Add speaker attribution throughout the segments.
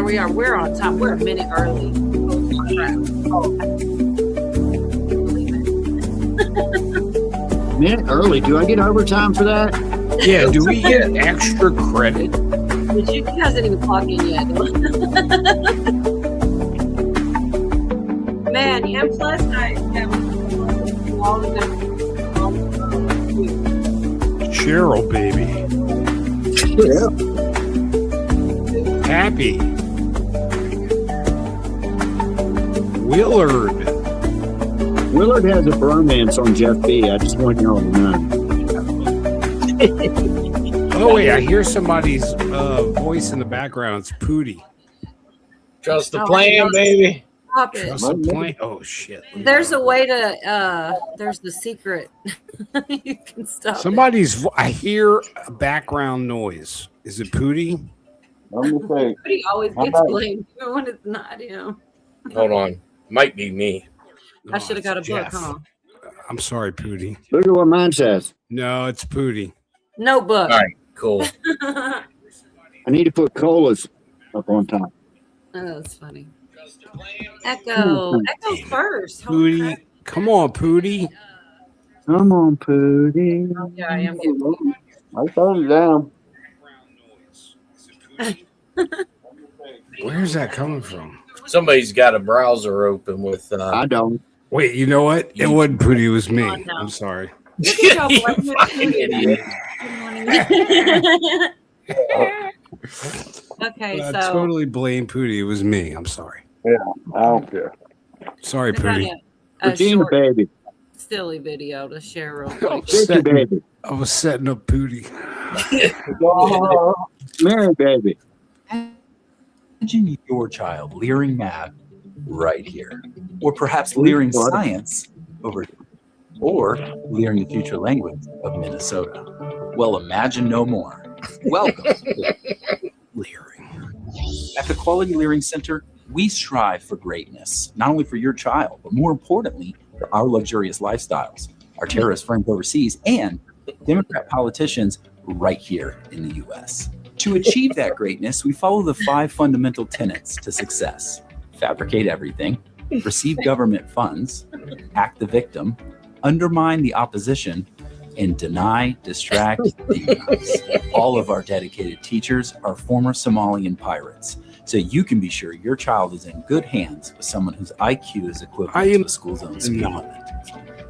Speaker 1: we are. We're on time. We're a minute early. Oh, crap.
Speaker 2: Minute early. Do I get overtime for that?
Speaker 3: Yeah. Do we get extra credit?
Speaker 1: But you guys didn't even clock in yet. Man, and plus I have all of them.
Speaker 3: Cheryl, baby.
Speaker 2: Yeah.
Speaker 3: Happy. Willard.
Speaker 2: Willard has a bromance on Jeff B. I just want you all to know.
Speaker 3: Oh, wait. I hear somebody's voice in the background. It's Pooty.
Speaker 4: Trust the plan, baby.
Speaker 1: Stop it.
Speaker 3: Trust the plan. Oh, shit.
Speaker 1: There's a way to, there's the secret. You can stop
Speaker 3: I hear a background noise. Is it Pooty?
Speaker 5: I'm gonna say,
Speaker 1: He always gets blamed even when it's not him.
Speaker 4: Hold on. Might be me.
Speaker 1: I should have got a book,
Speaker 3: Jeff.
Speaker 1: huh?
Speaker 3: I'm sorry, Pooty.
Speaker 2: Look at what mine says.
Speaker 3: No, it's Pooty.
Speaker 1: No book.
Speaker 4: All right, cool.
Speaker 2: I need to put colas up on top.
Speaker 1: Oh, that's funny. Echo. Echo's first. Holy
Speaker 3: Pooty.
Speaker 1: crap.
Speaker 3: Come on, Pooty.
Speaker 2: Come on, Pooty.
Speaker 1: Oh, yeah, I am getting
Speaker 5: I turned it down.
Speaker 3: Where's that coming from?
Speaker 4: Somebody's got a browser open with.
Speaker 2: I don't.
Speaker 3: Wait, you know what? It wasn't Pooty. It was me.
Speaker 1: Oh, no.
Speaker 3: I'm sorry.
Speaker 1: You
Speaker 4: fucking idiot.
Speaker 1: Okay,
Speaker 3: I
Speaker 1: so
Speaker 3: totally blame Pooty. It was me. I'm sorry.
Speaker 5: I don't care.
Speaker 3: Sorry,
Speaker 1: I got
Speaker 3: Pooty.
Speaker 1: a
Speaker 2: Regina,
Speaker 1: short,
Speaker 2: baby.
Speaker 1: silly video to share real
Speaker 3: I
Speaker 1: quick.
Speaker 3: was,
Speaker 2: Vicky,
Speaker 3: setting,
Speaker 2: baby.
Speaker 3: I was setting up Pooty.
Speaker 2: Mary, baby.
Speaker 6: Imagine your child leering math right here, or perhaps leering science over here, or leering the future language of Minnesota. Well, imagine no more. Welcome to Leering. At the Quality Leering Center, we strive for greatness, not only for your child, but more importantly, for our luxurious lifestyles, our terrorist friends overseas, and Democrat politicians right here in the U.S. To achieve that greatness, we follow the 5 fundamental tenets to success: fabricate everything, receive government funds, act the victim, undermine the opposition, and deny, distract, demonize. All of our dedicated teachers are former Somalian pirates, so you can be sure your child is in good hands with someone whose IQ is equivalent to a school zone speed limit.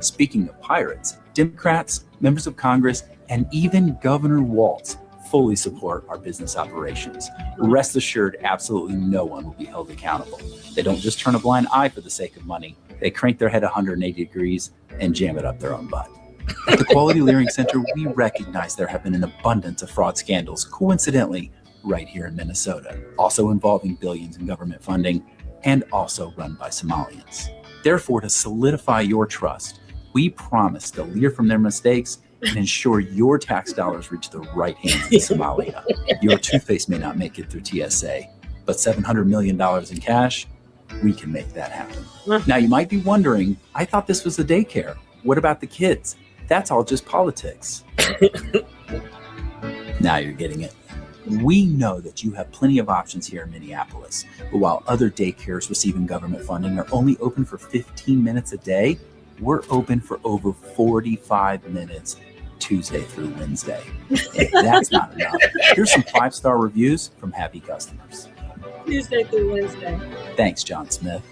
Speaker 6: Speaking of pirates, Democrats, members of Congress, and even Governor Walz fully support our business operations. Rest assured, absolutely no one will be held accountable. They don't just turn a blind eye for the sake of money. They crank their head 180 degrees and jam it up their own butt. At the Quality Leering Center, we recognize there have been an abundance of fraud scandals, coincidentally, right here in Minnesota, also involving billions in government funding and also run by Somalians. Therefore, to solidify your trust, we promise to lear from their mistakes and ensure your tax dollars reach the right hands in Somalia. Your toothpaste may not make it through TSA, but $700 million in cash, we can make that happen. Now, you might be wondering, I thought this was a daycare. What about the kids? That's all just politics. Now you're getting it. We know that you have plenty of options here in Minneapolis, but while other daycares receiving government funding are only open for 15 minutes a day, we're open for over 45 minutes Tuesday through Wednesday. If that's not enough, here's some 5-star reviews from happy customers.
Speaker 1: Tuesday through Wednesday.
Speaker 6: Thanks, John Smith.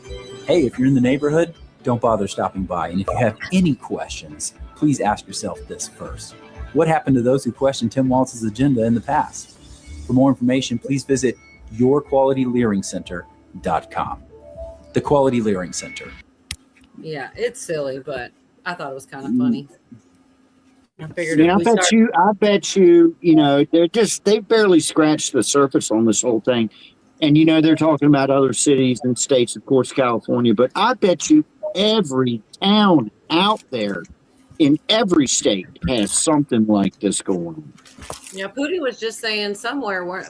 Speaker 6: Hey, if you're in the neighborhood, don't bother stopping by. And if you have any questions, please ask yourself this first. What happened to those who questioned Tim Walz's agenda in the past? For more information, please visit yourqualitylearingcenter.com. The Quality Learing Center.
Speaker 1: Yeah, it's silly, but I thought it was kind of funny. I figured
Speaker 2: I bet you, they barely scratched the surface on this whole thing. And, they're talking about other cities and states, of course, California, but I bet you every town out there in every state has something like this going on.
Speaker 1: Yeah, Pooty was just saying somewhere where,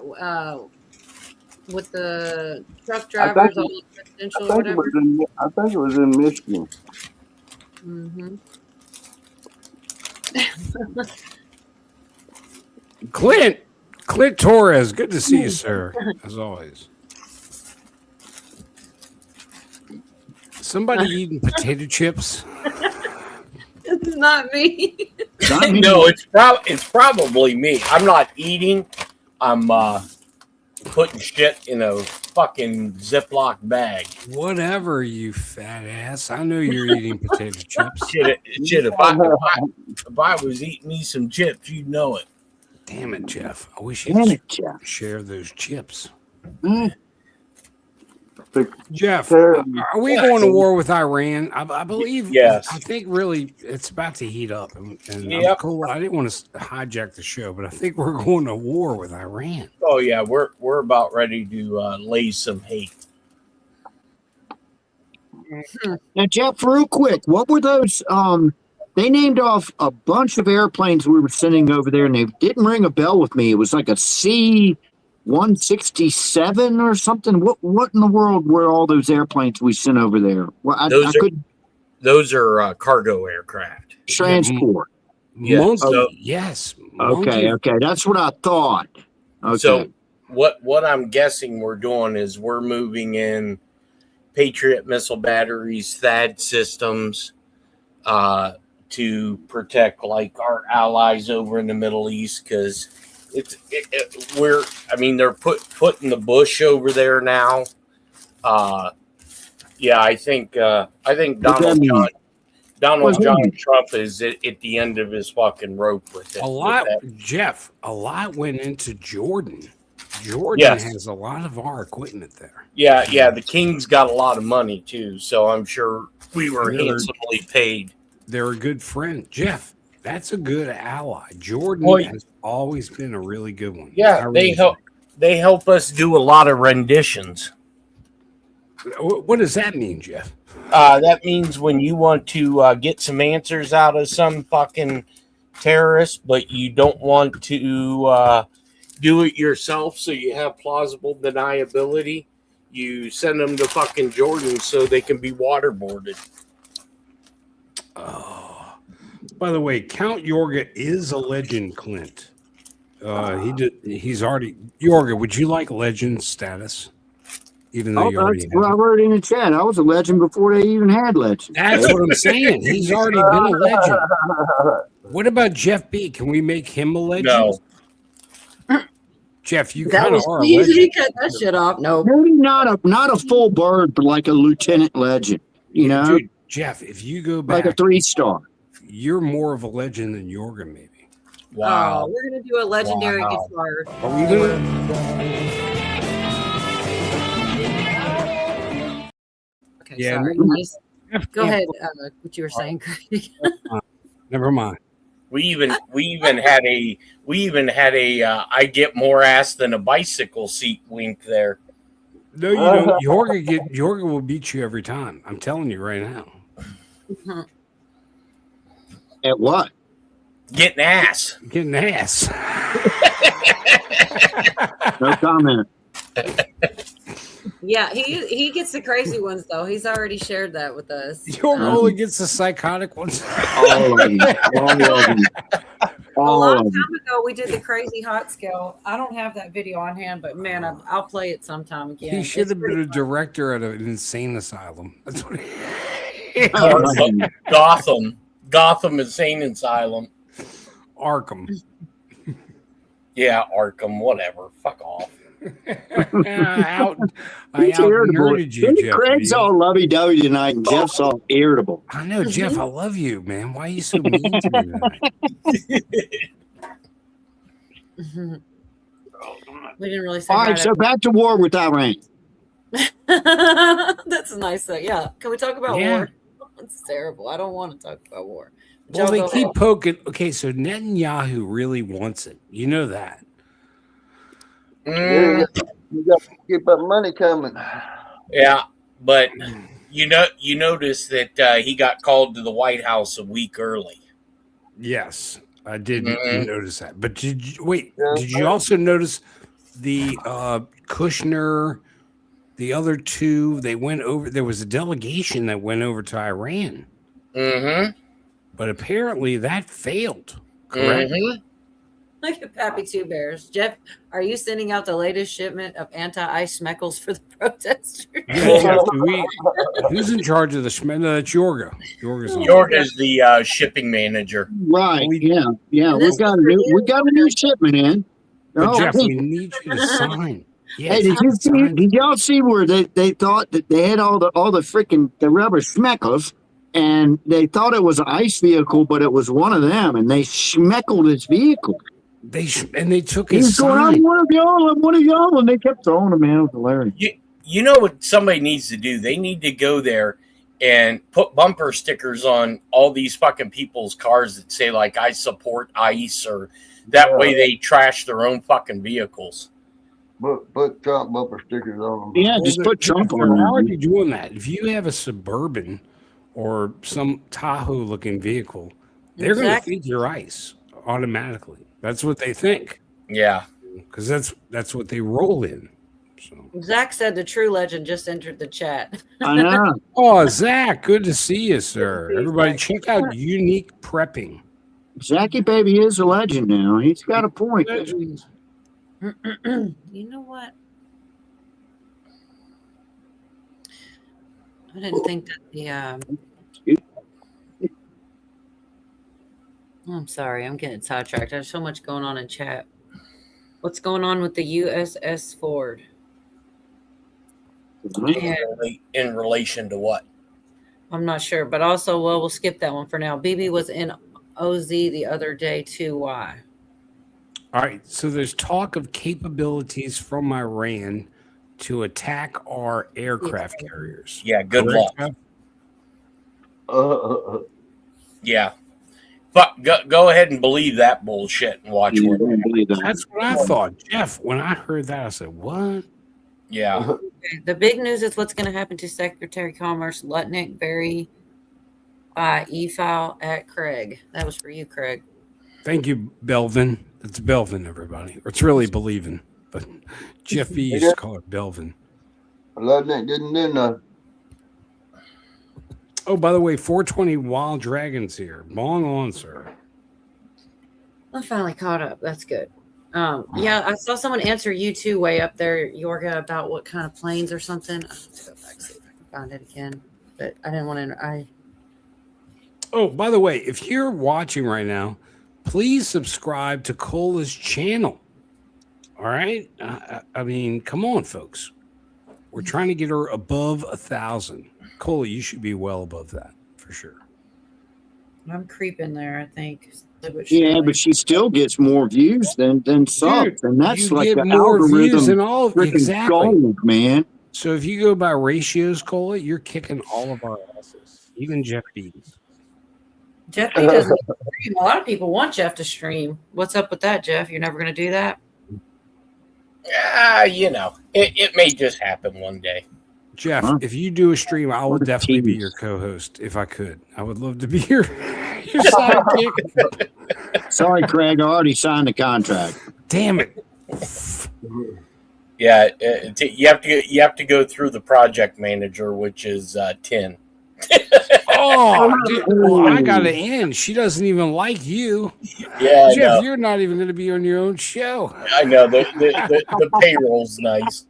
Speaker 1: with the truck drivers, all residential,
Speaker 5: I
Speaker 1: whatever.
Speaker 5: think it was in Michigan.
Speaker 1: Mm-hmm.
Speaker 3: Clint Torres, good to see you, sir, as always. Somebody eating potato chips?
Speaker 1: It's not me.
Speaker 2: Not me.
Speaker 4: No, it's probably me. I'm not eating. I'm putting shit in a fucking Ziploc bag.
Speaker 3: Whatever, you fat ass. I know you're eating potato chips.
Speaker 4: Shit, if I was eating me some chips, you'd know it.
Speaker 3: Damn it, Jeff. I wish
Speaker 2: Damn
Speaker 3: you'd
Speaker 2: it, Jeff.
Speaker 3: share those chips.
Speaker 2: Mm.
Speaker 3: Jeff,
Speaker 5: Terrible.
Speaker 3: are we going to war with Iran? I believe.
Speaker 4: Yes.
Speaker 3: I think really it's about to heat up, and I'm
Speaker 4: Yep.
Speaker 3: cool. I didn't want to hijack the show, but I think we're going to war with Iran.
Speaker 4: Oh yeah, we're about ready to lay some hate.
Speaker 2: Now, Jeff, real quick, what were those? They named off a bunch of airplanes we were sending over there, and they didn't ring a bell with me. It was like a C-167 or something. What in the world were all those airplanes we sent over there? Well, I couldn't
Speaker 4: Those are cargo aircraft.
Speaker 2: transport.
Speaker 4: Yeah,
Speaker 3: Monkey,
Speaker 4: so-
Speaker 3: yes.
Speaker 2: Okay, that's what I thought. Okay.
Speaker 4: So what I'm guessing we're doing is we're moving in Patriot missile batteries, THAAD systems, to protect like our allies over in the Middle East, because they're putting the Bush over there now. Yeah, I think Donald John Trump is at the end of his fucking rope with it.
Speaker 3: Jeff, a lot went into Jordan. Jordan has a lot of our equipment there.
Speaker 4: Yeah, the King's got a lot of money too, so I'm sure we were handsomely paid.
Speaker 3: They're a good friend. Jeff, that's a good ally. Jordan has always been a really good one.
Speaker 4: Yeah, they help us do a lot of renditions.
Speaker 3: What does that mean, Jeff?
Speaker 4: That means when you want to get some answers out of some fucking terrorist, but you don't want to do it yourself, so you have plausible deniability, you send them to fucking Jordan so they can be waterboarded.
Speaker 3: Oh, by the way, Count Yorga is a legend, Clint. He's already Yorga. Would you like legend status? Even though you already
Speaker 2: I wrote in the chat. I was a legend before they even had legends.
Speaker 3: That's what I'm saying. He's already been a legend. What about Jeff B? Can we make him a legend?
Speaker 4: No.
Speaker 3: Jeff, you
Speaker 1: That
Speaker 3: kind of
Speaker 1: was
Speaker 3: are a
Speaker 1: easy.
Speaker 3: legend.
Speaker 1: Cut that shit off. No.
Speaker 2: Maybe not a full bird, but like a lieutenant legend. You know,
Speaker 3: Dude, Jeff, if you go
Speaker 2: like
Speaker 3: back,
Speaker 2: a 3-star.
Speaker 3: you're more of a legend than Yorga, maybe.
Speaker 4: Wow.
Speaker 1: Oh, we're gonna do a legendary
Speaker 4: Wow.
Speaker 1: guitar.
Speaker 3: Are we gonna?
Speaker 1: Okay,
Speaker 3: Yeah,
Speaker 1: sorry.
Speaker 3: Jeff
Speaker 1: Go
Speaker 3: can't-
Speaker 1: ahead. What you were saying, Craig.
Speaker 3: Never mind.
Speaker 4: We even had a I get more ass than a bicycle seat wink there.
Speaker 3: No, you don't. Yorga will beat you every time. I'm telling you right now.
Speaker 2: At what?
Speaker 4: Getting ass.
Speaker 3: Getting ass.
Speaker 2: No comment.
Speaker 1: Yeah, he gets the crazy ones though. He's already shared that with us.
Speaker 3: Yorga only gets the psychotic ones.
Speaker 2: All of them.
Speaker 1: A
Speaker 2: All
Speaker 1: long
Speaker 2: of them.
Speaker 1: time ago, we did the crazy hot scale. I don't have that video on hand, but man, I'll play it sometime again.
Speaker 3: He should
Speaker 1: It's
Speaker 3: have been
Speaker 1: pretty
Speaker 3: a
Speaker 1: fun.
Speaker 3: director at an insane asylum. That's what
Speaker 4: Gotham Insane Asylum.
Speaker 3: Arkham.
Speaker 4: Yeah, Arkham, whatever. Fuck off.
Speaker 3: I
Speaker 2: He's irritable.
Speaker 3: out-nerded you, Jeff.
Speaker 2: Craig's
Speaker 3: B.
Speaker 2: all lovey-dovey tonight, and Jeff's all irritable.
Speaker 3: I know, Jeff. I love you, man. Why are you so mean to me tonight?
Speaker 1: We didn't really say
Speaker 2: All right,
Speaker 1: right
Speaker 2: so back to war with Iran.
Speaker 1: That's nice though. Yeah. Can we talk about
Speaker 3: Yeah.
Speaker 1: war? It's terrible. I don't want to talk about war.
Speaker 3: Well,
Speaker 1: Joe,
Speaker 3: they
Speaker 1: go
Speaker 3: keep
Speaker 1: ahead.
Speaker 3: poking. Okay, so Netanyahu really wants it. You know that.
Speaker 5: You got to keep that money coming.
Speaker 4: Yeah, but you notice that he got called to the White House a week early.
Speaker 3: Yes, I did
Speaker 4: Mhm.
Speaker 3: notice that. But did you
Speaker 5: Yeah.
Speaker 3: Did you also notice the Kushner, the other two? They went over. There was a delegation that went over to Iran,
Speaker 4: Mm-hmm.
Speaker 3: but apparently that failed. Correct.
Speaker 4: Mm-hmm.
Speaker 1: Look at Pappy Two Bears. Jeff, are you sending out the latest shipment of anti-ice schmeckles for the protesters?
Speaker 3: Yeah, Jeff, who's in charge of the Schmed? No, that's Yorga. Yorga's on.
Speaker 4: Yorga's the shipping manager.
Speaker 2: Right. Yeah.
Speaker 1: And this is for
Speaker 2: We
Speaker 1: you.
Speaker 2: got a new shipment in.
Speaker 3: But
Speaker 2: Oh,
Speaker 3: Jeff,
Speaker 2: hey,
Speaker 3: we need you to sign. Yeah,
Speaker 2: hey, did y'all see where they thought that they had all the freaking the rubber schmeckles, and they thought it was an ice vehicle, but it was one of them, and they schmeckled his vehicle.
Speaker 3: They took
Speaker 2: He
Speaker 3: his
Speaker 2: was going,
Speaker 3: sign.
Speaker 2: I'm one of y'all, and they kept throwing him in. It was hilarious.
Speaker 4: You know what somebody needs to do? They need to go there and put bumper stickers on all these fucking people's cars that say, like, I support ICE, or that way they trash their own fucking vehicles.
Speaker 5: Put Trump bumper stickers on them.
Speaker 2: Yeah, just put Trump
Speaker 3: They're
Speaker 2: on
Speaker 3: already
Speaker 2: there.
Speaker 3: doing that. If you have a Suburban or some Tahoe-looking vehicle, they're going to
Speaker 1: Exactly.
Speaker 3: think you're ICE automatically. That's what they think,
Speaker 4: Yeah.
Speaker 3: because that's what they roll in. So.
Speaker 1: Zach said the true legend just entered the chat.
Speaker 2: I know.
Speaker 3: Oh, Zach, good to see you, sir. Everybody, check out Unique Prepping.
Speaker 2: Zachy Baby is a legend now. He's got a point.
Speaker 3: Legends.
Speaker 1: You know what? I didn't think that the I'm sorry, I'm getting sidetracked. There's so much going on in chat. What's going on with the USS Ford? And
Speaker 4: In relation to what?
Speaker 1: I'm not sure, but also, well, we'll skip that one for now. BB was in OZ the other day too. Why?
Speaker 3: All right, so there's talk of capabilities from Iran to attack our aircraft carriers.
Speaker 4: Yeah, good
Speaker 3: Correct,
Speaker 4: luck.
Speaker 3: Jeff?
Speaker 4: Yeah. But go ahead and believe that bullshit and watch
Speaker 2: Yeah,
Speaker 4: what.
Speaker 2: I don't believe that.
Speaker 3: That's what I thought, Jeff. When I heard that, I said, "What?"
Speaker 4: Yeah.
Speaker 1: Okay, the big news is what's going to happen to Secretary of Commerce Lutnick Berry by e-file at Craig. That was for you, Craig.
Speaker 3: Thank you, Belvin. It's Belvin, everybody. Or it's really believing, but Jeff B used to call it Belvin.
Speaker 5: Ludnick didn't do nothing.
Speaker 3: Oh, by the way, 420 Wild Dragons here. Long on, sir.
Speaker 1: I finally caught up. That's good. Yeah, I saw someone answer you too way up there, Yorga, about what kind of planes or something. I have to go back see if I can find it again. But I didn't want to.
Speaker 3: Oh, by the way, if you're watching right now, please subscribe to Cola's channel. All right? I mean, come on, folks. We're trying to get her above 1,000. Cola, you should be well above that for sure.
Speaker 1: I'm creeping there, I think.
Speaker 2: Yeah, but she still gets more views than subs, and that's
Speaker 3: you
Speaker 2: like
Speaker 3: get
Speaker 2: the
Speaker 3: more views
Speaker 2: algorithm.
Speaker 3: than all
Speaker 2: Freaking
Speaker 3: exactly.
Speaker 2: gold, man.
Speaker 3: So if you go by ratios, Cola, you're kicking all of our asses, even Jeff B's.
Speaker 1: Jeff B doesn't stream. A lot of people want Jeff to stream. What's up with that, Jeff? You're never going to do that?
Speaker 4: You know, it may just happen one day.
Speaker 3: Jeff,
Speaker 2: Huh?
Speaker 3: if you do a stream, I will
Speaker 2: What a
Speaker 3: definitely be
Speaker 2: tease.
Speaker 3: your co-host if I could. I would love to be your sidekick.
Speaker 2: Sorry, Craig. I already signed the contract.
Speaker 3: Damn it.
Speaker 4: Yeah, you have to go through the project manager, which is 10.
Speaker 3: Oh, dude, well, I got to end. She doesn't even like you.
Speaker 4: Yeah, I
Speaker 3: Jeff,
Speaker 4: know.
Speaker 3: you're not even going to be on your own show.
Speaker 4: I know the payroll's nice.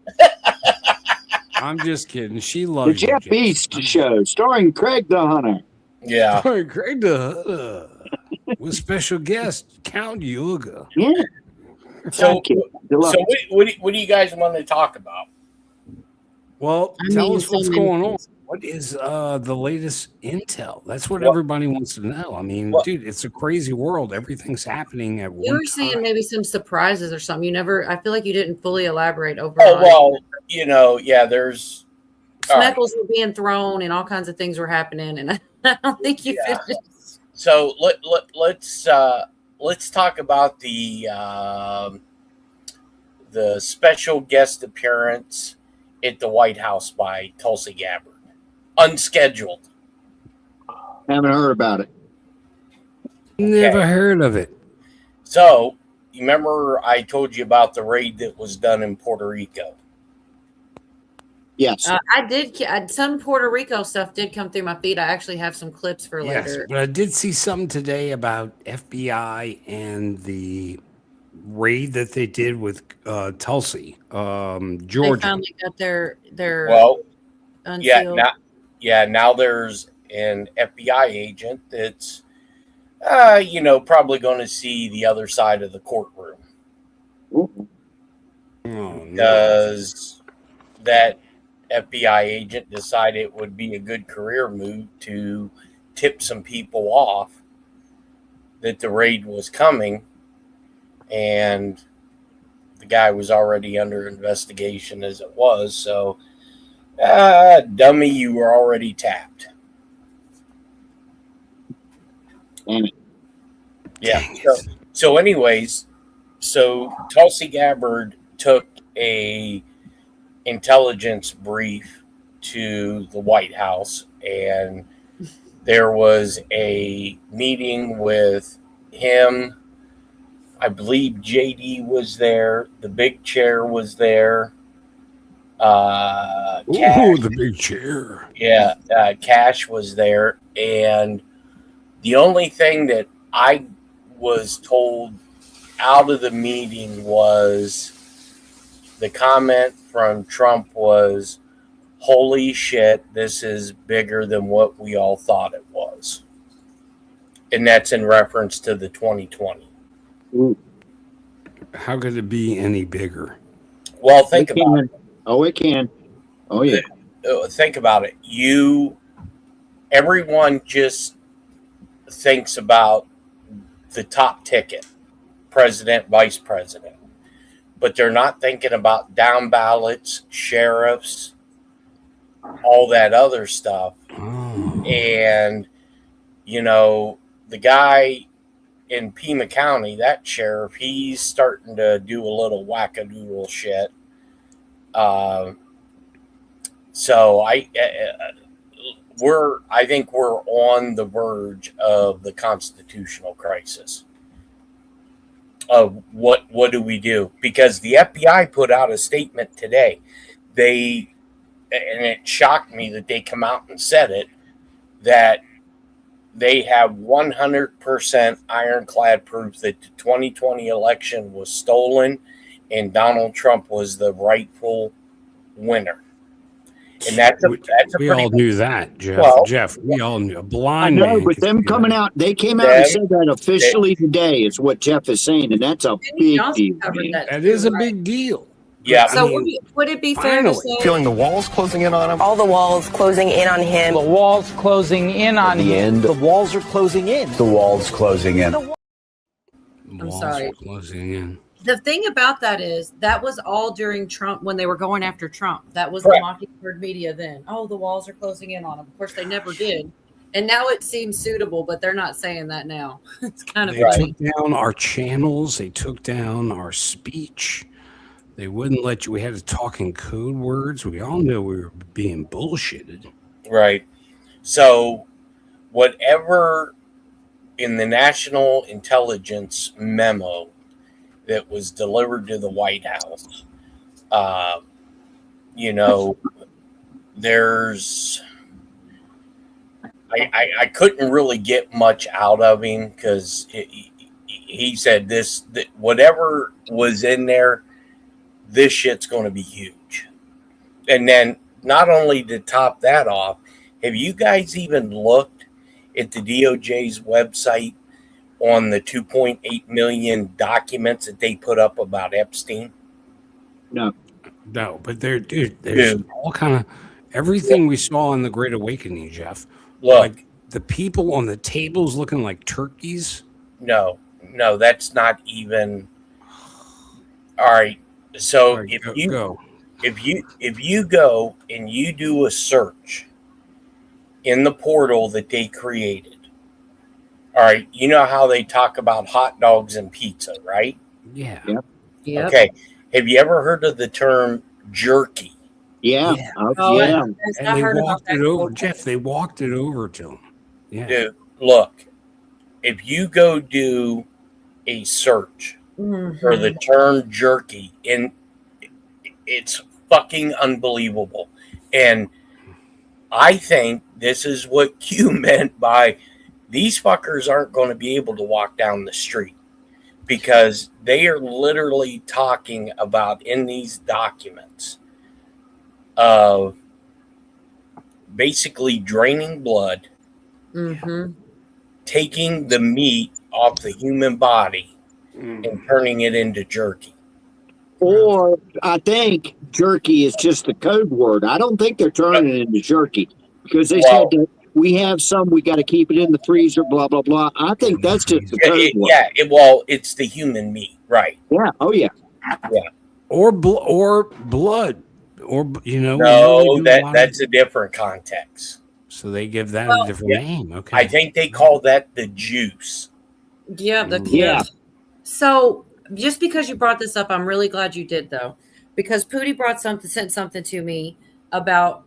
Speaker 3: I'm just kidding. She
Speaker 2: The
Speaker 3: loves you,
Speaker 2: Jeff Beast Show, starring Craig the Hunter.
Speaker 4: Yeah.
Speaker 3: Oh, great with special guest Count Yoga.
Speaker 2: Yeah.
Speaker 4: So,
Speaker 2: Sidekick. Deluxe.
Speaker 4: so what do you guys want to talk about?
Speaker 3: Well,
Speaker 1: I
Speaker 3: tell
Speaker 1: mean,
Speaker 3: us
Speaker 1: so
Speaker 3: what's
Speaker 1: many
Speaker 3: going on.
Speaker 1: things.
Speaker 3: What is the latest intel? That's what
Speaker 4: Well-
Speaker 3: everybody wants to know. I mean,
Speaker 4: Well-
Speaker 3: dude, it's a crazy world. Everything's happening at
Speaker 1: You
Speaker 3: one
Speaker 1: were saying
Speaker 3: time.
Speaker 1: maybe some surprises or something. You never, I feel like you didn't fully elaborate over
Speaker 4: Oh
Speaker 1: on
Speaker 4: well, you know, yeah. There's all right.
Speaker 1: Smeckles were being thrown and all kinds of things were happening. And I don't think you
Speaker 4: Yeah.
Speaker 1: finished.
Speaker 4: So let's talk about the special guest appearance at the White House by Tulsi Gabbard, unscheduled.
Speaker 2: Haven't heard about it.
Speaker 3: Never heard of it.
Speaker 4: So you remember I told you about the raid that was done in Puerto Rico?
Speaker 2: Yes.
Speaker 1: I did. Some Puerto Rico stuff did come through my feed. I actually have some clips for
Speaker 3: Yes,
Speaker 1: later.
Speaker 3: but I did see something today about FBI and the raid that they did with Tulsi,
Speaker 1: They
Speaker 3: Georgia.
Speaker 1: finally got their
Speaker 4: Well,
Speaker 1: unsealed.
Speaker 4: now there's an FBI agent that's probably going to see the other side of the courtroom.
Speaker 2: Ooh.
Speaker 3: Oh, no.
Speaker 4: Because that FBI agent decided it would be a good career move to tip some people off that the raid was coming, and the guy was already under investigation as it was. So, dummy, you were already tapped.
Speaker 2: Damn it.
Speaker 4: Yeah.
Speaker 3: Dang it.
Speaker 4: So anyways, Tulsi Gabbard took a intelligence brief to the White House, and there was a meeting with him. I believe JD was there. The big chair was there.
Speaker 3: Ooh,
Speaker 4: Cash,
Speaker 3: the big chair.
Speaker 4: yeah, Cash was there, and the only thing that I was told out of the meeting was the comment from Trump was, "Holy shit, this is bigger than what we all thought it was," and that's in reference to the 2020.
Speaker 2: Ooh.
Speaker 3: How could it be any bigger?
Speaker 4: Well, think about it.
Speaker 2: Oh, it can. Oh, yeah.
Speaker 4: Think about it. Everyone just thinks about the top ticket, president, vice president, but they're not thinking about down ballots, sheriffs, all that other stuff.
Speaker 3: Oh.
Speaker 4: And, the guy in Pima County, that sheriff, he's starting to do a little wackadoodle shit. So I think we're on the verge of the constitutional crisis. Of what do we do? Because the FBI put out a statement today. And it shocked me that they come out and said it, that they have 100% ironclad proof that the 2020 election was stolen and Donald Trump was the rightful winner. And
Speaker 3: we all knew that, Jeff.
Speaker 4: Well,
Speaker 3: Jeff, we all knew. A
Speaker 2: I
Speaker 3: blind
Speaker 2: know,
Speaker 3: man
Speaker 2: but
Speaker 3: could
Speaker 2: them
Speaker 3: see
Speaker 2: coming
Speaker 3: that.
Speaker 2: out, they came out and said that officially today is what Jeff is saying, and that's a big deal.
Speaker 3: That is a big deal.
Speaker 4: Yeah.
Speaker 1: So would it be fair to say
Speaker 7: Feeling the walls closing in on him?
Speaker 8: All the walls closing in on him.
Speaker 9: The walls closing in on
Speaker 7: the end.
Speaker 9: The walls are closing in.
Speaker 7: The walls closing in.
Speaker 1: I'm sorry.
Speaker 3: Closing in.
Speaker 1: The thing about that is that was all during Trump when they were going after Trump. That was
Speaker 4: Correct.
Speaker 1: the Mockingbird media then. Oh, the walls are closing in on him. Of course, they never did. And now it seems suitable, but they're not saying that now. It's kind of
Speaker 3: They
Speaker 1: funny.
Speaker 3: took down our channels. They took down our speech. They wouldn't let you. We had to talk in code words. We all knew we were being bullshitted.
Speaker 4: Right. So, whatever in the national intelligence memo that was delivered to the White House, there's. I couldn't really get much out of him because he said that whatever was in there, this shit's going to be huge. And then not only to top that off, have you guys even looked at the DOJ's website on the 2.8 million documents that they put up about Epstein?
Speaker 2: No,
Speaker 3: but there's all kind of everything we saw in the Great Awakening, Jeff.
Speaker 4: Look,
Speaker 3: like the people on the tables looking like turkeys.
Speaker 4: No, that's not even. All right. So if you go and you do a search in the portal that they created, all right, you know how they talk about hot dogs and pizza, right?
Speaker 3: Yeah.
Speaker 1: Yep.
Speaker 4: Okay. Have you ever heard of the term jerky?
Speaker 2: Yeah.
Speaker 1: Oh,
Speaker 2: Yeah.
Speaker 3: And they walked it over, Jeff. They walked it over to him. Yeah.
Speaker 4: Dude, look, if you go do a search for the term jerky, and it's fucking unbelievable. And I think this is what Q meant by these fuckers aren't going to be able to walk down the street. because they are literally talking about in these documents of basically draining blood, taking the meat off the human body and turning it into jerky.
Speaker 2: Or I think jerky is just the code word. I don't think they're turning it into jerky because they said that we have some, we got to keep it in the freezer, blah, blah, blah. I think that's just the code word.
Speaker 4: It's the human meat, right?
Speaker 2: Yeah. Oh, yeah.
Speaker 4: Yeah.
Speaker 3: Or blood. Or,
Speaker 4: No, that's a different context.
Speaker 3: So they give that a different name. Okay.
Speaker 4: I think they call that the juice.
Speaker 1: Yeah. So just because you brought this up, I'm really glad you did, though, because Pootie sent something to me about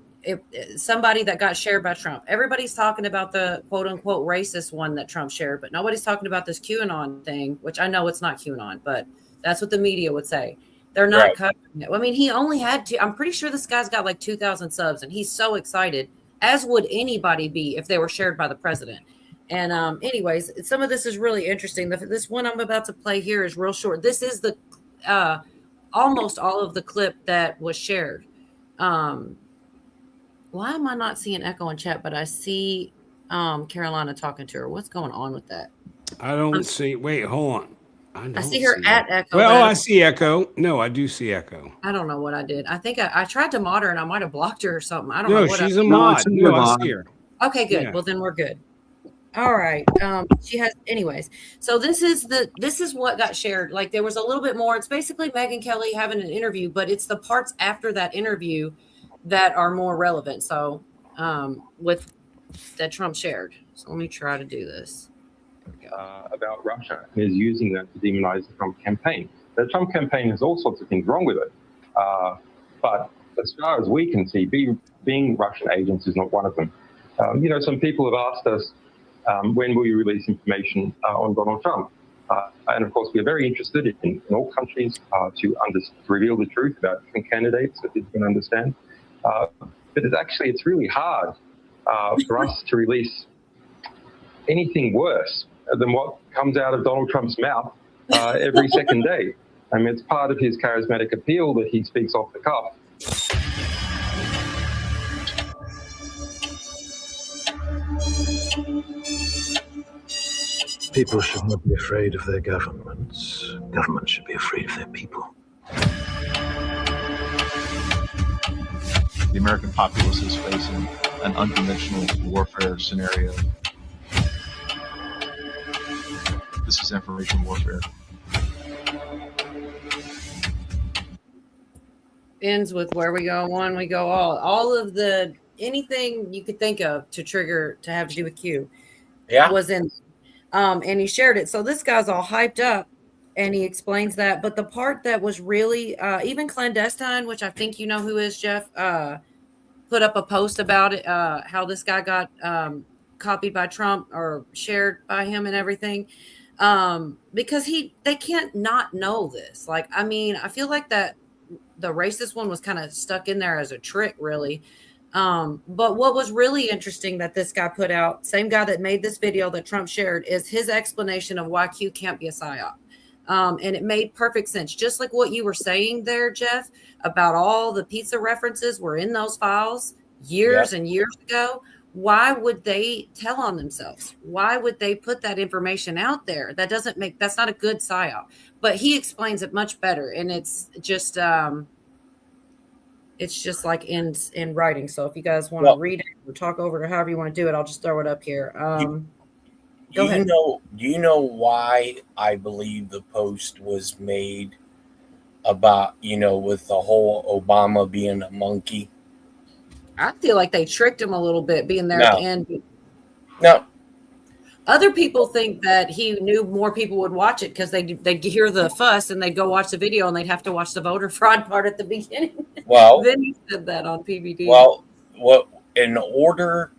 Speaker 1: somebody that got shared by Trump. Everybody's talking about the quote unquote racist one that Trump shared, but nobody's talking about this QAnon thing, which I know it's not QAnon, but that's what the media would say. They're not covering it. I mean, he only had I'm pretty sure this guy's got like 2,000 subs, and he's so excited, as would anybody be if they were shared by the president. And anyways, some of this is really interesting. This one I'm about to play here is real short. This is the almost all of the clip that was shared. Why am I not seeing echo in chat, but I see Carolina talking to her? What's going on with that?
Speaker 3: I don't see. Wait, hold on.
Speaker 1: I see her at echo.
Speaker 3: Well, I see echo. No, I do see echo.
Speaker 1: I don't know what I did. I think I tried to mod her and I might have blocked her or something. I don't know.
Speaker 3: No, she's a mod. No, I see her.
Speaker 1: Okay, good. Yeah. Well, then we're good. All right. She has, anyways. So this is what got shared. Like there was a little bit more. It's basically Megyn Kelly having an interview, but it's the parts after that interview that are more relevant. So with that Trump shared. So let me try to do this.
Speaker 10: About Russia is using that to demonize the Trump campaign. The Trump campaign has all sorts of things wrong with it. But as far as we can see, being Russian agents is not one of them. Some people have asked us, when will you release information on Donald Trump? And of course, we're very interested in all countries to reveal the truth about different candidates that people can understand. But it's really hard for us to release anything worse than what comes out of Donald Trump's mouth every second day. I mean, it's part of his charismatic appeal that he speaks off the cuff.
Speaker 11: People should not be afraid of their governments. Governments should be afraid of their people.
Speaker 12: The American populace is facing an unconventional warfare scenario. This is information warfare.
Speaker 1: Ends with where we go one, we go all of the anything you could think of to have to do with Q.
Speaker 4: Yeah.
Speaker 1: Was in and he shared it. So this guy's all hyped up and he explains that. But the part that was really even Clandestine, which I think you know who is, Jeff, put up a post about it, how this guy got copied by Trump or shared by him and everything. Because they can't not know this. Like, I mean, I feel like that the racist one was kind of stuck in there as a trick, really. But what was really interesting that this guy put out, same guy that made this video that Trump shared, is his explanation of why Q can't be a psyop. And it made perfect sense. Just like what you were saying there, Jeff, about all the pizza references were in those files years and years ago. Why would they tell on themselves? Why would they put that information out there? That's not a good psyop. But he explains it much better. And it's just like in writing. So if you guys want to read it or talk over it or however you want to do it, I'll just throw it up here. Go ahead.
Speaker 4: Do you know why I believe the post was made about, with the whole Obama being a monkey?
Speaker 1: I feel like they tricked him a little bit being there at the end.
Speaker 4: No.
Speaker 1: Other people think that he knew more people would watch it because they'd hear the fuss and they'd go watch the video and they'd have to watch the voter fraud part at the beginning.
Speaker 4: Well,
Speaker 1: then he said that on PBD.
Speaker 4: Well, in order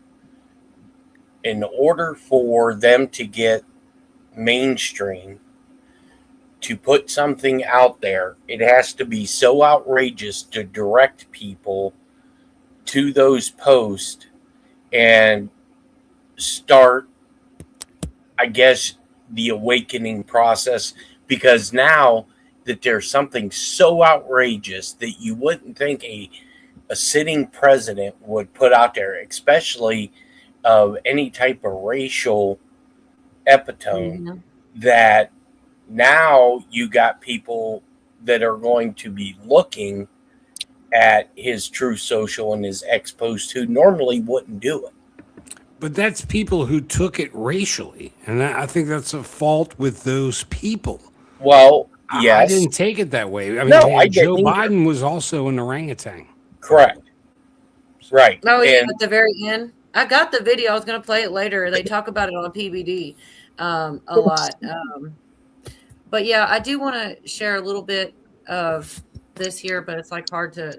Speaker 4: for them to get mainstream to put something out there, it has to be so outrageous to direct people to those posts and start, I guess, the awakening process because now that there's something so outrageous that you wouldn't think a sitting president would put out there, especially of any type of racial epitome, that now you got people that are going to be looking at his True Social and his ex post who normally wouldn't do it.
Speaker 3: But that's people who took it racially, and I think that's a fault with those people.
Speaker 4: Well, yes.
Speaker 3: I didn't take it that way. I mean,
Speaker 4: No, I
Speaker 3: Joe
Speaker 4: didn't either.
Speaker 3: Biden was also an orangutan.
Speaker 4: Correct. Right.
Speaker 1: No, yeah,
Speaker 4: And
Speaker 1: at the very end. I got the video. I was going to play it later. They talk about it on PBD a lot. But yeah, I do want to share a little bit of this here, but it's like hard to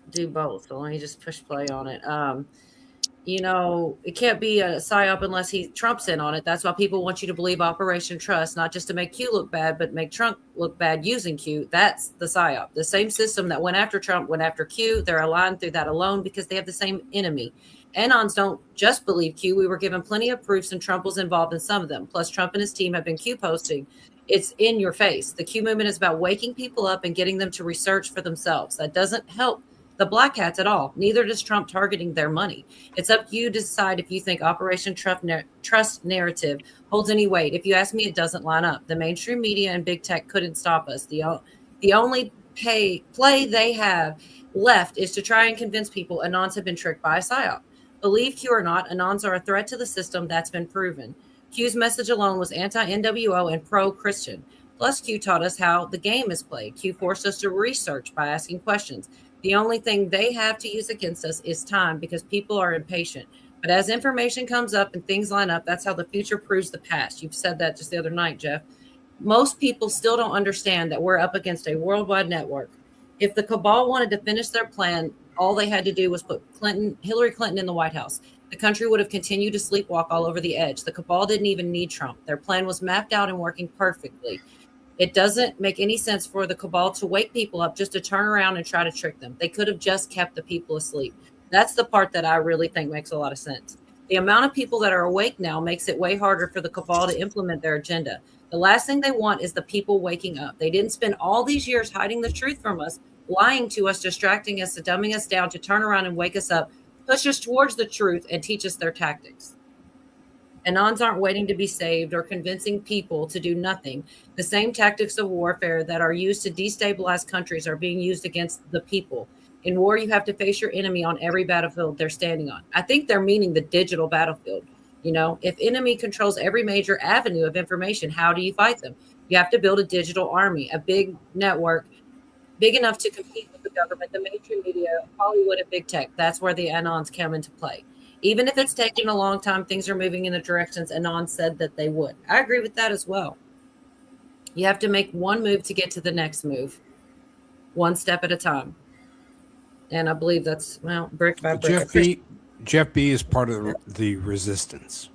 Speaker 1: do both. So let me just push play on it. You know, it can't be a psyop unless Trump's in on it. That's why people want you to believe Operation Trust, not just to make Q look bad, but make Trump look bad using Q. That's the psyop. The same system that went after Trump went after Q. They're aligned through that alone because they have the same enemy. Anons don't just believe Q. We were given plenty of proofs, and Trump was involved in some of them. Plus, Trump and his team have been Q posting. It's in your face. The Q movement is about waking people up and getting them to research for themselves. That doesn't help the black hats at all. Neither does Trump targeting their money. It's up to you to decide if you think Operation Trust narrative holds any weight. If you ask me, it doesn't line up. The mainstream media and big tech couldn't stop us. The only play they have left is to try and convince people Anons have been tricked by a psyop. Believe Q or not, Anons are a threat to the system. That's been proven. Q's message alone was anti-NWO and pro-Christian. Plus, Q taught us how the game is played. Q forced us to research by asking questions. The only thing they have to use against us is time because people are impatient. But as information comes up and things line up, that's how the future proves the past. You've said that just the other night, Jeff. Most people still don't understand that we're up against a worldwide network. If the cabal wanted to finish their plan, all they had to do was put Hillary Clinton in the White House. The country would have continued to sleepwalk all over the edge. The cabal didn't even need Trump. Their plan was mapped out and working perfectly. It doesn't make any sense for the cabal to wake people up just to turn around and try to trick them. They could have just kept the people asleep. That's the part that I really think makes a lot of sense. The amount of people that are awake now makes it way harder for the cabal to implement their agenda. The last thing they want is the people waking up. They didn't spend all these years hiding the truth from us, lying to us, distracting us, dumbing us down to turn around and wake us up, push us towards the truth, and teach us their tactics. Anons aren't waiting to be saved or convincing people to do nothing. The same tactics of warfare that are used to destabilize countries are being used against the people. In war, you have to face your enemy on every battlefield they're standing on. I think they're meaning the digital battlefield. You know, if enemy controls every major avenue of information, how do you fight them? You have to build a digital army, a big network, big enough to compete with the government, the mainstream media, Hollywood, and big tech. That's where the Anons come into play. Even if it's taking a long time, things are moving in the directions Anon said that they would. I agree with that as well. You have to make one move to get to the next move, one step at a time. And I believe that's, well, brick by brick.
Speaker 3: Jeff B is part of the resistance.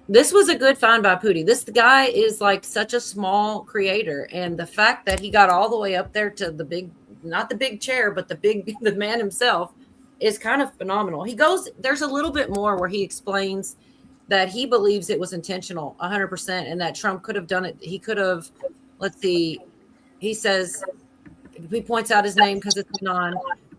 Speaker 1: This was a good find by Pooty. This guy is like such a small creator. And the fact that he got all the way up there to the big, not the big chair, but the man himself is kind of phenomenal. There's a little bit more where he explains that he believes it was intentional 100% and that Trump could have done it. He could have, he says, he points out his name because it's non.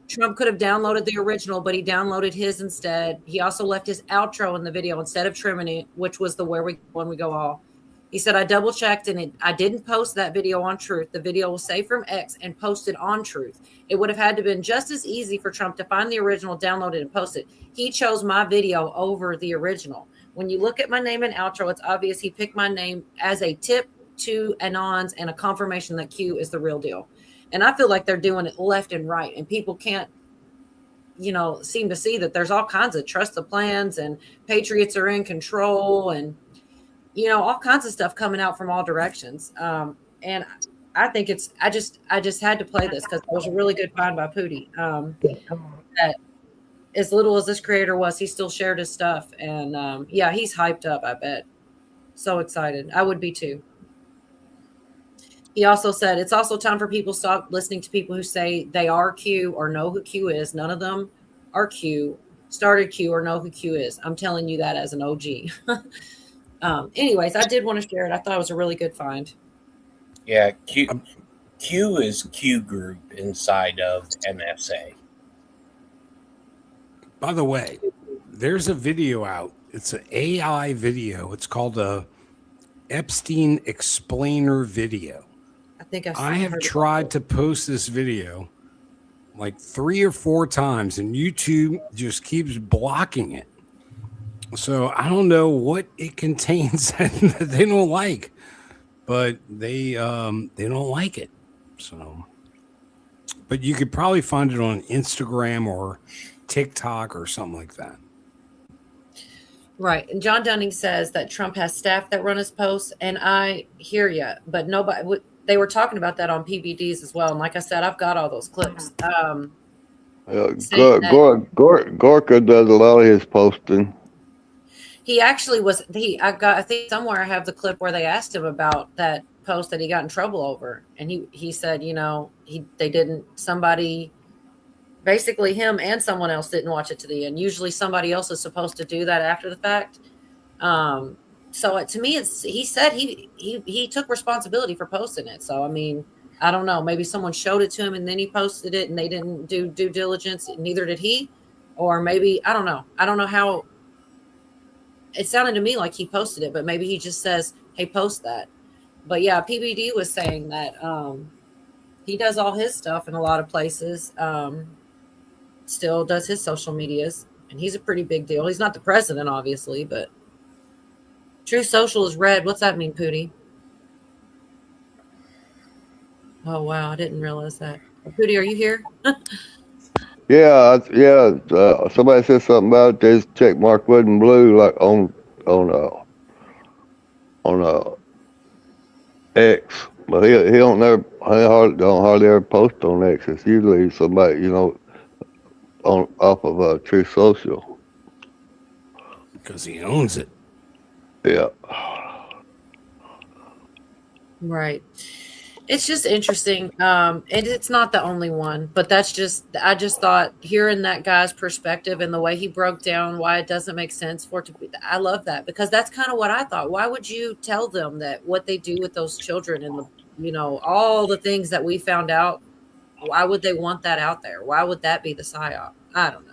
Speaker 1: Trump could have downloaded the original, but he downloaded his instead. He also left his outro in the video instead of trimming it, which was the when we go all. He said, I double checked and I didn't post that video on Truth. The video was saved from X and posted on Truth. It would have had to been just as easy for Trump to find the original, download it, and post it. He chose my video over the original. When you look at my name and outro, it's obvious he picked my name as a tip to Anons and a confirmation that Q is the real deal. And I feel like they're doing it left and right. And people can't, seem to see that there's all kinds of trust the plans and patriots are in control and, all kinds of stuff coming out from all directions. And I think I just had to play this because it was a really good find by Pooty. That as little as this creator was, he still shared his stuff. And he's hyped up, I bet. So excited. I would be too. He also said, it's also time for people to stop listening to people who say they are Q or know who Q is. None of them are Q, started Q, or know who Q is. I'm telling you that as an OG. Anyways, I did want to share it. I thought it was a really good find.
Speaker 4: Yeah, Q is Q group inside of NSA.
Speaker 3: By the way, there's a video out. It's an AI video. It's called a Epstein explainer video. I have tried to post this video like 3 or 4 times, and YouTube just keeps blocking it. So I don't know what it contains that they don't like, but they don't like it. So, but you could probably find it on Instagram or TikTok or something like that.
Speaker 1: Right. And John Dunning says that Trump has staff that run his posts, and I hear you, but nobody. They were talking about that on PBDs as well. And like I said, I've got all those clips.
Speaker 5: Gorka does a lot of his posting.
Speaker 1: He actually was. I think somewhere I have the clip where they asked him about that post that he got in trouble over, and he said, somebody, basically him and someone else didn't watch it to the end. Usually somebody else is supposed to do that after the fact. So to me, he said he took responsibility for posting it. So I mean, I don't know. Maybe someone showed it to him and then he posted it, and they didn't do due diligence. Neither did he, or maybe I don't know. I don't know how. It sounded to me like he posted it, but maybe he just says, "Hey, post that." But yeah, PBD was saying that he does all his stuff in a lot of places. Still does his social medias, and he's a pretty big deal. He's not the president, obviously, but True Social is red. What's that mean, Pootie? Oh wow, I didn't realize that. Pootie, are you here?
Speaker 5: Yeah. Somebody said something about this check mark wasn't blue, like on X, but he don't hardly ever post on X. It's usually somebody off of True Social
Speaker 3: because he owns it.
Speaker 5: Yeah.
Speaker 1: Right. It's just interesting. And it's not the only one, but I just thought hearing that guy's perspective and the way he broke down why it doesn't make sense for it to be, I love that, because that's kind of what I thought. Why would you tell them that what they do with those children and all the things that we found out, why would they want that out there? Why would that be the psyop? I don't know.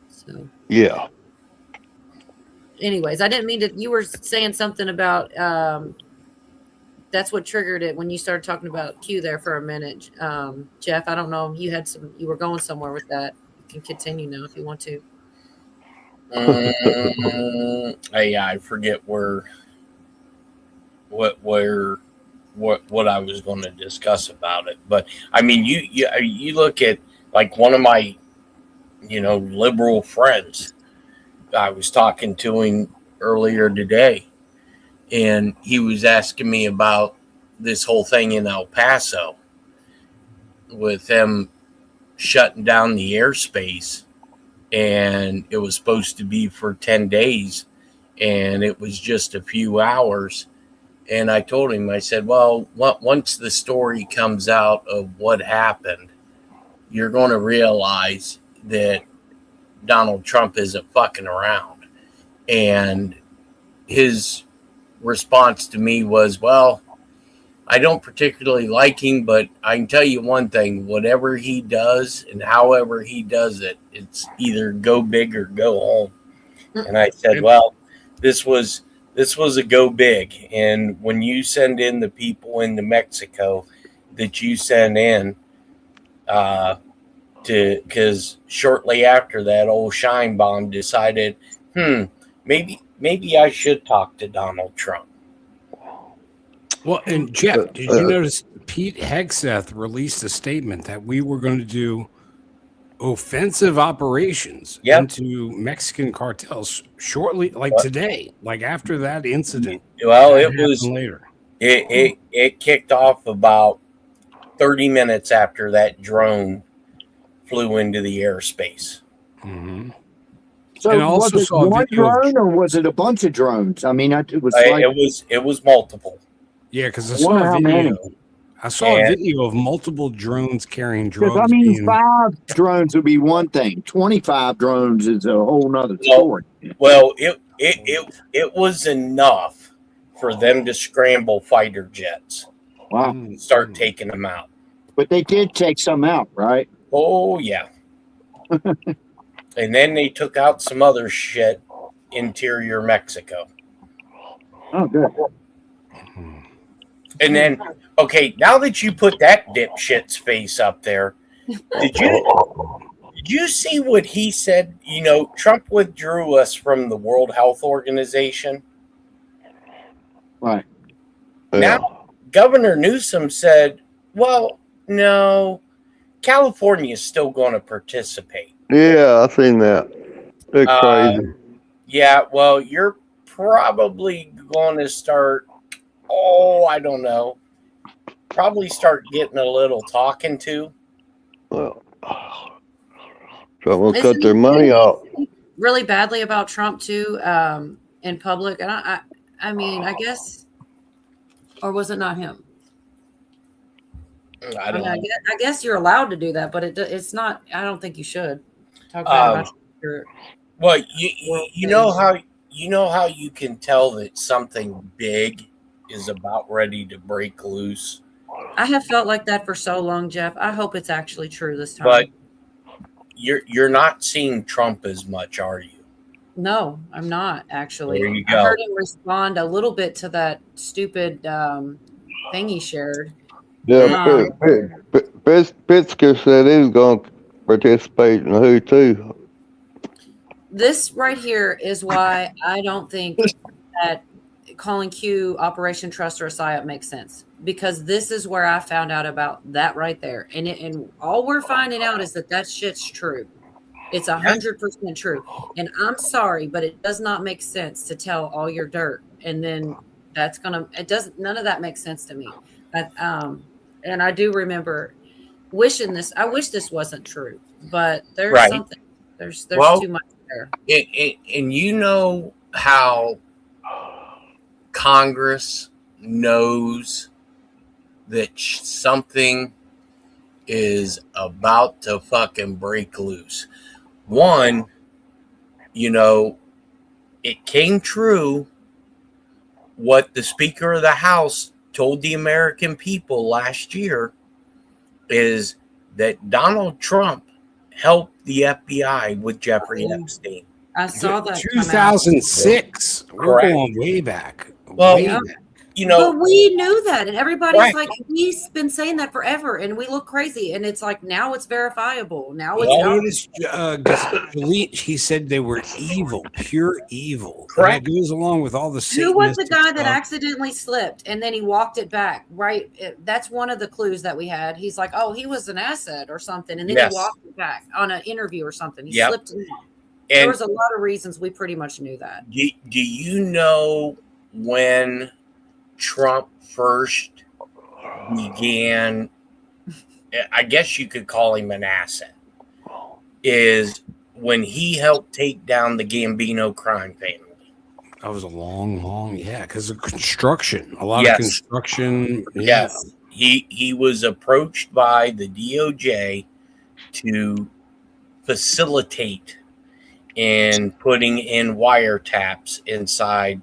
Speaker 1: So
Speaker 5: yeah.
Speaker 1: Anyways, I didn't mean to. You were saying something about that's what triggered it when you started talking about Q there for a minute, Jeff. I don't know. You were going somewhere with that. You can continue now if you want to.
Speaker 4: I forget what I was going to discuss about it, but I mean, you look at like one of my liberal friends. I was talking to him earlier today, and he was asking me about this whole thing in El Paso with them shutting down the airspace, and it was supposed to be for 10 days, and it was just a few hours. And I told him, I said, well, once the story comes out of what happened, you're going to realize that Donald Trump isn't fucking around. And his response to me was, well, I don't particularly like him, but I can tell you one thing, whatever he does and however he does it, it's either go big or go home. And I said, well, this was a go big. And when you send in the people into Mexico that you send in, because shortly after that, old Scheinbaum decided, maybe I should talk to Donald Trump.
Speaker 3: Well, and Jeff, did you notice Pete Hegseth released a statement that we were going to do offensive operations into Mexican cartels shortly, like today, like after that incident?
Speaker 4: Well, it was
Speaker 3: later.
Speaker 4: It kicked off about 30 minutes after that drone flew into the airspace.
Speaker 3: Mm-hmm.
Speaker 2: So
Speaker 3: and I also
Speaker 2: was it
Speaker 3: saw
Speaker 2: one drone or was it a bunch of drones? I mean, it was
Speaker 4: it was multiple.
Speaker 3: Yeah, because I saw a video. I saw a video of multiple drones carrying drugs.
Speaker 2: Because I mean, 5 drones would be one thing. 25 drones is a whole nother story.
Speaker 4: Well, it was enough for them to scramble fighter jets.
Speaker 2: Wow.
Speaker 4: And start taking them out.
Speaker 2: But they did take some out, right?
Speaker 4: Oh yeah. And then they took out some other shit, interior Mexico.
Speaker 2: Oh, good.
Speaker 4: And then, okay, now that you put that dipshit's face up there, did you see what he said? You know, Trump withdrew us from the World Health Organization.
Speaker 2: Right.
Speaker 4: Now, Governor Newsom said, well, no, California is still going to participate.
Speaker 5: Yeah, I've seen that. It's crazy.
Speaker 4: Yeah, well, you're probably going to start, I don't know, probably start getting a little talking to.
Speaker 5: Well, Trump will cut their money off.
Speaker 1: Really badly about Trump too, in public, and I mean, I guess, or was it not him? I guess you're allowed to do that, but it's not. I don't think you should talk about your.
Speaker 4: Well, you know how you can tell that something big is about ready to break loose.
Speaker 1: I have felt like that for so long, Jeff. I hope it's actually true this time.
Speaker 4: But you're not seeing Trump as much, are you?
Speaker 1: No, I'm not actually.
Speaker 4: There you go.
Speaker 1: I heard him respond a little bit to that stupid thing he shared.
Speaker 5: Yeah, Pritzker said he was going to participate in who too.
Speaker 1: This right here is why I don't think that calling Q Operation Trust or a PSYOP makes sense, because this is where I found out about that right there, and all we're finding out is that shit's true. It's 100% true, and I'm sorry, but it does not make sense to tell all your dirt, and then none of that makes sense to me. And I do remember wishing this. I wish this wasn't true, but there's something. There's too much there.
Speaker 4: And you know how Congress knows that something is about to fucking break loose. One, you know, it came true what the Speaker of the House told the American people last year is that Donald Trump helped the FBI with Jeffrey Epstein.
Speaker 1: I saw that.
Speaker 3: 2006. We're going way back.
Speaker 4: Well,
Speaker 3: way back.
Speaker 4: You know,
Speaker 1: but we knew that, and everybody's like, he's been saying that forever, and we look crazy, and it's like now it's verifiable. Now it's
Speaker 3: he said they were evil, pure evil.
Speaker 4: Correct.
Speaker 3: That goes along with all the.
Speaker 1: Who was the guy that accidentally slipped and then he walked it back? Right, that's one of the clues that we had. He's like, oh, he was an asset or something, and then he walked it back on an interview or something. He slipped it. There was a lot of reasons we pretty much knew that.
Speaker 4: Do you know when Trump first began, I guess you could call him an asset, is when he helped take down the Gambino crime family?
Speaker 3: That was a long, because of construction. A lot of construction. Yeah.
Speaker 4: Yes. He was approached by the DOJ to facilitate in putting in wiretaps inside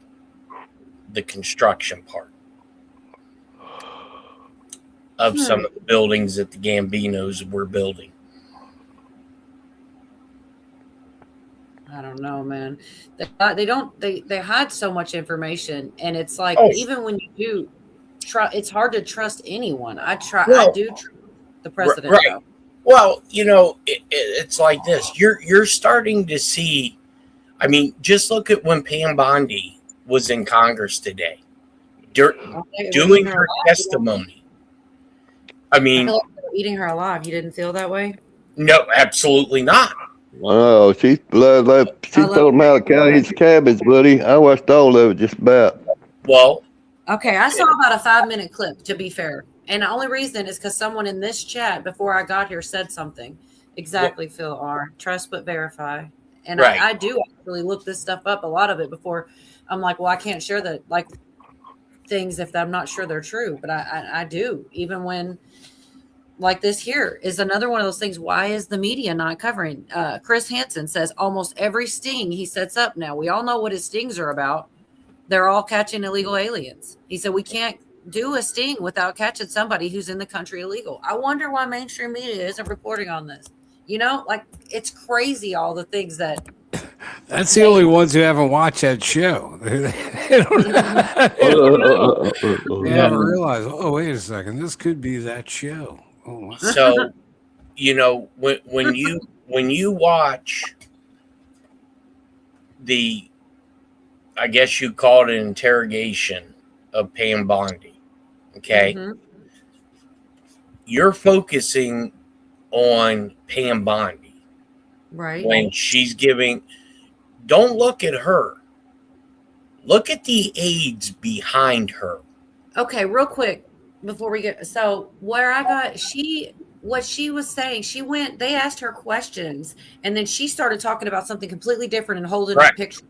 Speaker 4: the construction part of some of the buildings that the Gambinos were building.
Speaker 1: I don't know, man. They hide so much information, and it's like even when you do try, it's hard to trust anyone. I do trust the president.
Speaker 4: Right. Though. Well, you know, it's like this. You're starting to see. I mean, just look at when Pam Bondi was in Congress today, doing her testimony. I mean,
Speaker 1: I feel like they were eating her alive. You didn't feel that way?
Speaker 4: No, absolutely not.
Speaker 5: Oh, she told him how to count his cabbage, buddy. I watched all of it just about.
Speaker 4: Well,
Speaker 1: okay, I saw about a 5-minute clip, to be fair. And the only reason is because someone in this chat before I got here said something. Exactly, Phil R. Trust but verify. And I do actually look this stuff up, a lot of it, before I'm like, well, I can't share that. Like, things if I'm not sure they're true, but I do. Even when, like this here is another one of those things. Why is the media not covering? Chris Hansen says almost every sting he sets up now, we all know what his stings are about. They're all catching illegal aliens. He said we can't do a sting without catching somebody who's in the country illegal. I wonder why mainstream media isn't reporting on this. You know, like it's crazy all the things that.
Speaker 3: That's the only ones who haven't watched that show. They haven't realized, oh, wait a second, this could be that show. Oh, wow.
Speaker 4: So, you know, when you watch the, I guess you call it an interrogation of Pam Bondi, okay?
Speaker 1: Mm-hmm.
Speaker 4: You're focusing on Pam Bondi.
Speaker 1: Right.
Speaker 4: When she's giving, don't look at her. Look at the aides behind her.
Speaker 1: Okay, real quick before we get, so where I got, what she was saying, they asked her questions and then she started talking about something completely different and holding a picture.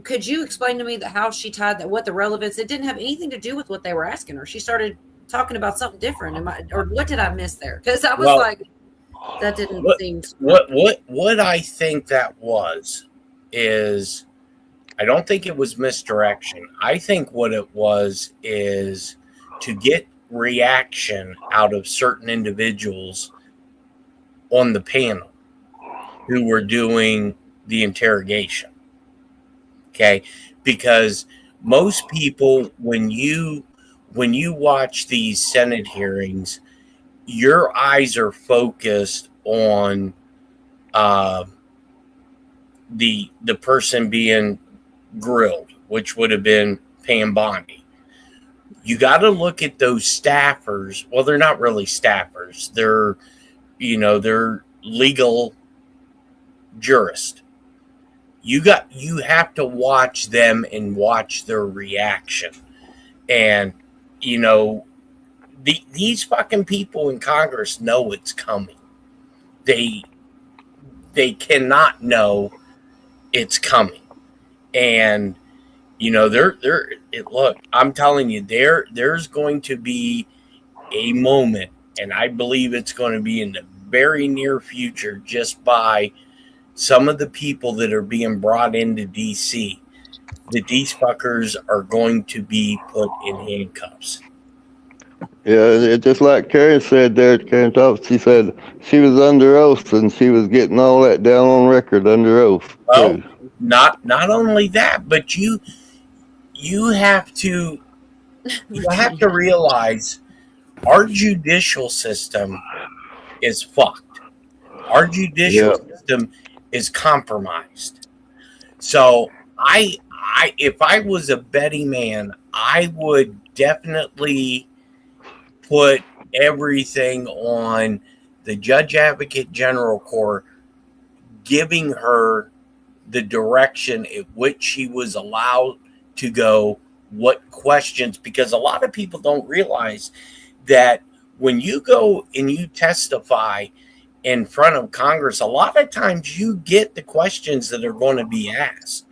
Speaker 1: Could you explain to me how she tied that, what the relevance, it didn't have anything to do with what they were asking her. She started talking about something different. Or what did I miss there? Because I was like, that didn't seem.
Speaker 4: What I think that was is, I don't think it was misdirection. I think what it was is to get reaction out of certain individuals on the panel who were doing the interrogation. Okay, because most people, when you watch these Senate hearings, your eyes are focused on the person being grilled, which would have been Pam Bondi. You got to look at those staffers. Well, they're not really staffers. They're legal jurists. You have to watch them and watch their reaction. And, these fucking people in Congress know it's coming. They cannot know it's coming. And, look, I'm telling you, there's going to be a moment, and I believe it's going to be in the very near future, just by some of the people that are being brought into DC, that these fuckers are going to be put in handcuffs.
Speaker 5: Yeah, just like Karen said there, Karen Thompson, she said she was under oath and she was getting all that down on record under oath.
Speaker 4: Well, not only that, but you have to realize our judicial system is fucked. Our judicial system is compromised. So if I was a betting man, I would definitely put everything on the Judge Advocate General Court, giving her the direction at which she was allowed to go, what questions, because a lot of people don't realize that when you go and you testify in front of Congress, a lot of times you get the questions that are going to be asked.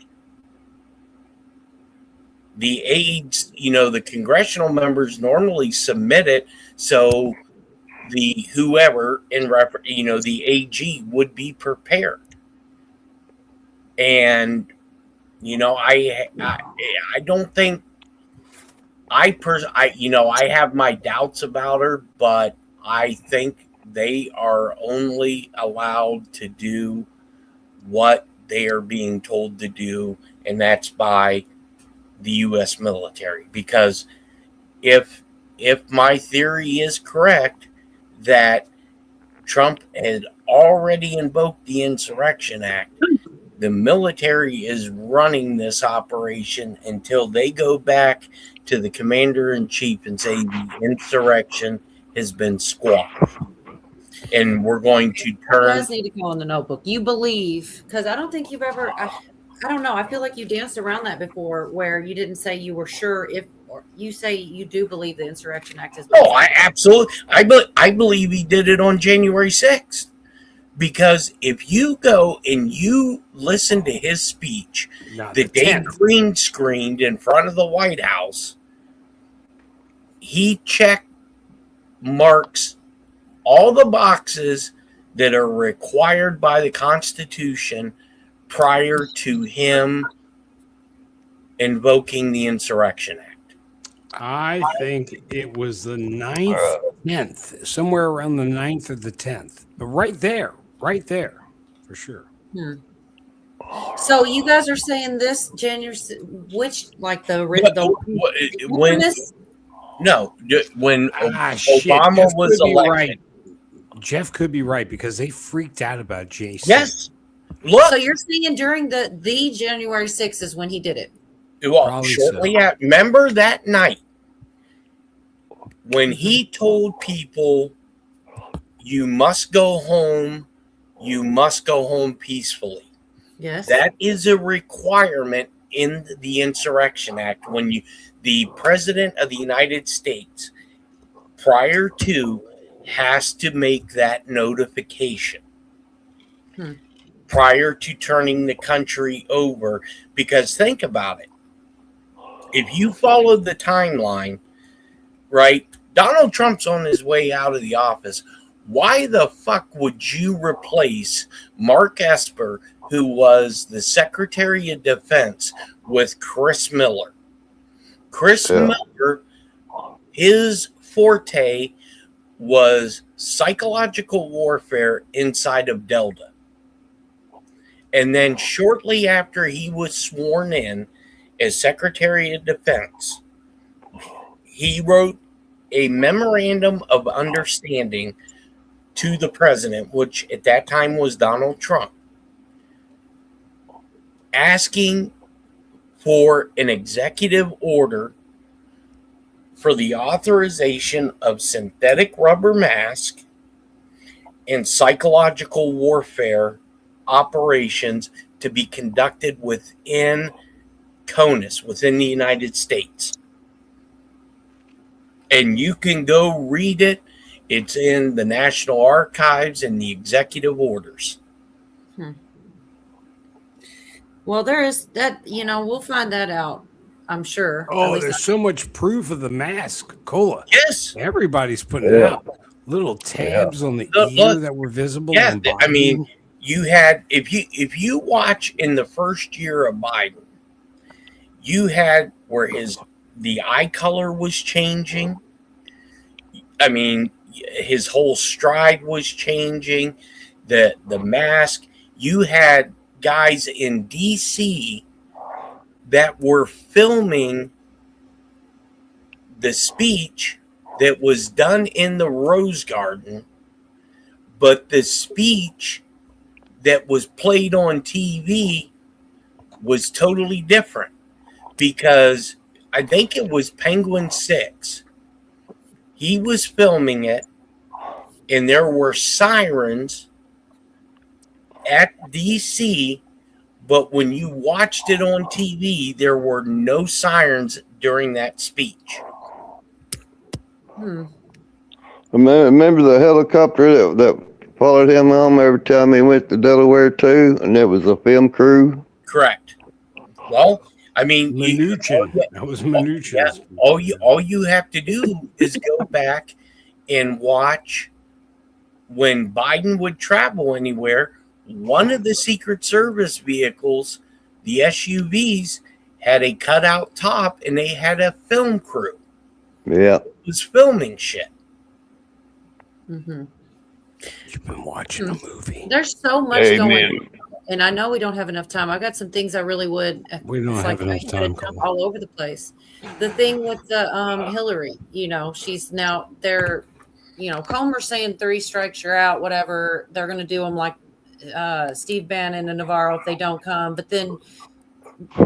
Speaker 4: The aides, the congressional members normally submit it, so the whoever the AG would be prepared. And I don't think I have my doubts about her, but I think they are only allowed to do what they are being told to do, and that's by the U.S. military. Because if my theory is correct, that Trump had already invoked the Insurrection Act, the military is running this operation until they go back to the commander-in-chief and say the insurrection has been squashed. And we're going to turn...
Speaker 1: It does need to go in the notebook. You believe, because I don't think you've ever... I don't know. I feel like you danced around that before, where you didn't say you were sure if, or you say you do believe the Insurrection Act is.
Speaker 4: Oh, I absolutely. I believe he did it on January 6th. Because if you go and you listen to his speech that they green screened in front of the White House, he check marks all the boxes that are required by the Constitution prior to him invoking the Insurrection Act.
Speaker 3: I think it was the 9th, 10th, somewhere around the 9th or the 10th. But right there, for sure.
Speaker 1: So you guys are saying this January, which like when
Speaker 4: when Obama
Speaker 3: Jeff
Speaker 4: was
Speaker 3: could be
Speaker 4: elected.
Speaker 3: right. Jeff could be right because they freaked out about JC.
Speaker 4: Yes. Look.
Speaker 1: So you're saying during the January 6th is when he did it.
Speaker 4: Well,
Speaker 3: Probably
Speaker 4: shortly
Speaker 3: so.
Speaker 4: after, remember that night when he told people, you must go home peacefully.
Speaker 1: Yes.
Speaker 4: That is a requirement in the Insurrection Act when the President of the United States prior to has to make that notification prior to turning the country over. Because think about it. If you follow the timeline, right, Donald Trump's on his way out of the office. Why the fuck would you replace Mark Esper, who was the Secretary of Defense, with Chris Miller? Chris Miller, his forte was psychological warfare inside of Delta. And then shortly after he was sworn in as Secretary of Defense, he wrote a memorandum of understanding to the president, which at that time was Donald Trump, asking for an executive order for the authorization of synthetic rubber mask and psychological warfare operations to be conducted within CONUS, within the United States. And you can go read it. It's in the National Archives and the executive orders.
Speaker 1: Well, there is that, we'll find that out, I'm sure.
Speaker 3: Oh, there's so much proof of the mask, Cola.
Speaker 4: Yes.
Speaker 3: Everybody's putting it out. Little tabs on the ear that were visible.
Speaker 4: Yeah, I mean, you had, if you watch in the first year of Biden, you had where the eye color was changing. I mean, his whole stride was changing. The mask. You had guys in DC that were filming the speech that was done in the Rose Garden, but the speech that was played on TV was totally different, because I think it was Penguin 6. He was filming it, and there were sirens at DC, but when you watched it on TV, there were no sirens during that speech.
Speaker 5: Remember the helicopter that followed him home every time he went to Delaware too, and it was a film crew?
Speaker 4: Correct. Well, I mean,
Speaker 3: that was Mnuchin.
Speaker 4: Yeah, all you have to do is go back and watch when Biden would travel anywhere. One of the Secret Service vehicles, the SUVs, had a cutout top, and they had a film crew.
Speaker 5: Yeah,
Speaker 4: it was filming shit.
Speaker 3: You've been watching a movie.
Speaker 1: There's so much going on. And I know we don't have enough time. I got some things I really would.
Speaker 3: We don't have enough time.
Speaker 1: All over the place. The thing with the Hillary, she's now there. Comer's saying 3 strikes, you're out. Whatever, they're going to do them like Steve Bannon and Navarro if they don't come. But then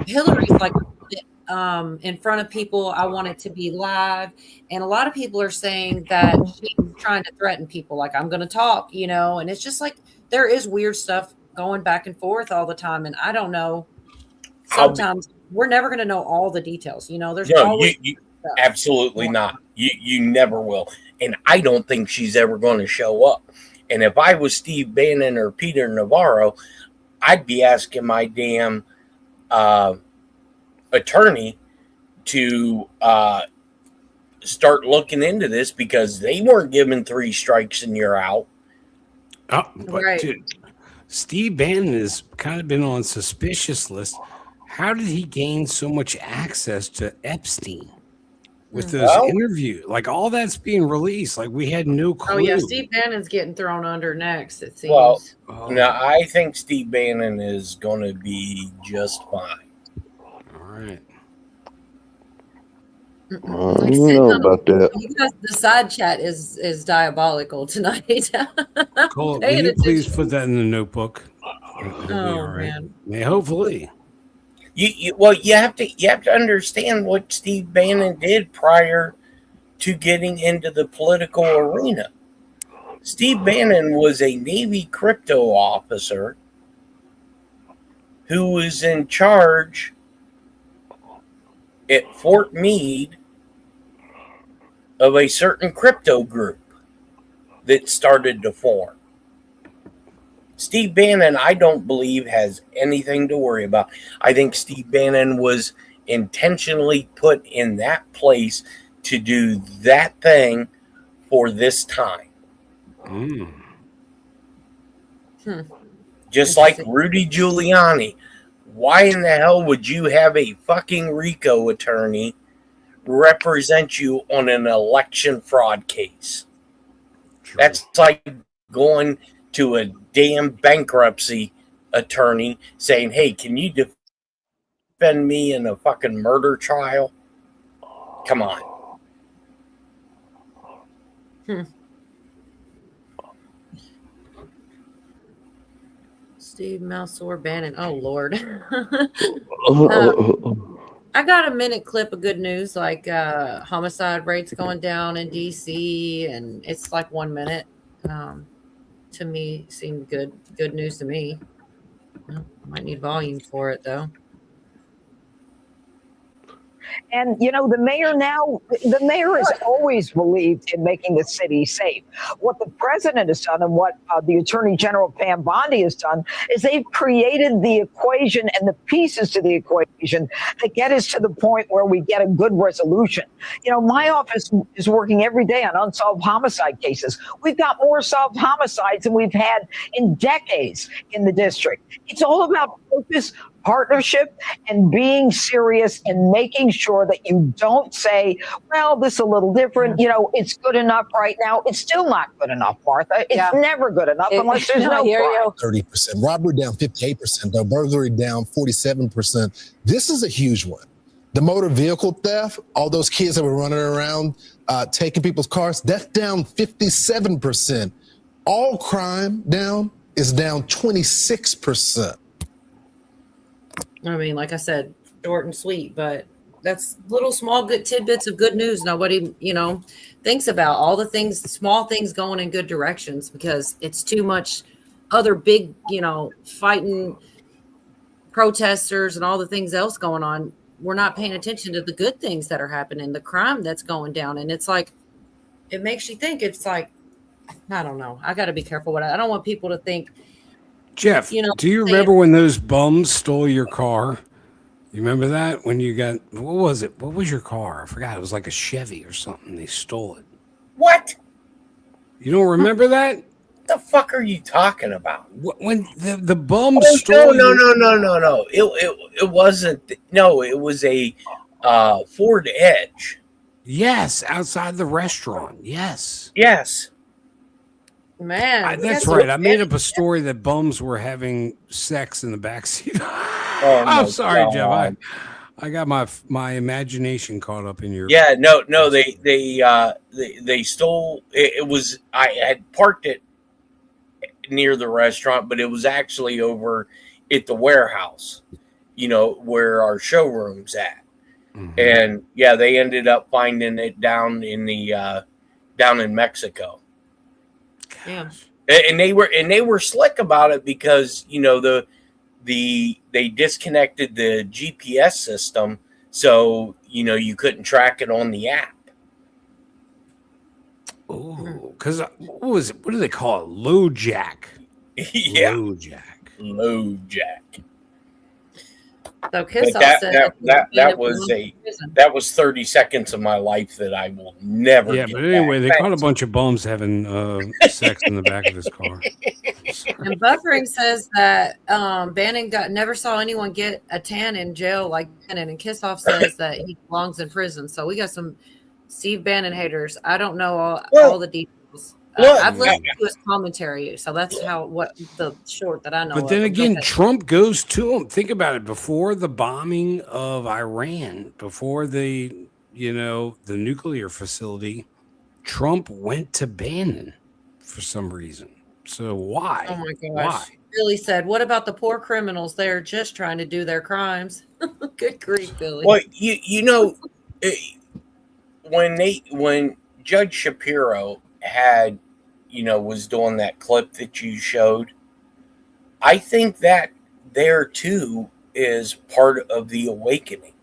Speaker 1: Hillary's like in front of people. I want it to be live, and a lot of people are saying that she's trying to threaten people. Like, I'm going to talk, and it's just like there is weird stuff going back and forth all the time, and I don't know. Sometimes we're never going to know all the details. There's always
Speaker 4: absolutely not. You never will, and I don't think she's ever going to show up. And if I was Steve Bannon or Peter Navarro, I'd be asking my damn attorney to start looking into this because they weren't given 3 strikes and you're out.
Speaker 3: Oh, but dude, Steve Bannon has kind of been on suspicious list. How did he gain so much access to Epstein with those interviews? Like all that's being released. Like we had no clue.
Speaker 1: Oh yeah, Steve Bannon's getting thrown under next. It seems.
Speaker 4: Well, now I think Steve Bannon is going to be just fine.
Speaker 3: All right.
Speaker 5: I don't know about that.
Speaker 1: You guys, the side chat is diabolical tonight.
Speaker 3: Cole, will you please put that in the notebook?
Speaker 1: Oh man.
Speaker 3: Yeah, hopefully.
Speaker 4: You have to understand what Steve Bannon did prior to getting into the political arena. Steve Bannon was a Navy crypto officer who was in charge at Fort Meade of a certain crypto group that started to form. Steve Bannon, I don't believe, has anything to worry about. I think Steve Bannon was intentionally put in that place to do that thing for this time. Just like Rudy Giuliani. Why in the hell would you have a fucking RICO attorney represent you on an election fraud case? True. That's like going to a damn bankruptcy attorney saying, hey, can you defend me in a fucking murder trial? Come on.
Speaker 1: Steve Malsor Bannon. Oh Lord. I got a minute clip of good news, like homicide rates going down in DC, and it's like 1 minute. To me, seemed good news to me. Well, might need volume for it though.
Speaker 13: And, you know, the mayor has always believed in making the city safe. What the president has done and what the attorney general Pam Bondi has done is they've created the equation and the pieces to the equation that get us to the point where we get a good resolution. You know, my office is working every day on unsolved homicide cases. We've got more solved homicides than we've had in decades in the district. It's all about focus, partnership, and being serious and making sure that you don't say, well, this is a little different. You know, it's good enough right now. It's still not good enough, Martha. It's never good enough unless there's no crime.
Speaker 14: 30%. Robbery down 58%. The burglary down 47%. This is a huge one. The motor vehicle theft, all those kids that were running around taking people's cars, that's down 57%. All crime is down 26%.
Speaker 1: I mean, like I said, short and sweet, but that's little small good tidbits of good news nobody, you know, thinks about. All the things, small things going in good directions, because it's too much other big, you know, fighting protesters and all the things else going on. We're not paying attention to the good things that are happening, the crime that's going down. And it's like, it makes you think. It's like, I don't know. I got to be careful with it. I don't want people to think,
Speaker 3: Jeff,
Speaker 1: you know,
Speaker 3: do you remember when those bums stole your car? You remember that? When you got, what was it? What was your car? I forgot. It was like a Chevy or something. They stole it.
Speaker 4: What?
Speaker 3: You don't remember that?
Speaker 4: What the fuck are you talking about?
Speaker 3: When the bums stole
Speaker 4: No. It wasn't. No, it was a Ford Edge.
Speaker 3: Yes, outside the restaurant. Yes.
Speaker 1: Man,
Speaker 3: that's right. I made up a story that bums were having sex in the backseat. I'm sorry, Jeff. I got my imagination caught up in your.
Speaker 4: Yeah, no. They stole. It was. I had parked it near the restaurant, but it was actually over at the warehouse. You know where our showroom's at, and yeah, they ended up finding it down in Mexico.
Speaker 1: Yeah.
Speaker 4: And they were slick about it because, you know, they disconnected the GPS system, so you know you couldn't track it on the app.
Speaker 3: Oh, because what was it? What do they call it? Low jack.
Speaker 4: Yeah.
Speaker 3: Low jack.
Speaker 1: So
Speaker 4: But
Speaker 1: Kissoff said
Speaker 4: that was 30 seconds of my life that I will never.
Speaker 3: Yeah,
Speaker 4: get
Speaker 3: but anyway,
Speaker 4: back.
Speaker 3: they caught a bunch of bums having sex in the back of his car.
Speaker 1: And Buffering says that Bannon never saw anyone get a tan in jail like Bannon, and Kissoff says that he belongs in prison. So we got some Steve Bannon haters. I don't know all the details. I've listened to his commentary, so that's what the short that I know.
Speaker 3: But then
Speaker 1: of.
Speaker 3: again, Trump goes to him. Think about it. Before the bombing of Iran, before the nuclear facility, Trump went to Bannon for some reason. So why?
Speaker 1: Oh my gosh.
Speaker 3: Why?
Speaker 1: Billy said, "What about the poor criminals? They're just trying to do their crimes." Good grief, Billy.
Speaker 4: Well, when Judge Shapiro had, was doing that clip that you showed, I think that there too is part of the awakening.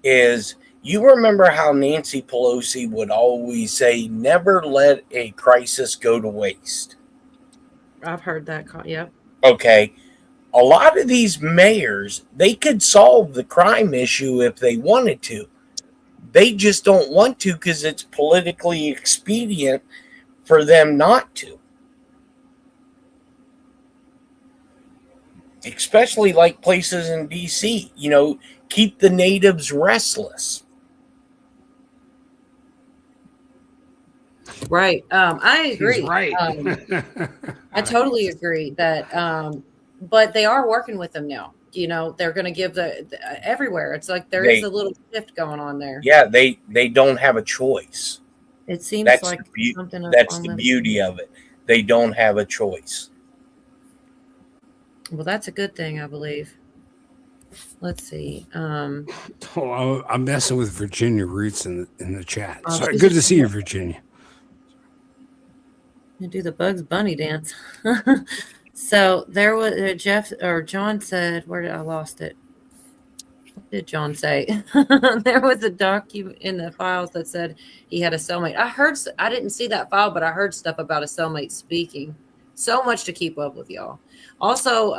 Speaker 4: Is you remember how Nancy Pelosi would always say, "Never let a crisis go to waste."
Speaker 1: I've heard that. Yep.
Speaker 4: Okay. A lot of these mayors, they could solve the crime issue if they wanted to. They just don't want to because it's politically expedient for them not to. Especially like places in DC, keep the natives restless.
Speaker 1: Right. I agree.
Speaker 3: He's right.
Speaker 1: I totally agree that, but they are working with them now. They're going to give the everywhere. It's like there is a little shift going on there.
Speaker 4: Yeah, they don't have a choice.
Speaker 1: It seems
Speaker 4: that's
Speaker 1: like something.
Speaker 4: That's the beauty of it. They don't have a choice.
Speaker 1: Well, that's a good thing, I believe. Let's see.
Speaker 3: I'm messing with Virginia Roots in the chat.
Speaker 1: Oh,
Speaker 3: Sorry, good to see you, Virginia.
Speaker 1: You do the Bugs Bunny dance. So there was John said, where did I lost it? What did John say? There was a document in the files that said he had a cellmate. I didn't see that file, but I heard stuff about a cellmate speaking. So much to keep up with, y'all. Also,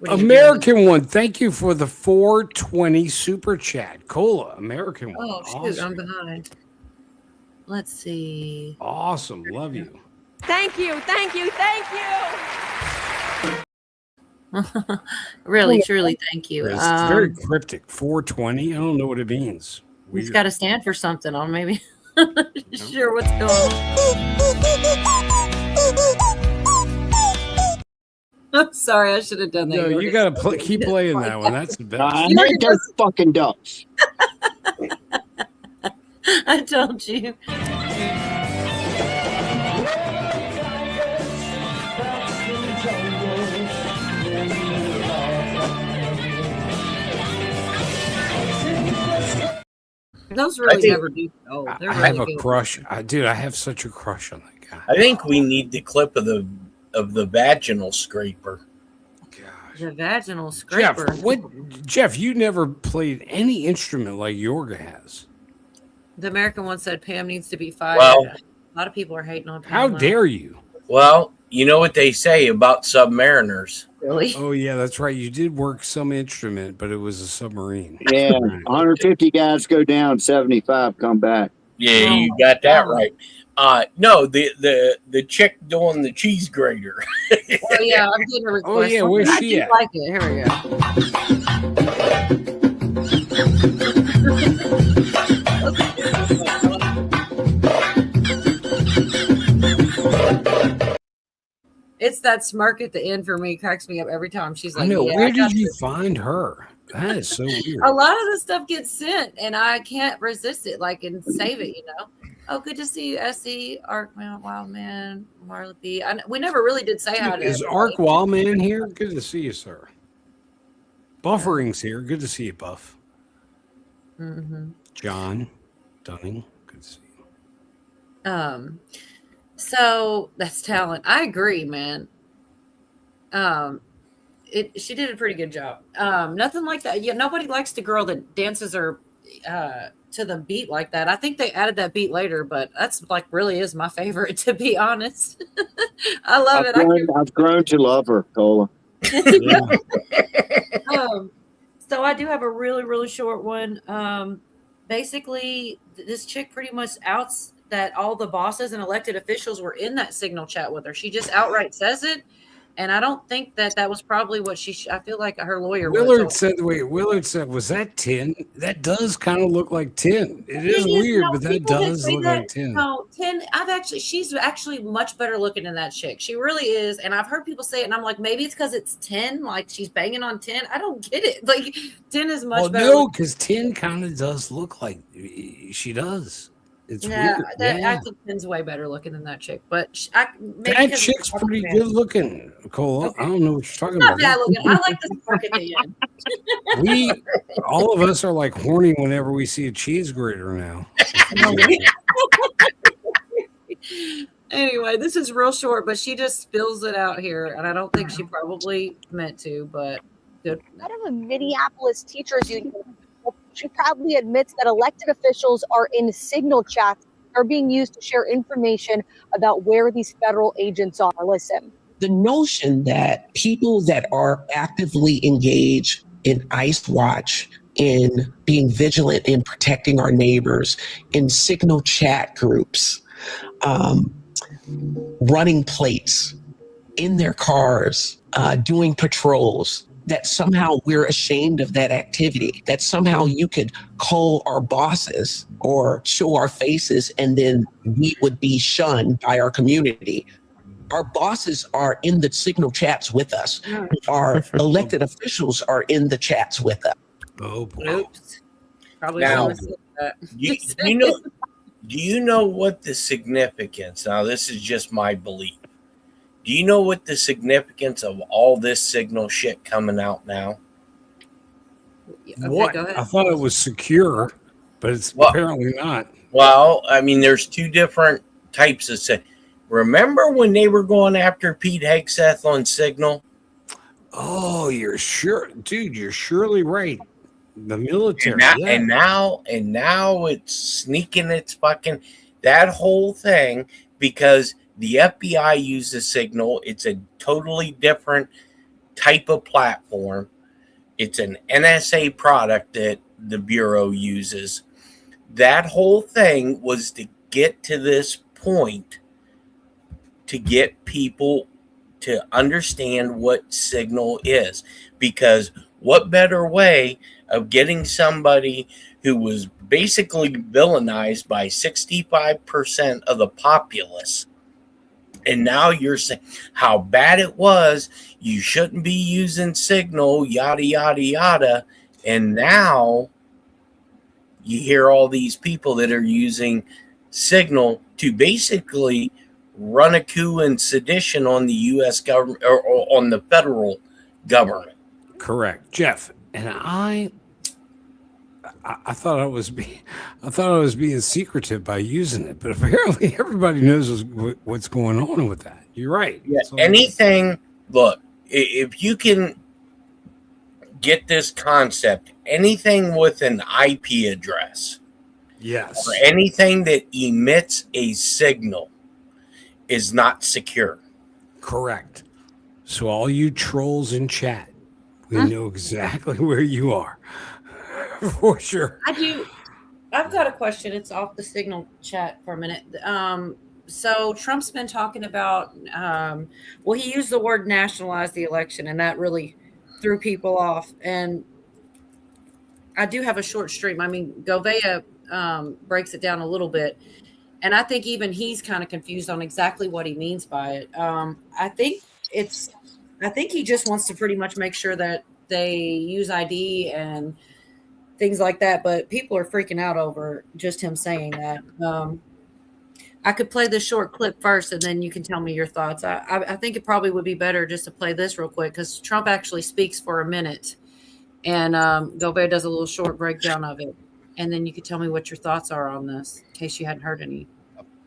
Speaker 3: American one. Thank you for the 420 super chat. Cola, American one.
Speaker 1: Oh, shoot,
Speaker 3: awesome.
Speaker 1: I'm behind. Let's see.
Speaker 3: Awesome. Love you.
Speaker 15: Thank you. Thank you. Thank you.
Speaker 1: Really, truly, thank you.
Speaker 3: It's very cryptic. 420. I don't know what it means.
Speaker 1: It's got to stand for something. I'm maybe sure what's going on. I'm sorry, I should have done that.
Speaker 3: No, you got to keep playing that one. That's the best.
Speaker 2: I hate those fucking ducks.
Speaker 1: I told you. Those really never do. Oh,
Speaker 3: I have a crush. I have such a crush on that guy.
Speaker 4: I think we need the clip of the vaginal scraper.
Speaker 1: The vaginal scraper.
Speaker 3: Jeff, you never played any instrument like Yorga has.
Speaker 1: The American one said Pam needs to be fired.
Speaker 4: Well,
Speaker 1: a lot of people are hating on Pam.
Speaker 3: How dare you?
Speaker 4: Well, you know what they say about submariners.
Speaker 1: Really?
Speaker 3: Oh, yeah, that's right. You did work some instrument, but it was a submarine.
Speaker 2: Yeah, 150 guys go down, 75 come back.
Speaker 4: Yeah, you got that right. No, the chick doing the cheese grater.
Speaker 1: Oh yeah, I'm getting a request.
Speaker 3: Oh yeah, where's she at?
Speaker 1: Like it. Here we go. It's that smirk at the end for me. Cracks me up every time. She's like,
Speaker 3: I know.
Speaker 1: Yeah,
Speaker 3: Where did you find her? That is so weird.
Speaker 1: A lot of the stuff gets sent, and I can't resist it. And save it. Oh, good to see you, SE, Arkman, Wildman, Marla B. We never really did say hi to
Speaker 3: Is Ark Wildman here? Good to see you, sir. Buffering's here. Good to see you, Buff.
Speaker 1: Mm-hmm.
Speaker 3: John Dunning. Good to see you.
Speaker 1: So that's talent. I agree, man. She did a pretty good job. Nothing like that. Yeah, nobody likes the girl that dances her to the beat like that. I think they added that beat later, but that's really is my favorite, to be honest. I love it.
Speaker 2: I've grown to love her, Cola.
Speaker 1: I So I do have a really, really short one. Basically, this chick pretty much outs that all the bosses and elected officials were in that Signal chat with her. She just outright says it. And I don't think that was probably what I feel like her lawyer
Speaker 3: Willard
Speaker 1: was.
Speaker 3: said, was that tin? That does kind of look like tin. It is weird, but that does look like tin.
Speaker 1: No, tin. She's actually much better looking than that chick. She really is. And I've heard people say it, and I'm like, maybe it's because it's tin, like she's banging on tin. I don't get it. Like, tin is much better.
Speaker 3: No, because tin kind of does look like she does. It's weird.
Speaker 1: I think Tin's way better looking than that chick. But
Speaker 3: that chick's pretty good looking, Cole. Okay. I don't know what you're talking about.
Speaker 1: Not bad looking. I like the spark at the end.
Speaker 3: All of us are like horny whenever we see a cheese grater now.
Speaker 1: Anyway, this is real short, but she just spills it out here, and I don't think she probably meant to, but good.
Speaker 16: Out of a Minneapolis teachers union, she proudly admits that elected officials are in Signal chats are being used to share information about where these federal agents are. Listen.
Speaker 17: The notion that people that are actively engaged in ICE watch, in being vigilant in protecting our neighbors, in Signal chat groups, running plates in their cars, doing patrols, that somehow we're ashamed of that activity, that somehow you could call our bosses or show our faces and then we would be shunned by our community. Our bosses are in the Signal chats with us. Our elected officials are in the chats with us.
Speaker 3: Oh, boy.
Speaker 1: Oops. Probably
Speaker 4: now,
Speaker 1: that.
Speaker 4: do you know what the significance? Now, this is just my belief. Do you know what the significance of all this Signal shit coming out now?
Speaker 1: Okay,
Speaker 3: what? I thought it was secure, but it's apparently not.
Speaker 4: Well, I mean, there's two different types of. Remember when they were going after Pete Hegseth on Signal?
Speaker 3: Oh, you're sure, dude. You're surely right. The military,
Speaker 4: and now it's sneaking its fucking that whole thing because the FBI uses Signal. It's a totally different type of platform. It's an NSA product that the Bureau uses. That whole thing was to get to this point to get people to understand what Signal is. Because what better way of getting somebody who was basically villainized by 65% of the populace, and now you're saying how bad it was, you shouldn't be using Signal, yada, yada, yada. And now you hear all these people that are using Signal to basically run a coup and sedition on the U.S. government or on the federal government.
Speaker 3: Correct, Jeff. And I thought I was being secretive by using it, but apparently everybody knows what's going on with that. You're right.
Speaker 4: Yeah. Anything. Look, if you can get this concept, anything with an IP address,
Speaker 3: yes,
Speaker 4: or anything that emits a signal is not secure.
Speaker 3: Correct. So all you trolls in chat, we know exactly where you are. For sure.
Speaker 1: I've got a question. It's off the Signal chat for a minute. So Trump's been talking about, he used the word nationalize the election, and that really threw people off. And I do have a short stream. I mean, Govea breaks it down a little bit. And I think even he's kind of confused on exactly what he means by it. I think he just wants to pretty much make sure that they use ID and things like that. But people are freaking out over just him saying that. I could play this short clip first, and then you can tell me your thoughts. I think it probably would be better just to play this real quick because Trump actually speaks for a minute, and Gobert does a little short breakdown of it. And then you could tell me what your thoughts are on this, in case you hadn't heard any.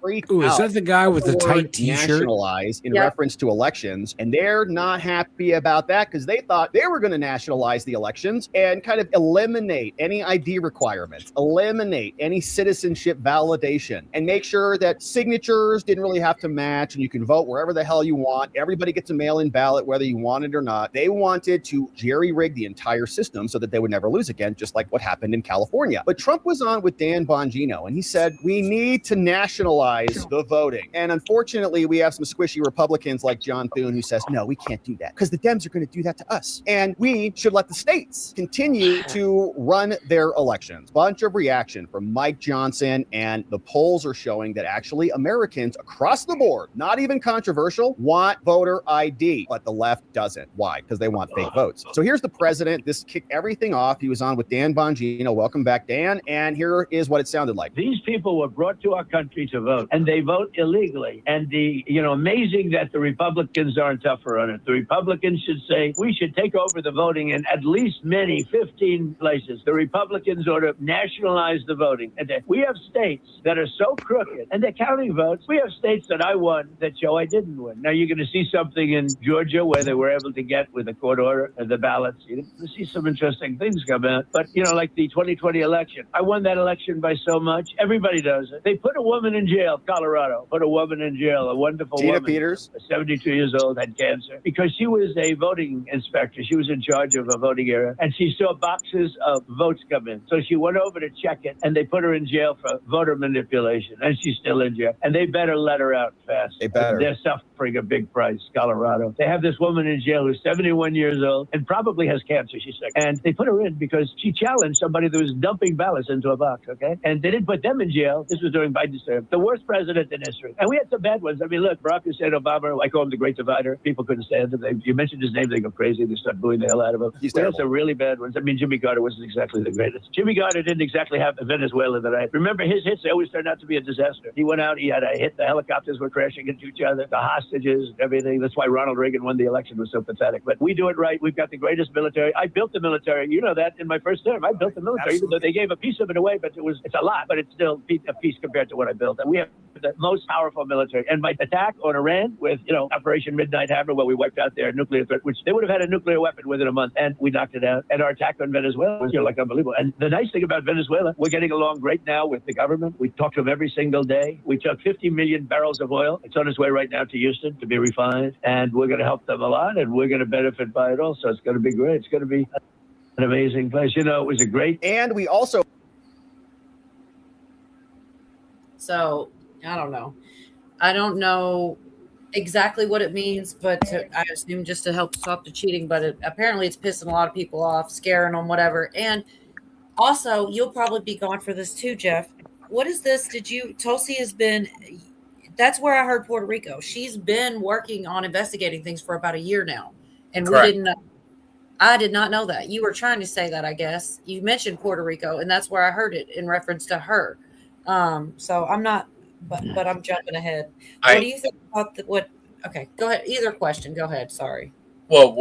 Speaker 18: freaked
Speaker 3: Ooh,
Speaker 18: out.
Speaker 3: is that the guy with the
Speaker 18: word
Speaker 3: tight t-shirt?
Speaker 18: nationalize in
Speaker 1: Yep.
Speaker 18: reference to elections, and they're not happy about that because they thought they were going to nationalize the elections and kind of eliminate any ID requirements, eliminate any citizenship validation, and make sure that signatures didn't really have to match and you can vote wherever the hell you want. Everybody gets a mail-in ballot whether you want it or not. They wanted to jerry-rig the entire system so that they would never lose again, just like what happened in California. But Trump was on with Dan Bongino and he said, we need to nationalize the voting. And unfortunately, we have some squishy Republicans like John Thune who says, no, we can't do that because the Dems are going to do that to us. And we should let the states continue to run their elections. Bunch of reaction from Mike Johnson, and the polls are showing that actually Americans across the board, not even controversial, want voter ID, but the left doesn't. Why? Because they want fake votes. So here's the president. This kicked everything off. He was on with Dan Bongino. Welcome back, Dan. And here is what it sounded like.
Speaker 19: These people were brought to our country to vote, and they vote illegally. And amazing that the Republicans aren't tougher on it. The Republicans should say we should take over the voting in at least 15 places. The Republicans ought to nationalize the voting. And we have states that are so crooked, and they're counting votes. We have states that I won that show I didn't win. Now you're going to see something in Georgia where they were able to get with a court order the ballots. You're going to see some interesting things come out. But like the 2020 election, I won that election by so much. Everybody does it. They put a woman in jail, Colorado, put a woman in jail, a wonderful
Speaker 18: Gina
Speaker 19: woman.
Speaker 18: Peters,
Speaker 19: 72 years old, had cancer, because she was a voting inspector. She was in charge of a voting area, and she saw boxes of votes come in. So she went over to check it, and they put her in jail for voter manipulation, and she's still in jail. And they better let her out fast.
Speaker 18: They better.
Speaker 19: They're suffering a big price, Colorado. They have this woman in jail who's 71 years old and probably has cancer, she's sick. And they put her in because she challenged somebody that was dumping ballots into a box, okay? And they didn't put them in jail. This was during Biden's term. The worst president in history. And we had some bad ones. I mean, look, Barack Hussein Obama, I call him the Great Divider. People couldn't stand him. You mentioned his name, they go crazy. They start booing the hell out of him. We had some really bad ones. I mean, Jimmy Carter wasn't exactly the greatest. Jimmy Carter didn't exactly have Venezuela that I remember. His hits, they always turned out to be a disaster. He went out, he had a hit, the helicopters were crashing into each other, the hostages, everything. That's why Ronald Reagan won the election, was so pathetic. But we do it right. We've got the greatest military. I built the military. You know that in my first term. I built the military, even though they gave a piece of it away, but it's a lot, but it's still a piece compared to what I built. And we have the most powerful military. And my attack on Iran with, Operation Midnight Hammer, where we wiped out their nuclear threat, which they would have had a nuclear weapon within a month, and we knocked it out. And our attack on Venezuela was unbelievable. And the nice thing about Venezuela, we're getting along great now with the government. We talk to them every single day. We took 50 million barrels of oil. It's on its way right now to Houston to be refined. And we're going to help them a lot, and we're going to benefit by it also. It's going to be great. It's going to be an amazing place. It was a great.
Speaker 18: And we also.
Speaker 1: So I don't know exactly what it means, but I assume just to help stop the cheating. But apparently it's pissing a lot of people off, scaring them, whatever. And also, you'll probably be gone for this too, Jeff. What is this? Tulsi has been, that's where I heard Puerto Rico. She's been working on investigating things for about a year now. And
Speaker 4: Correct.
Speaker 1: we didn't know. I did not know that. You were trying to say that, I guess. You mentioned Puerto Rico, and that's where I heard it in reference to her. So I'm not, but I'm jumping ahead. What do you think about okay, go ahead. Either question. Go ahead. Sorry.
Speaker 4: Well,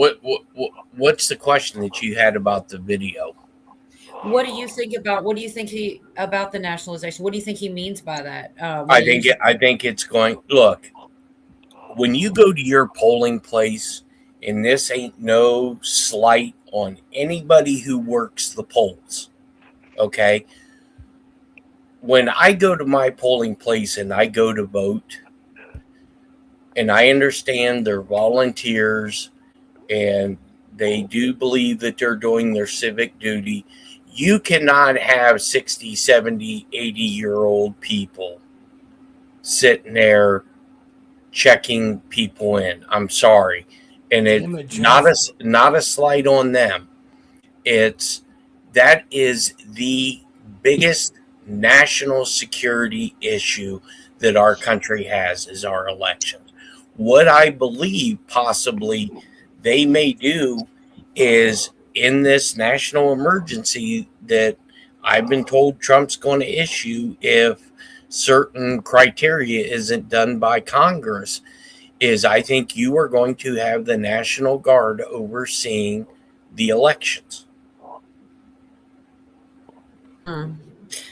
Speaker 4: what's the question that you had about the video?
Speaker 1: What do you think about the nationalization? What do you think he means by that?
Speaker 4: I think it's going. Look, when you go to your polling place, and this ain't no slight on anybody who works the polls, okay? When I go to my polling place and I go to vote, and I understand they're volunteers and they do believe that they're doing their civic duty, you cannot have 60, 70, 80-year-old people sitting there checking people in. I'm sorry. And it's not a slight on them. That is the biggest national security issue that our country has, is our elections. What I believe possibly they may do is, in this national emergency that I've been told Trump's going to issue if certain criteria isn't done by Congress, is I think you are going to have the National Guard overseeing the elections.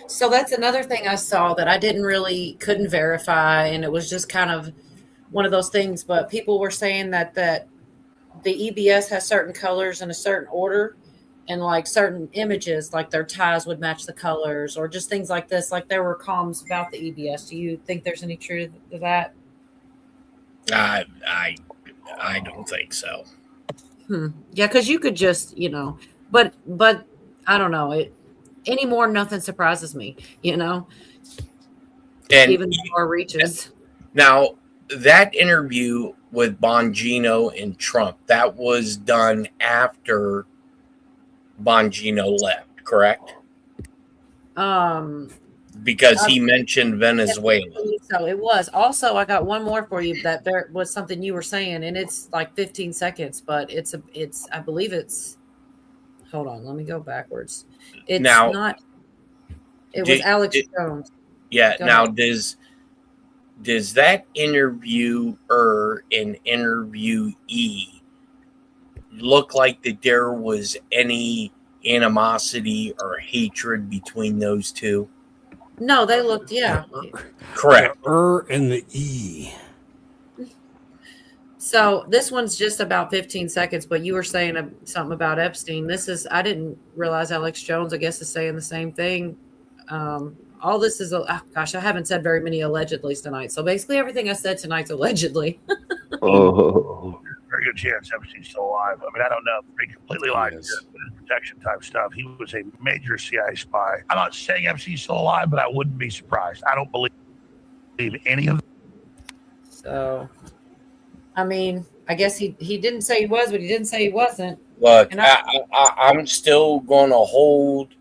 Speaker 1: So that's another thing I saw that I couldn't verify, and it was just kind of one of those things. But people were saying that the EBS has certain colors in a certain order, and like certain images, like their ties would match the colors, or just things like this. Like there were comms about the EBS. Do you think there's any truth to that?
Speaker 4: I don't think so.
Speaker 1: Yeah, because you could just, but I don't know it anymore. Nothing surprises me,
Speaker 4: And
Speaker 1: even more reaches.
Speaker 4: Now, that interview with Bongino and Trump, that was done after Bongino left, correct? Because he mentioned Venezuela.
Speaker 1: So it was. Also, I got one more for you that there was something you were saying, and it's like 15 seconds, but I believe it's, hold on, let me go backwards. It's
Speaker 4: Now,
Speaker 1: not, it was Alex Jones.
Speaker 4: Yeah.
Speaker 1: Go
Speaker 4: Now,
Speaker 1: ahead.
Speaker 4: does that interviewer and interviewee look like that there was any animosity or hatred between those two?
Speaker 1: No, they looked, yeah.
Speaker 4: Correct.
Speaker 3: The and the E.
Speaker 1: So this one's just about 15 seconds, but you were saying something about Epstein. I didn't realize Alex Jones, I guess, is saying the same thing. All this is, gosh, I haven't said very many allegedly tonight. So basically everything I said tonight's allegedly.
Speaker 20: Very good chance Epstein's still alive. I mean, I don't know. He completely lied here with protection type stuff. He was a major CIA spy. I'm not saying Epstein's still alive, but I wouldn't be surprised. I don't believe any of them.
Speaker 1: So, I mean, I guess he didn't say he was, but he didn't say he wasn't.
Speaker 4: Look, I'm still going to hold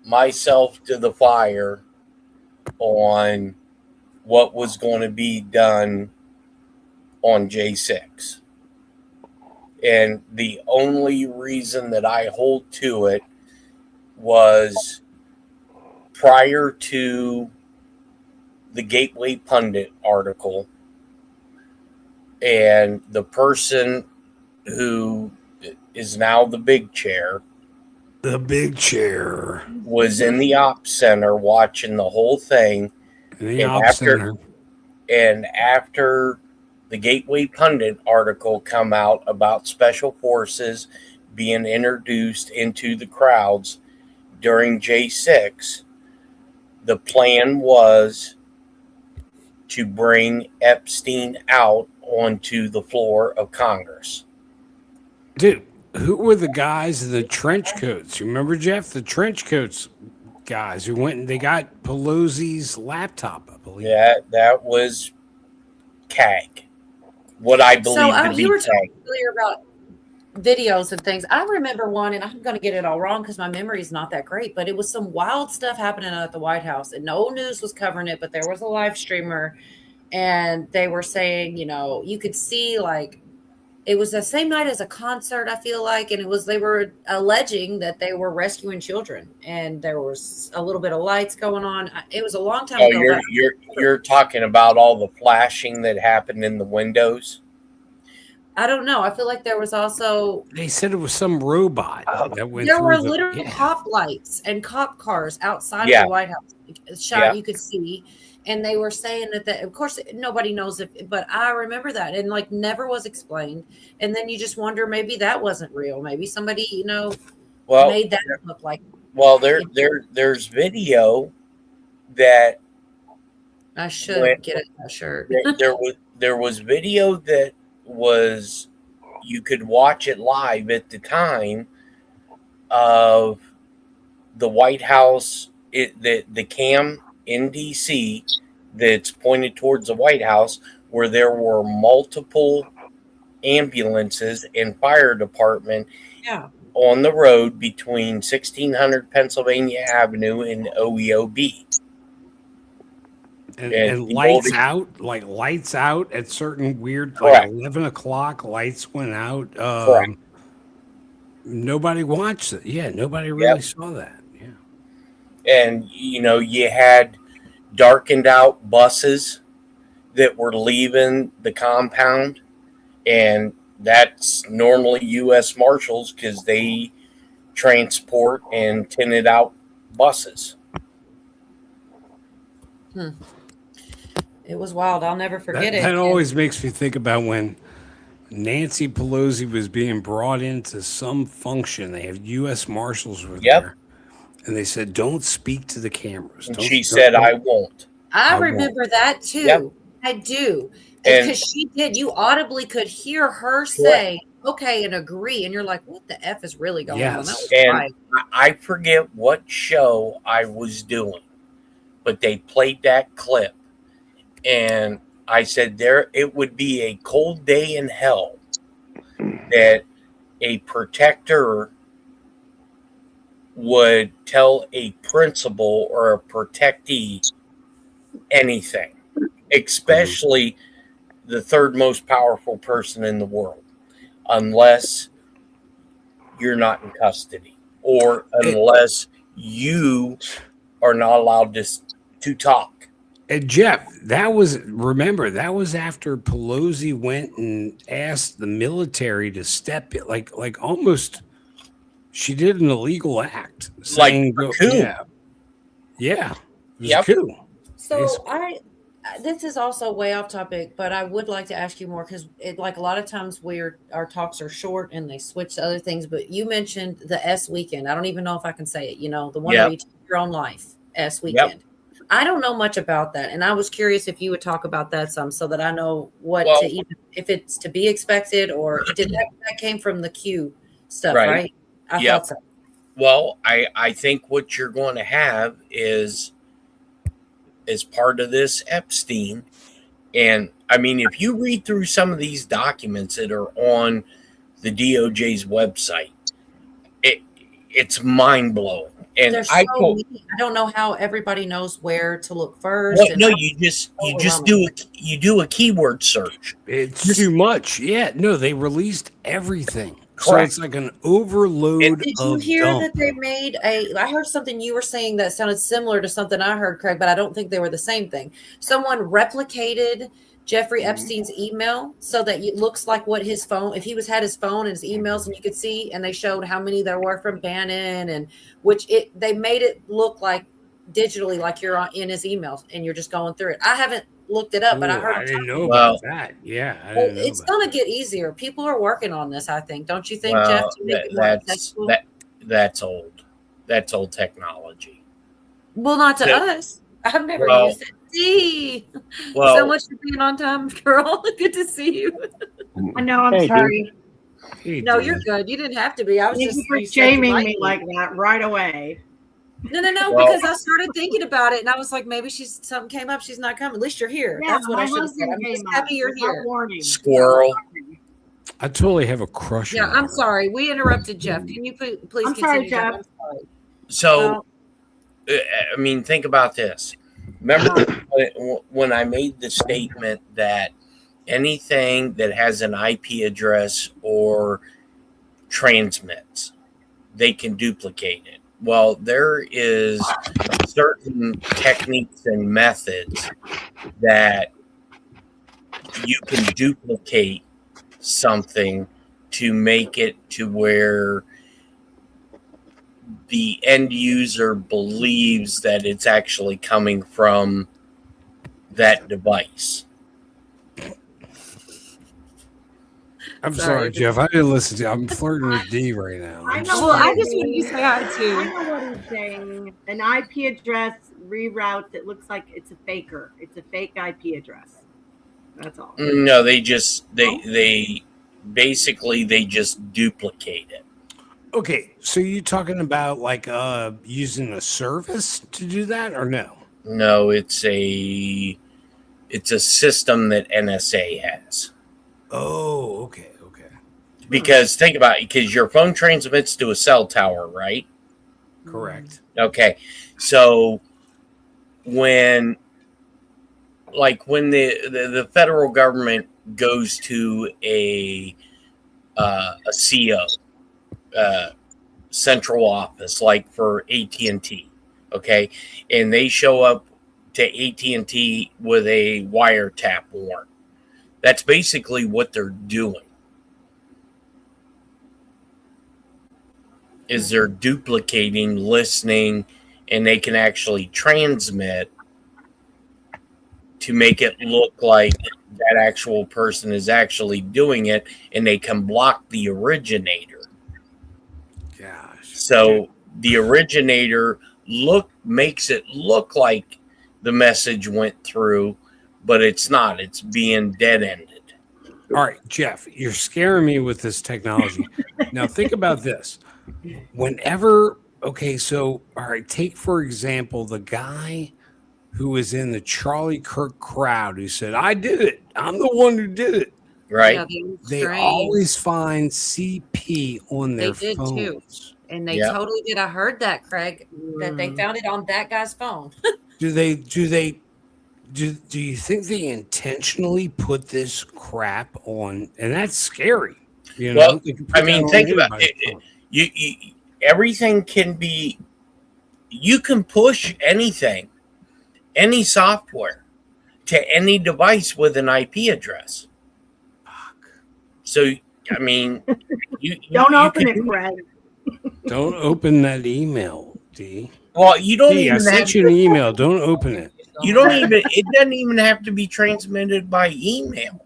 Speaker 4: myself to the fire on what was going to be done on J6. And the only reason that I hold to it was prior to the Gateway Pundit article, and the person who is now the big chair was in the ops center watching the whole thing. And after the Gateway Pundit article come out about special forces being introduced into the crowds during J6, the plan was to bring Epstein out onto the floor of Congress.
Speaker 3: Dude, who were the guys in the trench coats? You remember, Jeff? The trench coats guys who went and they got Pelosi's laptop, I believe.
Speaker 4: Yeah, that was CAG. What I believe to be
Speaker 1: you were
Speaker 4: CAG.
Speaker 1: talking earlier about videos and things. I remember one, and I'm going to get it all wrong because my memory is not that great, but it was some wild stuff happening at the White House, and no news was covering it, but there was a live streamer, and they were saying, you could see, like, it was the same night as a concert, I feel like, and they were alleging that they were rescuing children, and there was a little bit of lights going on. It was a long time ago.
Speaker 4: You're talking about all the flashing that happened in the windows?
Speaker 1: I don't know. I feel like there was also...
Speaker 3: They said it was some robot that went
Speaker 1: There were
Speaker 3: through
Speaker 1: literal cop lights and cop cars outside of
Speaker 4: Yeah.
Speaker 1: the White House. Shot you could see. And they were saying that, of course, nobody knows but I remember that, and like never was explained. And then you just wonder, maybe that wasn't real. Maybe somebody, made that look like.
Speaker 4: Well, there's video that
Speaker 1: I should get a shirt.
Speaker 4: there was video that was, you could watch it live at the time of the White House, the cam in DC that's pointed towards the White House, where there were multiple ambulances and fire department on the road between 1600 Pennsylvania Avenue and OEOB.
Speaker 3: And lights out at certain weird, like 11 o'clock, lights went out. Nobody watched it. Yeah, nobody really saw that.
Speaker 4: And, you had darkened out buses that were leaving the compound. And that's normally U.S. Marshals because they transport and tinted out buses.
Speaker 1: It was wild. I'll never forget it.
Speaker 3: That always makes me think about when Nancy Pelosi was being brought into some function. They have U.S. Marshals were there, and they said, "Don't speak to the cameras."
Speaker 4: And she said, "I won't."
Speaker 1: I
Speaker 3: won't.
Speaker 1: remember that too.
Speaker 4: Yep.
Speaker 1: I do.
Speaker 4: And-
Speaker 1: Because she did. You audibly could hear her say, okay, and agree. And you're like, what the F is really going on? That was
Speaker 4: And
Speaker 1: wild.
Speaker 4: I forget what show I was doing, but they played that clip, and I said it would be a cold day in hell that a protector would tell a principal or a protectee anything, especially the third most powerful person in the world, unless you're not in custody or unless you are not allowed to talk.
Speaker 3: And Jeff, that was after Pelosi went and asked the military to step in, like almost she did an illegal act. Saying,
Speaker 4: Like a coup.
Speaker 3: Yeah. It was
Speaker 4: Yep.
Speaker 3: a coup.
Speaker 1: So this is also way off topic, but I would like to ask you more because like a lot of times our talks are short and they switch to other things. But you mentioned the S weekend. I don't even know if I can say it. You know, the one where you take your own life, S weekend. I don't know much about that, and I was curious if you would talk about that some, so that I know if it's to be expected or did that came from the Q stuff, right? I thought so.
Speaker 4: Well, I think what you're going to have is part of this Epstein. And I mean, if you read through some of these documents that are on the DOJ's website, it's mind blowing. And
Speaker 1: I don't know how everybody knows where to look first.
Speaker 4: Well, no, you just do a keyword search.
Speaker 3: It's too much. Yeah, no, they released everything. So it's like an overload.
Speaker 1: Did you hear that they made I heard something you were saying that sounded similar to something I heard, Craig, but I don't think they were the same thing. Someone replicated Jeffrey Epstein's email so that it looks like what his phone, if he had his phone and his emails, and you could see, and they showed how many there were from Bannon, and they made it look like digitally, like you're in his emails and you're just going through it. I haven't looked it up, but I heard.
Speaker 3: I didn't know about that. Yeah,
Speaker 1: it's going to get easier. People are working on this, I think. Don't you think, Jeff? To make it more accessible?
Speaker 4: That's old. That's old technology.
Speaker 1: Well, not to us. I've never used it. See, so much for being on time, girl. Good to see you.
Speaker 21: I know. I'm sorry.
Speaker 1: No, you're good. You didn't have to be. I was
Speaker 21: Thank
Speaker 1: just
Speaker 21: you for shaming me like that right away.
Speaker 1: No, because I started thinking about it, and I was like, maybe something came up. She's not coming. At least you're here.
Speaker 21: Yeah,
Speaker 1: that's what I should have said. I'm just happy you're here.
Speaker 4: Squirrel.
Speaker 3: I totally have a crush.
Speaker 1: Yeah, I'm sorry. We interrupted Jeff. Can you please continue?
Speaker 21: Sorry, Jeff.
Speaker 1: I'm sorry.
Speaker 4: So, I mean, think about this. Remember when I made the statement that anything that has an IP address or transmits, they can duplicate it. Well, there is certain techniques and methods that you can duplicate something to make it to where the end user believes that it's actually coming from that device.
Speaker 3: I'm sorry, Jeff. I didn't listen to you. I'm flirting with D right now.
Speaker 21: I just wanted you to say hi too. I know what he's saying. An IP address reroutes. It looks like it's a faker. It's a fake IP address. That's all.
Speaker 4: No, they basically just duplicate it.
Speaker 3: Okay, so you're talking about like using a service to do that, or no?
Speaker 4: No, it's a system that NSA has.
Speaker 3: Oh, okay.
Speaker 4: Because think about it, because your phone transmits to a cell tower, right?
Speaker 3: Correct.
Speaker 4: Okay, so when the federal government goes to a CO, central office, like for AT&T, okay, and they show up to AT&T with a wiretap warrant. That's basically what they're doing. Is they're duplicating, listening, and they can actually transmit to make it look like that actual person is actually doing it, and they can block the originator.
Speaker 3: Gosh.
Speaker 4: So the originator makes it look like the message went through, but it's not. It's being dead-ended.
Speaker 3: All right, Jeff, you're scaring me with this technology. Now think about this. So all right, take for example the guy who was in the Charlie Kirk crowd who said, "I did it. I'm the one who did it."
Speaker 4: Right?
Speaker 1: Yeah,
Speaker 3: They always find CP on their
Speaker 1: They did
Speaker 3: phones.
Speaker 1: too. And they totally did. I heard that, Craig, that they found it on that guy's phone.
Speaker 3: Do you think they intentionally put this crap on? And that's scary. You know,
Speaker 4: Well,
Speaker 3: they can put
Speaker 4: I
Speaker 3: that
Speaker 4: mean,
Speaker 3: on
Speaker 4: think about
Speaker 3: anybody's
Speaker 4: it.
Speaker 3: phone.
Speaker 4: You everything can be. You can push anything, any software, to any device with an IP address. So, I mean,
Speaker 21: Don't open
Speaker 4: can-
Speaker 21: it, Fred.
Speaker 3: Don't open that email, D.
Speaker 4: Well, you don't
Speaker 3: D, I
Speaker 4: even
Speaker 3: sent
Speaker 4: have,
Speaker 3: you an email. Don't open it.
Speaker 4: you don't even. It doesn't even have to be transmitted by email.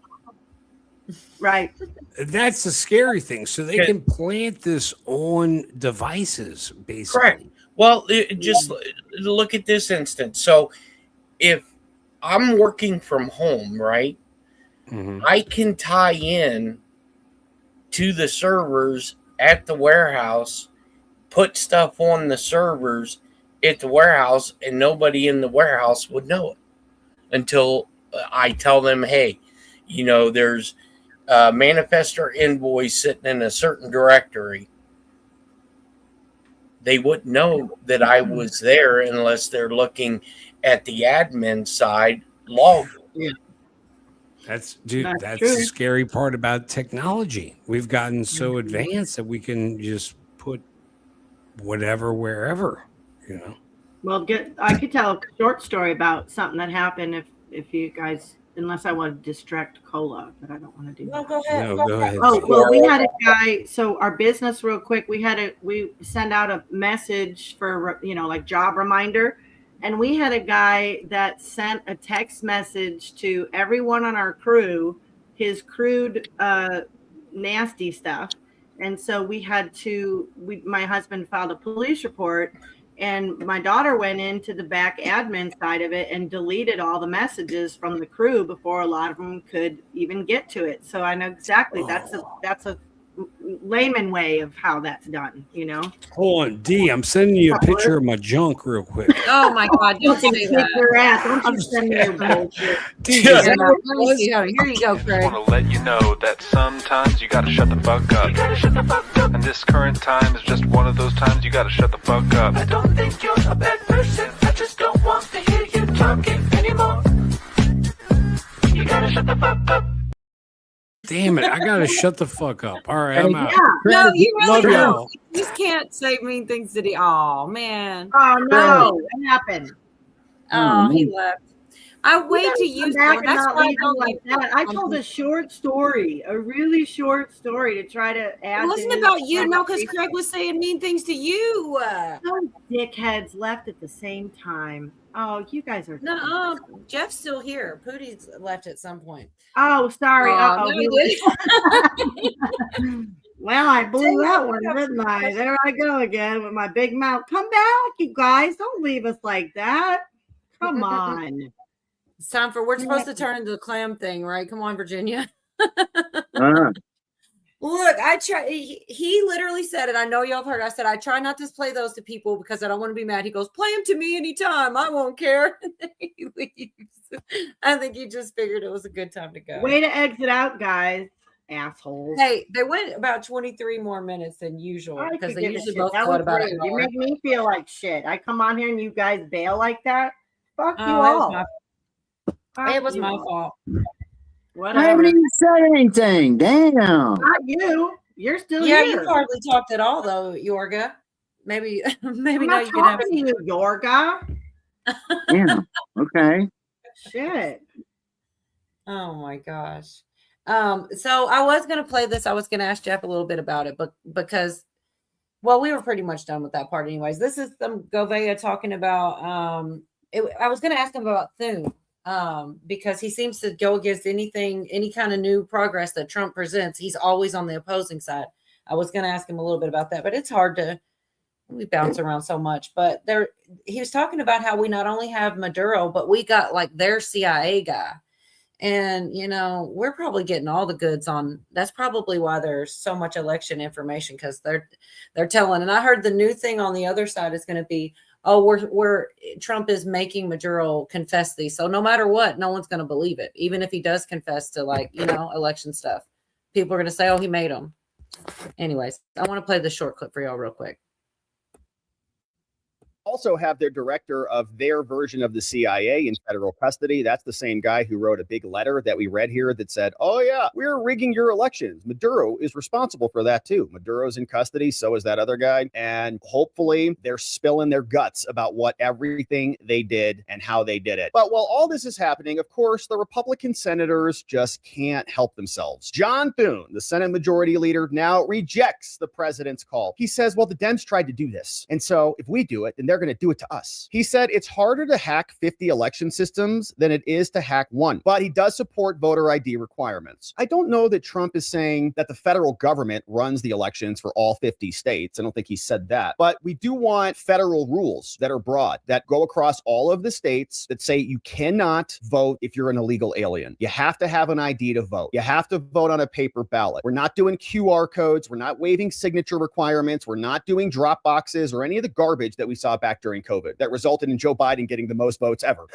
Speaker 21: Right.
Speaker 3: That's the scary thing. So they can plant this on devices, basically.
Speaker 4: Correct. Well, just look at this instance. So, if I'm working from home, right, I can tie in to the servers at the warehouse, put stuff on the servers at the warehouse, and nobody in the warehouse would know it until I tell them, hey, there's a manifestor invoice sitting in a certain directory. They wouldn't know that I was there unless they're looking at the admin side log.
Speaker 21: Yeah.
Speaker 3: That's
Speaker 21: true.
Speaker 3: the scary part about technology. We've gotten so advanced that we can just put whatever wherever,
Speaker 21: Well, I could tell a short story about something that happened if you guys, unless I want to distract Cola, but I don't want to do that.
Speaker 1: Go ahead.
Speaker 3: No, go ahead.
Speaker 21: Oh, well, we had a guy. So our business, real quick, we send out a message for, like job reminder. And we had a guy that sent a text message to everyone on our crew, his crude, nasty stuff. And so my husband filed a police report, and my daughter went into the back admin side of it and deleted all the messages from the crew before a lot of them could even get to it. So I know exactly that's a layman way of how that's done,
Speaker 3: Hold on, D, I'm sending you a picture of my junk real quick.
Speaker 1: Oh my God! Don't say that.
Speaker 21: Your ass. Don't you send me your bullshit.
Speaker 3: D,
Speaker 1: Let me see. Here you go, Craig.
Speaker 6: I want to let you know that sometimes you gotta shut the fuck up. And this current time is just one of those times you gotta shut the fuck up.
Speaker 22: I don't think you're a bad person. I just don't want to hear you talking anymore. You gotta shut the fuck up.
Speaker 3: Damn it, I gotta shut the fuck up. All right, I'm out.
Speaker 1: No, you
Speaker 3: Love
Speaker 1: really
Speaker 3: y'all.
Speaker 1: don't. You just can't say mean things to the. Oh man.
Speaker 21: Oh no! What happened?
Speaker 1: Oh, he left. I wait to
Speaker 21: Come
Speaker 1: use
Speaker 21: back
Speaker 1: them.
Speaker 21: and
Speaker 1: That's
Speaker 21: not
Speaker 1: why I
Speaker 21: leave
Speaker 1: don't
Speaker 21: like
Speaker 1: like
Speaker 21: that. I told a short story, a really short story, to try to add.
Speaker 1: It wasn't about you, no, because Craig was saying mean things to you.
Speaker 21: Some dickheads left at the same time. Oh, you guys are.
Speaker 1: No, Jeff's still here. Pootie's left at some point.
Speaker 21: Oh, sorry.
Speaker 1: No, he
Speaker 21: Well, I blew that one, didn't I? There I go again with my big mouth. Come back, you guys. Don't leave us like that. Come on.
Speaker 1: It's time for, we're supposed to turn into the clam thing, right? Come on, Virginia. Look, I try. He literally said it. I know y'all have heard. I said, I try not to play those to people because I don't want to be mad. He goes, play them to me anytime. I won't care. And then he leaves. I think he just figured it was a good time to go.
Speaker 21: Way to exit out, guys. Assholes.
Speaker 1: Hey, they went about 23 more minutes than usual because they usually both
Speaker 21: that
Speaker 1: go
Speaker 21: was
Speaker 1: at about
Speaker 21: rude.
Speaker 1: an
Speaker 21: You
Speaker 1: hour.
Speaker 21: make me feel like shit. I come on here and you guys bail like that. Fuck you
Speaker 1: Oh, it was
Speaker 21: all.
Speaker 1: It was
Speaker 21: you
Speaker 1: my
Speaker 21: all.
Speaker 1: fault.
Speaker 21: Whatever.
Speaker 2: I haven't even said anything. Damn.
Speaker 21: Not you. You're still
Speaker 1: Yeah,
Speaker 21: here.
Speaker 1: you hardly talked at all, though, Yorga. Maybe
Speaker 21: I'm
Speaker 1: now
Speaker 21: not
Speaker 1: you can have.
Speaker 21: talking to you, Yorga.
Speaker 2: Yeah. Okay.
Speaker 21: Shit.
Speaker 1: Oh my gosh. So I was gonna play this. I was gonna ask Jeff a little bit about it, but because Well, we were pretty much done with that part anyways. This is some Govea talking about I was going to ask him about Thune because he seems to go against anything, any kind of new progress that Trump presents. He's always on the opposing side. I was going to ask him a little bit about that, but it's hard to, we bounce around so much. But he was talking about how we not only have Maduro, but we got like their CIA guy. And, you know, we're probably getting all the goods on. That's probably why there's so much election information, because they're telling. And I heard the new thing on the other side is going to be, oh, we're Trump is making Maduro confess these. So no matter what, no one's going to believe it. Even if he does confess to, like, you know, election stuff, people are going to say, oh, he made them. Anyways, I want to play the short clip for y'all real quick.
Speaker 18: Also have their director of their version of the CIA in federal custody. That's the same guy who wrote a big letter that we read here that said, oh yeah, we're rigging your elections. Maduro is responsible for that too. Maduro's in custody. So is that other guy. And hopefully they're spilling their guts about what everything they did and how they did it. But while all this is happening, of course, the Republican senators just can't help themselves. John Thune, the Senate Majority Leader, now rejects the president's call. He says, well, the Dems tried to do this. And so if we do it, then they're going to do it to us. He said it's harder to hack 50 election systems than it is to hack one, but he does support voter ID requirements. I don't know that Trump is saying that the federal government runs the elections for all 50 states. I don't think he said that, but we do want federal rules that are broad, that go across all of the states, that say you cannot vote if you're an illegal alien. You have to have an ID to vote. You have to vote on a paper ballot. We're not doing QR codes. We're not waiving signature requirements. We're not doing drop boxes or any of the garbage that we saw back during COVID that resulted in Joe Biden getting the most votes ever.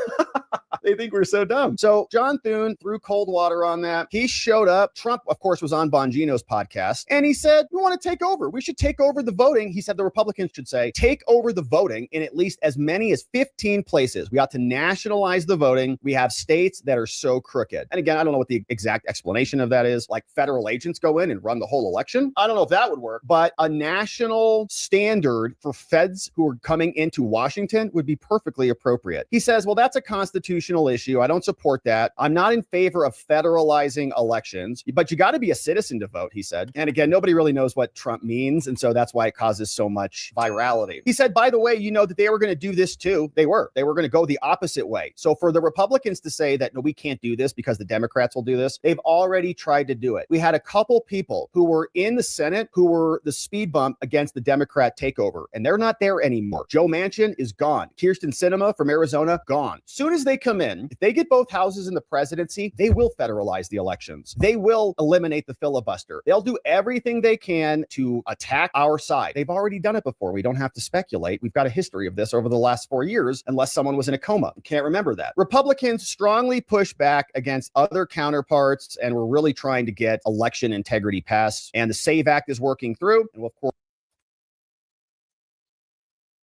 Speaker 18: They think we're so dumb. So John Thune threw cold water on that. He showed up. Trump, of course, was on Bongino's podcast, and he said, we want to take over. We should take over the voting. He said the Republicans should say, take over the voting in at least as many as 15 places. We ought to nationalize the voting. We have states that are so crooked. And again, I don't know what the exact explanation of that is. Like federal agents go in and run the whole election. I don't know if that would work, but a national standard for feds who are coming into Washington would be perfectly appropriate. He says, well, that's a constitutional issue. I don't support that. I'm not in favor of federalizing elections, but you got to be a citizen to vote, he said. And again, nobody really knows what Trump means. And so that's why it causes so much virality. He said, by the way, you know that they were going to do this too. They were going to go the opposite way. So for the Republicans to say that, no, we can't do this because the Democrats will do this, they've already tried to do it. We had a couple people who were in the Senate who were the speed bump against the Democrat takeover, and they're not there anymore. Joe Manchin is gone. Kirsten Sinema from Arizona, gone. Soon as they come in, if they get both houses in the presidency, they will federalize the elections. They will eliminate the filibuster. They'll do everything they can to attack our side. They've already done it before. We don't have to speculate. We've got a history of this over the last 4 years, unless someone was in a coma. Can't remember that. Republicans strongly push back against other counterparts, and we're really trying to get election integrity passed. And the SAVE Act is working through. And of course,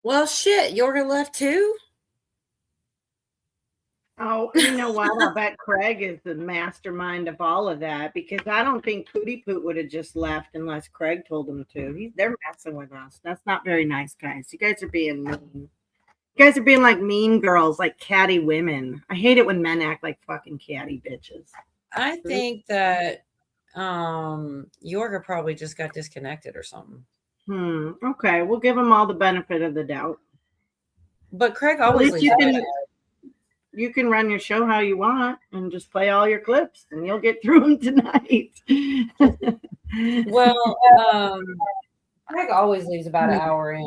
Speaker 1: well, shit, Yorga left too?
Speaker 21: Oh, you know what? I bet Craig is the mastermind of all of that, because I don't think Pootie Poot would have just left unless Craig told him to. They're messing with us. That's not very nice, guys. You guys are being mean. You guys are being like mean girls, like catty women. I hate it when men act like fucking catty bitches.
Speaker 1: I think that Yorga probably just got disconnected or something.
Speaker 21: Okay, we'll give him all the benefit of the doubt.
Speaker 1: But Craig always
Speaker 21: you can run your show how you want and just play all your clips, and you'll get through them tonight.
Speaker 1: Well, Craig always leaves about an hour in,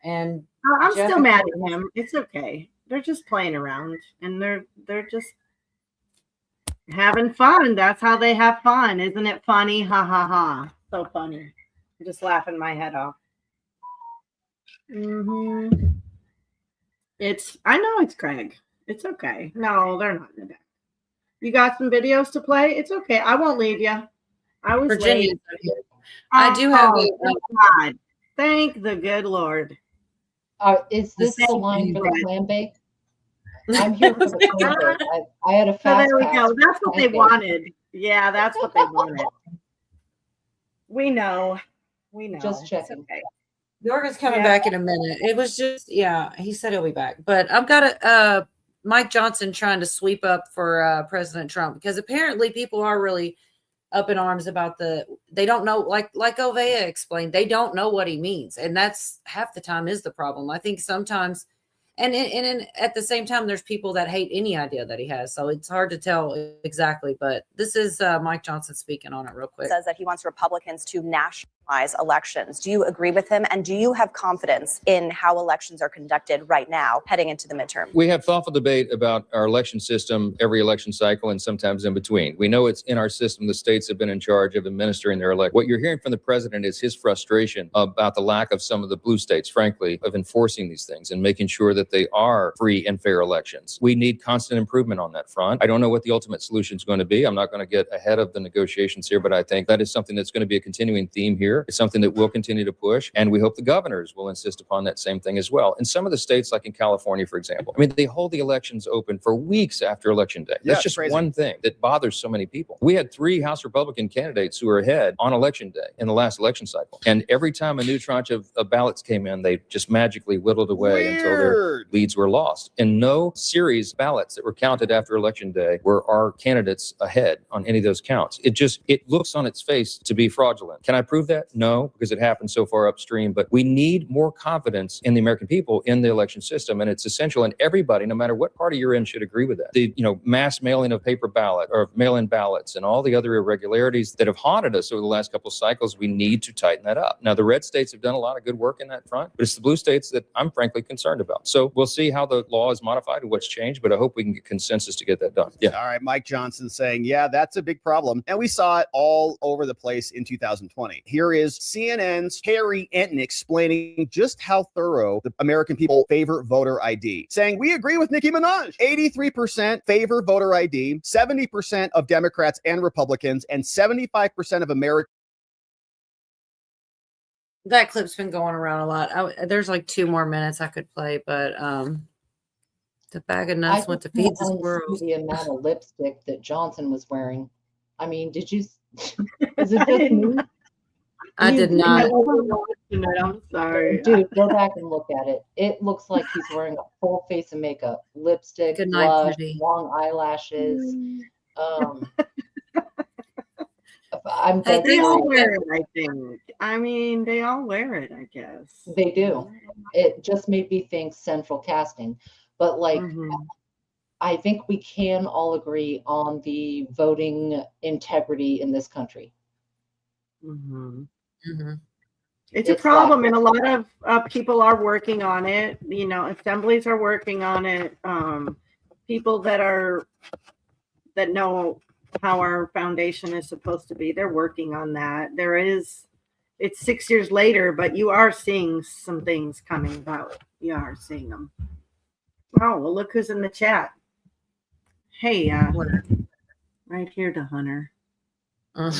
Speaker 1: and
Speaker 21: I'm still mad at him. It's okay. They're just playing around, and they're just having fun. That's how they have fun, isn't it? Funny, ha ha ha! So funny. I'm just laughing my head off. I know it's Craig. It's okay. No, they're not in the back. You got some videos to play? It's okay. I won't leave you. I was
Speaker 1: Virginia.
Speaker 21: late.
Speaker 1: I do have
Speaker 21: God. Thank the good Lord.
Speaker 8: Is this the line for the clam bake? I'm here for the clam bake. I had a fast
Speaker 21: there we
Speaker 8: pass
Speaker 21: go. That's what they
Speaker 8: bake.
Speaker 21: wanted. Yeah, that's what they wanted. We know.
Speaker 8: Just checking.
Speaker 21: Okay.
Speaker 1: Yorga's coming back in a minute. It was just, he said he'll be back. But I've got Mike Johnson trying to sweep up for President Trump, because apparently people are really up in arms about they don't know, like Ovea explained, they don't know what he means. And that's half the time is the problem. I think sometimes, and at the same time, there's people that hate any idea that he has. So it's hard to tell exactly, but this is Mike Johnson speaking on it real quick.
Speaker 7: Says that he wants Republicans to nationalize elections. Do you agree with him? And do you have confidence in how elections are conducted right now heading into the midterm?
Speaker 9: We have thoughtful debate about our election system every election cycle and sometimes in between. We know it's in our system. The states have been in charge of administering their election. What you're hearing from the president is his frustration about the lack of some of the blue states, frankly, of enforcing these things and making sure that they are free and fair elections. We need constant improvement on that front. I don't know what the ultimate solution is going to be. I'm not going to get ahead of the negotiations here, but I think that is something that's going to be a continuing theme here. It's something that we'll continue to push, and we hope the governors will insist upon that same thing as well. In some of the states, like in California, for example, I mean, they hold the elections open for weeks after Election Day. That's just
Speaker 18: crazy.
Speaker 9: one thing that bothers so many people. We had 3 House Republican candidates who were ahead on Election Day in the last election cycle, and every time a new tranche of ballots came in, they just magically whittled away until their leads were lost. In no series ballots that were counted after Election Day were our candidates ahead on any of those counts. It looks on its face to be fraudulent. Can I prove that? No, because it happened so far upstream. But we need more confidence in the American people in the election system, and it's essential. And everybody, no matter what party you're in, should agree with that. The mass mailing of paper ballot or mail-in ballots and all the other irregularities that have haunted us over the last couple of cycles, we need to tighten that up. Now, the red states have done a lot of good work in that front, but it's the blue states that I'm frankly concerned about. So we'll see how the law is modified and what's changed, but I hope we can get consensus to get that done. Yeah.
Speaker 18: All right, Mike Johnson saying, yeah, that's a big problem. And we saw it all over the place in 2020. Here is CNN's Harry Enton explaining just how thorough the American people favor voter ID, saying, we agree with Nicki Minaj. 83% favor voter ID, 70% of Democrats and Republicans, and 75% of Americans.
Speaker 1: That clip's been going around a lot. There's like 2 more minutes I could play, but the bag of nuts went to feed this world.
Speaker 8: The amount of lipstick that Johnson was wearing. I mean, did you? Is it just me?
Speaker 1: I did not.
Speaker 21: I'm sorry.
Speaker 8: Dude, go back and look at it. It looks like he's wearing a full face of makeup, lipstick,
Speaker 1: Good night,
Speaker 8: blush,
Speaker 1: Judy.
Speaker 8: long eyelashes.
Speaker 21: They all wear it, I think. I mean, they all wear it, I guess.
Speaker 8: They do. It just made me think central casting. But like, I think we can all agree on the voting integrity in this country.
Speaker 21: It's a problem, and a lot of people are working on it. Assemblies are working on it. People that know how our foundation is supposed to be, they're working on that. It's 6 years later, but you are seeing some things coming about. You are seeing them. Oh, well, look who's in the chat. Hey, right here to Hunter.
Speaker 8: What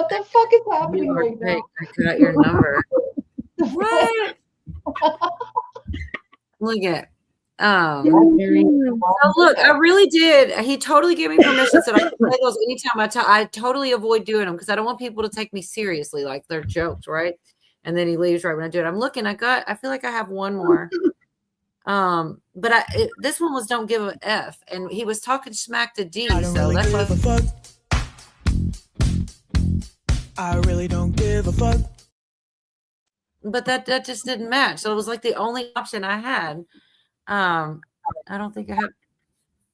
Speaker 8: the fuck is happening right now?
Speaker 1: I got your number. What? Look at so look, I really did. He totally gave me permission, said I can play those anytime. I totally avoid doing them because I don't want people to take me seriously, like they're jokes, right? And then he leaves right when I do it. I'm looking. I feel like I have one more. But this one was don't give a F, and he was talking smack to D. So that's why.
Speaker 22: I really don't give a fuck.
Speaker 1: But that just didn't match. So it was like the only option I had. I don't think I have.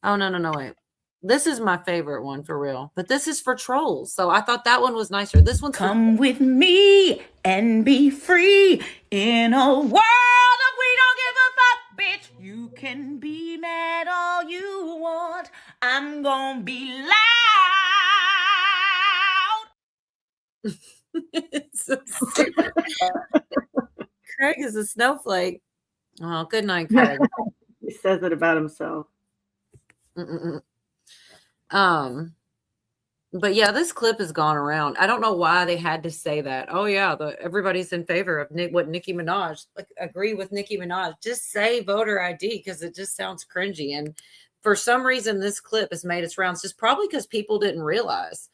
Speaker 1: Oh, no, wait. This is my favorite one for real. But this is for trolls. So I thought that one was nicer. This one's
Speaker 23: Come with me and be free in a world of we don't give a fuck, bitch. You can be mad all you want. I'm gonna be loud.
Speaker 1: It's so stupid. Craig is a snowflake. Oh, good night, Craig.
Speaker 21: He says it about himself.
Speaker 1: But yeah, this clip has gone around. I don't know why they had to say that. Oh yeah, everybody's in favor of what Nicki Minaj. Like, agree with Nicki Minaj. Just say voter ID because it just sounds cringy. And for some reason, this clip has made its rounds. Just probably because people didn't realize.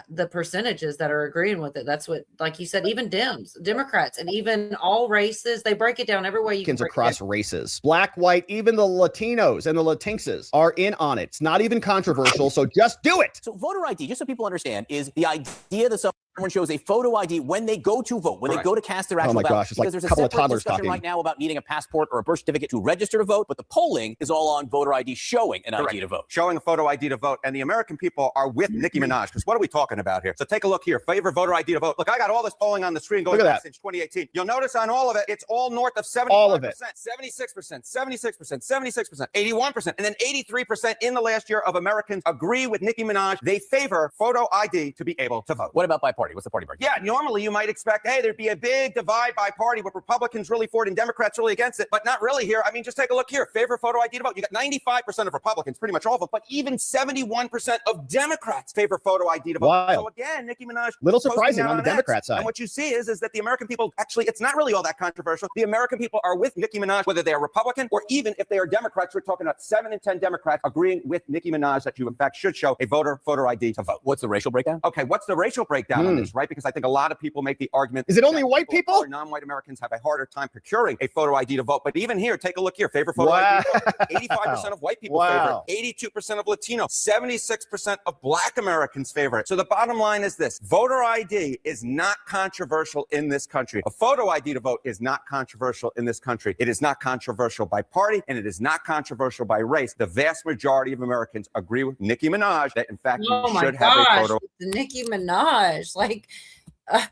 Speaker 1: the percentages that are agreeing with it. That's what, like you said, even Democrats, and even all races, they break it down every way you can.
Speaker 18: Across races, black, white, even the Latinos and the Latinxes are in on it. It's not even controversial, so just do it.
Speaker 10: So voter ID, just so people understand, is the idea that someone shows a photo ID when they go to vote, when they go to cast their actual ballot.
Speaker 18: Gosh, it's like
Speaker 10: there's
Speaker 18: a couple of
Speaker 10: separate
Speaker 18: toddlers
Speaker 10: discussion
Speaker 18: talking
Speaker 10: right now about needing a passport or a birth certificate to register to vote, but the polling is all on voter ID showing an ID to vote.
Speaker 11: Showing a photo ID to vote, and the American people are with Nicki Minaj, because what are we talking about here? So take a look here. Favor voter ID to vote. Look, I got all this polling on the screen going back since 2018. You'll notice on all of it, it's all north of 75%,
Speaker 18: all of it.
Speaker 11: 76%, 76%, 76%, 81%, and then 83% in the last year of Americans agree with Nicki Minaj. They favor photo ID to be able to vote.
Speaker 10: What about by party? What's the party breakdown?
Speaker 11: Yeah, normally you might expect, hey, there'd be a big divide by party with Republicans really for it and Democrats really against it, but not really here. I mean, just take a look here. Favor photo ID to vote. You got 95% of Republicans, pretty much all of them, but even 71% of Democrats favor photo ID to vote.
Speaker 18: Wild.
Speaker 11: So again, Nicki Minaj,
Speaker 18: little surprising on the Democrat
Speaker 11: X,
Speaker 18: side.
Speaker 11: And what you see is that the American people, actually, it's not really all that controversial. The American people are with Nicki Minaj, whether they are Republican or even if they are Democrats. We're talking about 7 in 10 Democrats agreeing with Nicki Minaj that you, in fact, should show a photo ID to vote.
Speaker 10: What's the racial breakdown?
Speaker 11: Okay, what's the racial breakdown on this, right? Because I think a lot of people make the argument.
Speaker 18: Is it only white people?
Speaker 11: Or non-white Americans have a harder time procuring a photo ID to vote. But even here, take a look here. Favor photo ID. 85% of white people favor it. 82% of Latino. 76% of black Americans favor it. So the bottom line is this. Voter ID is not controversial in this country. A photo ID to vote is not controversial in this country. It is not controversial by party, and it is not controversial by race. The vast majority of Americans agree with Nicki Minaj that, in fact, you should have a photo.
Speaker 1: Nicki Minaj, like,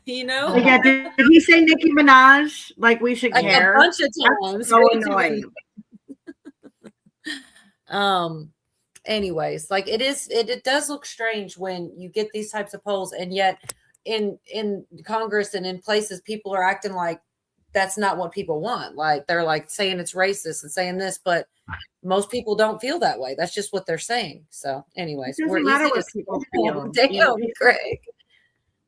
Speaker 1: you know.
Speaker 21: Yeah, did he say Nicki Minaj? Like we should care?
Speaker 1: A bunch of times.
Speaker 21: So annoying.
Speaker 1: Anyways, like it does look strange when you get these types of polls, and yet in Congress and in places, people are acting like that's not what people want. Like they're like saying it's racist and saying this, but most people don't feel that way. That's just what they're saying. So anyways,
Speaker 21: it doesn't matter what people feel.
Speaker 1: Damn, Greg.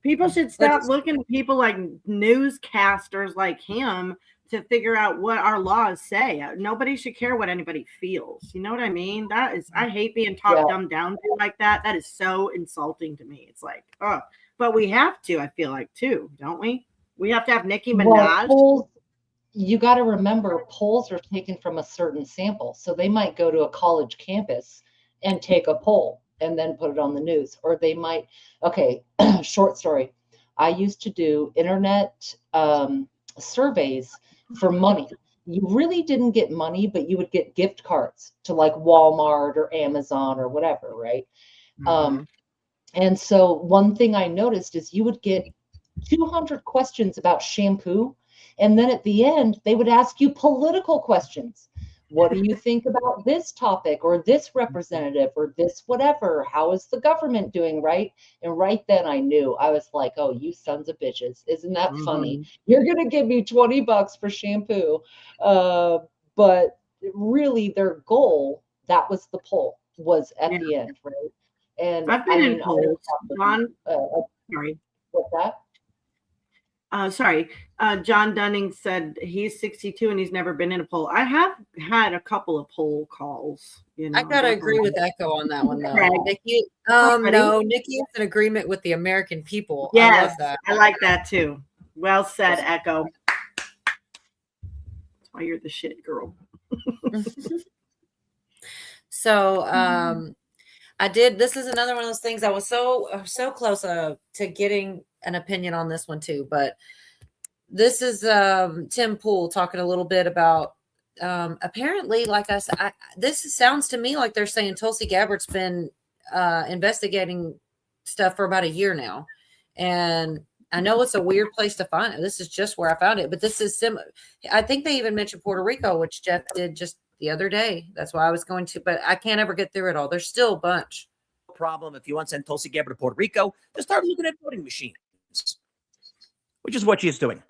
Speaker 21: People should stop looking at people like newscasters like him to figure out what our laws say. Nobody should care what anybody feels. You know what I mean? That is, I hate being talked dumbed down to like that. That is so insulting to me. It's like, oh, but we have to, I feel like too, don't we? We have to have Nicki Minaj.
Speaker 8: Well, polls, you got to remember, polls are taken from a certain sample. So they might go to a college campus and take a poll and then put it on the news. Or they might, okay, short story. I used to do internet surveys for money. You really didn't get money, but you would get gift cards to like Walmart or Amazon or whatever, right? And so one thing I noticed is you would get 200 questions about shampoo. And then at the end, they would ask you political questions. What do you think about this topic or this representative or this whatever? How is the government doing, right? And right then I knew. I was like, oh, you sons of bitches. Isn't that funny? You're going to give me $20 for shampoo. But really their goal, that was the poll, was at the end, right? And
Speaker 21: I've been in polls.
Speaker 8: Sorry. What's that?
Speaker 21: Sorry, John Dunning said he's 62 and he's never been in a poll. I have had a couple of poll calls. You know,
Speaker 1: I gotta agree with Echo on that one though.
Speaker 21: Okay.
Speaker 1: Nikki, no, Nikki is in agreement with the American people.
Speaker 21: Yes,
Speaker 1: I love that.
Speaker 21: I like that too. Well said, Echo. That's why you're the shit girl.
Speaker 1: So, I did. This is another one of those things. I was so close to getting an opinion on this one too, but this is Tim Pool talking a little bit about apparently, like I said, this sounds to me like they're saying Tulsi Gabbard's been investigating stuff for about a year now, and I know it's a weird place to find it. This is just where I found it, but this is I think they even mentioned Puerto Rico, which Jeff did just the other day. That's why I was going to, but I can't ever get through it all. There's still a bunch.
Speaker 10: Problem if you want to send Tulsi Gabbard to Puerto Rico, just start looking at voting machines, which is what she is doing.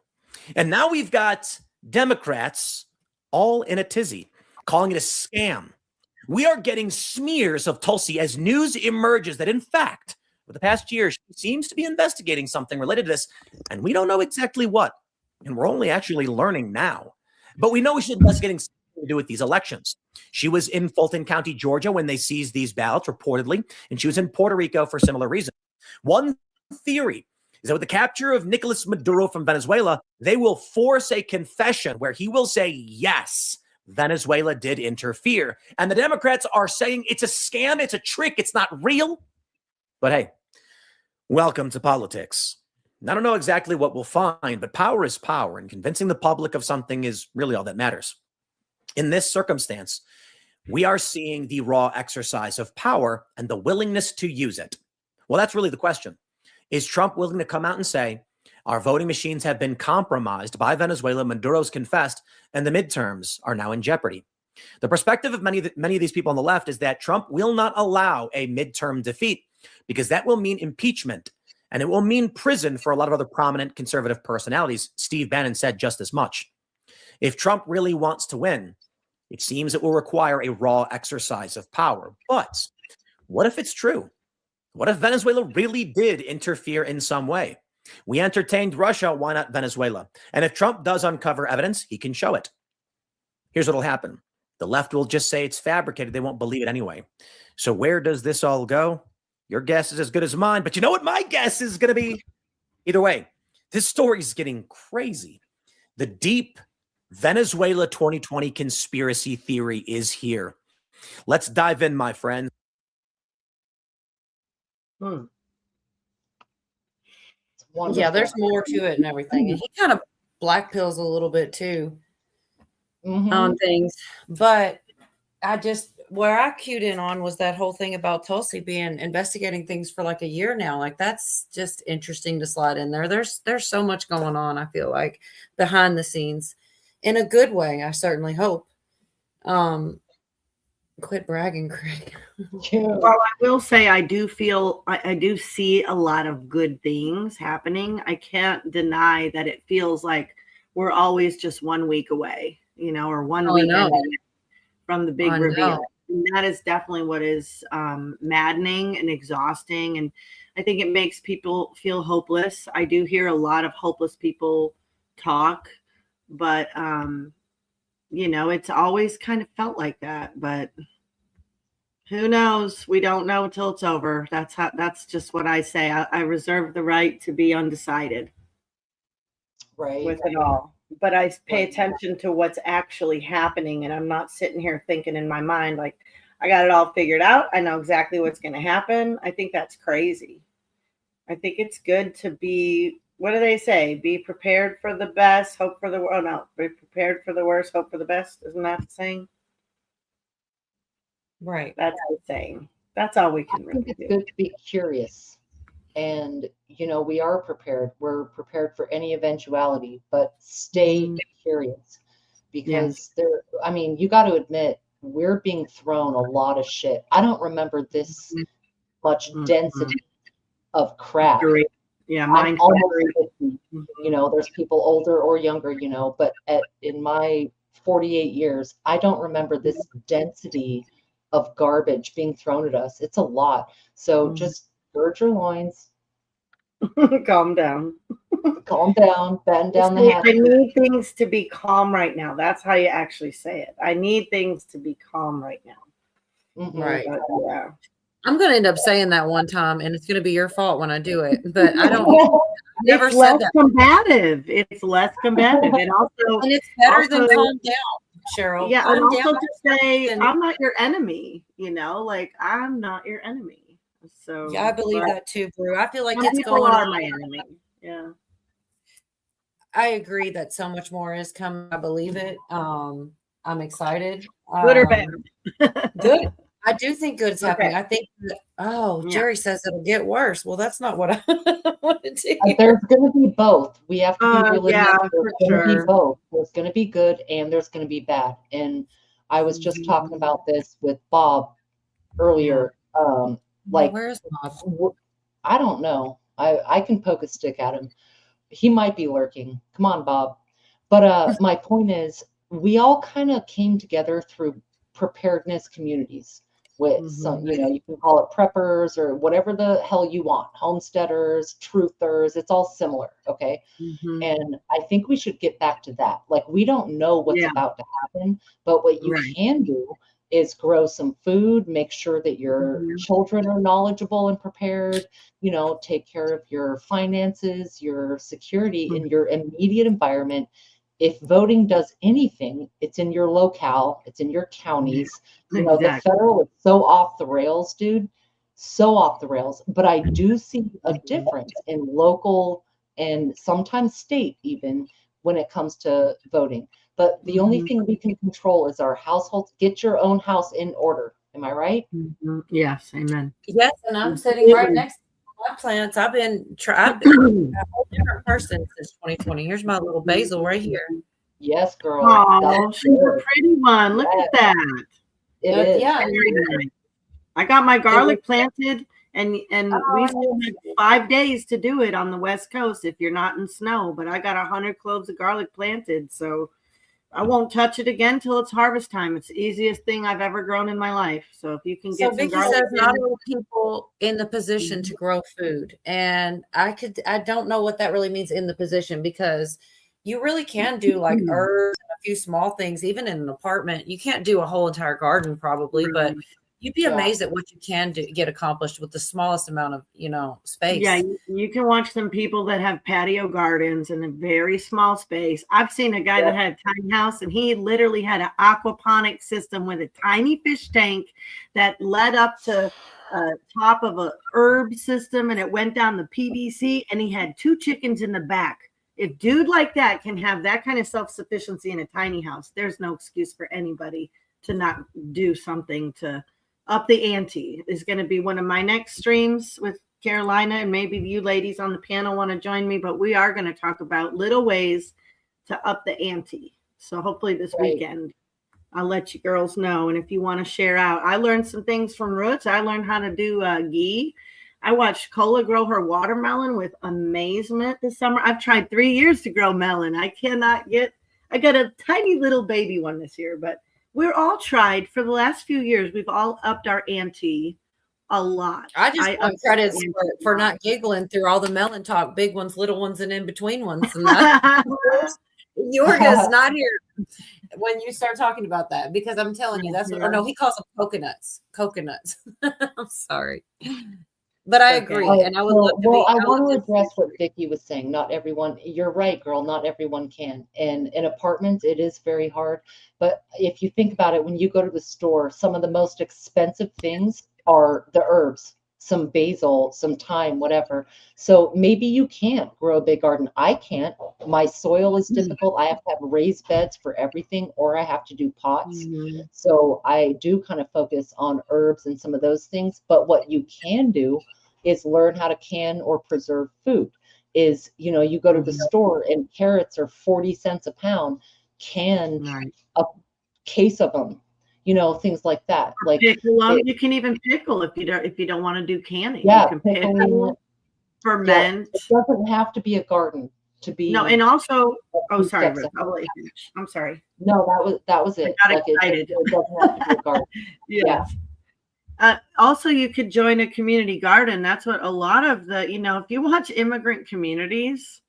Speaker 10: And now we've got Democrats all in a tizzy, calling it a scam. We are getting smears of Tulsi as news emerges that, in fact, for the past year, she seems to be investigating something related to this, and we don't know exactly what. And we're only actually learning now. But we know she's investigating something to do with these elections. She was in Fulton County, Georgia, when they seized these ballots, reportedly, and she was in Puerto Rico for similar reasons. One theory is that with the capture of Nicolas Maduro from Venezuela, they will force a confession where he will say, yes, Venezuela did interfere. And the Democrats are saying it's a scam, it's a trick, it's not real. But hey, welcome to politics. I don't know exactly what we'll find, but power is power, and convincing the public of something is really all that matters. In this circumstance, we are seeing the raw exercise of power and the willingness to use it. Well, that's really the question. Is Trump willing to come out and say, our voting machines have been compromised by Venezuela, Maduro's confessed, and the midterms are now in jeopardy? The perspective of many of these people on the left is that Trump will not allow a midterm defeat because that will mean impeachment, and it will mean prison for a lot of other prominent conservative personalities. Steve Bannon said just as much. If Trump really wants to win, it seems it will require a raw exercise of power. But what if it's true? What if Venezuela really did interfere in some way? We entertained Russia, why not Venezuela? And if Trump does uncover evidence, he can show it. Here's what'll happen. The left will just say it's fabricated. They won't believe it anyway. So where does this all go? Your guess is as good as mine, but you know what my guess is going to be? Either way, this story is getting crazy. The deep Venezuela 2020 conspiracy theory is here. Let's dive in, my friends.
Speaker 1: Yeah, there's more to it and everything. And he kind of black pills a little bit too on things. But where I cued in on was that whole thing about Tulsi being investigating things for like a year now. Like, that's just interesting to slide in there. There's so much going on, I feel like, behind the scenes in a good way. I certainly hope. Quit bragging, Craig.
Speaker 21: Well, I will say I do see a lot of good things happening. I can't deny that it feels like we're always just 1 week away, or 1 week from the big reveal. And that is definitely what is maddening and exhausting. And I think it makes people feel hopeless. I do hear a lot of hopeless people talk, but it's always kind of felt like that, but who knows? We don't know until it's over. That's just what I say. I reserve the right to be undecided.
Speaker 8: Right.
Speaker 21: With it all. But I pay attention to what's actually happening, and I'm not sitting here thinking in my mind, like, I got it all figured out. I know exactly what's going to happen. I think that's crazy. I think it's good to be, what do they say? Be prepared for the best, hope for the worst. Oh, no. Be prepared for the worst, hope for the best. Isn't that the saying?
Speaker 1: Right.
Speaker 21: That's the saying. That's all we can really do.
Speaker 8: It's good to be curious. And, we are prepared. We're prepared for any eventuality, but stay curious. Because you got to admit, we're being thrown a lot of shit. I don't remember this much density of crap.
Speaker 21: Yeah,
Speaker 8: I'm almost 50. There's people older or younger, but in my 48 years, I don't remember this density of garbage being thrown at us. It's a lot. So just gird your loins.
Speaker 21: Calm down.
Speaker 8: Calm down. Bend down the hatches.
Speaker 21: I need things to be calm right now. That's how you actually say it. I need things to be calm right now.
Speaker 1: Right.
Speaker 21: Yeah.
Speaker 1: I'm going to end up saying that one time, and it's going to be your fault when I do it. But I don't. Never
Speaker 21: it's
Speaker 1: said
Speaker 21: less
Speaker 1: that.
Speaker 21: Combative. It's less combative, and also,
Speaker 1: and it's better than calm down, Cheryl.
Speaker 21: Yeah,
Speaker 1: calm
Speaker 21: and also
Speaker 1: down
Speaker 21: to say, I'm not your enemy. Like, I'm not your enemy. So
Speaker 1: yeah, I believe that too, Brew. I feel like
Speaker 21: some
Speaker 1: it's
Speaker 21: people
Speaker 1: going
Speaker 21: are
Speaker 1: on.
Speaker 21: my enemy. Yeah.
Speaker 1: I agree that so much more is coming. I believe it. I'm excited.
Speaker 21: Good or bad?
Speaker 1: Good. I do think good is happening.
Speaker 21: Okay.
Speaker 1: I think Jerry says it'll get worse. Well, that's not what I wanted to hear.
Speaker 8: There's going to be both. We have to be realistic.
Speaker 21: Yeah,
Speaker 8: there's going to be both. There's going to be good and there's going to be bad. And I was just talking about this with Bob earlier.
Speaker 1: Where's Bob?
Speaker 8: I don't know. I can poke a stick at him. He might be lurking. Come on, Bob. But my point is, we all kind of came together through preparedness communities with some, you can call it preppers or whatever the hell you want, homesteaders, truthers. It's all similar. Okay. And I think we should get back to that. Like, we don't know what's about to happen, but what you can do is grow some food, make sure that your children are knowledgeable and prepared, take care of your finances, your security in your immediate environment. If voting does anything, it's in your locale, it's in your counties. The federal is so off the rails, dude, so off the rails. But I do see a difference in local and sometimes state even when it comes to voting. But the only thing we can control is our households. Get your own house in order. Am I right?
Speaker 21: Yes, amen.
Speaker 1: Yes, and I'm sitting right next to my plants. I've been a whole different person since 2020. Here's my little basil right here.
Speaker 8: Yes, girl.
Speaker 21: Oh, she's a pretty one. Look at that.
Speaker 8: It is.
Speaker 1: Yeah.
Speaker 21: Very nice. I got my garlic planted, and we still have 5 days to do it on the West Coast if you're not in snow. But I got 100 cloves of garlic planted, so I won't touch it again till it's harvest time. It's the easiest thing I've ever grown in my life. So if you can get some
Speaker 1: Vicky
Speaker 21: garlic,
Speaker 1: says not all people in the position to grow food, and I don't know what that really means in the position, because you really can do like herbs and a few small things, even in an apartment. You can't do a whole entire garden probably, but you'd be amazed at what you can get accomplished with the smallest amount of, space.
Speaker 21: Yeah, you can watch some people that have patio gardens in a very small space. I've seen a guy that had a tiny house, and he literally had an aquaponic system with a tiny fish tank that led up to top of a herb system, and it went down the PVC, and he had 2 chickens in the back. If dude like that can have that kind of self-sufficiency in a tiny house, there's no excuse for anybody to not do something to up the ante. Is going to be one of my next streams with Carolina, and maybe you ladies on the panel want to join me, but we are going to talk about little ways to up the ante. So hopefully this weekend I'll let you girls know. And if you want to share out, I learned some things from Roots. I learned how to do ghee. I watched Cola grow her watermelon with amazement this summer. I've tried 3 years to grow melon. I got a tiny little baby one this year, but we're all tried for the last few years. We've all upped our ante a lot.
Speaker 1: I just want credit for not giggling through all the melon talk, big ones, little ones, and in between ones. And Yorga's not here when you start talking about that, because I'm telling you, that's what, or no, he calls them coconuts. I'm sorry. But I agree, and I would love to
Speaker 8: I want to address what Vicky was saying. Not everyone, you're right, girl, not everyone can. And in apartments, it is very hard. But if you think about it, when you go to the store, some of the most expensive things are the herbs, some basil, some thyme, whatever. So maybe you can't grow a big garden. I can't. My soil is difficult. I have to have raised beds for everything, or I have to do pots. So I do kind of focus on herbs and some of those things. But what you can do is learn how to can or preserve food. Is, you go to the store and carrots are 40 cents a pound, can a case of them, things like that. Like
Speaker 21: you can even pickle if you don't want to do canning.
Speaker 8: Yeah,
Speaker 21: you can pickle, ferment.
Speaker 8: It doesn't have to be a garden to be.
Speaker 21: No, and also, sorry, Ruth, I'm sorry.
Speaker 8: No, that was it.
Speaker 21: I got excited.
Speaker 8: It doesn't have to be a garden.
Speaker 21: Yeah. Also, you could join a community garden. That's what a lot of the, if you watch immigrant communities,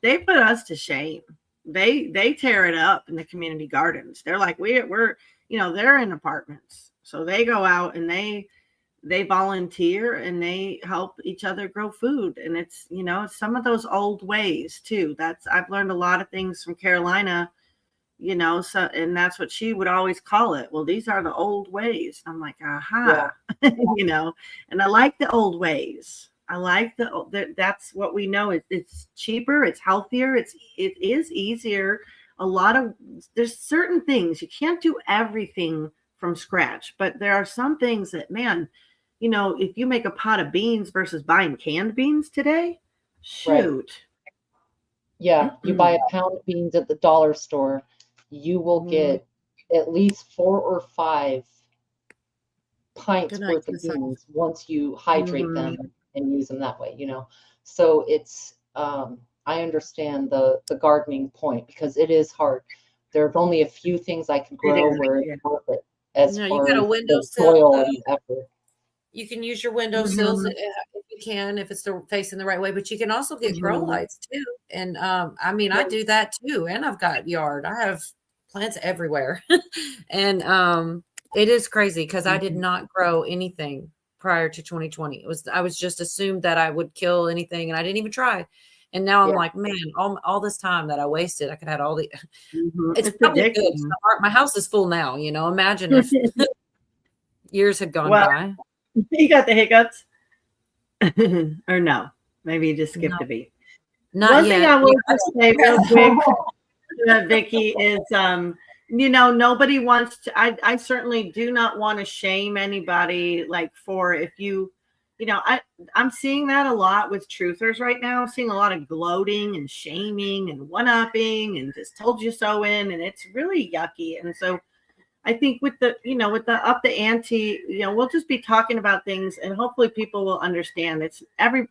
Speaker 21: they put us to shame. They tear it up in the community gardens. They're like, we're they're in apartments. So they go out and they volunteer and they help each other grow food. And it's, some of those old ways too. I've learned a lot of things from Carolina, so, and that's what she would always call it. Well, these are the old ways. I'm like, aha, and I like the old ways. I like that's what we know. It's cheaper. It's healthier. It is easier. There's certain things you can't do everything from scratch, but there are some things that, man, if you make a pot of beans versus buying canned beans today, shoot.
Speaker 8: Right. Yeah, you buy a pound of beans at the dollar store, you will get at least 4 or 5 pints worth of beans once you hydrate them and use them that way, So it's I understand the gardening point, because it is hard. There are only a few things I can grow where it's worth it as far
Speaker 1: you got a
Speaker 8: as
Speaker 1: windowsill,
Speaker 8: soil and effort.
Speaker 1: You can use your windowsills if you can, if it's facing the right way, but you can also get grow lights too. And I do that too. And I've got yard. I have plants everywhere. And It is crazy because I did not grow anything prior to 2020. I was just assumed that I would kill anything, and I didn't even try. And now I'm like, man, all this time that I wasted, I could have had all the. It's probably good.
Speaker 21: addicting.
Speaker 1: My house is full now. Imagine if years had gone by.
Speaker 21: You got the hiccups, or no? Maybe you just skipped a beat.
Speaker 1: Not
Speaker 21: One
Speaker 1: yet.
Speaker 21: thing I will just say real quick, Vicky, is nobody wants to. I certainly do not want to shame anybody. Like for if you. I'm seeing that a lot with truthers right now. I'm seeing a lot of gloating and shaming and one-upping and just told you so and it's really yucky. And so I think with the up the ante, we'll just be talking about things and hopefully people will understand. It's I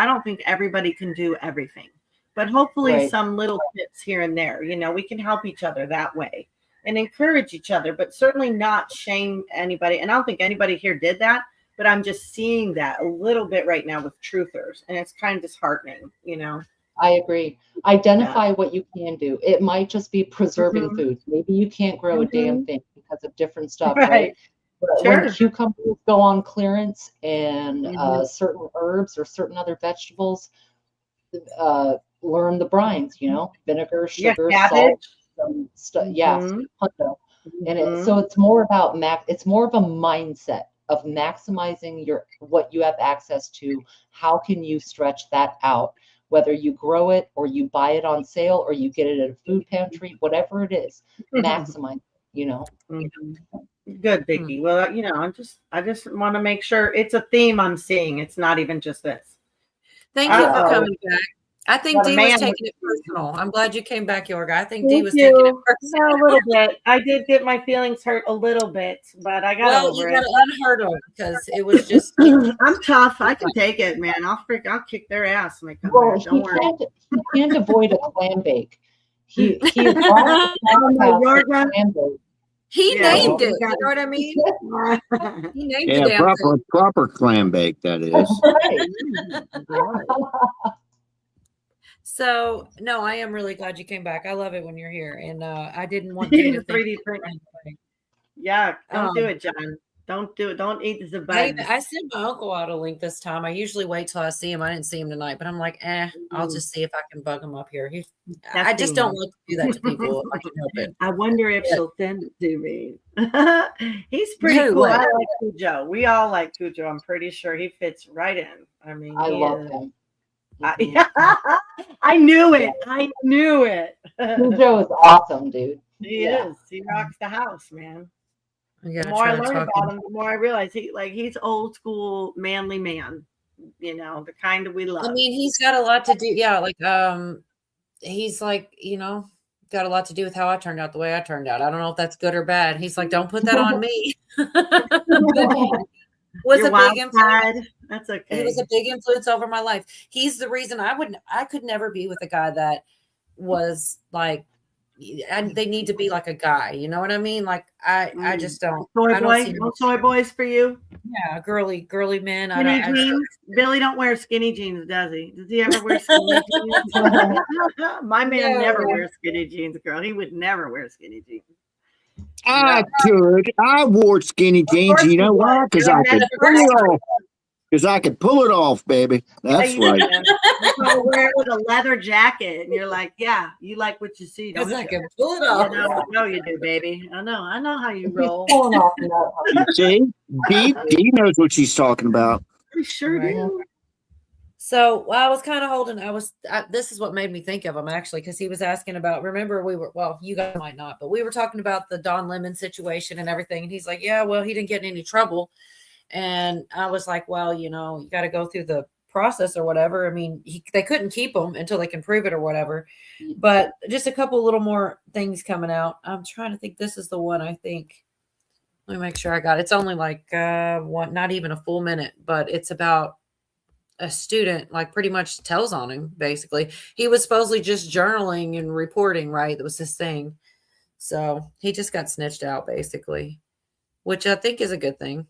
Speaker 21: don't think everybody can do everything, but hopefully some little tips here and there, we can help each other that way and encourage each other, but certainly not shame anybody. And I don't think anybody here did that. But I'm just seeing that a little bit right now with truthers, and it's kind of disheartening,
Speaker 8: I agree. Identify what you can do. It might just be preserving foods. Maybe you can't grow a damn thing because of different stuff, right? But when cucumbers go on clearance and certain herbs or certain other vegetables, learn the brines, vinegar, sugar, salt, stuff. And so it's more about it's more of a mindset of maximizing what you have access to. How can you stretch that out? Whether you grow it or you buy it on sale or you get it at a food pantry, whatever it is, maximize,
Speaker 21: Good, Vicky. Well, I just want to make sure it's a theme I'm seeing. It's not even just this.
Speaker 1: Thank you for coming back. I think Dee was taking it personal. I'm glad you came back, Yorga. I think Dee was taking it personal.
Speaker 21: A little bit. I did get my feelings hurt a little bit, but I got over it.
Speaker 1: You got to unhurt them because it was just.
Speaker 21: I'm tough. I can take it, man. I'll kick their ass when they come back. Don't worry.
Speaker 8: He can't avoid a clam bake. He
Speaker 21: named it.
Speaker 1: You know what I mean? He named the damn thing.
Speaker 2: Proper clam bake, that is.
Speaker 1: So no, I am really glad you came back. I love it when you're here, and I didn't want you to
Speaker 21: 3D print. Yeah, don't do it, John. Don't do it. Don't eat the bugs.
Speaker 1: I sent my uncle out a link this time. I usually wait till I see him. I didn't see him tonight, but I'm like, I'll just see if I can bug him up here. I just don't like to do that to people if I can help it.
Speaker 21: I wonder if she'll send it to me. He's pretty cool. I like Cujo. We all like Cujo. I'm pretty sure he fits right in. I mean,
Speaker 8: I love him.
Speaker 21: I knew it. I knew it.
Speaker 8: Cujo is awesome, dude.
Speaker 21: He is. He rocks the house, man.
Speaker 1: The
Speaker 21: more I learn about him, the more I realize he's old school manly man. The kind that we love.
Speaker 1: I mean, he's got a lot to do. Yeah, he's got a lot to do with how I turned out the way I turned out. I don't know if that's good or bad. He's like, don't put that on me. Was a big influence.
Speaker 21: That's okay.
Speaker 1: He was a big influence over my life. He's the reason I could never be with a guy that was like, and they need to be like a guy. You know what I mean? Like I just don't.
Speaker 21: No soy boys for you?
Speaker 1: Yeah, girly men.
Speaker 21: Skinny jeans. Billy don't wear skinny jeans, does he? Does he ever wear skinny jeans? My man never wears skinny jeans, girl. He would never wear skinny jeans.
Speaker 2: I wore skinny jeans. You know why? Because I could pull it off. Because I could pull it off, baby. That's right.
Speaker 21: You wear it with a leather jacket, and you're like, yeah, you like what you see.
Speaker 1: Because I can pull it off.
Speaker 21: I know you do, baby. I know how you roll.
Speaker 2: You see, Dee knows what she's talking about.
Speaker 21: We sure do.
Speaker 1: So I was kind of holding. This is what made me think of him actually, because he was asking about. Remember, you guys might not, but we were talking about the Don Lemon situation and everything, and he's like, yeah, well, he didn't get in any trouble. And I was like, well, you got to go through the process or whatever. I mean, they couldn't keep him until they can prove it or whatever. But just a couple little more things coming out. I'm trying to think. This is the one I think. Let me make sure I got it. It's only like not even a full minute, but it's about a student, like pretty much tells on him. Basically, he was supposedly just journaling and reporting. Right, that was his thing. So he just got snitched out, basically, which I think is a good thing.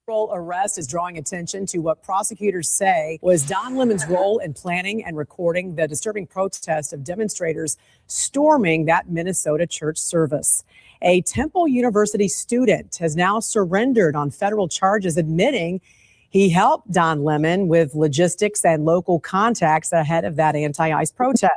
Speaker 5: arrest is drawing attention to what prosecutors say was Don Lemon's role in planning and recording the disturbing protest of demonstrators storming that Minnesota church service. A Temple University student has now surrendered on federal charges, admitting he helped Don Lemon with logistics and local contacts ahead of that anti-ICE protest.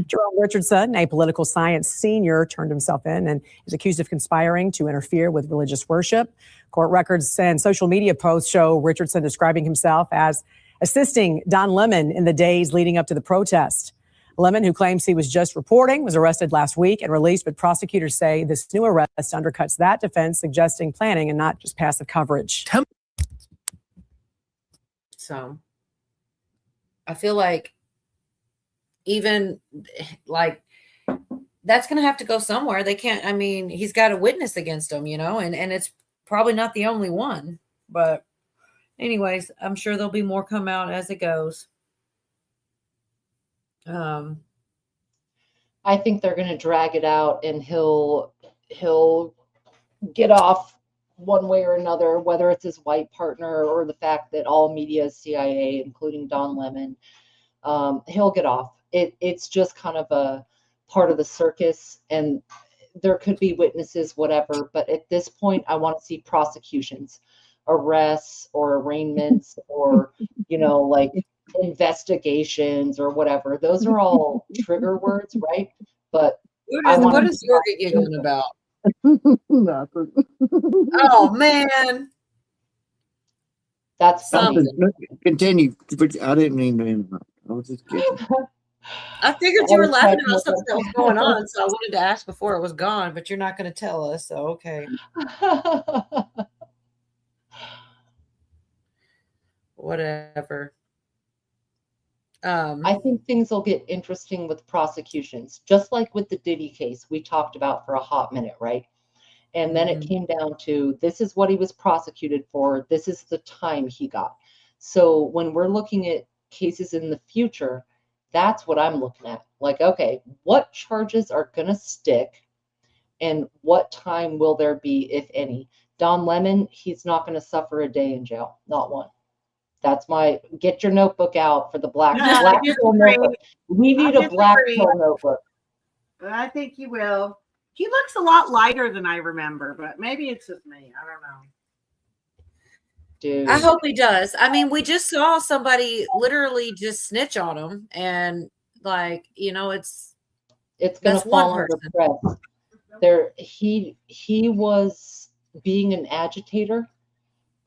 Speaker 5: Jerome Richardson, a political science senior, turned himself in and is accused of conspiring to interfere with religious worship. Court records and social media posts show Richardson describing himself as assisting Don Lemon in the days leading up to the protest. Lemon, who claims he was just reporting, was arrested last week and released, but prosecutors say this new arrest undercuts that defense, suggesting planning and not just passive coverage.
Speaker 1: So I feel like even like that's going to have to go somewhere. They can't, I mean, he's got a witness against him, and it's probably not the only one, but anyways, I'm sure there'll be more come out as it goes.
Speaker 8: I think they're going to drag it out, and he'll get off one way or another, whether it's his white partner or the fact that all media is CIA, including Don Lemon. He'll get off. It's just kind of a part of the circus, and there could be witnesses, whatever. But at this point, I want to see prosecutions, arrests or arraignments, or, like investigations or whatever. Those are all trigger words, right? But
Speaker 1: what is Yorga giggling about?
Speaker 2: Nothing.
Speaker 1: Oh man,
Speaker 8: that's
Speaker 1: something.
Speaker 2: Continue. I didn't mean to. I was just kidding.
Speaker 1: I figured you were laughing about something that was going on, so I wanted to ask before it was gone, but you're not going to tell us, so okay. Whatever.
Speaker 8: I think things will get interesting with prosecutions, just like with the Diddy case we talked about for a hot minute, right? And then it came down to, this is what he was prosecuted for, this is the time he got. So when we're looking at cases in the future, that's what I'm looking at. Like, okay, what charges are going to stick and what time will there be, if any? Don Lemon, he's not going to suffer a day in jail. Not one. That's my, get your notebook out for the black pill notebook. We need a black pill notebook.
Speaker 21: I think you will. He looks a lot lighter than I remember, but maybe it's just me. I don't know.
Speaker 8: Dude.
Speaker 1: I hope he does. I mean, we just saw somebody literally just snitch on him, and like, it's
Speaker 8: going to fall under press. He was being an agitator,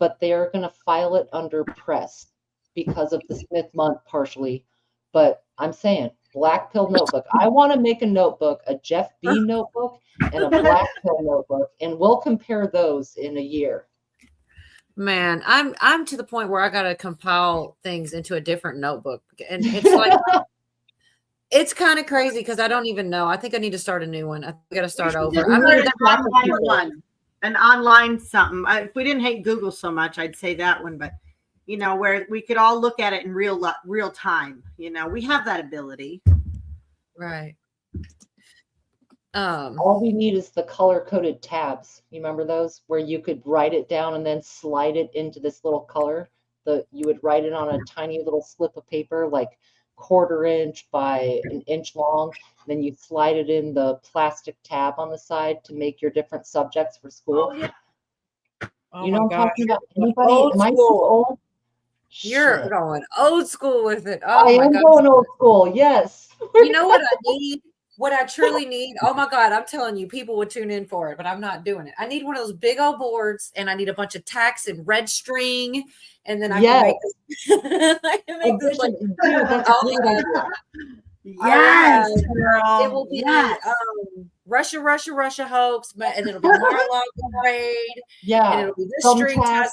Speaker 8: but they are going to file it under press because of the Smith month partially. But I'm saying black pill notebook. I want to make a notebook, a Jeff B notebook and a black pill notebook, and we'll compare those in a year.
Speaker 1: Man, I'm to the point where I got to compile things into a different notebook, and it's like it's kind of crazy because I don't even know. I think I need to start a new one. I got to start over. I'm
Speaker 21: an online one, an online something. If we didn't hate Google so much, I'd say that one. But where we could all look at it in real time. We have that ability,
Speaker 1: right?
Speaker 8: All we need is the color-coded tabs. You remember those where you could write it down and then slide it into this little color? You would write it on a tiny little slip of paper, like 1/4 inch by 1 inch long. Then you slide it in the plastic tab on the side to make your different subjects for school.
Speaker 21: Oh, yeah.
Speaker 1: Oh,
Speaker 8: you know what I'm talking about? Anybody?
Speaker 1: Old
Speaker 8: Am I too
Speaker 1: school.
Speaker 8: old?
Speaker 1: You're
Speaker 8: Shit.
Speaker 1: going old school with it. Oh,
Speaker 8: I am going old school. Yes.
Speaker 1: You know what I need? What I truly need, oh my God, I'm telling you, people would tune in for it, but I'm not doing it. I need one of those big old boards, and I need a bunch of tacks and red string, and then I can make this. I can make this like,
Speaker 8: that's a great idea.
Speaker 21: Yes, girl.
Speaker 1: It will be
Speaker 21: yes.
Speaker 1: Russia hoax, and it'll be Mar-a-Lago parade.
Speaker 8: Yeah,
Speaker 1: and it'll be this string ties.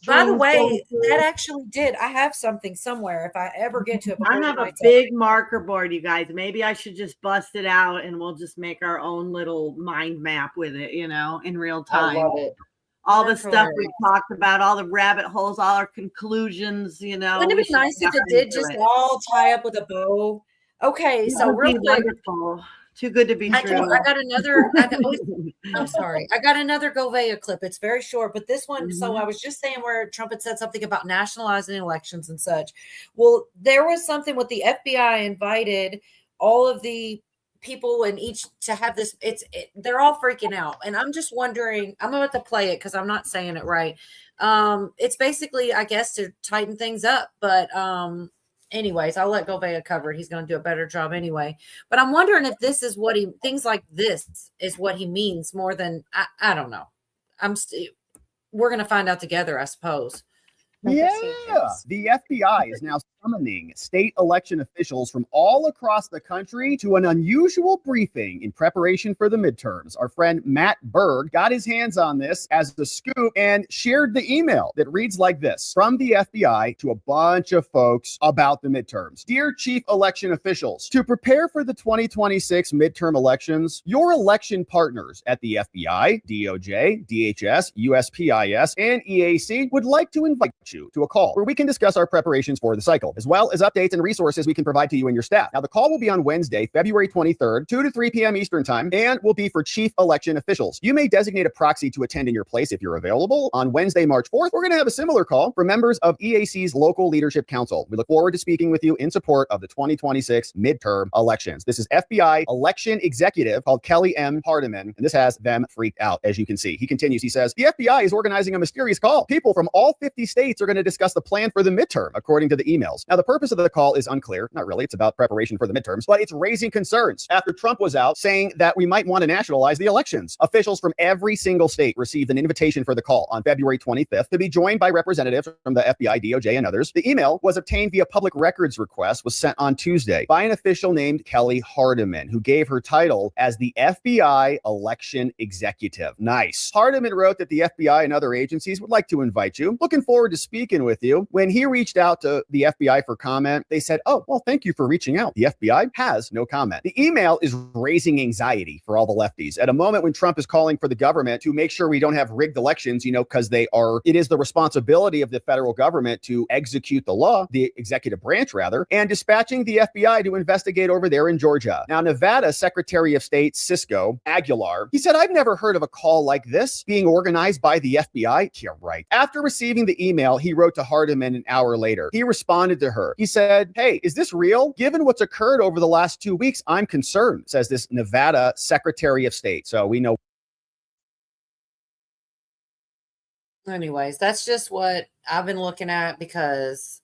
Speaker 1: By the way, that actually did. I have something somewhere. If I ever get to it,
Speaker 21: I have a big marker board, you guys. Maybe I should just bust it out, and we'll just make our own little mind map with it. In real time.
Speaker 8: I love it.
Speaker 21: All the stuff we talked about, all the rabbit holes, all our conclusions.
Speaker 1: Wouldn't it be nice if it did just all tie up with a bow? Okay, so real quick,
Speaker 21: Too good to be true.
Speaker 1: I got another. I'm sorry. I got another Gouveia clip. It's very short, but this one. So I was just saying where Trump had said something about nationalizing elections and such. Well, there was something with the FBI invited all of the people in each to have this. They're all freaking out, and I'm just wondering. I'm about to play it because I'm not saying it right. It's basically, I guess, to tighten things up, but anyways, I'll let Gouveia cover it. He's going to do a better job anyway. But I'm wondering if this is what things like this is what he means more than I don't know. We're going to find out together, I suppose.
Speaker 18: Yeah, the FBI is now summoning state election officials from all across the country to an unusual briefing in preparation for the midterms. Our friend Matt Berg got his hands on this as the scoop and shared the email that reads like this from the FBI to a bunch of folks about the midterms. Dear chief election officials, to prepare for the 2026 midterm elections, your election partners at the FBI, DOJ, DHS, USPIS, and EAC would like to invite you to a call where we can discuss our preparations for the cycle, as well as updates and resources we can provide to you and your staff. Now, the call will be on Wednesday, February 23rd, 2 to 3 p.m. Eastern Time, and will be for chief election officials. You may designate a proxy to attend in your place if you're available. On Wednesday, March 4th, we're going to have a similar call for members of EAC's local leadership council. We look forward to speaking with you in support of the 2026 midterm elections. This is FBI election executive called Kelly M. Hardiman, and this has them freaked out, as you can see. He continues, he says, the FBI is organizing a mysterious call. People from all 50 states are going to discuss the plan for the midterm, according to the emails. Now, the purpose of the call is unclear. Not really. It's about preparation for the midterms, but it's raising concerns after Trump was out saying that we might want to nationalize the elections. Officials from every single state received an invitation for the call on February 25th to be joined by representatives from the FBI, DOJ, and others. The email was obtained via public records request, was sent on Tuesday by an official named Kelly Hardiman, who gave her title as the FBI election executive. Nice. Hardiman wrote that the FBI and other agencies would like to invite you. Looking forward to speaking with you. When he reached out to the FBI for comment, they said, oh, well, thank you for reaching out. The FBI has no comment. The email is raising anxiety for all the lefties at a moment when Trump is calling for the government to make sure we don't have rigged elections, because it is the responsibility of the federal government to execute the law, the executive branch rather, and dispatching the FBI to investigate over there in Georgia. Now, Nevada Secretary of State Cisco Aguilar, he said, I've never heard of a call like this being organized by the FBI. Yeah, right. After receiving the email, he wrote to Hardiman an hour later. He responded to her. He said, hey, is this real? Given what's occurred over the last 2 weeks, I'm concerned, says this Nevada Secretary of State. So we know.
Speaker 1: Anyways, that's just what I've been looking at because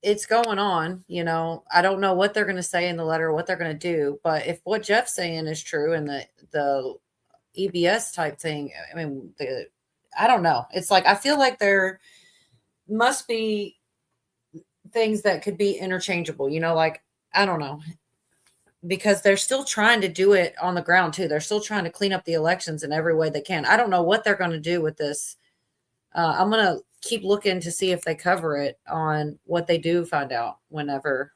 Speaker 1: it's going on. I don't know what they're going to say in the letter, what they're going to do. But if what Jeff's saying is true and the EBS type thing, I don't know. It's like, I feel like there must be things that could be interchangeable, I don't know, because they're still trying to do it on the ground too. They're still trying to clean up the elections in every way they can. I don't know what they're going to do with this. I'm going to keep looking to see if they cover it on what they do find out whenever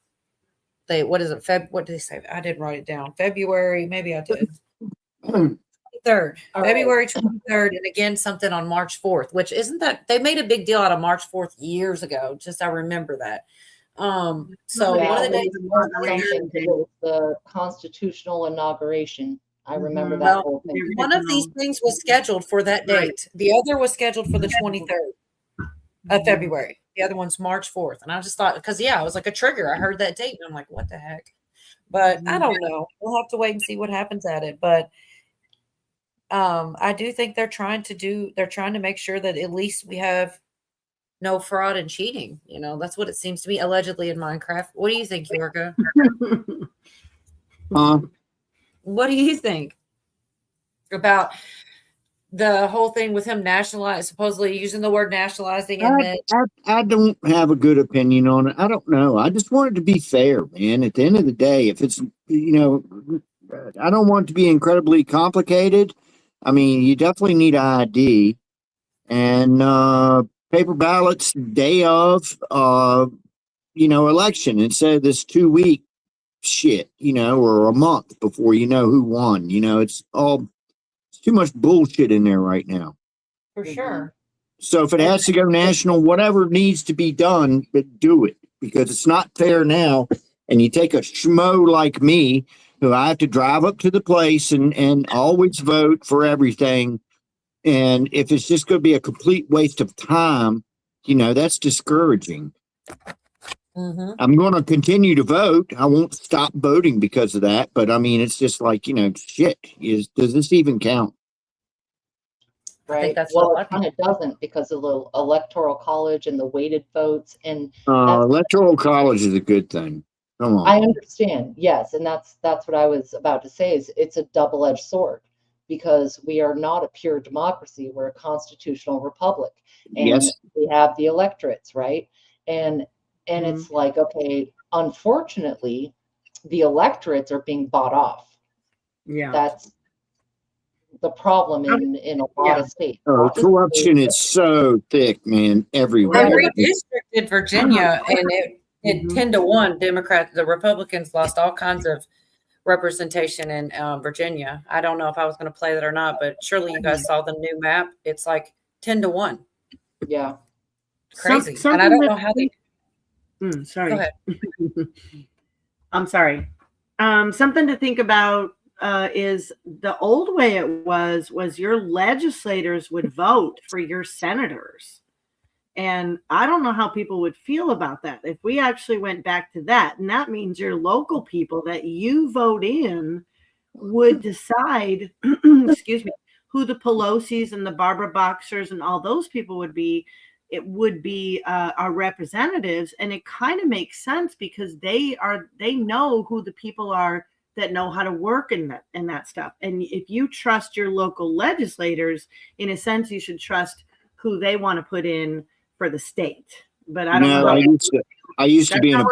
Speaker 1: what is it? What did they say? I didn't write it down. February. Maybe I did. 23rd, February 23rd, and again something on March 4th, which isn't that they made a big deal out of March 4th years ago. Just I remember that. So one of the days
Speaker 8: it was the constitutional inauguration. I remember that whole thing.
Speaker 1: One of these things was scheduled for that date. Right. The other was scheduled for the 23rd of February. The other one's March 4th. And I just thought, because it was like a trigger. I heard that date and I'm like, what the heck? But I don't know. We'll have to wait and see what happens at it. But I do think they're trying to make sure that at least we have no fraud and cheating. That's what it seems to me, allegedly in Minecraft. What do you think, Yorga? What do you think about the whole thing with him supposedly using the word nationalizing? And
Speaker 2: I don't have a good opinion on it. I don't know. I just want it to be fair, man. At the end of the day, if it's, I don't want it to be incredibly complicated. You definitely need ID and paper ballots day of, election instead of this 2-week shit, or a month before who won. It's too much bullshit in there right now.
Speaker 1: For sure.
Speaker 2: So if it has to go national, whatever needs to be done, but do it, because it's not fair now. And you take a schmo like me So I have to drive up to the place and always vote for everything. And if it's just going to be a complete waste of time, that's discouraging.
Speaker 1: Mm-hmm.
Speaker 2: I'm going to continue to vote. I won't stop voting because of that. But I mean, it's just like, shit. Does this even count?
Speaker 8: Right.
Speaker 1: That's
Speaker 8: Well,
Speaker 1: what
Speaker 8: it kind of doesn't because of the electoral college and the weighted votes, and
Speaker 2: Electoral college is a good thing. Come on.
Speaker 8: I understand. Yes, and that's what I was about to say. Is it's a double-edged sword because we are not a pure democracy. We're a constitutional republic, and
Speaker 2: Yes.
Speaker 8: we have the electorates, right? And it's like, okay, unfortunately, the electorates are being bought off.
Speaker 21: Yeah.
Speaker 8: That's the problem in a lot of states.
Speaker 2: Corruption is so thick, man. Everywhere.
Speaker 1: They redistricted Virginia, and it 10-1 Democrats. The Republicans lost all kinds of representation in Virginia. I don't know if I was going to play that or not, but surely you guys saw the new map. It's like 10-1.
Speaker 8: Yeah,
Speaker 1: crazy. And I don't know how they.
Speaker 21: Sorry.
Speaker 1: Go ahead.
Speaker 21: I'm sorry. Something to think about is the old way it was your legislators would vote for your senators. And I don't know how people would feel about that. If we actually went back to that, and that means your local people that you vote in would decide, excuse me, who the Pelosi's and the Barbara Boxers and all those people would be. It would be our representatives. And it kind of makes sense because they know who the people are that know how to work in that stuff. And if you trust your local legislators, in a sense, you should trust who they want to put in for the state. But I don't know.
Speaker 2: I used to be in a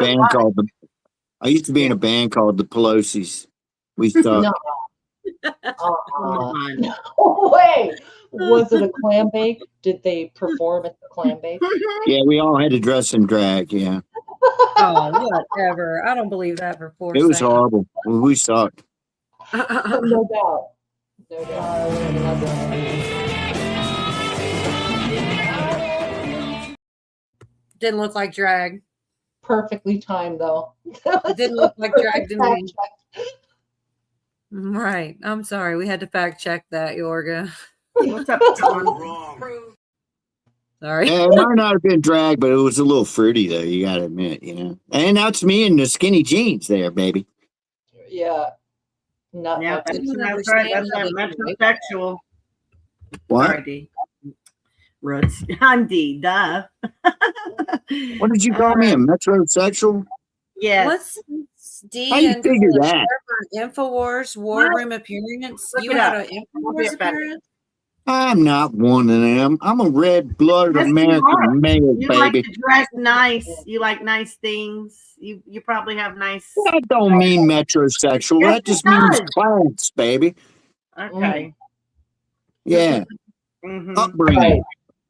Speaker 2: band called the Pelosi's. We sucked.
Speaker 8: No. No way. Was it a clam bake? Did they perform at the clam bake?
Speaker 2: Yeah, we all had to dress in drag. Yeah.
Speaker 1: Oh, whatever. I don't believe that for 4
Speaker 2: It was
Speaker 1: seconds.
Speaker 2: horrible. We sucked.
Speaker 8: No doubt. No doubt.
Speaker 1: Didn't look like drag.
Speaker 8: Perfectly timed, though.
Speaker 1: It didn't look like drag to me. Right. I'm sorry. We had to fact check that, Yorga.
Speaker 21: What's up, John?
Speaker 1: Sorry.
Speaker 2: Yeah, it might not have been drag, but it was a little fruity, though. You got to admit, And that's me in the skinny jeans there, baby.
Speaker 8: Yeah. Not
Speaker 21: Yeah, that's right. That's not metrosexual.
Speaker 2: What?
Speaker 21: Sorry, D. Roots. I'm D. Duh.
Speaker 2: What did you call me? A metrosexual?
Speaker 21: Yes.
Speaker 1: What's D
Speaker 2: How you
Speaker 1: and
Speaker 2: figure that?
Speaker 1: InfoWars War Room appearance?
Speaker 21: Look
Speaker 1: You
Speaker 21: it
Speaker 1: had
Speaker 21: up.
Speaker 1: an
Speaker 21: I'll be
Speaker 1: InfoWars
Speaker 21: right back.
Speaker 1: appearance?
Speaker 2: I'm not one of them. I'm a red-blooded
Speaker 21: Yes, you
Speaker 2: American
Speaker 21: are.
Speaker 2: male,
Speaker 21: You
Speaker 2: baby.
Speaker 21: like to dress nice. You like nice things. You probably have nice.
Speaker 2: That don't mean metrosexual.
Speaker 21: Yes,
Speaker 2: That just
Speaker 21: it
Speaker 2: means
Speaker 21: does.
Speaker 2: class, baby.
Speaker 21: Okay.
Speaker 2: Yeah.
Speaker 21: Mhm.
Speaker 2: Upbringing.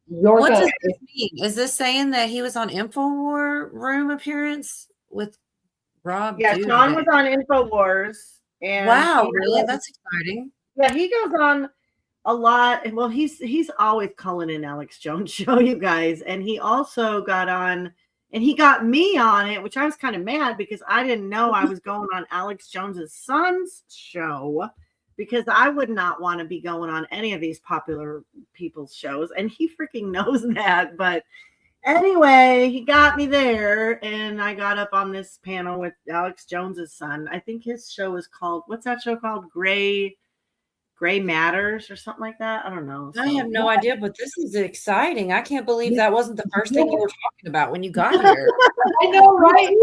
Speaker 1: What does this mean? Is this saying that he was on InfoWar Room appearance with Rob?
Speaker 21: Yeah,
Speaker 1: Dude
Speaker 21: Sean
Speaker 1: today?
Speaker 21: was on InfoWars. And
Speaker 1: Wow,
Speaker 21: he
Speaker 1: really?
Speaker 21: goes-
Speaker 1: That's exciting.
Speaker 21: Yeah, he goes on a lot. Well, he's always calling in Alex Jones show, you guys. And he also got on, and he got me on it, which I was kind of mad because I didn't know I was going on Alex Jones's son's show, because I would not want to be going on any of these popular people's shows. And he freaking knows that. But anyway, he got me there, and I got up on this panel with Alex Jones's son. I think his show is called, what's that show called? Gray Matters or something like that. I don't know.
Speaker 1: I have no
Speaker 21: So-
Speaker 1: idea, but this is exciting. I can't believe that wasn't the first thing you were talking about when you got here.
Speaker 8: I know, right?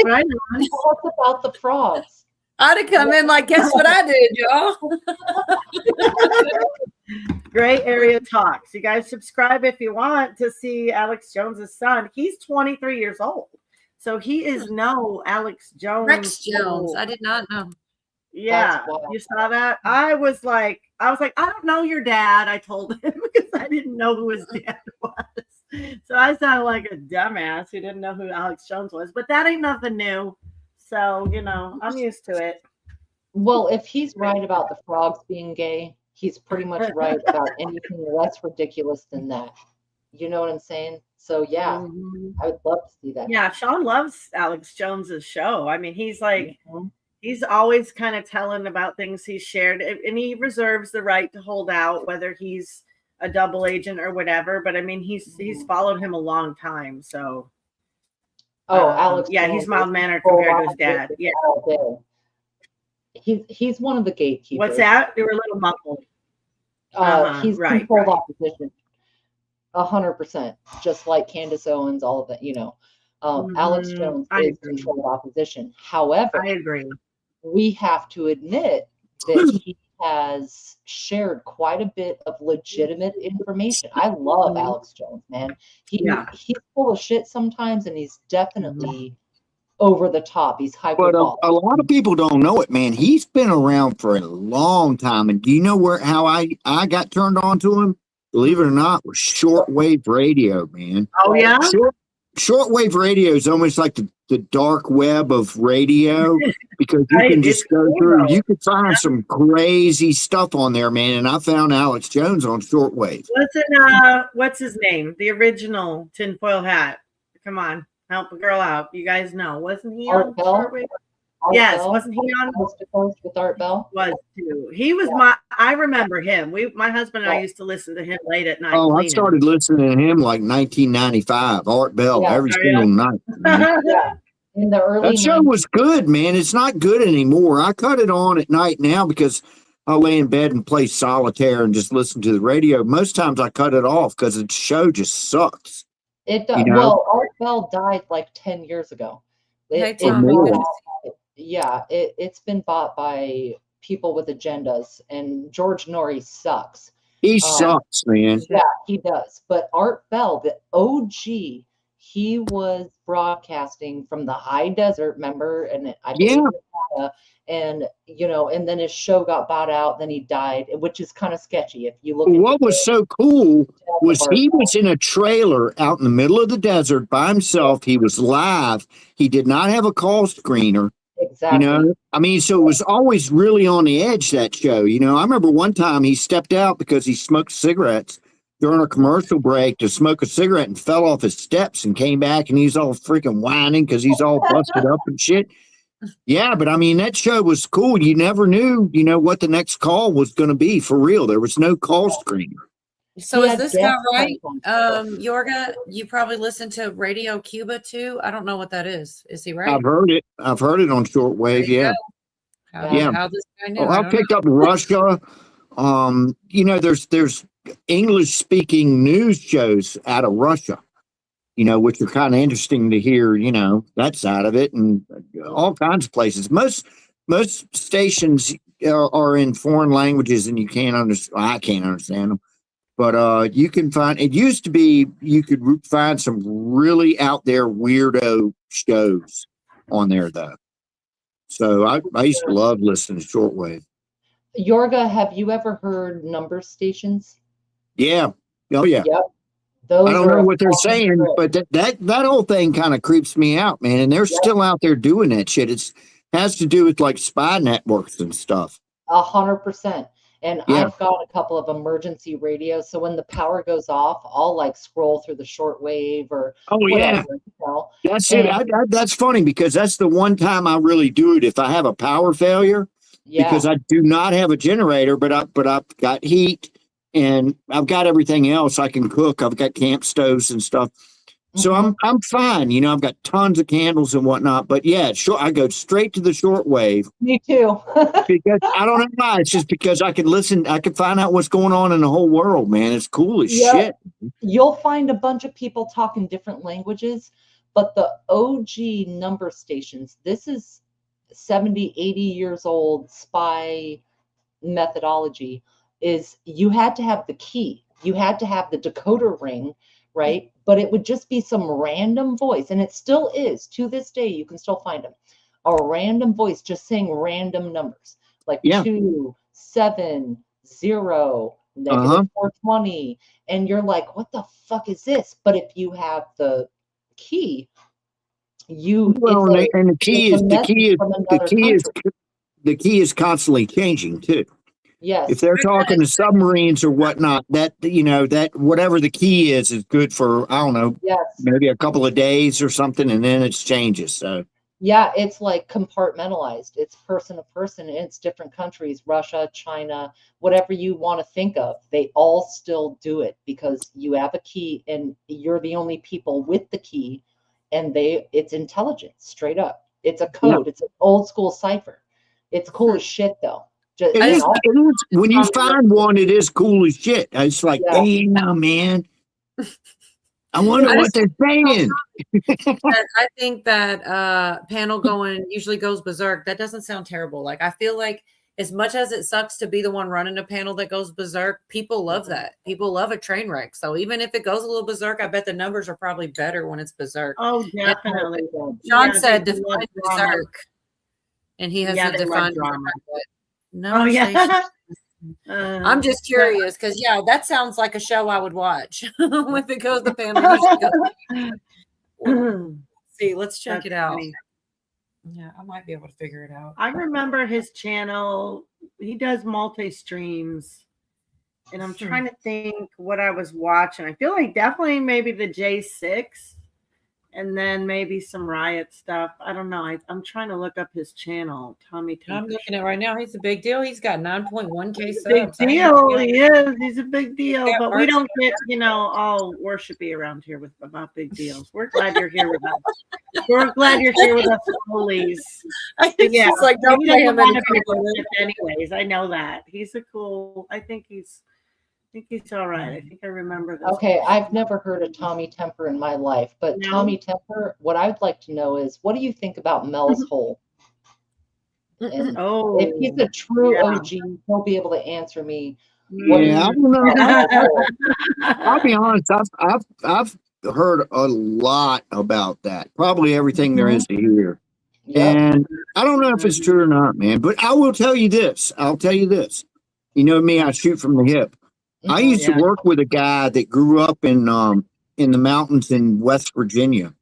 Speaker 21: Right.
Speaker 8: What's about the frogs?
Speaker 1: I'd have come in like, guess what I did, y'all?
Speaker 21: Gray Area Talks. You guys subscribe if you want to see Alex Jones's son. He's 23 years old. So he is no Alex Jones.
Speaker 1: Rex Jones. I did not know.
Speaker 21: Yeah,
Speaker 8: That's wild.
Speaker 21: you saw that? I was like, I don't know your dad. I told him because I didn't know who his dad was. So I sounded like a dumbass who didn't know who Alex Jones was. But that ain't nothing new. So, I'm used to it.
Speaker 8: Well, if he's right about the frogs being gay, he's pretty much right about anything less ridiculous than that. You know what I'm saying? So yeah, I would love to see that.
Speaker 21: Yeah, Sean loves Alex Jones's show. I mean, he's like, He's always kind of telling about things he's shared, and he reserves the right to hold out, whether he's a double agent or whatever. But I mean, he's followed him a long time, so.
Speaker 8: Alex.
Speaker 21: Yeah, he's mild mannered compared to his dad. Yeah.
Speaker 8: He's one of the gatekeepers.
Speaker 21: What's that? They were a little muffled.
Speaker 8: He's controlled opposition. 100%, just like Candace Owens, all of that. Alex Jones is controlled opposition. However,
Speaker 21: I agree.
Speaker 8: We have to admit that he has shared quite a bit of legitimate information. I love Alex Jones, man. He's full of shit sometimes, and he's definitely over the top. He's hyperbolic.
Speaker 2: But a lot of people don't know it, man. He's been around for a long time. And do you know how I got turned on to him? Believe it or not, was shortwave radio, man.
Speaker 21: Oh, yeah?
Speaker 2: Shortwave radio is almost like the dark web of radio because you can just go through. You can find some crazy stuff on there, man. And I found Alex Jones on shortwave.
Speaker 21: What's his name? The original tinfoil hat. Come on, help a girl out. You guys know, wasn't he on shortwave? Yes, wasn't he on
Speaker 8: with Art Bell?
Speaker 21: Was too. He was I remember him. My husband and I used to listen to him late at night.
Speaker 2: Oh, I started listening to him like 1995. Art Bell every single night.
Speaker 8: In the early
Speaker 2: that show was good, man. It's not good anymore. I cut it on at night now because I lay in bed and play solitaire and just listen to the radio. Most times I cut it off because the show just sucks.
Speaker 8: It does. Well, Art Bell died like 10 years ago. It's been bought by people with agendas, and George Norrie sucks.
Speaker 2: He sucks, man.
Speaker 8: Yeah, he does. But Art Bell, the OG, he was broadcasting from the high desert, remember? And I believe and and then his show got bought out, then he died, which is kind of sketchy if you look at
Speaker 2: what was so cool was he was in a trailer out in the middle of the desert by himself. He was live. He did not have a call screener.
Speaker 8: Exactly.
Speaker 2: I mean, so it was always really on the edge, that show. I remember one time he stepped out because he smoked cigarettes during a commercial break to smoke a cigarette and fell off his steps and came back and he's all freaking whining because he's all busted up and shit. Yeah, but I mean, that show was cool. You never knew, what the next call was going to be for real. There was no call screener.
Speaker 1: So is this guy right? Yorga, you probably listen to Radio Cuba too. I don't know what that is. Is he right?
Speaker 2: I've heard it. I've heard it on shortwave. Yeah.
Speaker 1: How this guy knew?
Speaker 2: I picked up Russia. There's English speaking news shows out of Russia, which are kind of interesting to hear, that side of it, and all kinds of places. Most stations are in foreign languages and you can't understand. I can't understand them. But you can find, it used to be, you could find some really out there weirdo shows on there, though. So I used to love listening to shortwave.
Speaker 8: Yorga, have you ever heard number stations?
Speaker 2: Yeah. Oh, yeah.
Speaker 8: Yep.
Speaker 2: I don't know what they're saying, but that whole thing kind of creeps me out, man. And they're still out there doing that shit. It has to do with like spy networks and stuff.
Speaker 8: 100%. And I've got a couple of emergency radios. So when the power goes off, I'll like scroll through the shortwave or whatever.
Speaker 2: That's it. That's funny because that's the one time I really do it if I have a power failure. Because I do not have a generator, but I've got heat and I've got everything else. I can cook. I've got camp stoves and stuff. So I'm fine. I've got tons of candles and whatnot. But I go straight to the shortwave.
Speaker 8: Me too.
Speaker 2: Because I don't know why. It's just because I can listen. I can find out what's going on in the whole world, man. It's cool as shit.
Speaker 8: You'll find a bunch of people talking different languages, but the OG number stations, this is 70, 80 years old spy methodology, is you had to have the key. You had to have the decoder ring, right? But it would just be some random voice, and it still is to this day. You can still find them. A random voice just saying random numbers, like 2, 7, 0, negative 420, and you're like, "What the fuck is this?" But if you have the key,
Speaker 2: the key is constantly changing too.
Speaker 8: Yes.
Speaker 2: If they're talking to submarines or whatnot, that whatever the key is good for, I don't know, maybe a couple of days or something, and then it changes. So
Speaker 8: Yeah, it's like compartmentalized. It's person to person, and it's different countries, Russia, China, whatever you want to think of. They all still do it because you have a key and you're the only people with the key, and it's intelligence, straight up. It's a code. It's an old school cipher. It's cool as shit though. Just,
Speaker 2: It
Speaker 8: you
Speaker 2: is,
Speaker 8: know?
Speaker 2: it is. When you find one, it is cool as shit. It's like,
Speaker 8: Yeah.
Speaker 2: damn, man. I wonder
Speaker 1: I
Speaker 2: what
Speaker 1: just-
Speaker 2: they're saying.
Speaker 1: I think that panel going usually goes berserk. That doesn't sound terrible. Like, I feel like as much as it sucks to be the one running a panel that goes berserk, people love that. People love a train wreck. So even if it goes a little berserk, I bet the numbers are probably better when it's berserk.
Speaker 21: Oh, definitely.
Speaker 1: John said
Speaker 21: they love
Speaker 1: define
Speaker 21: drama.
Speaker 1: berserk, and he has
Speaker 21: Yeah,
Speaker 1: to
Speaker 21: they love
Speaker 1: define
Speaker 21: drama.
Speaker 1: No,
Speaker 21: Oh, yeah.
Speaker 1: I'm just curious because that sounds like a show I would watch. If it goes the panel, usually goes. See, let's check it out.
Speaker 21: Funny.
Speaker 1: Yeah, I might be able to figure it out.
Speaker 21: I remember his channel. He does multi streams, and I'm trying to think what I was watching. I feel like definitely maybe the J6, and then maybe some riot stuff. I don't know. I'm trying to look up his channel. Tommy.
Speaker 1: I'm looking at right now. He's a big deal. He's got 9.1K subs.
Speaker 21: Big deal. He is. He's a big deal.
Speaker 1: Yeah,
Speaker 21: But we don't get, all worshipy around here about big deals. We're glad you're here with us. We're glad you're here with us, police. Yeah,
Speaker 1: It's like, don't
Speaker 21: he
Speaker 1: play
Speaker 21: doesn't
Speaker 1: him
Speaker 21: want to
Speaker 1: any
Speaker 21: be worshiped anyways. I know that. He's a cool. I think he's all right. I think I remember this.
Speaker 8: Okay, I've never heard of Tommy Temper in my life, but
Speaker 21: No?
Speaker 8: Tommy Temper, what I'd like to know is, what do you think about Mel's hole? And
Speaker 21: Oh,
Speaker 8: if he's a true
Speaker 21: yeah.
Speaker 8: OG, he'll be able to answer me.
Speaker 2: Yeah, I don't know. I'll be honest. I've heard a lot about that. Probably everything there is to hear. And I don't know if it's true or not, man. But I will tell you this. I'll tell you this. You know me, I shoot from the hip. I used to work with a guy that grew up in the mountains in West Virginia.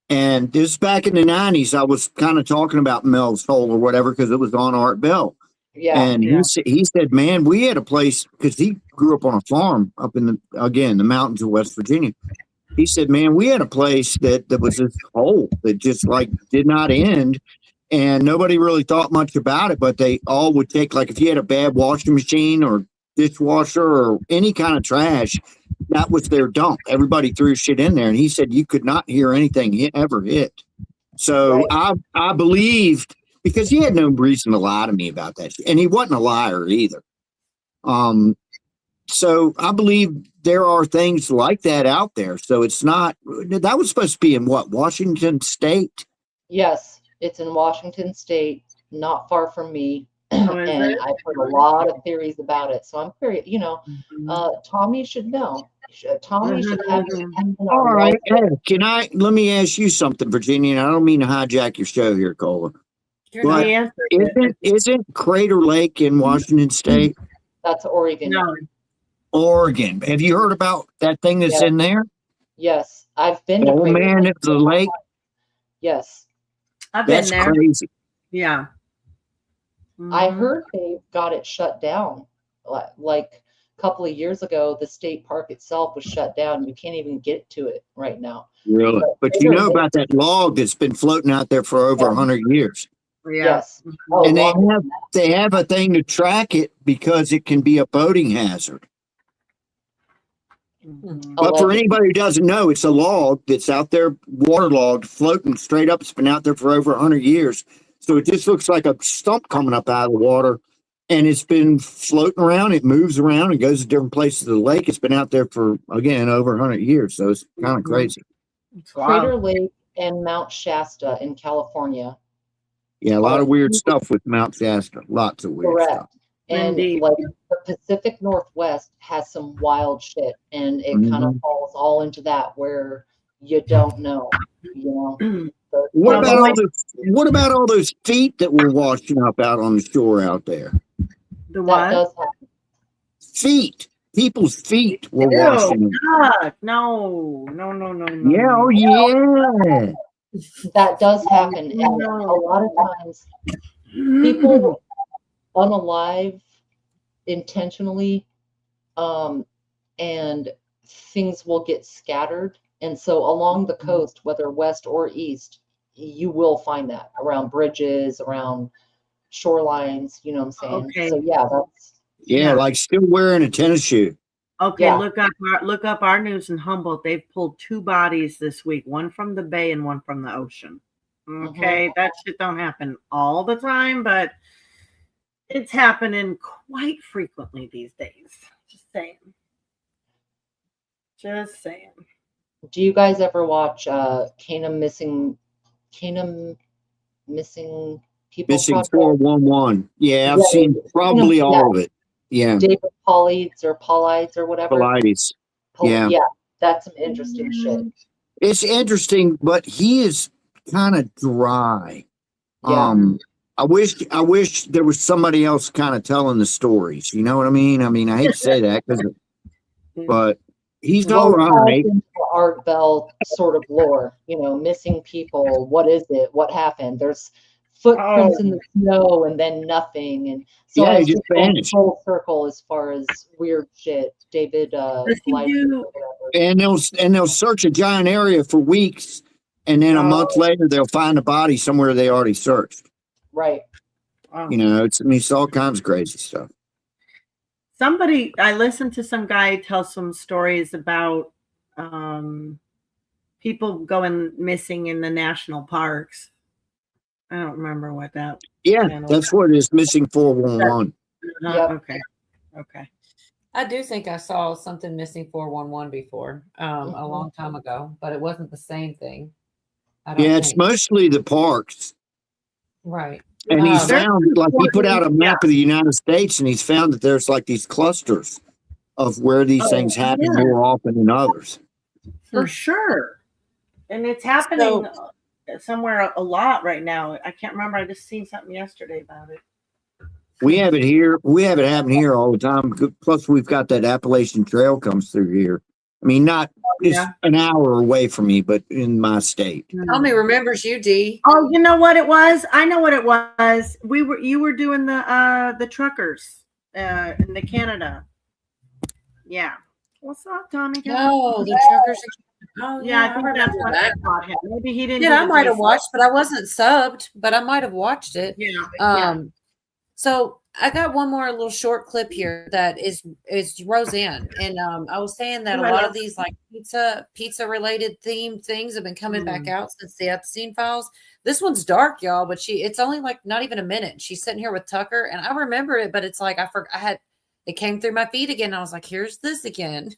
Speaker 2: And this is back in the 90s. I was kind of talking about Mel's Hole or whatever because it was on Art Bell.
Speaker 8: Yeah.
Speaker 2: And he said, man, we had a place because he grew up on a farm up in the mountains of West Virginia. He said, man, we had a place that was this hole that just like did not end. And nobody really thought much about it, but they all would take, like, if you had a bad washing machine or dishwasher or any kind of trash, that was their dump. Everybody threw shit in there. And he said you could not hear anything ever hit. So I believed, because he had no reason to lie to me about that shit. And he wasn't a liar either. So I believe there are things like that out there. So it's not, that was supposed to be in what, Washington State?
Speaker 8: Yes, it's in Washington State, not far from me.
Speaker 21: Oh, is
Speaker 8: And
Speaker 21: it?
Speaker 8: I've heard a lot of theories about it. So I'm very, Tommy should know. Tommy should have his opinion on
Speaker 2: All right.
Speaker 8: Mel's
Speaker 2: Hey, let me ask you something, Virginia, and I don't mean to hijack your show here, Cola. But isn't Crater Lake in Washington State?
Speaker 8: That's Oregon.
Speaker 21: No.
Speaker 2: Oregon. Have you heard about that thing that's in there?
Speaker 8: Yes, I've been to
Speaker 2: Oh
Speaker 8: Crater
Speaker 2: man,
Speaker 8: Lake.
Speaker 2: it's a lake.
Speaker 8: Yes.
Speaker 21: I've been
Speaker 2: That's
Speaker 21: there.
Speaker 2: crazy.
Speaker 21: Yeah.
Speaker 8: I heard they got it shut down. Like a couple of years ago, the state park itself was shut down. You can't even get to it right now.
Speaker 2: Really? But you know about that log that's been floating out there for over 100 years.
Speaker 8: Yes.
Speaker 2: And they have a thing to track it because it can be a boating hazard. But for anybody who doesn't know, it's a log that's out there, waterlogged, floating straight up. It's been out there for over 100 years. So it just looks like a stump coming up out of the water. And it's been floating around. It moves around and goes to different places of the lake. It's been out there for, again, over 100 years. So it's kind of crazy.
Speaker 8: Crater Lake and Mount Shasta in California.
Speaker 2: Yeah, a lot of weird stuff with Mount Shasta. Lots of weird stuff.
Speaker 8: And like the Pacific Northwest has some wild shit, and it kind of falls all into that where you don't know, So,
Speaker 2: What about all those feet that were washing up out on the shore out there?
Speaker 21: The
Speaker 8: that does happen.
Speaker 2: Feet. People's feet were
Speaker 21: Ew,
Speaker 2: washing.
Speaker 21: God, no.
Speaker 2: Yeah, oh yeah.
Speaker 8: That does happen, and a lot of times people unalive intentionally, and things will get scattered. And so along the coast, whether west or east, you will find that around bridges, around shorelines. You know what I'm saying?
Speaker 21: Okay.
Speaker 8: So yeah, that's
Speaker 2: Yeah, like still wearing a tennis shoe.
Speaker 21: Okay,
Speaker 8: Yeah.
Speaker 21: look up our news in Humboldt. They've pulled 2 bodies this week, one from the bay and one from the ocean. Okay, that shit don't happen all the time, but it's happening quite frequently these days. Just saying. Just saying.
Speaker 8: Do you guys ever watch Canaan Missing People
Speaker 2: Missing
Speaker 8: Project?
Speaker 2: 411. Yeah, I've
Speaker 8: Yeah,
Speaker 2: seen probably all of it. Yeah.
Speaker 8: David Paulides or whatever.
Speaker 2: Pilates. Yeah.
Speaker 8: Yeah, that's some interesting shit.
Speaker 2: It's interesting, but he is kind of dry.
Speaker 8: Yeah.
Speaker 2: I wish there was somebody else kind of telling the stories. You know what I mean? I mean, I hate to say that, but he's all
Speaker 8: Well, it ties
Speaker 2: right.
Speaker 8: into Art Bell sort of lore, you know, missing people. What is it? What happened? There's footprints in the snow and then nothing. And so
Speaker 2: Yeah,
Speaker 8: I
Speaker 2: he
Speaker 8: was
Speaker 2: just
Speaker 8: just going
Speaker 2: vanished.
Speaker 8: full circle as far as weird shit. David Blythe or whatever.
Speaker 2: And they'll search a giant area for weeks, and then a month later they'll find a body somewhere they already searched.
Speaker 8: Right.
Speaker 2: You know, it's all kinds of crazy stuff.
Speaker 21: I listened to some guy tell some stories about people going missing in the national parks. I don't remember what that.
Speaker 2: Yeah, that's what it is. Missing 411.
Speaker 21: Okay. Okay.
Speaker 1: I do think I saw something missing 411 before, a long time ago, but it wasn't the same thing. I don't
Speaker 2: Yeah, it's
Speaker 1: think.
Speaker 2: mostly the parks.
Speaker 1: Right.
Speaker 2: And he's found, like, he put out a map of the United States, and he's found that there's like these clusters of where these things happen more often than others.
Speaker 21: For sure. And it's happening somewhere a lot right now. I can't remember. I just seen something yesterday about it.
Speaker 2: We have it here. We have it happen here all the time. Plus, we've got that Appalachian Trail comes through here. I mean, not it's an hour away from me, but in my state.
Speaker 1: Tommy remembers you, D.
Speaker 21: Oh, you know what it was? I know what it was. You were doing the truckers in the Canada. Yeah. What's up, Tommy?
Speaker 1: Oh, the truckers. Oh,
Speaker 21: yeah. I
Speaker 1: I
Speaker 21: think
Speaker 1: remember
Speaker 21: that's what
Speaker 1: that.
Speaker 21: brought him. Maybe he didn't.
Speaker 1: Yeah,
Speaker 21: do
Speaker 1: I
Speaker 21: the
Speaker 1: might have
Speaker 21: voice.
Speaker 1: watched, but I wasn't subbed, but I might have watched it.
Speaker 21: Yeah.
Speaker 1: So I got one more little short clip here that is Roseanne, and I was saying that a lot of these like pizza related themed things have been coming back out since the Epstein files. This one's dark, y'all, but it's only like not even a minute. She's sitting here with Tucker, and I remember it, but it's like it came through my feed again. I was like, here's this again.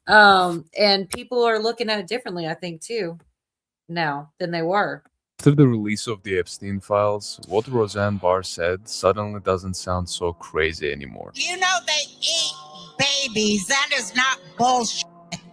Speaker 1: And people are looking at it differently, I think, too, now than they were.
Speaker 12: After the release of the Epstein files, what Roseanne Barr said suddenly doesn't sound so crazy anymore.
Speaker 13: You know they eat babies. That is not bullshit.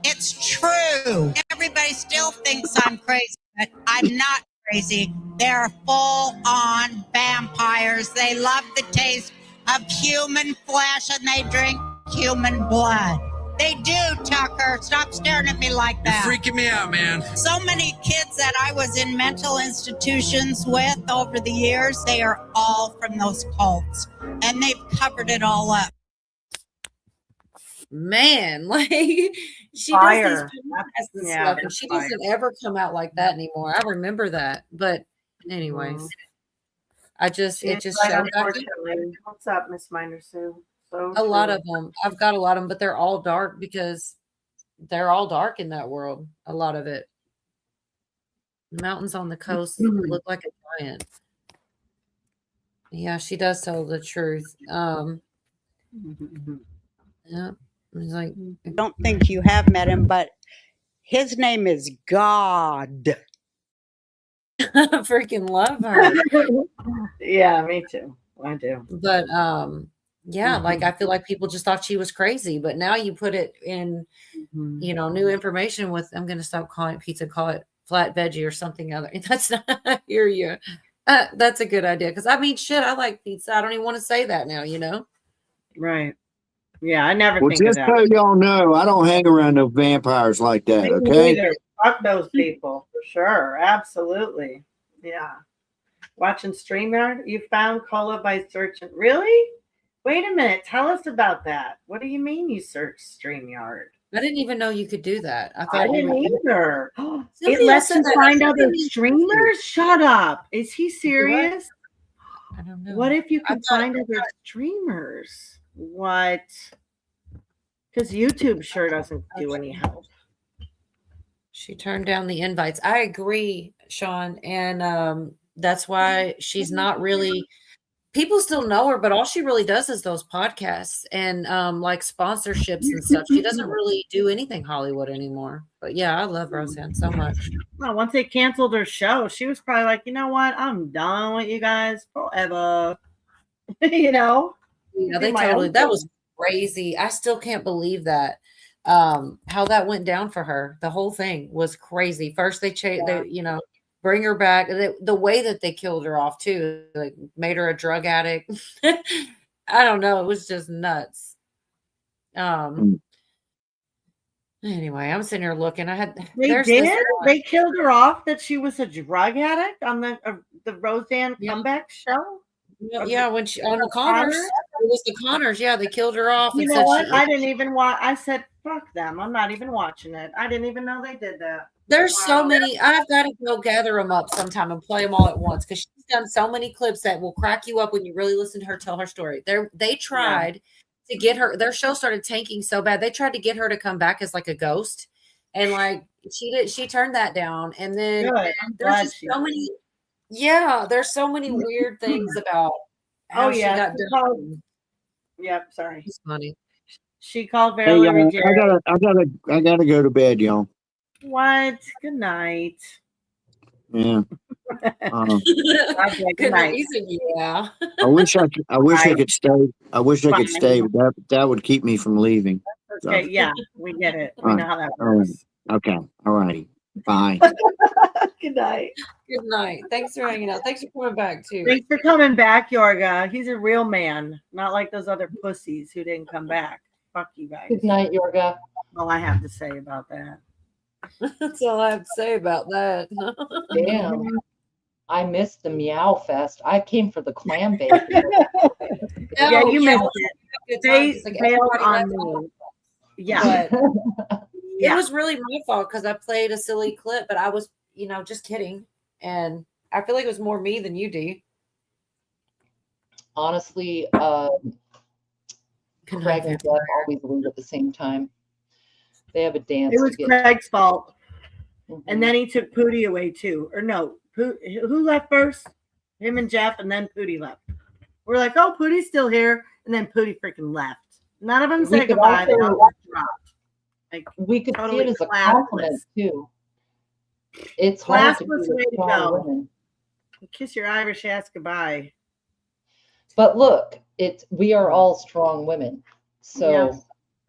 Speaker 13: It's true. Everybody still thinks I'm crazy, but I'm not crazy. They're full-on vampires. They love the taste of human flesh and they drink human blood. They do, Tucker. Stop staring at me like that.
Speaker 14: You're freaking me out, man.
Speaker 13: So many kids that I was in mental institutions with over the years, they are all from those cults. And they've covered it all up.
Speaker 1: Man, like she
Speaker 21: Fire.
Speaker 1: does these podcasts and
Speaker 21: Yeah,
Speaker 1: stuff, and
Speaker 21: that's
Speaker 1: she
Speaker 21: fire.
Speaker 1: doesn't ever come out like that anymore. I remember that, but anyways, it just
Speaker 21: Right,
Speaker 1: showed back up.
Speaker 21: unfortunately. What's up, Miss Minor Sue? So
Speaker 1: A lot
Speaker 21: true.
Speaker 1: of them. I've got a lot of them, but they're all dark because they're all dark in that world. A lot of it. Mountains on the coast look like a giant. Yeah, she does tell the truth. Yeah, it's like
Speaker 24: Don't think you have met him, but his name is God.
Speaker 1: I freaking love her.
Speaker 21: Yeah, me too. I do.
Speaker 1: But yeah, like I feel like people just thought she was crazy, but now you put it in, new information with I'm gonna stop calling it pizza, call it flat veggie or something other. That's not I hear you. That's a good idea. Cause I mean shit, I like pizza. I don't even want to say that now,
Speaker 21: Right. Yeah, I never
Speaker 2: Well,
Speaker 21: think of
Speaker 2: just
Speaker 21: that.
Speaker 2: so y'all know, I don't hang around no vampires like that.
Speaker 21: Me
Speaker 2: Okay.
Speaker 21: neither. Fuck those people for sure. Absolutely. Yeah. Watching StreamYard, you found Cola by searching. Really? Wait a minute. Tell us about that. What do you mean you searched StreamYard?
Speaker 1: I didn't even know you could do that. I
Speaker 21: I
Speaker 1: thought you
Speaker 21: didn't
Speaker 1: were.
Speaker 21: either. It
Speaker 1: Somebody
Speaker 21: lets
Speaker 1: else
Speaker 21: you
Speaker 1: said that.
Speaker 21: find
Speaker 1: That's
Speaker 21: other
Speaker 1: something
Speaker 21: streamers. Shut up. Is he
Speaker 1: what?
Speaker 21: serious?
Speaker 1: I don't know.
Speaker 21: What if you
Speaker 1: I
Speaker 21: could
Speaker 1: thought
Speaker 21: find other streamers? What? Because YouTube sure doesn't do any help.
Speaker 1: she turned down the invites. I agree, Sean, and that's why she's not really. People still know her, but all she really does is those podcasts and like sponsorships and stuff. She doesn't really do anything Hollywood anymore. But yeah, I love Roseanne so much.
Speaker 21: Well, once they canceled her show, she was probably like, you know what? I'm done with you guys forever. You know?
Speaker 1: Yeah,
Speaker 21: Do
Speaker 1: they
Speaker 21: my
Speaker 1: totally.
Speaker 21: own
Speaker 1: That
Speaker 21: thing.
Speaker 1: was crazy. I still can't believe that. How that went down for her. The whole thing was crazy. First, they bring her back. The way that they killed her off too, like made her a drug addict. I don't know. It was just nuts. Anyway, I'm sitting here looking.
Speaker 21: They
Speaker 1: there's
Speaker 21: did.
Speaker 1: this
Speaker 21: They killed her off that she was a drug addict on the Roseanne comeback show.
Speaker 1: Yeah, when she on the Connors, it was the Connors. Yeah, they killed her off.
Speaker 21: You
Speaker 1: and
Speaker 21: know
Speaker 1: said
Speaker 21: what?
Speaker 1: she,
Speaker 21: I didn't even watch. I said, "Fuck them." I'm not even watching it. I didn't even know they did that.
Speaker 1: There's so many. I've got to go gather them up sometime and play them all at once because she's done so many clips that will crack you up when you really listen to her tell her story. They tried to get her. Their show started tanking so bad. They tried to get her to come back as like a ghost, and like she did. She turned that down. And then
Speaker 21: Good. I'm
Speaker 1: there's
Speaker 21: glad
Speaker 1: just
Speaker 21: she
Speaker 1: so
Speaker 21: did.
Speaker 1: many. Yeah, there's so many weird things about how she got done.
Speaker 21: Yep. Sorry.
Speaker 1: It's funny.
Speaker 21: She called
Speaker 2: Hey,
Speaker 21: Valerie
Speaker 2: y'all,
Speaker 21: Jerry.
Speaker 2: I gotta go to bed, y'all.
Speaker 21: What? Good night.
Speaker 2: Yeah.
Speaker 21: Okay, good night.
Speaker 1: Yeah.
Speaker 2: I wish I could stay. I wish I
Speaker 21: Bye.
Speaker 2: could stay, but that would keep me from leaving. So,
Speaker 21: Okay. Yeah, we get it. We
Speaker 2: all
Speaker 21: know
Speaker 2: right,
Speaker 21: how that
Speaker 2: all right.
Speaker 21: works.
Speaker 2: Okay. All righty. Bye.
Speaker 21: Good night.
Speaker 1: Good night. Thanks for hanging out. Thanks for coming back too.
Speaker 21: Thanks for coming back, Yorga. He's a real man, not like those other pussies who didn't come back. Fuck you guys.
Speaker 8: Good night, Yorga.
Speaker 21: All I have to say about that.
Speaker 1: That's all I have to say about that.
Speaker 8: Damn. I missed the Meow Fest. I came for the clam bake.
Speaker 21: Yeah, you missed it. They
Speaker 1: Like
Speaker 21: bailed
Speaker 1: everybody
Speaker 21: on
Speaker 1: left
Speaker 21: me. Yeah.
Speaker 1: But it was really my fault because I played a silly clip, but I was, just kidding. And I feel like it was more me than you, D.
Speaker 8: Honestly, Craig and Jeff always leave at the same time. They have a dance.
Speaker 21: It was Craig's fault.
Speaker 8: Mm-hmm.
Speaker 21: And then he took Pootie away too. Or no, who left first? Him and Jeff, and then Pootie left. We're like, oh, Pootie's still here. And then Pootie freaking left. None of them said goodbye. They all just dropped. Like,
Speaker 8: we could see
Speaker 21: totally
Speaker 8: it as a
Speaker 21: classless.
Speaker 8: compliment too. It's hard to
Speaker 21: Classless
Speaker 8: be
Speaker 21: way
Speaker 8: with
Speaker 21: to
Speaker 8: strong
Speaker 21: go.
Speaker 8: women.
Speaker 21: Kiss your Irish ass goodbye.
Speaker 8: But look, we are all strong women. So
Speaker 21: Yeah,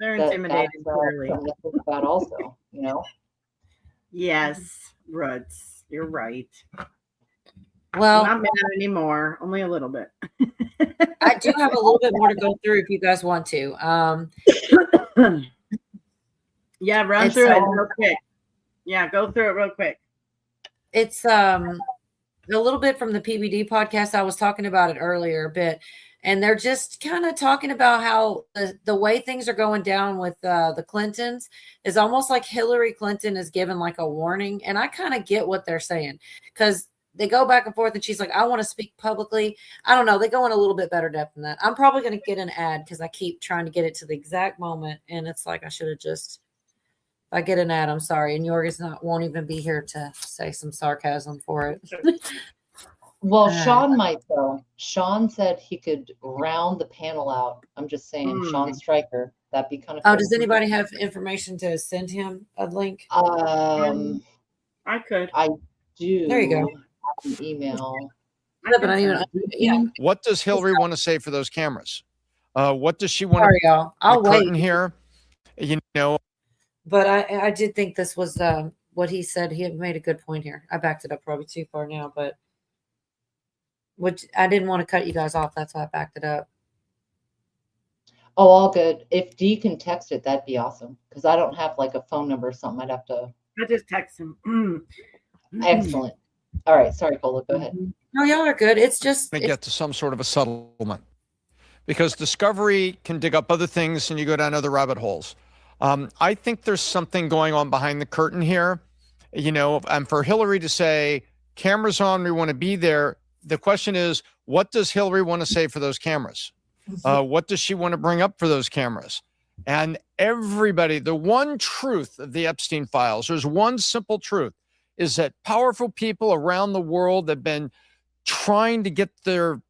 Speaker 21: they're intimidated, clearly.
Speaker 8: something to think about also,
Speaker 21: Yes, Ruds, you're right.
Speaker 1: Well,
Speaker 21: I'm not mad anymore, only a little bit.
Speaker 1: I do have a little bit more to go through if you guys want to.
Speaker 21: Yeah, run
Speaker 1: It's,
Speaker 21: through it real quick. Yeah, go through it real quick.
Speaker 1: It's a little bit from the PBD podcast. I was talking about it earlier a bit, and they're just kind of talking about how the way things are going down with the Clintons is almost like Hillary Clinton is given like a warning. And I kind of get what they're saying because they go back and forth and she's like, I want to speak publicly. I don't know. They go in a little bit better depth than that. I'm probably going to get an ad because I keep trying to get it to the exact moment. And it's like, I should have just, if I get an ad, I'm sorry. And Jorg's won't even be here to say some sarcasm for it.
Speaker 8: Well, Sean might though. Sean said he could round the panel out. I'm just saying, Sean Stryker. That'd be kind of cool.
Speaker 1: Oh, does anybody have information to send him a link?
Speaker 21: I could.
Speaker 8: I do.
Speaker 1: There you go.
Speaker 8: Have an email.
Speaker 14: What does Hillary want to say for those cameras? What does she want
Speaker 1: Sorry,
Speaker 14: to
Speaker 1: y'all. I'll
Speaker 14: curtain
Speaker 1: wait.
Speaker 14: here?
Speaker 1: But I did think this was what he said. He had made a good point here. I backed it up probably too far now, but which I didn't want to cut you guys off. That's why I backed it up.
Speaker 8: Oh, all good. If Dee can text it, that'd be awesome. Because I don't have like a phone number or something. I'd have to.
Speaker 21: I just text him.
Speaker 8: Excellent. All right. Sorry, Cola. Go ahead.
Speaker 1: No, y'all are good. It's just
Speaker 14: to get to some sort of a settlement, because Discovery can dig up other things and you go down other rabbit holes. I think there's something going on behind the curtain here. And for Hillary to say, cameras on, we want to be there. The question is, what does Hillary want to say for those cameras? What does she want to bring up for those cameras? And everybody, the one truth of the Epstein files, there's one simple truth, is that powerful people around the world have been trying to get their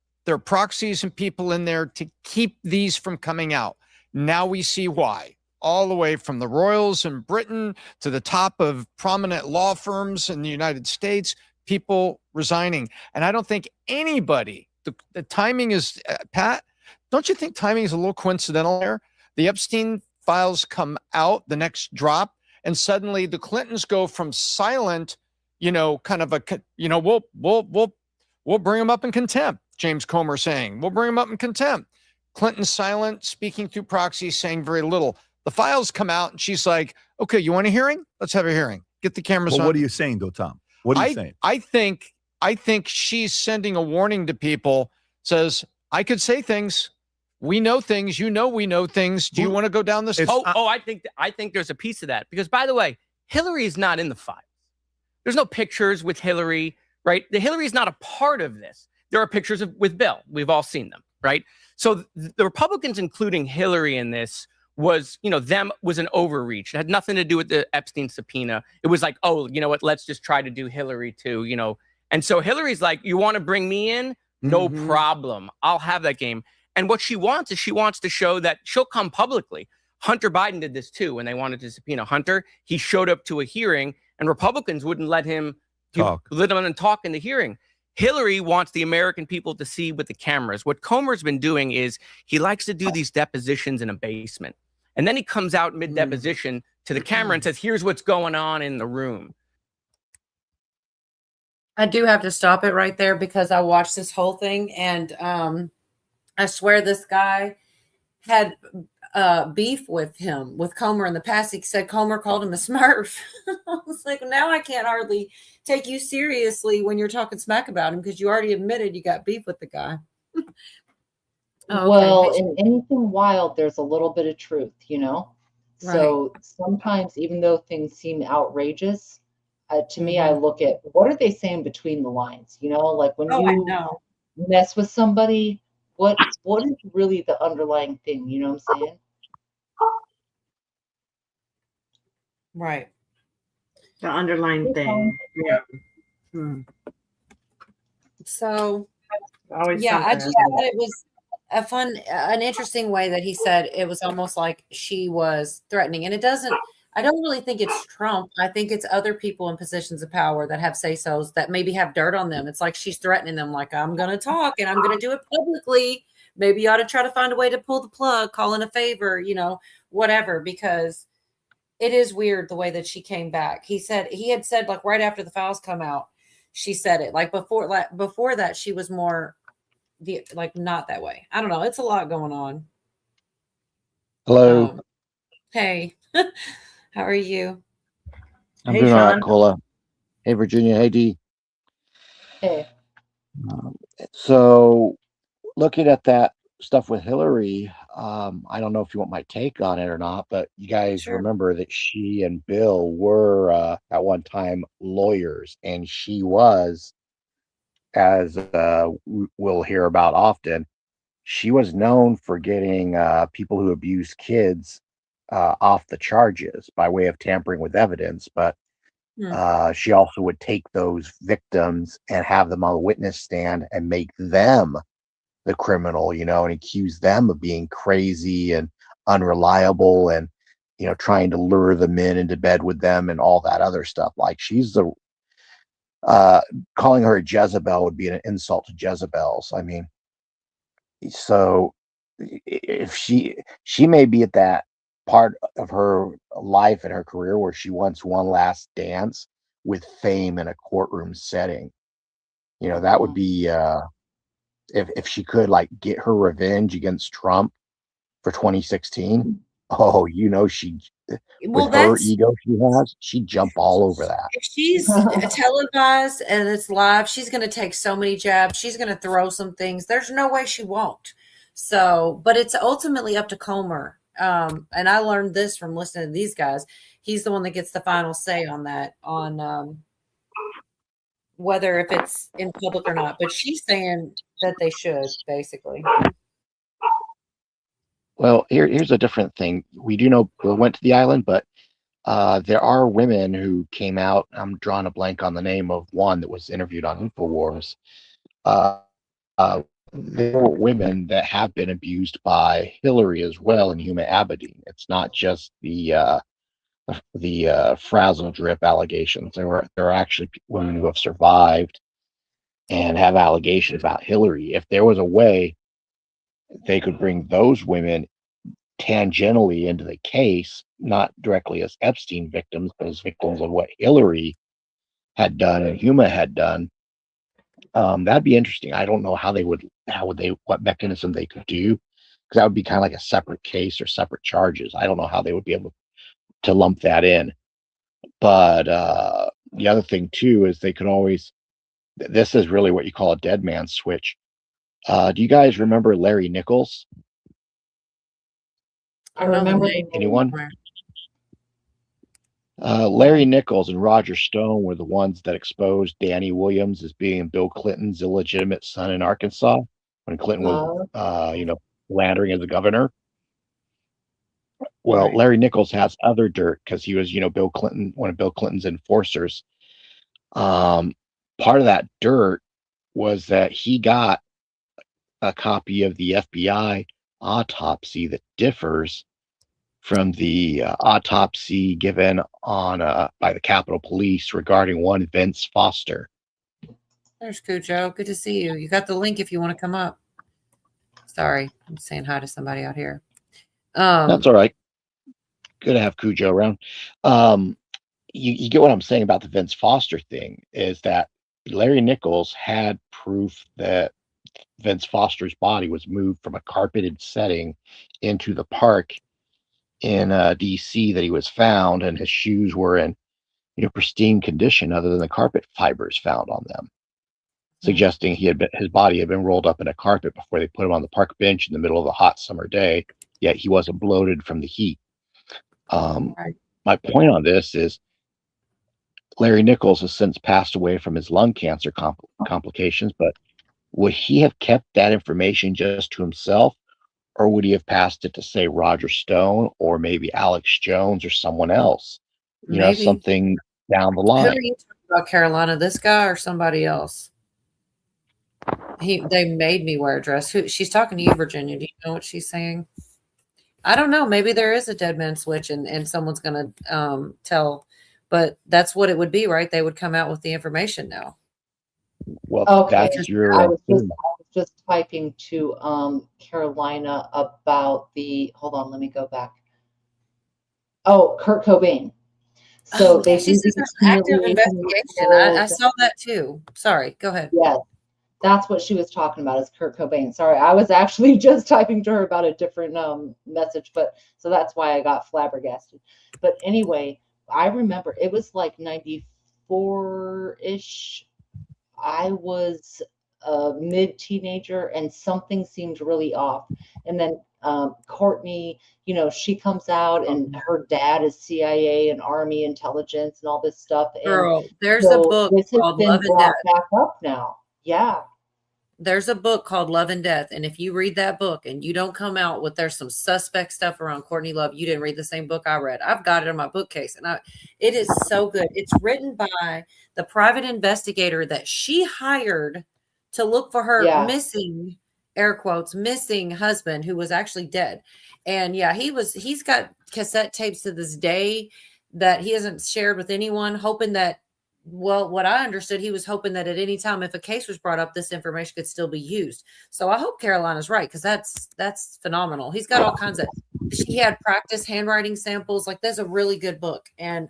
Speaker 14: proxies and people in there to keep these from coming out. Now we see why. All the way from the royals in Britain to the top of prominent law firms in the United States, people resigning. And I don't think anybody, the timing is, Pat, don't you think timing is a little coincidental there? The Epstein files come out, the next drop, and suddenly the Clintons go from silent, kind of we'll bring them up in contempt, James Comer saying. We'll bring them up in contempt. Clinton silent, speaking through proxy, saying very little. The files come out, and she's like, okay, you want a hearing? Let's have a hearing. Get the cameras on.
Speaker 15: What are you saying, though, Tom? What are you saying?
Speaker 14: I think she's sending a warning to people, says, I could say things. We know things. We know things. Do you want to go down this?
Speaker 16: I think there's a piece of that. Because, by the way, Hillary is not in the files. There's no pictures with Hillary, right? Hillary is not a part of this. There are pictures with Bill. We've all seen them, right? So the Republicans, including Hillary in this, was an overreach. It had nothing to do with the Epstein subpoena. It was like, oh, you know what? Let's just try to do Hillary too, And so Hillary's like, you want to bring me in? No problem. I'll have that game. And what she wants is she wants to show that she'll come publicly. Hunter Biden did this too when they wanted to subpoena Hunter. He showed up to a hearing, and Republicans wouldn't let him talk in the hearing. Hillary wants the American people to see with the cameras. What Comer's been doing is he likes to do these depositions in a basement. And then he comes out mid-deposition to the camera and says, here's what's going on in the room.
Speaker 1: I do have to stop it right there because I watched this whole thing, and I swear this guy had beef with Comer in the past. He said Comer called him a smurf. I was like, now I can't hardly take you seriously when you're talking smack about him because you already admitted you got beef with the guy.
Speaker 8: Well, in anything wild, there's a little bit of truth, So sometimes, even though things seem outrageous, to me, I look at what are they saying between the lines? Like when you mess with somebody, what is really the underlying thing? You know what I'm saying?
Speaker 21: Right. The underlying thing. Yeah.
Speaker 1: So,
Speaker 21: always
Speaker 1: I just thought it was an interesting way that he said it was almost like she was threatening. And I don't really think it's Trump. I think it's other people in positions of power that have say-sos that maybe have dirt on them. It's like she's threatening them, like, I'm going to talk and I'm going to do it publicly. Maybe you ought to try to find a way to pull the plug, call in a favor, whatever, because it is weird the way that she came back. He had said like right after the files come out, she said it like before that, she was more not that way. I don't know. It's a lot going on.
Speaker 17: Hello.
Speaker 1: Hey, how are you?
Speaker 17: I'm doing all right, Cola. Hey, Virginia. Hey, Dee.
Speaker 8: Hey.
Speaker 17: So looking at that stuff with Hillary, I don't know if you want my take on it or not, but you guys remember that she and Bill were at one time lawyers, and she was, as we'll hear about often, she was known for getting people who abused kids off the charges by way of tampering with evidence, but she also would take those victims and have them on the witness stand and make them the criminal, and accuse them of being crazy and unreliable and, trying to lure the men into bed with them and all that other stuff. Like she's calling her a Jezebel would be an insult to Jezebels. I mean, so if she may be at that part of her life and her career where she wants one last dance with fame in a courtroom setting, that would be, if she could get her revenge against Trump for 2016, she with her ego she'd jump all over that.
Speaker 1: If she's televised and it's live, she's going to take so many jabs. She's going to throw some things. There's no way she won't. So, but it's ultimately up to Comer and I learned this from listening to these guys. He's the one that gets the final say on that, on whether if it's in public or not. But she's saying that they should, basically.
Speaker 17: Well, here's a different thing. We do know Bill went to the island, but there are women who came out. I'm drawing a blank on the name of one that was interviewed on InfoWars. There were women that have been abused by Hillary as well in Huma Abedin. It's not just the frazzle drip allegations. There are actually women who have survived and have allegations about Hillary. If there was a way they could bring those women tangentially into the case, not directly as Epstein victims, but as victims of what Hillary had done and Huma had done, that'd be interesting. I don't know what mechanism they could do, because that would be kind of like a separate case or separate charges. I don't know how they would be able to lump that in. But the other thing too is they could always. This is really what you call a dead man switch. Do you guys remember Larry Nichols?
Speaker 8: I remember
Speaker 17: Anyone? Larry Nichols and Roger Stone were the ones that exposed Danny Williams as being Bill Clinton's illegitimate son in Arkansas when Clinton was, philandering as a governor. Well, Larry Nichols has other dirt because he was, Bill Clinton, one of Bill Clinton's enforcers. Part of that dirt was that he got a copy of the FBI autopsy that differs from the autopsy given on by the Capitol Police regarding one Vince Foster.
Speaker 1: There's Cujo. Good to see you. You got the link if you want to come up. Sorry, I'm saying hi to somebody out here.
Speaker 17: That's all right. Good to have Cujo around. You get what I'm saying about the Vince Foster thing, is that Larry Nichols had proof that Vince Foster's body was moved from a carpeted setting into the park in DC that he was found, and his shoes were in pristine condition other than the carpet fibers found on them, suggesting his body had been rolled up in a carpet before they put him on the park bench in the middle of a hot summer day, yet he wasn't bloated from the heat. My point on this is Larry Nichols has since passed away from his lung cancer complications, but would he have kept that information just to himself, or would he have passed it to, say, Roger Stone or maybe Alex Jones or someone else? Something down the
Speaker 1: Who
Speaker 17: line.
Speaker 1: are you talking about, Carolina? This guy or somebody else? They made me wear a dress. She's talking to you, Virginia. Do you know what she's saying? I don't know. Maybe there is a dead man switch and someone's going to tell, but that's what it would be, right? They would come out with the information now.
Speaker 17: Well,
Speaker 8: okay.
Speaker 17: that's your.
Speaker 8: I was just typing to Carolina about the. Hold on, let me go back. Oh, Kurt Cobain. So
Speaker 1: yeah, she says there's an active investigation. I saw that too. Sorry, go ahead.
Speaker 8: Yes, that's what she was talking about, is Kurt Cobain. Sorry, I was actually just typing to her about a different message, but so that's why I got flabbergasted. But anyway, I remember it was like 94-ish. I was a mid-teenager and something seemed really off. And then Courtney, she comes out and her dad is CIA and Army intelligence and all this stuff.
Speaker 1: Girl, there's a book called Love and Death.
Speaker 8: Back up now. Yeah.
Speaker 1: There's a book called Love and Death. And if you read that book and you don't come out with there's some suspect stuff around Courtney Love, you didn't read the same book I read. I've got it in my bookcase. And it is so good. It's written by the private investigator that she hired to look for her missing, air quotes, missing husband who was actually dead. And he's got cassette tapes to this day that he hasn't shared with anyone, hoping that, well, what I understood, he was hoping that at any time, if a case was brought up, this information could still be used. So I hope Carolina's right, because that's phenomenal. He's got all kinds of. She had practice handwriting samples. Like, there's a really good book, and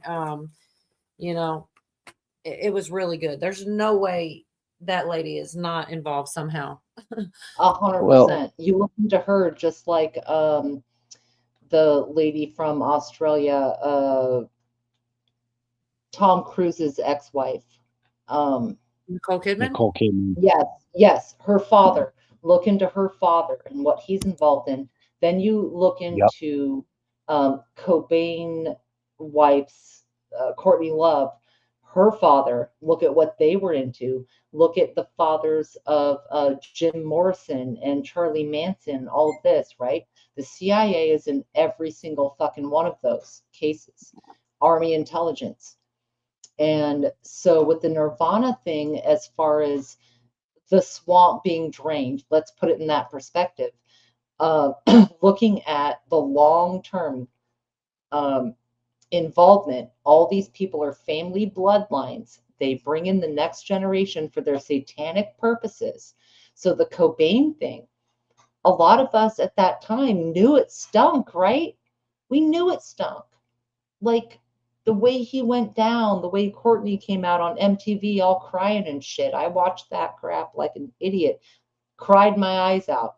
Speaker 1: it was really good. There's no way that lady is not involved somehow.
Speaker 8: 100%. You look into her just like the lady from Australia. Tom Cruise's ex-wife.
Speaker 1: Nicole Kidman?
Speaker 8: Yes. Her father. Look into her father and what he's involved in. Then you look into Cobain wife's Courtney Love, her father. Look at what they were into. Look at the fathers of Jim Morrison and Charlie Manson. All of this, right? The CIA is in every single fucking one of those cases. Army intelligence. And so with the Nirvana thing, as far as the swamp being drained, let's put it in that perspective. Looking at the long-term involvement, all these people are family bloodlines. They bring in the next generation for their satanic purposes. So the Cobain thing, a lot of us at that time knew it stunk, right? We knew it stunk. Like the way he went down, the way Courtney came out on MTV all crying and shit. I watched that crap like an idiot, cried my eyes out.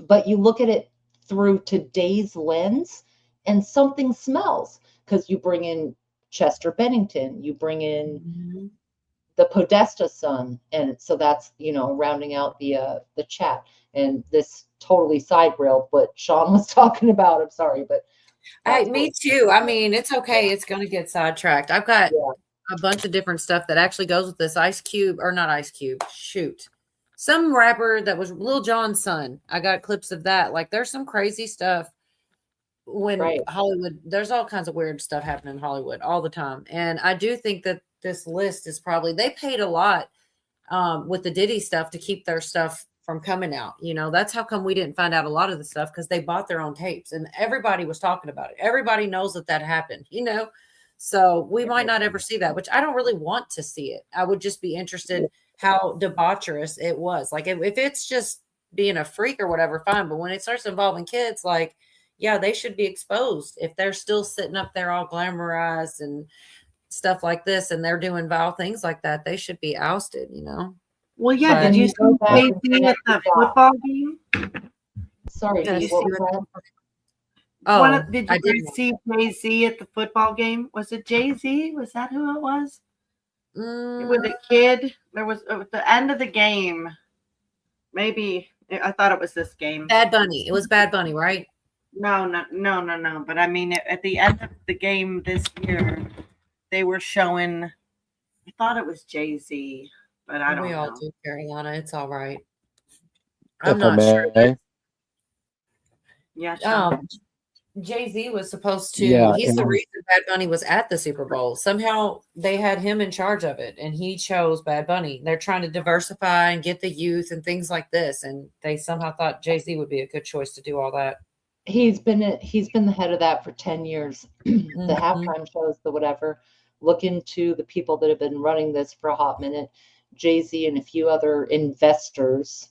Speaker 8: But you look at it through today's lens and something smells, because you bring in Chester Bennington, you bring in the Podesta son, and so that's, you know, rounding out the chat. And this totally side railed what Sean was talking about. I'm sorry, but
Speaker 1: me too. I mean, it's okay. It's going to get sidetracked. I've got a bunch of different stuff that actually goes with this. Ice Cube, or not Ice Cube, shoot. Some rapper that was Lil Jon's son. I got clips of that. Like, there's some crazy stuff when Hollywood, there's all kinds of weird stuff happening in Hollywood all the time. And I do think that this list is probably, they paid a lot with the Diddy stuff to keep their stuff from coming out. You know, that's how come we didn't find out a lot of the stuff, because they bought their own tapes and everybody was talking about it. Everybody knows that that happened, you know? So we might not ever see that, which I don't really want to see it. I would just be interested how debaucherous it was. Like if it's just being a freak or whatever, fine. But when it starts involving kids, like, yeah, they should be exposed. If they're still sitting up there all glamorized and stuff like this, and they're doing vile things like that, they should be ousted, you know?
Speaker 21: Well, yeah.
Speaker 1: But
Speaker 21: Did you see Jay-Z at the football game?
Speaker 8: Sorry,
Speaker 21: Did you see
Speaker 8: what was that?
Speaker 1: Oh,
Speaker 21: did you guys see Jay-Z at the football game? Was it Jay-Z? Was that who it was? It was a kid. There was at the end of the game. Maybe I thought it was this game.
Speaker 1: Bad Bunny. It was Bad Bunny, right?
Speaker 21: No. But I mean, at the end of the game this year, they were showing. I thought it was Jay-Z, but I don't know.
Speaker 1: We all do, Carolina. It's all right.
Speaker 17: If
Speaker 1: I'm not
Speaker 17: I
Speaker 1: sure.
Speaker 17: may.
Speaker 21: Yeah. Sean.
Speaker 1: Jay-Z was supposed to,
Speaker 17: Yeah,
Speaker 1: he's the
Speaker 17: and-
Speaker 1: reason Bad Bunny was at the Super Bowl. Somehow they had him in charge of it, and he chose Bad Bunny. They're trying to diversify and get the youth and things like this, and they somehow thought Jay-Z would be a good choice to do all that.
Speaker 8: He's been the head of that for 10 years. The halftime shows, the whatever. Look into the people that have been running this for a hot minute. Jay-Z and a few other investors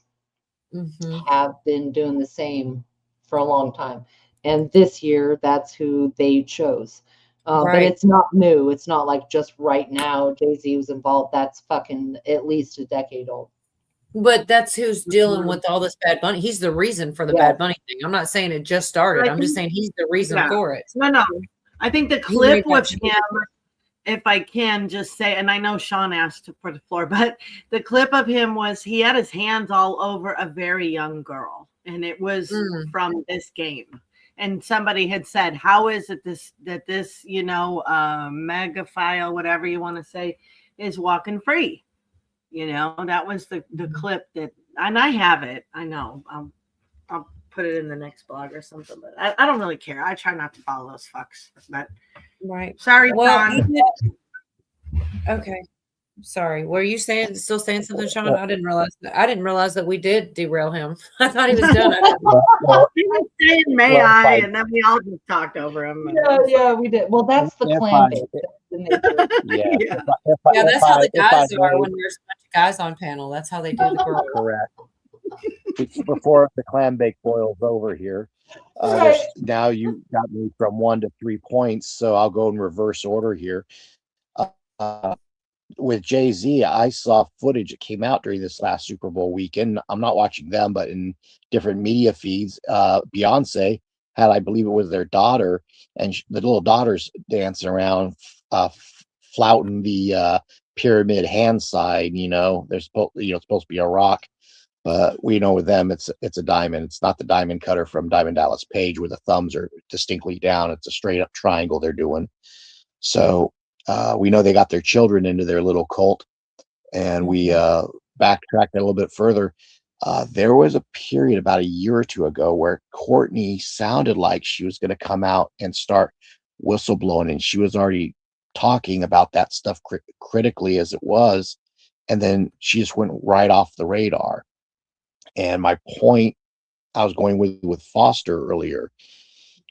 Speaker 8: have been doing the same for a long time. And this year, that's who they chose. But
Speaker 1: Right.
Speaker 8: it's not new. It's not like just right now Jay-Z was involved. That's fucking at least a decade old.
Speaker 1: But that's who's dealing with all this Bad Bunny. He's the reason for the Bad Bunny thing. I'm not saying it just started. I'm just saying he's the reason for it.
Speaker 21: No. I think the clip with him, if I can just say, and I know Sean asked for the floor, but the clip of him was he had his hands all over a very young girl, and it was from this game. And somebody had said, how is it that this, you know, megaphile, whatever you want to say, is walking free? You know, that was the clip that, and I have it. I know. I'll put it in the next blog or something, but I don't really care. I try not to follow those fucks. But sorry, Sean.
Speaker 1: Okay. Sorry. Were you still saying something, Sean? I didn't realize that we did derail him. I thought he was done.
Speaker 21: He was saying, "May I?" And then we all just talked over him.
Speaker 8: Yeah, we did. Well, that's the clan base.
Speaker 1: Yeah, that's how the guys are when there's a bunch of guys on panel. That's how they do the girl.
Speaker 17: Correct. Before the clam bake boils over here, now you got me from 1 to 3 points, so I'll go in reverse order here. With Jay-Z, I saw footage that came out during this last Super Bowl weekend. I'm not watching them, but in different media feeds, Beyonce had, I believe it was their daughter, and the little daughter's dancing around, flouting the pyramid hand side. You know, they're supposed to be a rock. But we know with them, it's a diamond. It's not the diamond cutter from Diamond Dallas Page where the thumbs are distinctly down. It's a straight up triangle they're doing. So we know they got their children into their little cult, and we backtracked a little bit further. There was a period about a year or two ago where Courtney sounded like she was going to come out and start whistleblowing, and she was already talking about that stuff critically as it was, and then she just went right off the radar. And my point I was going with Foster earlier,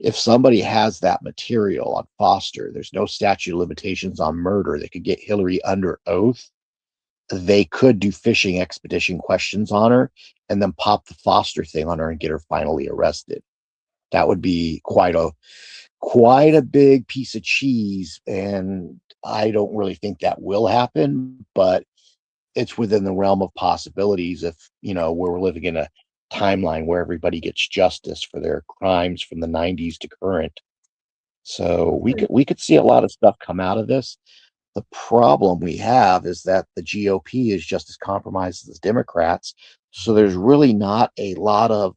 Speaker 17: if somebody has that material on Foster, there's no statute of limitations on murder. They could get Hillary under oath. They could do fishing expedition questions on her and then pop the Foster thing on her and get her finally arrested. That would be quite a big piece of cheese. And I don't really think that will happen, but it's within the realm of possibilities if, we're living in a timeline where everybody gets justice for their crimes from the 90s to current. So we could see a lot of stuff come out of this. The problem we have is that the GOP is just as compromised as Democrats. So there's really not a lot of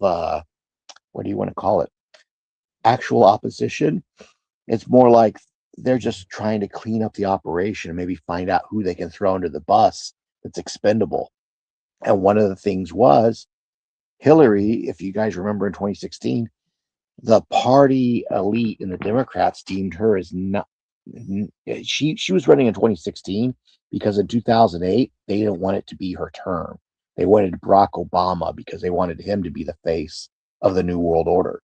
Speaker 17: what do you want to call it? Actual opposition. It's more like they're just trying to clean up the operation and maybe find out who they can throw under the bus that's expendable. And one of the things was Hillary, if you guys remember in 2016, the party elite in the Democrats deemed her as not. She was running in 2016 because in 2008 they didn't want it to be her term. They wanted Barack Obama because they wanted him to be the face of the New World Order.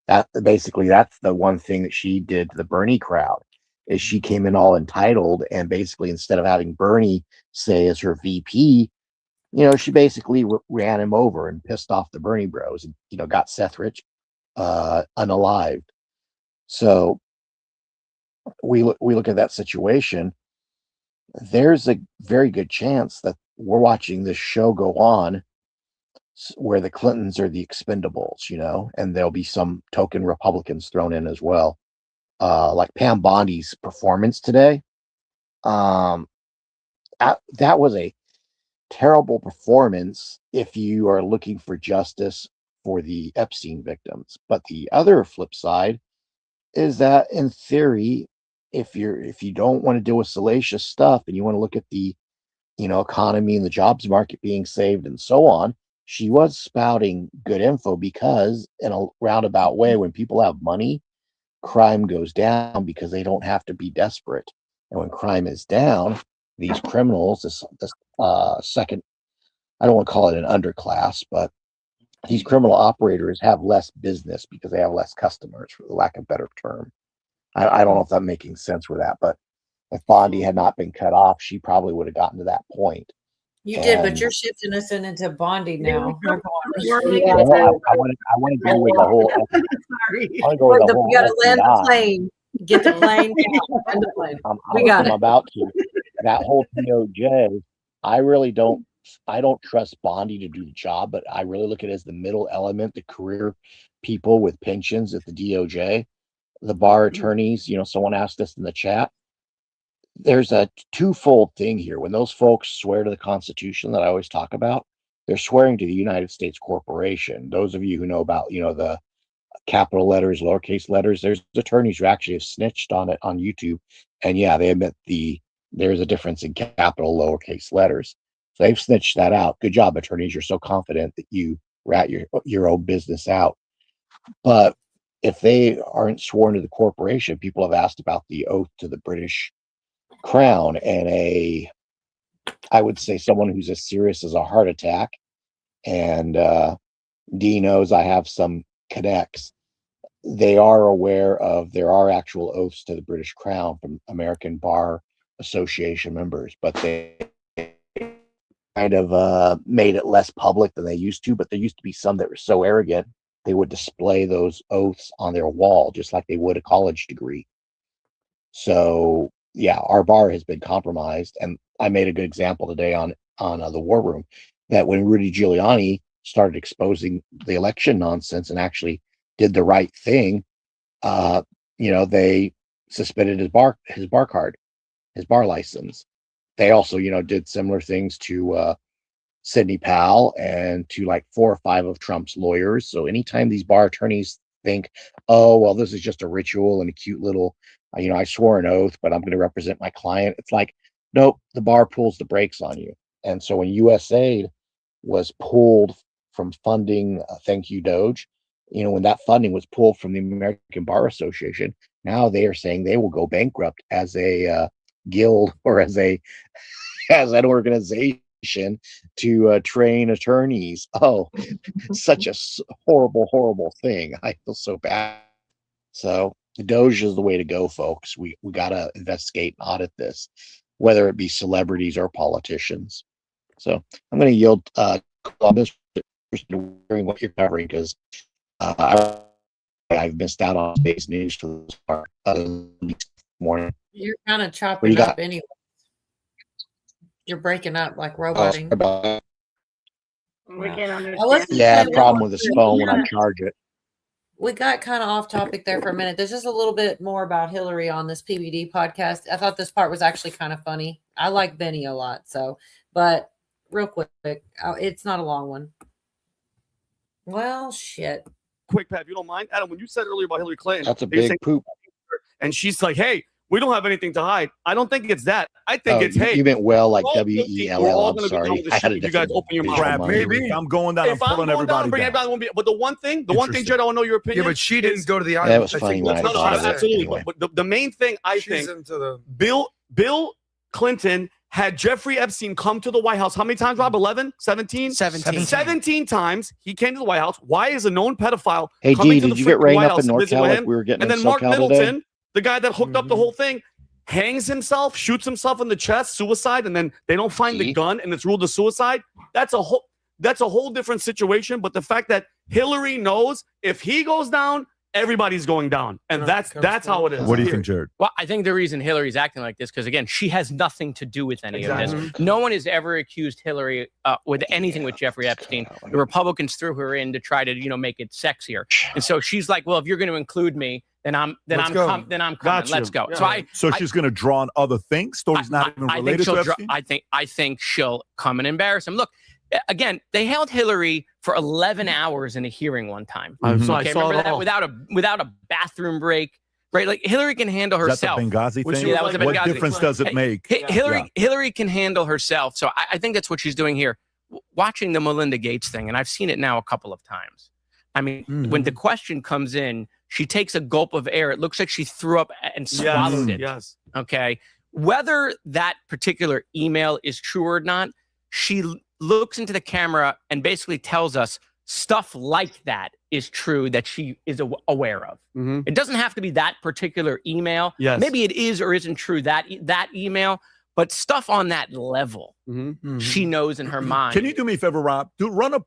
Speaker 17: That's the one thing that she did to the Bernie crowd is she came in all entitled, and basically instead of having Bernie say as her VP, she basically ran him over and pissed off the Bernie bros and got Seth Rich unalived. So we look at that situation. There's a very good chance that we're watching this show go on where the Clintons are the expendables, and there'll be some token Republicans thrown in as well. Like Pam Bondi's performance today. That was a terrible performance if you are looking for justice for the Epstein victims. But the other flip side is that in theory, if you don't want to deal with salacious stuff and you want to look at the economy and the jobs market being saved and so on, she was spouting good info because in a roundabout way, when people have money, crime goes down because they don't have to be desperate. And when crime is down, these criminals, this second, I don't want to call it an underclass, but these criminal operators have less business because they have less customers, for the lack of a better term. I don't know if I'm making sense with that, but if Bondi had not been cut off, she probably would have gotten to that point.
Speaker 1: You did, but you're shifting us into Bondi now.
Speaker 17: I want to go with the whole.
Speaker 1: Sorry. We got to land the plane. Get the plane. Land the plane.
Speaker 17: I'm about to. That whole DOJ, I don't trust Bondi to do the job, but I really look at it as the middle element, the career people with pensions at the DOJ, the bar attorneys. Someone asked us in the chat. There's a twofold thing here. When those folks swear to the Constitution that I always talk about, they're swearing to the United States corporation. Those of you who know about, the capital letters, lowercase letters, there's attorneys who actually have snitched on it on YouTube. And yeah, they admit there's a difference in capital, lowercase letters. So they've snitched that out. Good job, attorneys. You're so confident that you rat your own business out. But if they aren't sworn to the corporation, people have asked about the oath to the British Crown, and I would say someone who's as serious as a heart attack. And Dee knows I have some connects. They are aware there are actual oaths to the British Crown from American Bar Association members, but they kind of made it less public than they used to. But there used to be some that were so arrogant they would display those oaths on their wall just like they would a college degree. So yeah, our bar has been compromised, and I made a good example today on the War Room that when Rudy Giuliani started exposing the election nonsense and actually did the right thing, they suspended his bar card, his bar license. They also, did similar things to Sidney Powell and to like 4 or 5 of Trump's lawyers. So anytime these bar attorneys think, oh, well, this is just a ritual and a cute little, I swore an oath, but I'm going to represent my client. It's like, nope, the bar pulls the brakes on you. And so when USAID was pulled from funding, thank you, Doge, when that funding was pulled from the American Bar Association, now they are saying they will go bankrupt as a guild or as an organization to train attorneys. Oh, such a horrible, horrible thing. I feel so bad. So the Doge is the way to go, folks. We got to investigate and audit this, whether it be celebrities or politicians. So I'm going to yield on this, hearing what you're covering, because I've missed out on space news for this part morning.
Speaker 1: You're kind of chopping up anyway. You're breaking up like roboting.
Speaker 21: We can't understand.
Speaker 17: Yeah, problem with this phone when I charge it.
Speaker 1: We got kind of off topic there for a minute. There's just a little bit more about Hillary on this PBD podcast. I thought this part was actually kind of funny. I like Benny a lot. But real quick, it's not a long one. Well, shit.
Speaker 4: Quick, Pat, if you don't mind. Adam, when you said earlier about Hillary Clinton,
Speaker 17: that's a big poop.
Speaker 4: And she's like, hey, we don't have anything to hide. I don't think it's that. I think it's, hey.
Speaker 17: You meant well, like WELL. I'm sorry. I had a
Speaker 4: you guys open your mouth.
Speaker 15: Maybe. I'm going down and pulling everybody down.
Speaker 4: But the one thing, Jed, I want to know your opinion.
Speaker 6: Yeah, but she didn't go to the island.
Speaker 17: That was funny when I thought of it.
Speaker 4: Absolutely.
Speaker 17: Anyway.
Speaker 4: But the main thing, I think, Bill Clinton had Jeffrey Epstein come to the White House. How many times, Rob? 11? 17? 17 times he came to the White House. Why is a known pedophile coming to the
Speaker 17: did you get rain
Speaker 4: White
Speaker 17: up
Speaker 4: House
Speaker 17: in NorCal like we were getting
Speaker 4: and
Speaker 17: in
Speaker 4: then Mark
Speaker 17: SoCal
Speaker 4: Middleton,
Speaker 17: today?
Speaker 4: the guy that hooked up the whole thing, hangs himself, shoots himself in the chest, suicide, and then they don't find the gun and it's ruled a suicide. That's a whole different situation. But the fact that Hillary knows if he goes down, everybody's going down. And that's how it is.
Speaker 15: What do you think, Jared?
Speaker 16: Well, I think the reason Hillary's acting like this, because again, she has nothing to do with any of this. No one has ever accused Hillary with anything with Jeffrey Epstein. The Republicans threw her in to try to, make it sexier. And so she's like, well, if you're going to include me, then I'm coming. Let's go.
Speaker 15: Yeah. So she's going to draw on other things, stories not even related to Epstein?
Speaker 16: I think she'll come and embarrass him. Look, again, they held Hillary for 11 hours in a hearing one time.
Speaker 4: So
Speaker 16: okay, remember that without a bathroom break, right? Like Hillary can handle herself.
Speaker 15: Is that the Benghazi thing?
Speaker 16: Yeah, that was a Benghazi.
Speaker 15: What difference does it make?
Speaker 16: Hillary can handle herself. So I think that's what she's doing here. Watching the Melinda Gates thing, and I've seen it now a couple of times. I mean, when the question comes in, she takes a gulp of air. It looks like she threw up and swallowed it.
Speaker 4: Yes.
Speaker 16: Okay. Whether that particular email is true or not, she looks into the camera and basically tells us stuff like that is true that she is aware of. It doesn't have to be that particular email.
Speaker 4: Yes.
Speaker 16: Maybe it is or isn't true that email, but stuff on that level, she knows in her mind.
Speaker 15: Can you do me a favor, Rob? Run a.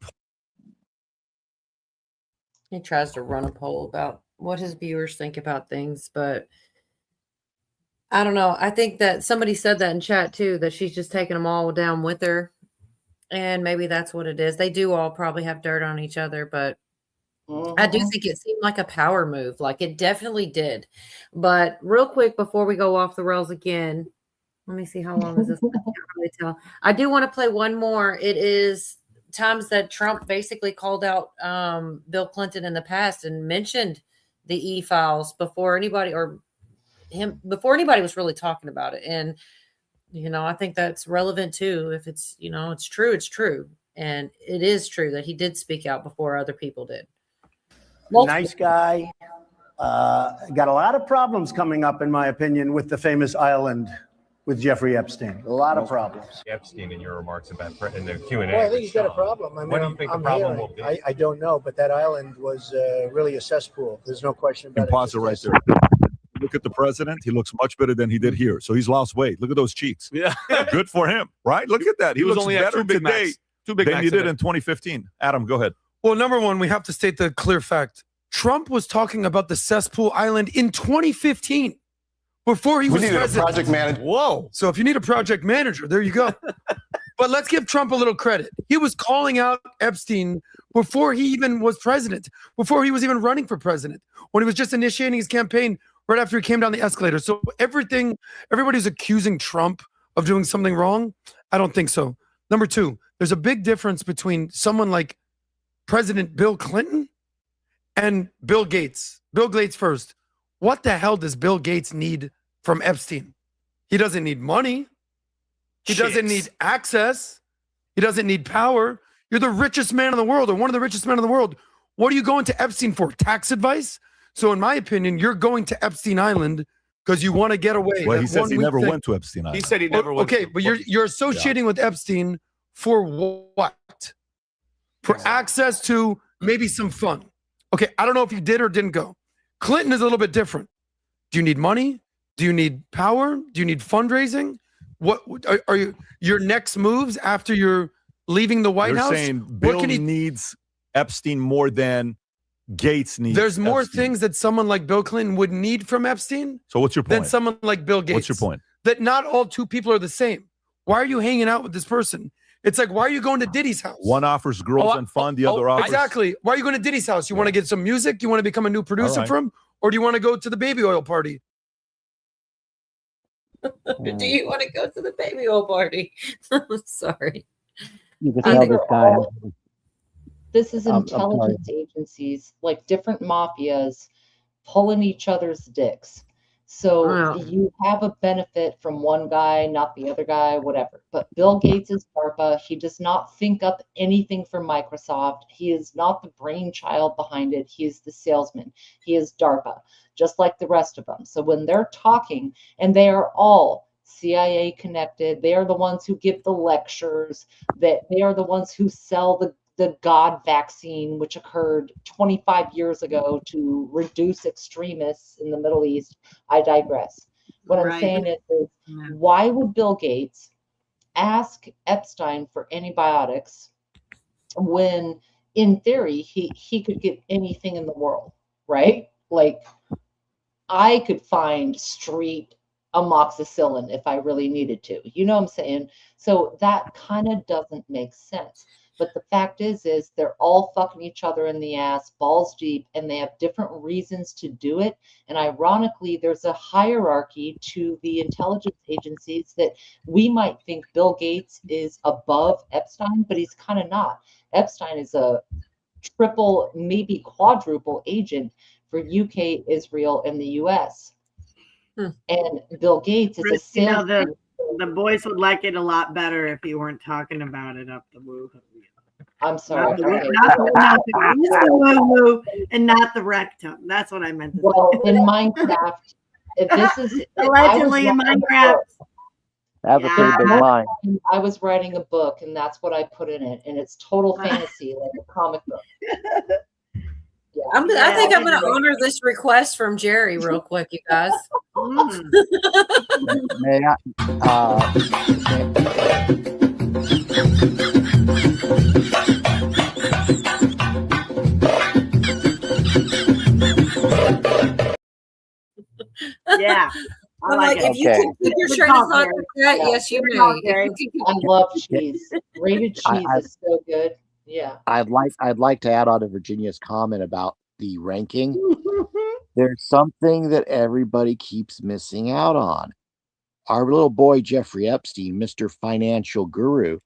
Speaker 1: He tries to run a poll about what his viewers think about things, but I don't know. I think that somebody said that in chat too, that she's just taking them all down with her. And maybe that's what it is. They do all probably have dirt on each other, but I do think it seemed like a power move. Like it definitely did. But real quick, before we go off the rails again, let me see how long is this. I can't really tell. I do want to play one more. It is times that Trump basically called out Bill Clinton in the past and mentioned the e-files before anybody was really talking about it. And I think that's relevant too. If it's, it's true, it's true. And it is true that he did speak out before other people did.
Speaker 19: Nice guy. Got a lot of problems coming up, in my opinion, with the famous island with Jeffrey Epstein. A lot of problems.
Speaker 20: Epstein in your remarks about in the Q&A.
Speaker 19: Well, I think he's got a problem. I mean,
Speaker 20: what do you think the problem will be?
Speaker 19: I don't know, but that island was really a cesspool. There's no question about it.
Speaker 15: Pause it right there. Look at the president. He looks much better than he did here. So he's lost weight. Look at those cheeks.
Speaker 4: Yeah.
Speaker 15: Good for him, right? Look at that. He looks
Speaker 4: only at
Speaker 15: better today than he did in 2015. Adam, go ahead.
Speaker 6: Well, number one, we have to state the clear fact. Trump was talking about the cesspool island in 2015 before he was president.
Speaker 20: A project manager.
Speaker 6: Whoa. So if you need a project manager, there you go. But let's give Trump a little credit. He was calling out Epstein before he even was president, before he was even running for president, when he was just initiating his campaign right after he came down the escalator. So everybody's accusing Trump of doing something wrong. I don't think so. Number two, there's a big difference between someone like President Bill Clinton and Bill Gates. Bill Gates first. What the hell does Bill Gates need from Epstein? He doesn't need money. He doesn't need access. He doesn't need power. You're the richest man in the world, or one of the richest men in the world. What are you going to Epstein for? Tax advice? So in my opinion, you're going to Epstein Island because you want to get away.
Speaker 15: Well,
Speaker 6: That
Speaker 15: he says he
Speaker 6: 1 week
Speaker 15: never
Speaker 6: thing.
Speaker 15: went to Epstein Island.
Speaker 4: He said he never went.
Speaker 6: Okay, but you're associating with Epstein for what? For access to maybe some fun. Okay, I don't know if you did or didn't go. Clinton is a little bit different. Do you need money? Do you need power? Do you need fundraising? What are your next moves after you're leaving the White
Speaker 15: You're
Speaker 6: House?
Speaker 15: saying
Speaker 6: What
Speaker 15: Bill
Speaker 6: can he?
Speaker 15: needs Epstein more than Gates needs.
Speaker 6: There's more
Speaker 15: Epstein.
Speaker 6: things that someone like Bill Clinton would need from Epstein
Speaker 15: So what's your
Speaker 6: than
Speaker 15: point?
Speaker 6: someone like Bill Gates.
Speaker 15: What's your point?
Speaker 6: That not all two people are the same. Why are you hanging out with this person? It's like, why are you going to Diddy's house?
Speaker 15: One offers girls and fun, the other offers.
Speaker 6: Exactly. Why are you going to Diddy's house? You want to get some music? You want to become a new producer
Speaker 15: right.
Speaker 6: for him? Or do you want to go to the baby oil party?
Speaker 1: Do you want to go to the baby oil party? Sorry.
Speaker 17: You can
Speaker 8: These
Speaker 17: tell this
Speaker 8: are
Speaker 17: guy.
Speaker 8: all- This is
Speaker 17: I'm sorry.
Speaker 8: intelligence agencies, like different mafias pulling each other's dicks. So
Speaker 1: Wow.
Speaker 8: you have a benefit from one guy, not the other guy, whatever. But Bill Gates is DARPA. He does not think up anything for Microsoft. He is not the brainchild behind it. He is the salesman. He is DARPA, just like the rest of them. So when they're talking, and they are all CIA connected, they are the ones who give the lectures, that they are the ones who sell the God vaccine, which occurred 25 years ago to reduce extremists in the Middle East. I digress. What I'm
Speaker 21: Right.
Speaker 8: saying is,
Speaker 21: Yeah.
Speaker 8: why would Bill Gates ask Epstein for antibiotics when, in theory, he could get anything in the world, right? Like, I could find street amoxicillin if I really needed to. You know what I'm saying? So that kind of doesn't make sense. But the fact is they're all fucking each other in the ass, balls deep, and they have different reasons to do it. And ironically, there's a hierarchy to the intelligence agencies that we might think Bill Gates is above Epstein, but he's kind of not. Epstein is a triple, maybe quadruple agent for UK, Israel, and the US. And Bill Gates is a
Speaker 21: Chris, you know,
Speaker 8: salesman.
Speaker 21: the boys would like it a lot better if you weren't talking about it up the woo.
Speaker 8: I'm sorry.
Speaker 21: Not the,
Speaker 8: Okay.
Speaker 21: not the woo-woo and not the rectum. That's what I meant to
Speaker 8: Well,
Speaker 21: say.
Speaker 8: in Minecraft, this is
Speaker 21: Allegedly in Minecraft.
Speaker 17: That's a pretty big line.
Speaker 8: I was writing a book, and that's what I put in it, and it's total fantasy, like a comic book. Yeah.
Speaker 1: I think I'm going to honor this request from Jerry real quick, you guys.
Speaker 17: May I?
Speaker 21: Yeah.
Speaker 1: I'm like, if you can keep your train of thought like that, yes, you may.
Speaker 8: I love cheese. Grated cheese
Speaker 17: I-
Speaker 8: is so good. Yeah.
Speaker 17: I'd like to add on to Virginia's comment about the ranking. There's something that everybody keeps missing out on. Our little boy Jeffrey Epstein, Mr. Financial Guru,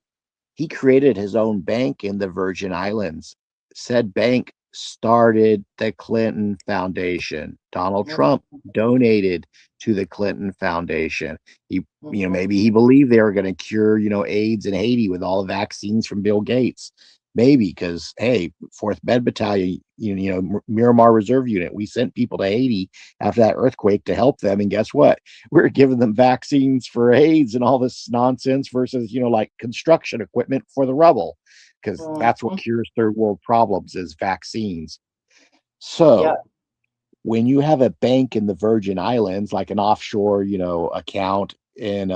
Speaker 17: he created his own bank in the Virgin Islands. Said bank started the Clinton Foundation. Donald Trump donated to the Clinton Foundation. He, maybe he believed they were going to cure, AIDS in Haiti with all the vaccines from Bill Gates. Maybe because, hey, 4th Med Battalion, Miramar Reserve Unit, we sent people to Haiti after that earthquake to help them. And guess what? We're giving them vaccines for AIDS and all this nonsense versus, like construction equipment for the rubble, because that's what cures third world problems is vaccines. So when you have a bank in the Virgin Islands, like an offshore, account in,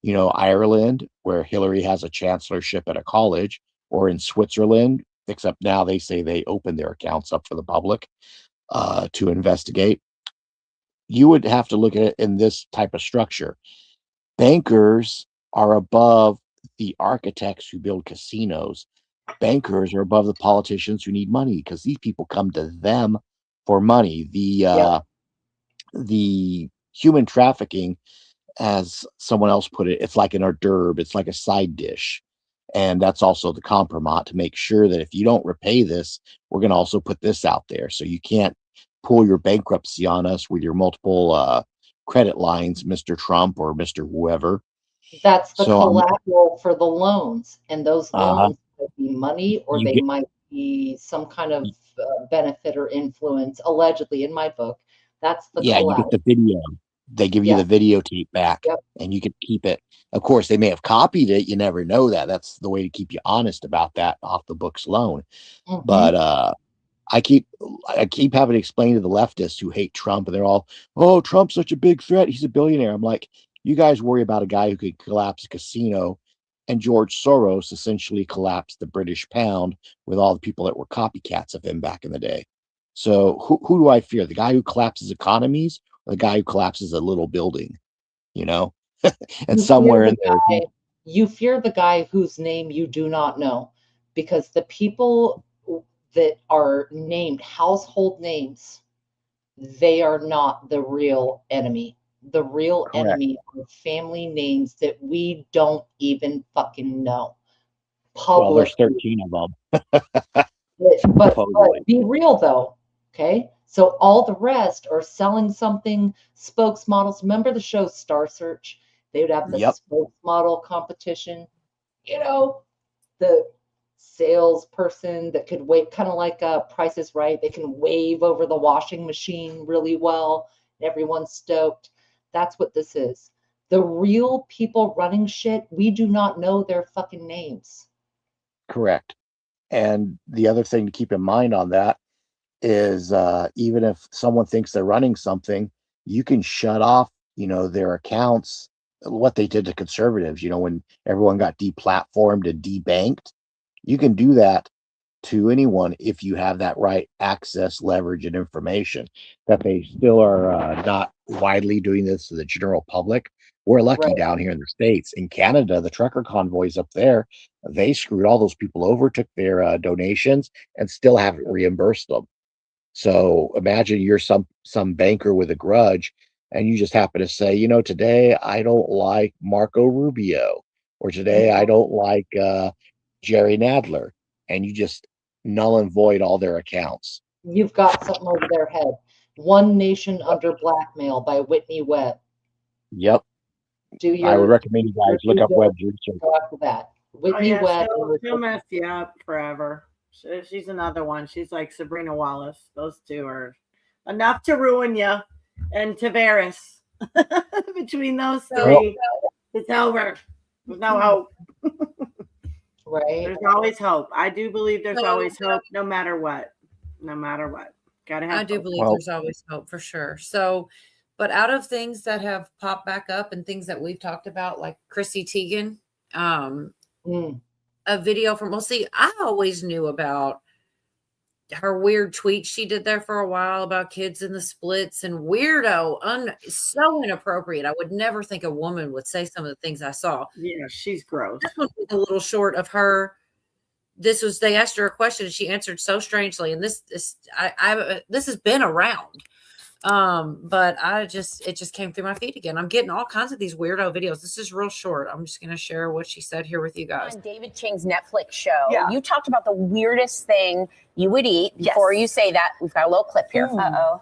Speaker 17: Ireland, where Hillary has a chancellorship at a college, or in Switzerland, except now they say they open their accounts up for the public to investigate. You would have to look at it in this type of structure. Bankers are above the architects who build casinos. Bankers are above the politicians who need money because these people come to them for money. The human trafficking, as someone else put it, it's like an hors d'oeuvre. It's like a side dish. And that's also the compromise to make sure that if you don't repay this, we're going to also put this out there. So you can't pull your bankruptcy on us with your multiple credit lines, Mr. Trump or Mr. whoever.
Speaker 8: That's the
Speaker 17: So,
Speaker 8: collateral for the loans, and those loans might be money, or
Speaker 17: You
Speaker 8: they
Speaker 17: get-
Speaker 8: might be some kind of benefit or influence. Allegedly, in my book, that's the
Speaker 17: yeah, you
Speaker 8: collateral.
Speaker 17: get the video. They give you
Speaker 8: Yeah.
Speaker 17: the videotape back,
Speaker 8: Yep.
Speaker 17: and you can keep it. Of course, they may have copied it. You never know that. That's the way to keep you honest about that off the books loan.
Speaker 8: Mhm.
Speaker 17: But I keep having to explain to the leftists who hate Trump, and they're all, "Oh, Trump's such a big threat. He's a billionaire." I'm like, you guys worry about a guy who could collapse a casino, and George Soros essentially collapsed the British pound with all the people that were copycats of him back in the day. So who do I fear? The guy who collapses economies, or the guy who collapses a little building? You know, and
Speaker 8: You fear
Speaker 17: somewhere
Speaker 8: the
Speaker 17: in there,
Speaker 8: guy. You fear the guy whose name you do not know, because the people that are named household names, they are not the real enemy. The real
Speaker 17: Correct.
Speaker 8: enemy are family names that we don't even fucking know.
Speaker 17: well, there's
Speaker 8: Publicly.
Speaker 17: 13 of them.
Speaker 8: But
Speaker 17: Supposedly.
Speaker 8: be real though, okay? So all the rest are selling something, spokesmodels. Remember the show Star Search? They would have the
Speaker 17: Yep.
Speaker 8: spokesmodel competition. You know, the salesperson that could wait, kind of like Price is Right. They can wave over the washing machine really well. And everyone's stoked. That's what this is. The real people running shit, we do not know their fucking names.
Speaker 17: Correct. And the other thing to keep in mind on that is even if someone thinks they're running something, you can shut off, their accounts, what they did to conservatives, when everyone got deplatformed and debanked. You can do that to anyone if you have that right access, leverage, and information. That they still are not widely doing this to the general public. We're lucky
Speaker 8: Right.
Speaker 17: down here in the States. In Canada, the trucker convoys up there, they screwed all those people over, took their donations, and still haven't reimbursed them. So imagine you're some banker with a grudge, and you just happen to say, today I don't like Marco Rubio, or today I don't like Jerry Nadler, and you just null and void all their accounts.
Speaker 8: You've got something over their head. One Nation Under Blackmail by Whitney Webb.
Speaker 17: Yep.
Speaker 8: Do
Speaker 17: I would
Speaker 8: your
Speaker 17: recommend you guys look up Webb's research.
Speaker 8: go after that. Whitney
Speaker 21: yeah,
Speaker 8: Webb.
Speaker 21: she'll mess you up forever. She's another one. She's like Sabrina Wallace. Those two are enough to ruin you. And Tavares. Between those three, it's over. There's no hope.
Speaker 8: Right.
Speaker 21: There's always hope. I do believe there's
Speaker 1: So-
Speaker 21: always hope, no matter what. No matter what. Gotta have
Speaker 1: I do
Speaker 21: hope.
Speaker 1: believe there's always hope for sure. So, but out of things that have popped back up and things that we've talked about, like Chrissy Teigen, a video from, well, see, I always knew about her weird tweet she did there for a while about kids in the splits and weirdo, so inappropriate. I would never think a woman would say some of the things I saw.
Speaker 21: Yeah, she's gross.
Speaker 1: This one was a little short of her. They asked her a question and she answered so strangely. And this has been around. But it just came through my feed again. I'm getting all kinds of these weirdo videos. This is real short. I'm just going to share what she said here with you guys.
Speaker 3: On David Ching's Netflix show, you talked about the weirdest thing you would eat. Before you say that, we've got a little clip here.
Speaker 7: Uh-oh.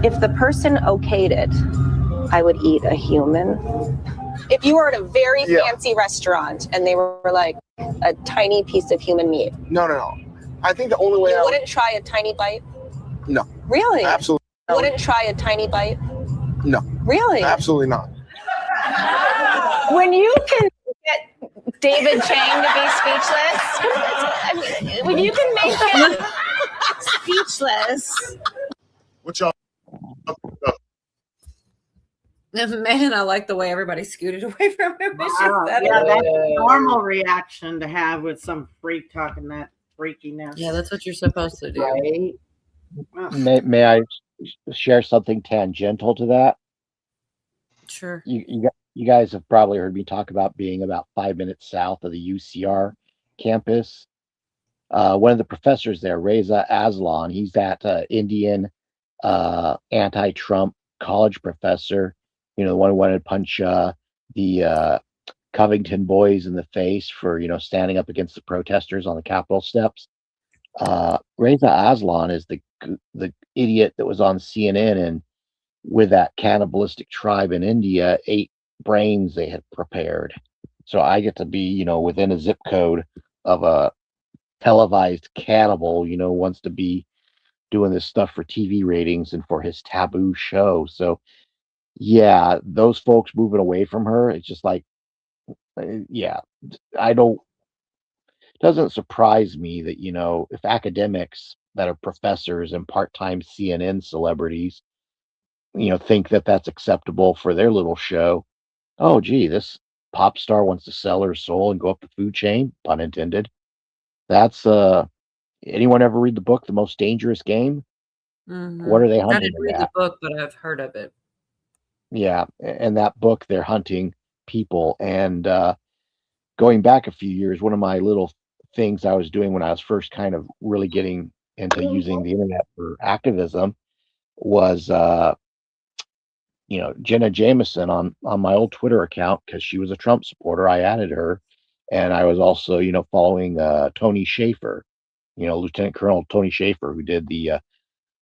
Speaker 7: If the person okayed it, I would eat a human.
Speaker 3: If you were at a very fancy restaurant and they were like
Speaker 7: A tiny piece of human meat.
Speaker 9: No. I think the only way
Speaker 3: you
Speaker 9: I
Speaker 3: wouldn't try a tiny bite?
Speaker 9: No.
Speaker 3: Really?
Speaker 9: Absolutely.
Speaker 3: Wouldn't try a tiny bite?
Speaker 9: No.
Speaker 3: Really?
Speaker 9: Absolutely not.
Speaker 3: When you can get David Chang to be speechless, when you can make him speechless.
Speaker 9: What y'all?
Speaker 1: Man, I like the way everybody scooted away from him. It's just that
Speaker 21: Yeah, that's
Speaker 1: little-
Speaker 21: a normal reaction to have with some freak talking that freakiness.
Speaker 1: Yeah, that's what you're supposed to do.
Speaker 8: Right.
Speaker 17: May I share something tangential to that?
Speaker 1: Sure.
Speaker 17: You guys have probably heard me talk about being about 5 minutes south of the UCR campus. One of the professors there, Reza Aslan, he's that Indian anti-Trump college professor, the one who wanted to punch the Covington boys in the face for, standing up against the protesters on the Capitol steps. Reza Aslan is the idiot that was on CNN and with that cannibalistic tribe in India ate brains they had prepared. So I get to be, within a zip code of a televised cannibal, wants to be doing this stuff for TV ratings and for his taboo show. So yeah, those folks moving away from her, it's just like, yeah, I don't, doesn't surprise me that, if academics that are professors and part-time CNN celebrities, think that that's acceptable for their little show. Oh, gee, this pop star wants to sell her soul and go up the food chain, pun intended. That's anyone ever read the book The Most Dangerous Game? What are they
Speaker 1: I
Speaker 17: hunting
Speaker 1: didn't
Speaker 17: in
Speaker 1: read the
Speaker 17: that?
Speaker 1: book, but I've heard of it.
Speaker 17: Yeah, and that book they're hunting people. And going back a few years, one of my little things I was doing when I was first kind of really getting into using the internet for activism was Jenna Jameson on my old Twitter account, because she was a Trump supporter. I added her, and I was also following Tony Schaefer, Lieutenant Colonel Tony Schaefer, who did the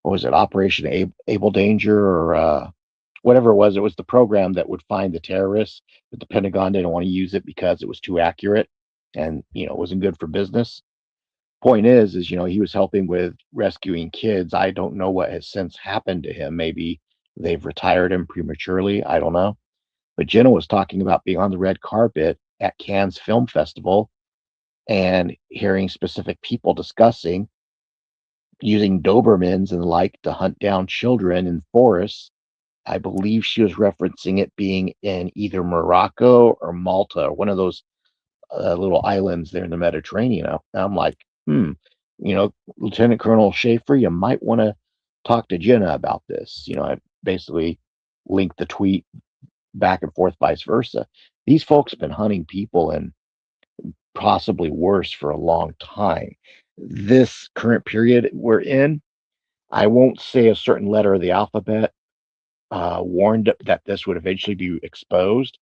Speaker 17: what was it, Operation Able Danger, or whatever it was. It was the program that would find the terrorists, but the Pentagon didn't want to use it because it was too accurate and it wasn't good for business. Point is he was helping with rescuing kids. I don't know what has since happened to him. Maybe they've retired him prematurely. I don't know. But Jenna was talking about being on the red carpet at Cannes Film Festival and hearing specific people discussing using Dobermans and the like to hunt down children in forests. I believe she was referencing it being in either Morocco or Malta, or one of those little islands there in the Mediterranean. And I'm like, Lieutenant Colonel Schaefer, you might want to talk to Jenna about this. I basically linked the tweet back and forth, vice versa. These folks have been hunting people and possibly worse for a long time. This current period we're in, I won't say a certain letter of the alphabet warned that this would eventually be exposed.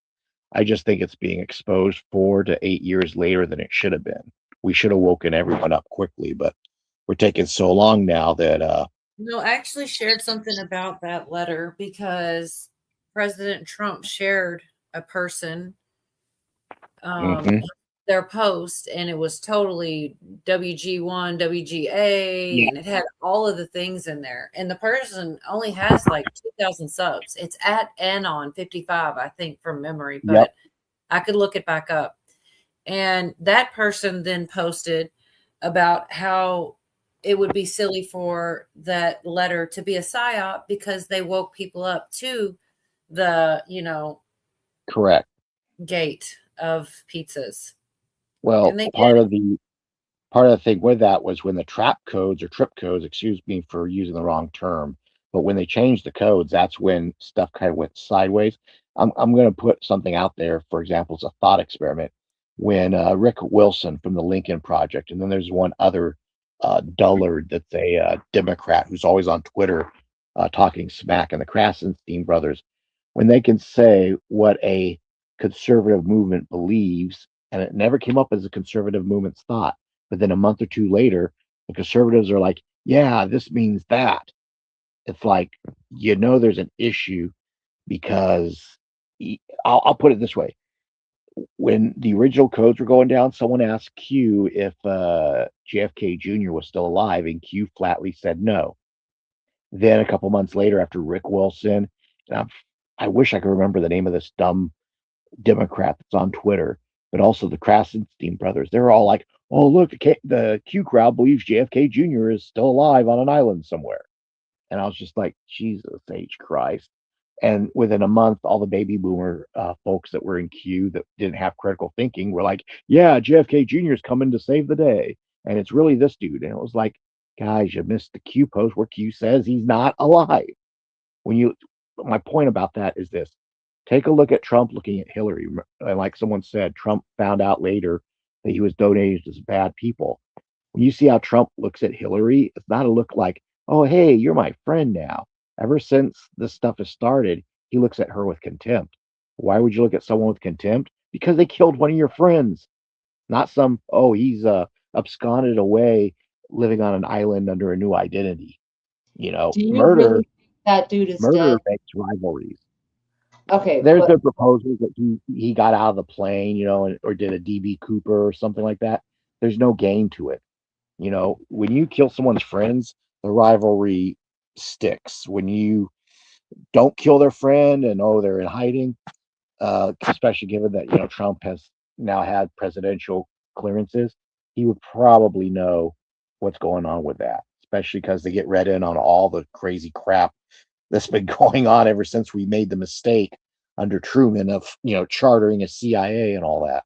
Speaker 17: I just think it's being exposed 4 to 8 years later than it should have been. We should have woken everyone up quickly, but we're taking so long now that
Speaker 1: No, I actually shared something about that letter because President Trump shared a person
Speaker 17: mhm.
Speaker 1: their post, and it was totally WG1, WGA,
Speaker 17: Yeah.
Speaker 1: and it had all of the things in there. And the person only has like 2,000 subs. It's at Anon55, I think, from memory, but
Speaker 17: Yep.
Speaker 1: I could look it back up. And that person then posted about how it would be silly for that letter to be a psyop because they woke people up to the,
Speaker 17: Correct.
Speaker 1: gate of pizzas.
Speaker 17: Well,
Speaker 1: And they
Speaker 17: part
Speaker 1: did.
Speaker 17: of the thing with that was when the trap codes or trip codes, excuse me for using the wrong term, but when they changed the codes, that's when stuff kind of went sideways. I'm going to put something out there, for example, as a thought experiment. When Rick Wilson from the Lincoln Project, and then there's one other dullard that's a Democrat who's always on Twitter talking smack, and the Krasenstein brothers, when they can say what a conservative movement believes, and it never came up as a conservative movement's thought, but then a month or two later, the conservatives are like, yeah, this means that. It's like, there's an issue because I'll put it this way. When the original codes were going down, someone asked Q if JFK Jr. was still alive, and Q flatly said no. Then a couple months later, after Rick Wilson, I wish I could remember the name of this dumb Democrat that's on Twitter, but also the Krasenstein brothers, they're all like, oh, look, the Q crowd believes JFK Jr. is still alive on an island somewhere. And I was just like, Jesus H. Christ. And within a month, all the baby boomer folks that were in Q that didn't have critical thinking were like, yeah, JFK Jr. is coming to save the day. And it's really this dude. And it was like, guys, you missed the Q post where Q says he's not alive. My point about that is this. Take a look at Trump looking at Hillary. And like someone said, Trump found out later that he was donated to bad people. When you see how Trump looks at Hillary, it's not a look like, oh, hey, you're my friend now. Ever since this stuff has started, he looks at her with contempt. Why would you look at someone with contempt? because they killed one of your friends, not some, oh, he's absconded away living on an island under a new identity. You know,
Speaker 8: Do you
Speaker 17: murder
Speaker 8: really think that dude is
Speaker 17: murder
Speaker 8: dead?
Speaker 17: makes rivalries.
Speaker 8: Okay,
Speaker 17: There's
Speaker 8: but
Speaker 17: been proposals that he got out of the plane, you know, or did a DB Cooper or something like that. There's no game to it. You know, when you kill someone's friends, the rivalry sticks. When you don't kill their friend and oh, they're in hiding, especially given that, you know, Trump has now had presidential clearances, he would probably know what's going on with that, especially because they get read in on all the crazy crap that's been going on ever since we made the mistake under Truman of, you know, chartering a CIA and all that.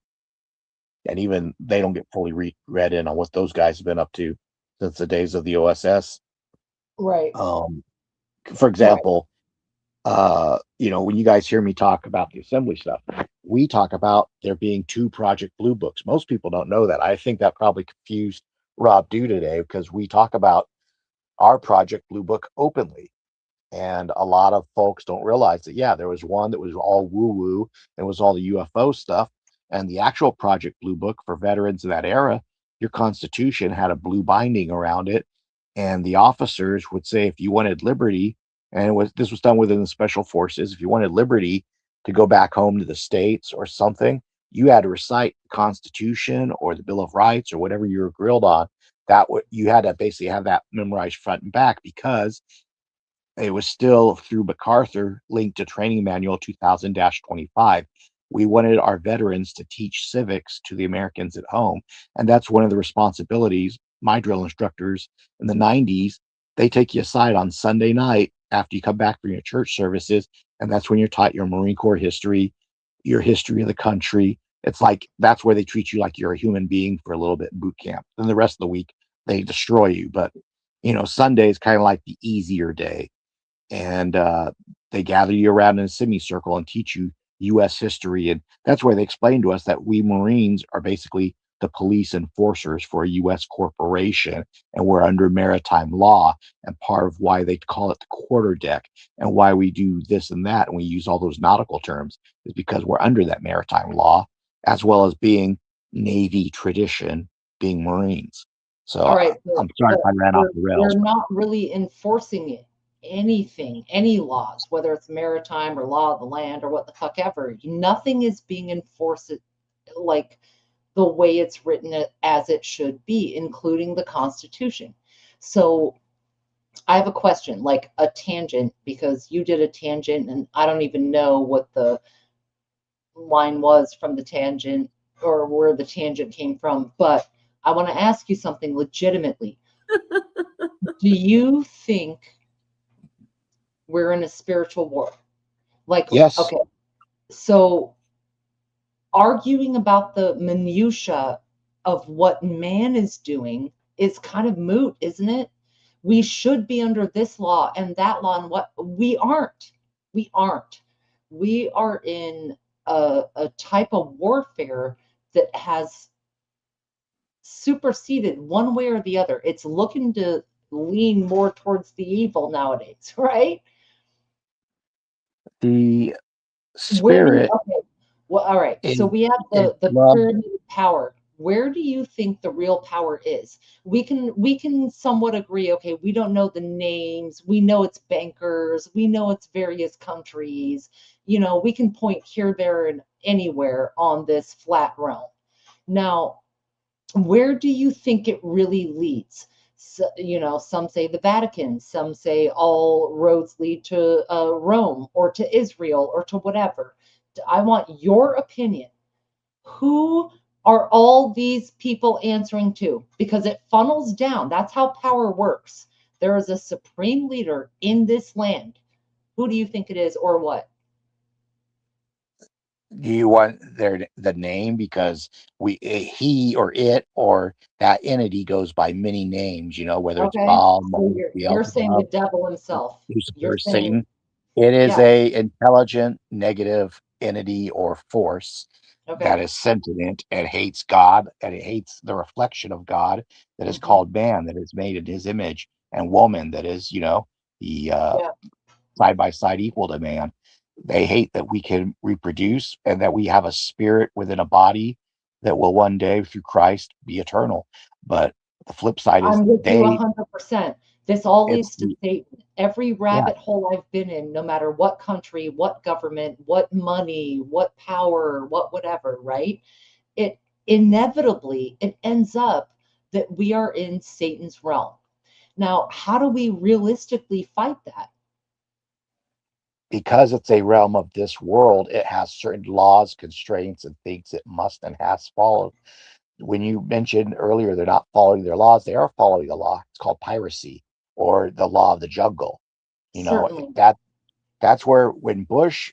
Speaker 17: And even they don't get fully read in on what those guys have been up to since the days of the OSS.
Speaker 8: right.
Speaker 17: For example, you know, when you guys hear me talk about the assembly stuff, we talk about there being 2 Project Blue books. Most people don't know that. I think that probably confused Rob Dew today because we talk about our Project Blue book openly. And a lot of folks don't realize that, yeah, there was one that was all woo woo, it was all the UFO stuff. And the actual Project Blue book for veterans of that era, your Constitution had a blue binding around it. And the officers would say, if you wanted liberty, and this was done within the special forces, if you wanted liberty to go back home to the States or something, you had to recite the Constitution or the Bill of Rights or whatever you were grilled on. You had to basically have that memorized front and back because it was still through MacArthur linked to Training Manual 2000-25. We wanted our veterans to teach civics to the Americans at home. And that's one of the responsibilities. My drill instructors in the 90s, they take you aside on Sunday night after you come back from your church services. And that's when you're taught your Marine Corps history, your history of the country. It's like that's where they treat you like you're a human being for a little bit in boot camp. Then the rest of the week, they destroy you. But, you know, Sunday is kind of like the easier day. And they gather you around in a semicircle and teach you U.S. history. And that's where they explain to us that we Marines are basically the police enforcers for a U.S. corporation, and we're under maritime law. And part of why they call it the quarter deck and why we do this and that, and we use all those nautical terms, is because we're under that maritime law, as well as being Navy tradition, being Marines. So
Speaker 8: All right,
Speaker 17: I'm sorry if I ran off the rails.
Speaker 8: We're not really enforcing it. Anything, any laws, whether it's maritime or law of the land or what the fuck ever, nothing is being enforced like the way it's written as it should be, including the Constitution. So I have a question, like a tangent, because you did a tangent and I don't even know what the line was from the tangent or where the tangent came from, but I want to ask you something legitimately. Do you think we're in a spiritual war? Like,
Speaker 17: yes.
Speaker 8: Okay, so arguing about the minutia of what man is doing is kind of moot, isn't it? We should be under this law and that law, and what we aren't. We aren't. We are in a type of warfare that has superseded one way or the other. It's looking to lean more towards the evil nowadays, right?
Speaker 17: The spirit.
Speaker 8: Okay. Well, all right. So we have the pyramid of power. Where do you think the real power is? We can somewhat agree. Okay, we don't know the names. We know it's bankers. We know it's various countries. You know, we can point here, there, and anywhere on this flat realm. Now, where do you think it really leads? So, you know, some say the Vatican, some say all roads lead to Rome or to Israel or to whatever. I want your opinion. Who are all these people answering to? Because it funnels down. That's how power works. There is a supreme leader in this land. Who do you think it is, or what?
Speaker 17: Do you want the name? Because he or it or that entity goes by many names, you know, whether it's
Speaker 8: Okay.
Speaker 17: Baal,
Speaker 8: So you're saying the devil himself. You're
Speaker 17: Lucifer,
Speaker 8: saying,
Speaker 17: Satan. It is
Speaker 8: yeah.
Speaker 17: a intelligent negative entity or force
Speaker 8: Okay.
Speaker 17: that is sentient and hates God, and it hates the reflection of God that is called man, that is made in his image, and woman that is, you know, the side by side equal to man. They hate that we can reproduce and that we have a spirit within a body that will one day, through Christ, be eternal. But the flip side is
Speaker 8: I'm with you 100%. This all leads to
Speaker 17: the-
Speaker 8: Satan. Every rabbit hole I've been in, no matter what country, what government, what money, what power, what whatever, right? It inevitably, it ends up that we are in Satan's realm. Now, how do we realistically fight that?
Speaker 17: because it's a realm of this world, it has certain laws, constraints, and things it must and has followed. When you mentioned earlier, they're not following their laws, they are following a law. It's called piracy or the law of the jungle. You know,
Speaker 8: Certainly.
Speaker 17: that's where when Bush,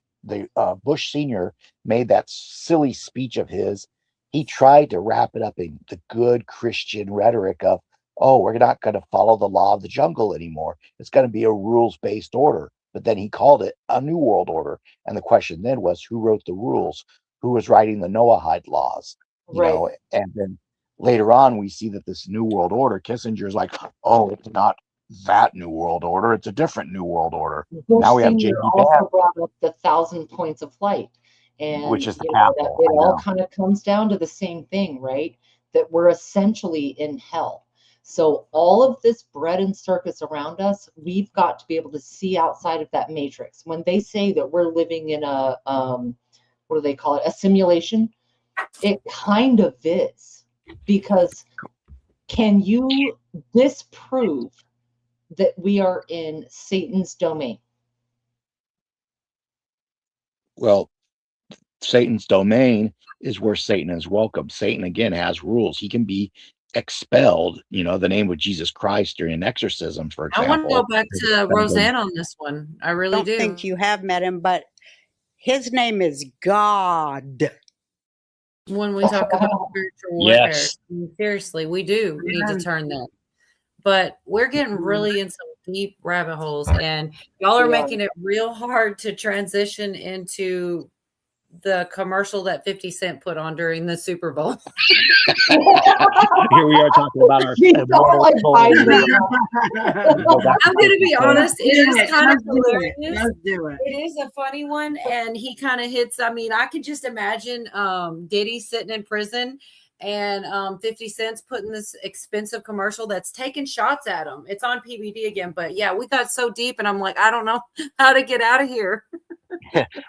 Speaker 17: Bush Sr. made that silly speech of his, he tried to wrap it up in the good Christian rhetoric of, oh, we're not going to follow the law of the jungle anymore. It's going to be a rules-based order. But then he called it a new world order. And the question then was, who wrote the rules? Who was writing the Noahide laws? You know, and then later on, we see that this new world order, Kissinger's like, oh, it's not that new world order. It's a different new world order.
Speaker 8: Bush
Speaker 17: Now we have
Speaker 8: Sr.
Speaker 17: J.D.
Speaker 8: also
Speaker 17: Vance,
Speaker 8: brought up the 1,000 points of light. And
Speaker 17: which is the
Speaker 8: you know, that
Speaker 17: capital.
Speaker 8: it
Speaker 17: I
Speaker 8: all
Speaker 17: know.
Speaker 8: kind of comes down to the same thing, right? That we're essentially in hell. So all of this bread and circus around us, we've got to be able to see outside of that matrix. When they say that we're living in a, what do they call it? A simulation. It kind of is, because can you disprove that we are in Satan's domain?
Speaker 17: Well, Satan's domain is where Satan is welcome. Satan, again, has rules. He can be expelled, you know, the name of Jesus Christ during an exorcism, for
Speaker 1: I want to
Speaker 17: example.
Speaker 1: go back to Roseanne on this one. I really
Speaker 24: don't
Speaker 1: do.
Speaker 24: think you have met him, but his name is God.
Speaker 1: When we talk about spiritual warfare,
Speaker 17: Yes.
Speaker 1: I mean, seriously, we do need to turn that. But we're getting really in some deep rabbit holes, and y'all are making it real hard to transition into the commercial that 50 Cent put on during the Super Bowl.
Speaker 17: Here we are talking about our immortal soul.
Speaker 1: I'm going to be honest, it is kind of hilarious.
Speaker 21: Let's do it.
Speaker 1: It is a funny one, and he kind of hits. I mean, I could just imagine Diddy sitting in prison and 50 Cent's putting this expensive commercial that's taking shots at him. It's on PBD again, but yeah, we got so deep, and I'm like, I don't know how to get out of here.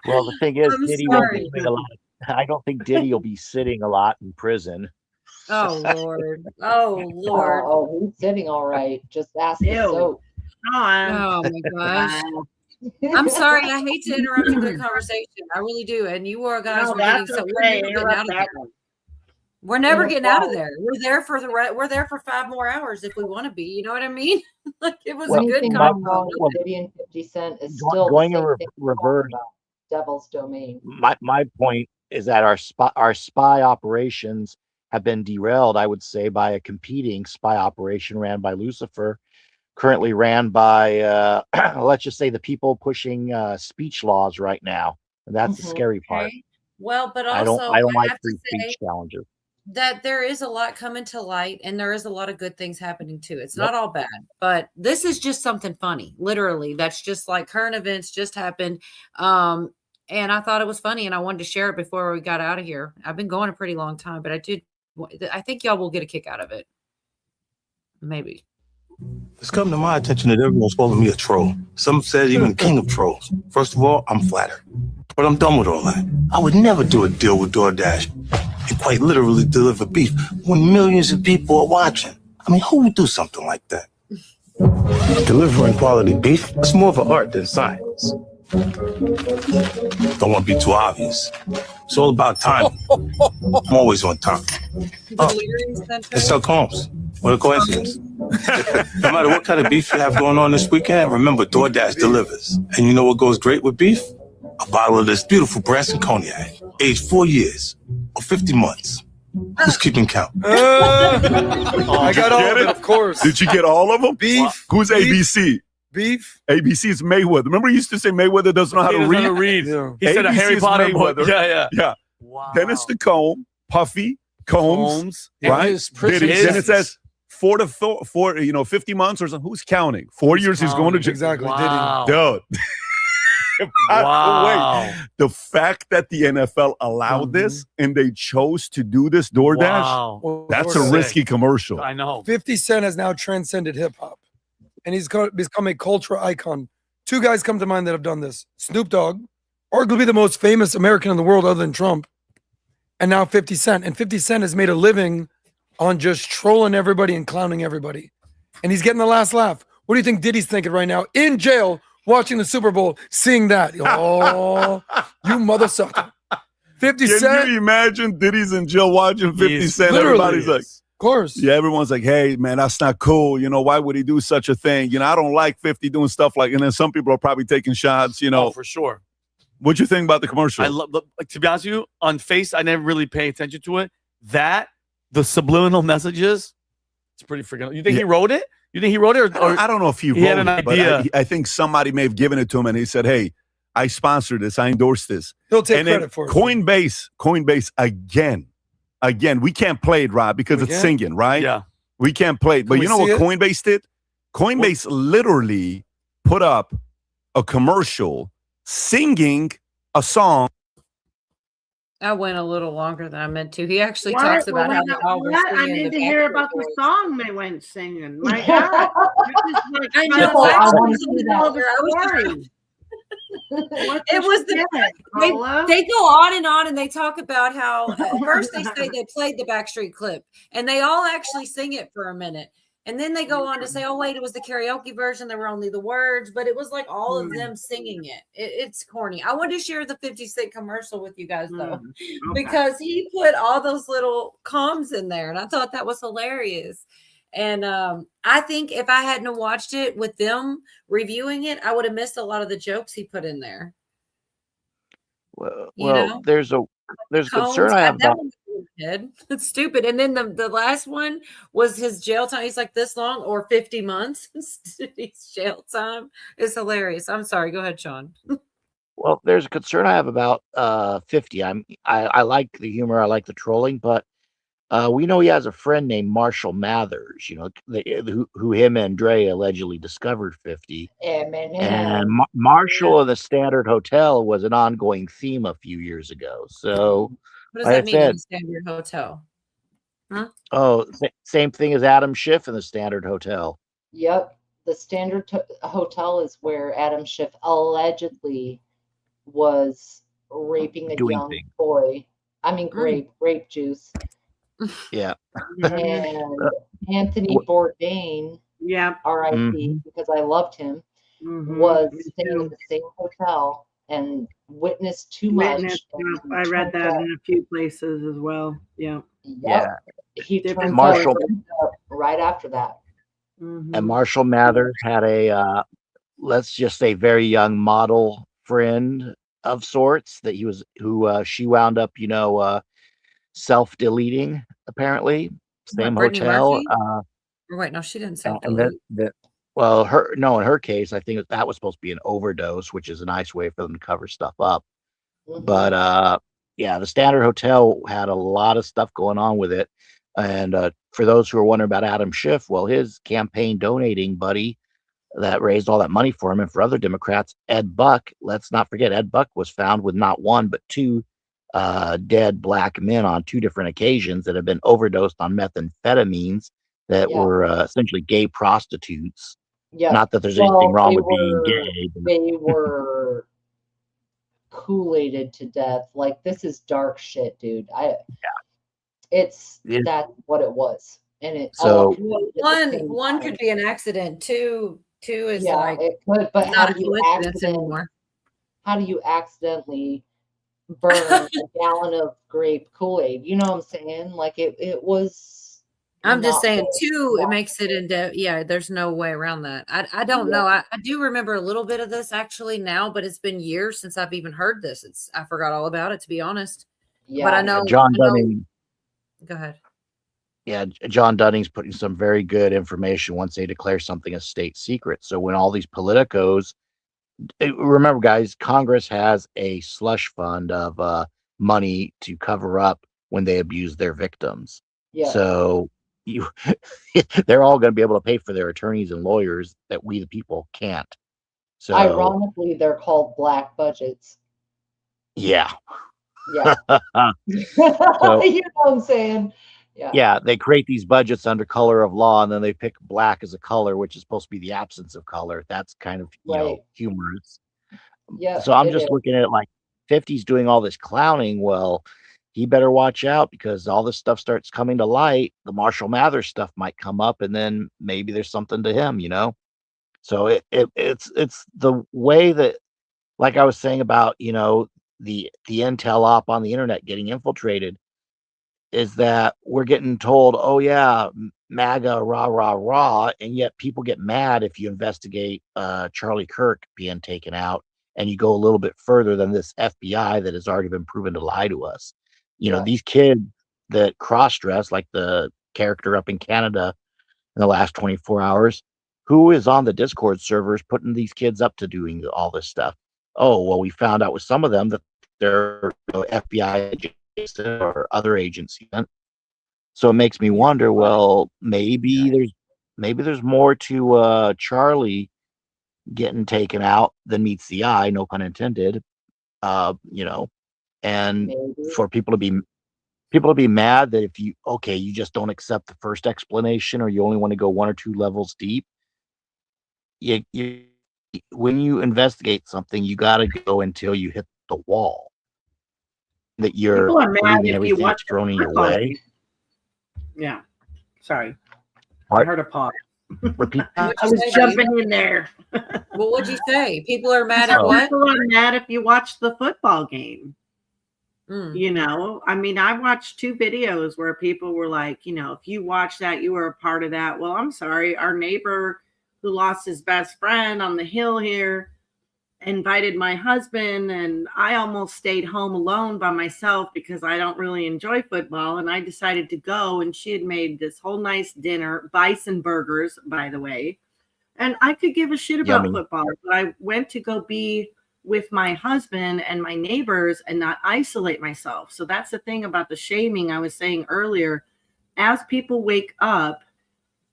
Speaker 17: Well, the thing is,
Speaker 1: I'm
Speaker 17: Diddy won't be
Speaker 1: sorry.
Speaker 17: doing a lot. I don't think Diddy will be sitting a lot in prison.
Speaker 1: Oh Lord! Oh Lord!
Speaker 8: Oh, he's sitting all right. Just ask the
Speaker 21: Ew.
Speaker 8: soap.
Speaker 1: Oh my gosh! I'm sorry. I hate to interrupt a good conversation. I really do. And you all guys
Speaker 21: No,
Speaker 1: are getting
Speaker 21: that's
Speaker 1: so we're
Speaker 21: okay.
Speaker 1: never getting
Speaker 21: Interrupt
Speaker 1: out of
Speaker 21: that
Speaker 1: there.
Speaker 21: one.
Speaker 1: We're never getting out of there. We're there for we're there for 5 more hours if we want to be. You know what I mean? Like it was a good
Speaker 8: Anything
Speaker 1: convo.
Speaker 8: wrong with Diddy and 50 Cent is
Speaker 17: Go-
Speaker 8: still
Speaker 17: going
Speaker 8: the
Speaker 17: in
Speaker 8: same
Speaker 17: re-
Speaker 8: thing
Speaker 17: reverse.
Speaker 8: about devil's domain.
Speaker 17: My point is that our spy operations have been derailed, I would say, by a competing spy operation ran by Lucifer, currently ran by let's just say the people pushing speech laws right now. And that's the scary part.
Speaker 1: Okay. Well, but
Speaker 17: I
Speaker 1: also
Speaker 17: don't like
Speaker 1: have to
Speaker 17: free
Speaker 1: say
Speaker 17: speech challenges.
Speaker 1: that there is a lot coming to light, and there is a lot of good things happening too. It's
Speaker 17: Yep.
Speaker 1: not all bad, but this is just something funny. Literally, that's just like current events just happened. And I thought it was funny, and I wanted to share it before we got out of here. I've been going a pretty long time, but I think y'all will get a kick out of it. Maybe.
Speaker 10: It's come to my attention that everyone's calling me a troll. Some said even king of trolls. First of all, I'm flattered. But I'm done with all that. I would never do a deal with DoorDash and quite literally deliver beef when millions of people are watching. I mean, who would do something like that? Delivering quality beef, it's more of an art than science. Don't want to be too obvious. It's all about timing. I'm always on time. Oh, it's Chuck Holmes. What a coincidence. No matter what kind of beef you have going on this weekend, remember DoorDash delivers. And you know what goes great with beef? A bottle of this beautiful Branson cognac, aged 4 years or 50 months. Who's keeping count?
Speaker 6: I got all of it, of course.
Speaker 15: Did you get all of them?
Speaker 6: Beef.
Speaker 15: Who's ABC?
Speaker 6: Beef.
Speaker 15: ABC is Mayweather. Remember, he used to say Mayweather doesn't know how
Speaker 4: He
Speaker 15: to
Speaker 4: doesn't
Speaker 15: read.
Speaker 4: know how to read.
Speaker 6: Yeah.
Speaker 4: He said a
Speaker 15: ABC
Speaker 4: Harry
Speaker 15: is
Speaker 4: Potter book.
Speaker 15: Mayweather.
Speaker 4: Yeah.
Speaker 15: Wow. Then it's the Comb, Puffy, Combs,
Speaker 14: And
Speaker 15: right?
Speaker 14: his prison
Speaker 15: Then it
Speaker 14: sentence.
Speaker 15: says 50 months or something. Who's counting? 4 years he's going to jail.
Speaker 6: Exactly.
Speaker 4: Wow.
Speaker 15: Dude.
Speaker 4: Wow.
Speaker 15: The fact that the NFL allowed this and they chose to do this DoorDash,
Speaker 4: Wow.
Speaker 15: that's a
Speaker 6: DoorDash.
Speaker 15: risky commercial.
Speaker 4: I know.
Speaker 6: 50 Cent has now transcended hip hop, and he's become a cultural icon. Two guys come to mind that have done this: Snoop Dogg, arguably the most famous American in the world other than Trump, and now 50 Cent. And 50 Cent has made a living on just trolling everybody and clowning everybody, and he's getting the last laugh. What do you think Diddy's thinking right now in jail, watching the Super Bowl, seeing that? Oh, you mother sucker. 50
Speaker 15: Can
Speaker 6: Cent.
Speaker 15: you imagine Diddy's in jail watching 50
Speaker 6: Yes,
Speaker 15: Cent?
Speaker 6: literally.
Speaker 15: Everybody's like,
Speaker 6: of course.
Speaker 15: Yeah, everyone's like, hey, man, that's not cool. You know, why would he do such a thing? You know, I don't like 50 doing stuff like, and then some people are probably taking shots, you know.
Speaker 4: Oh, for sure.
Speaker 15: What'd you think about the commercial?
Speaker 4: I love, like, to be honest with you, on Face, I never really pay attention to it. The subliminal messages, it's pretty freaking. You think he wrote it? You think he wrote it? Or
Speaker 15: I don't know if he wrote
Speaker 4: had an
Speaker 15: it, but
Speaker 4: idea.
Speaker 15: I think somebody may have given it to him and he said, hey, I sponsored this. I endorsed this.
Speaker 6: He'll take
Speaker 15: and then
Speaker 6: credit for it.
Speaker 15: Coinbase again, we can't play it, Rob, because it's singing, right?
Speaker 4: Yeah.
Speaker 15: We can't play it. But
Speaker 6: Can
Speaker 15: you
Speaker 6: we
Speaker 15: know what
Speaker 6: see it?
Speaker 15: Coinbase did? Coinbase literally put up a commercial singing a song.
Speaker 1: I went a little longer than I meant to. He actually
Speaker 21: What?
Speaker 1: talks about
Speaker 21: Well,
Speaker 1: how they all were
Speaker 21: what? I
Speaker 1: singing
Speaker 21: need
Speaker 1: the
Speaker 21: to hear
Speaker 1: Backstreet
Speaker 21: about the
Speaker 1: Boys.
Speaker 21: song they went singing. My God. You're just like
Speaker 1: I
Speaker 21: trying
Speaker 1: know.
Speaker 21: to
Speaker 1: I
Speaker 21: tell
Speaker 1: was
Speaker 21: the
Speaker 1: in the
Speaker 21: whole
Speaker 1: middle there. I was just-
Speaker 21: story.
Speaker 1: It was they go on and they talk about how at first they say they played the Backstreet clip and they all actually sing it for a minute. And then they go on to say, oh, wait, it was the karaoke version. There were only the words, but it was like all of them singing it. It's corny. I wanted to share the 50 Cent commercial with you guys, though, because he put all those little comms in there. And I thought that was hilarious. And I think if I hadn't watched it with them reviewing it, I would have missed a lot of the jokes he put in there.
Speaker 17: Well,
Speaker 1: You know?
Speaker 17: there's a concern I have
Speaker 1: That
Speaker 17: about.
Speaker 1: one was head. It's stupid. And then the last one was his jail time. He's like this long or 50 months. His jail time is hilarious. I'm sorry. Go ahead, Sean.
Speaker 17: Well, there's a concern I have about 50. I like the humor, I like the trolling, but we know he has a friend named Marshall Mathers, you know, who him and Dre allegedly discovered 50. And Marshall of the Standard Hotel was an ongoing theme a few years ago. So,
Speaker 1: What does
Speaker 17: like
Speaker 1: that
Speaker 17: I
Speaker 1: mean in
Speaker 17: said,
Speaker 1: the Standard Hotel? Huh?
Speaker 17: same thing as Adam Schiff in the Standard Hotel.
Speaker 8: Yep. The Standard Hotel is where Adam Schiff allegedly was raping a
Speaker 17: Doing
Speaker 8: young
Speaker 17: things.
Speaker 8: boy. I mean, grape juice.
Speaker 17: Yeah.
Speaker 8: And Anthony Bourdain, R.I.P.,
Speaker 17: Mhm.
Speaker 8: because I loved him,
Speaker 21: Mm-hmm.
Speaker 8: was staying in the same hotel and witnessed too much.
Speaker 21: I read that in a few places as well. Yeah.
Speaker 8: Yep. He turned
Speaker 17: Marshall
Speaker 8: up right after that.
Speaker 17: and Marshall Mathers had a let's just say very young model friend of sorts that she wound up, you know, self-deleting apparently. Same
Speaker 1: Brittany
Speaker 17: hotel.
Speaker 1: Murphy? Or wait, no, she didn't self
Speaker 17: And
Speaker 1: delete.
Speaker 17: in her case, I think that was supposed to be an overdose, which is a nice way for them to cover stuff up. But yeah, the Standard Hotel had a lot of stuff going on with it. And for those who are wondering about Adam Schiff, well, his campaign donating buddy that raised all that money for him and for other Democrats, Ed Buck, let's not forget, Ed Buck was found with not one, but two dead black men on two different occasions that have been overdosed on methamphetamines that were essentially gay prostitutes.
Speaker 8: Yeah.
Speaker 17: Not that there's anything wrong with being
Speaker 8: gay.
Speaker 17: gay. but-
Speaker 8: They were Kool-Aided to death. Like, this is dark shit, dude. That's what it was. And it
Speaker 17: So-
Speaker 1: One could be an accident. Two is like
Speaker 8: it could, but
Speaker 1: not a coincidence anymore.
Speaker 8: How do you accidentally burn a gallon of grape Kool-Aid? You know what I'm saying? Like it was.
Speaker 1: I'm just
Speaker 8: not
Speaker 1: saying
Speaker 8: good.
Speaker 1: two, it makes it into, there's no way around that. I don't know. I do remember a little bit of this actually now, but it's been years since I've even heard this. I forgot all about it, to be honest. But I know
Speaker 17: John Dunning.
Speaker 1: Go ahead.
Speaker 17: Yeah, John Dunning's putting some very good information once they declare something a state secret. So when all these politicos, remember, guys, Congress has a slush fund of money to cover up when they abuse their victims.
Speaker 8: Yeah.
Speaker 17: So they're all going to be able to pay for their attorneys and lawyers that we the people can't. So
Speaker 8: Ironically, they're called black budgets.
Speaker 17: yeah.
Speaker 8: Yeah.
Speaker 17: So
Speaker 8: You know what I'm saying? Yeah.
Speaker 17: yeah, they create these budgets under color of law, and then they pick black as a color, which is supposed to be the absence of color. That's kind of,
Speaker 8: Right.
Speaker 17: humorous.
Speaker 8: Yeah,
Speaker 17: So I'm
Speaker 8: it
Speaker 17: just
Speaker 8: is.
Speaker 17: looking at it like 50's doing all this clowning. Well, he better watch out because all this stuff starts coming to light. The Marshall Mathers stuff might come up, and then maybe there's something to him, So it's the way that, like I was saying about, the intel op on the internet getting infiltrated, is that we're getting told, oh yeah, MAGA, rah, rah, rah. And yet people get mad if you investigate Charlie Kirk being taken out and you go a little bit further than this FBI that has already been proven to lie to us. These kids that cross-dress, like the character up in Canada in the last 24 hours, who is on the Discord servers putting these kids up to doing all this stuff? Oh, well, we found out with some of them that they're FBI agents or other agencies. So it makes me wonder, well, maybe there's more to Charlie getting taken out than meets the eye, no pun intended. And for people to be mad that if you just don't accept the first explanation, or you only want to go 1 or 2 levels deep. You when you investigate something, you got to go until you hit the wall. That you're
Speaker 21: People are mad
Speaker 17: believing
Speaker 21: if you
Speaker 17: everything
Speaker 21: watch
Speaker 17: that's thrown in your
Speaker 21: football
Speaker 17: way.
Speaker 21: game. Yeah. Sorry. I
Speaker 17: What?
Speaker 21: heard a pause.
Speaker 17: Repeat.
Speaker 21: I
Speaker 1: What'd you
Speaker 21: was
Speaker 1: say,
Speaker 21: jumping in there.
Speaker 1: Well, what'd you say? People are mad at what?
Speaker 21: People are mad if you watch the football game.
Speaker 1: Mm.
Speaker 21: I mean, I watched 2 videos where people were like, if you watch that, you were a part of that. Well, I'm sorry. Our neighbor who lost his best friend on the hill here invited my husband, and I almost stayed home alone by myself because I don't really enjoy football. And I decided to go, and she had made this whole nice dinner, bison burgers, by the way. And I could give a shit about
Speaker 17: Yummy.
Speaker 21: football, but I went to go be with my husband and my neighbors and not isolate myself. So that's the thing about the shaming I was saying earlier. As people wake up,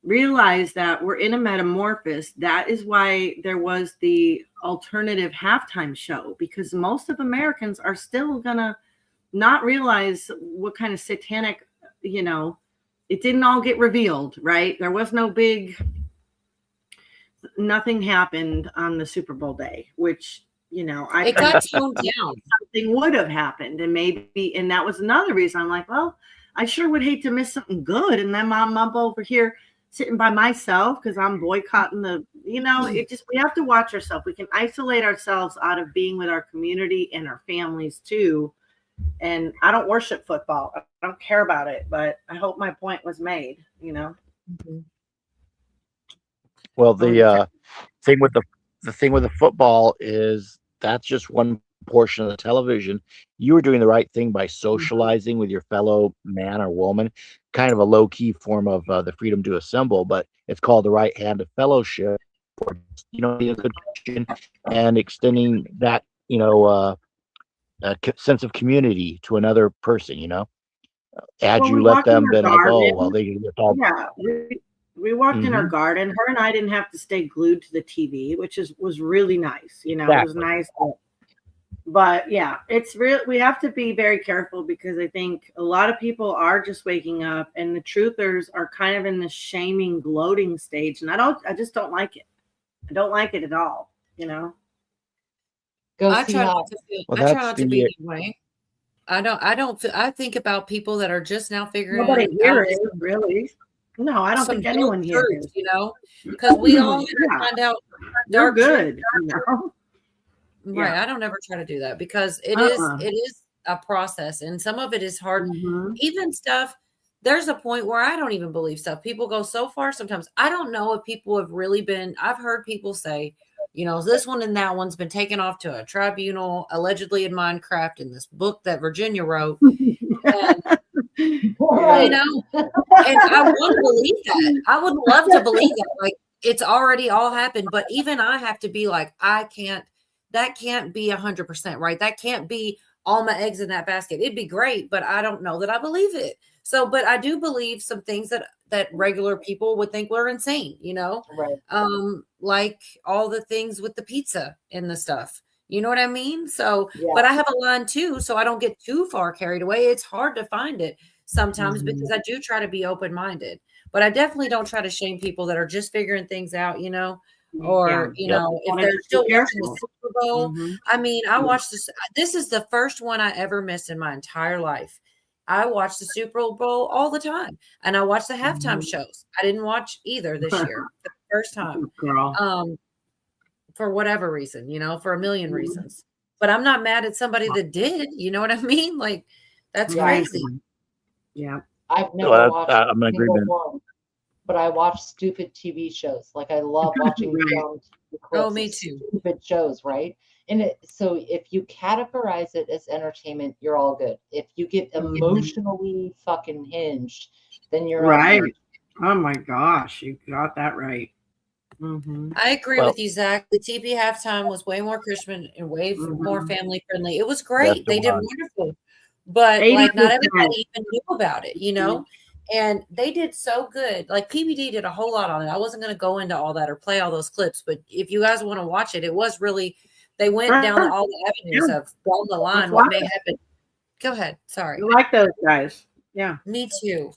Speaker 21: realize that we're in a metamorphosis. That is why there was the alternative halftime show, because most of Americans are still gonna not realize what kind of satanic, it didn't all get revealed, right? There was no big, nothing happened on the Super Bowl day, which, I
Speaker 1: It got toned down.
Speaker 21: something would have happened. And that was another reason I'm like, well, I sure would hate to miss something good. And then I'm up over here sitting by myself because I'm boycotting we have to watch ourselves. We can isolate ourselves out of being with our community and our families too. And I don't worship football. I don't care about it, but I hope my point was made,
Speaker 1: Mm-hmm.
Speaker 17: Well, the thing with the football is that's just one portion of the television. You were doing the right thing by socializing with your fellow man or woman, kind of a low key form of the freedom to assemble, but it's called the right hand of fellowship, or being a good Christian and extending that sense of community to another person. As
Speaker 21: Well,
Speaker 17: you
Speaker 21: we
Speaker 17: let
Speaker 21: walked in
Speaker 17: them,
Speaker 21: our
Speaker 17: then like, oh
Speaker 21: garden.
Speaker 17: well, they just all
Speaker 21: Yeah, we walked in our
Speaker 17: Mhm.
Speaker 21: garden. Her and I didn't have to stay glued to the TV, which was really nice. It was
Speaker 17: Exactly.
Speaker 21: nice. But yeah, it's real. We have to be very careful because I think a lot of people are just waking up, and the truthers are kind of in this shaming, gloating stage, and I just don't like it. I don't like it at all.
Speaker 8: Go
Speaker 1: I try not
Speaker 8: Seahawks.
Speaker 1: to feel.
Speaker 17: Well,
Speaker 1: I try
Speaker 17: that's
Speaker 1: not to be that way. I don't. I think about people that are just now figuring
Speaker 21: Nobody here
Speaker 1: out
Speaker 21: is really. No, I don't
Speaker 1: some
Speaker 21: think
Speaker 1: dark
Speaker 21: anyone here
Speaker 1: truth,
Speaker 21: is.
Speaker 1: because we all have to
Speaker 21: Yeah.
Speaker 1: find out
Speaker 21: They're
Speaker 1: dark truth.
Speaker 21: good.
Speaker 1: Right.
Speaker 21: Yeah.
Speaker 1: I don't ever try to do that because it
Speaker 21: Uh-uh.
Speaker 1: is a process, and some of it is hard.
Speaker 21: Mhm.
Speaker 1: Even stuff. There's a point where I don't even believe stuff. People go so far sometimes. I don't know if people have really been. I've heard people say, this one and that one's been taken off to a tribunal, allegedly in Minecraft, in this book that Virginia wrote. And,
Speaker 8: Right.
Speaker 1: and I want to believe that. I would love to believe that. Like, it's already all happened. But even I have to be like, that can't be 100% right. That can't be all my eggs in that basket. It'd be great, but I don't know that I believe it. So, but I do believe some things that regular people would think were insane,
Speaker 8: Right.
Speaker 1: like all the things with the pizza and the stuff. You know what I mean? So,
Speaker 8: Yeah.
Speaker 1: but I have a line too, so I don't get too far carried away. It's hard to find it sometimes because I do try to be open-minded, but I definitely don't try to shame people that are just figuring things out, or
Speaker 21: Yeah.
Speaker 1: if
Speaker 21: Wanna
Speaker 1: they're
Speaker 21: just be
Speaker 1: still watching the
Speaker 21: careful.
Speaker 1: Super Bowl.
Speaker 21: Mhm.
Speaker 1: I mean, I
Speaker 21: Yeah.
Speaker 1: watched this. This is the first one I ever missed in my entire life. I watch the Super Bowl all the time, and I watch the halftime
Speaker 21: Mhm.
Speaker 1: shows. I didn't watch either this year for the first time,
Speaker 21: Girl.
Speaker 1: for whatever reason, for a million
Speaker 21: Mhm.
Speaker 1: reasons. But I'm not mad at somebody that did. You know what I mean? Like, that's
Speaker 8: Yeah.
Speaker 1: crazy.
Speaker 21: Yeah.
Speaker 8: I've
Speaker 2: So
Speaker 8: never watched
Speaker 2: I'm in
Speaker 8: a single
Speaker 2: agreement.
Speaker 8: one, but I watch stupid TV shows. Like I love watching
Speaker 21: Right.
Speaker 8: dumb
Speaker 1: Oh,
Speaker 8: clips
Speaker 1: me
Speaker 8: of
Speaker 1: too.
Speaker 8: stupid shows, right? So if you categorize it as entertainment, you're all good. If you get emotionally fucking hinged, then you're
Speaker 21: Right.
Speaker 8: unhinged.
Speaker 21: Oh my gosh, you got that right. Mhm.
Speaker 1: I agree
Speaker 2: Well,
Speaker 1: with you, Zach. The TV halftime was way more Christian and way more
Speaker 21: Mhm.
Speaker 1: family friendly. It was
Speaker 2: yes,
Speaker 1: great.
Speaker 2: it
Speaker 1: They did
Speaker 2: was.
Speaker 1: wonderful. But like not
Speaker 21: 80%.
Speaker 1: everybody even knew about it, And they did so good. Like PBD did a whole lot on it. I wasn't going to go into all that or play all those clips, but if you guys want to watch it, it was really they went down
Speaker 21: Sure.
Speaker 1: all the avenues
Speaker 21: Yeah.
Speaker 1: of down the
Speaker 21: Let's
Speaker 1: line what
Speaker 21: watch
Speaker 1: may
Speaker 21: it.
Speaker 1: happen. Go ahead.
Speaker 21: I
Speaker 1: Sorry.
Speaker 21: like those guys. Yeah.
Speaker 1: Me too.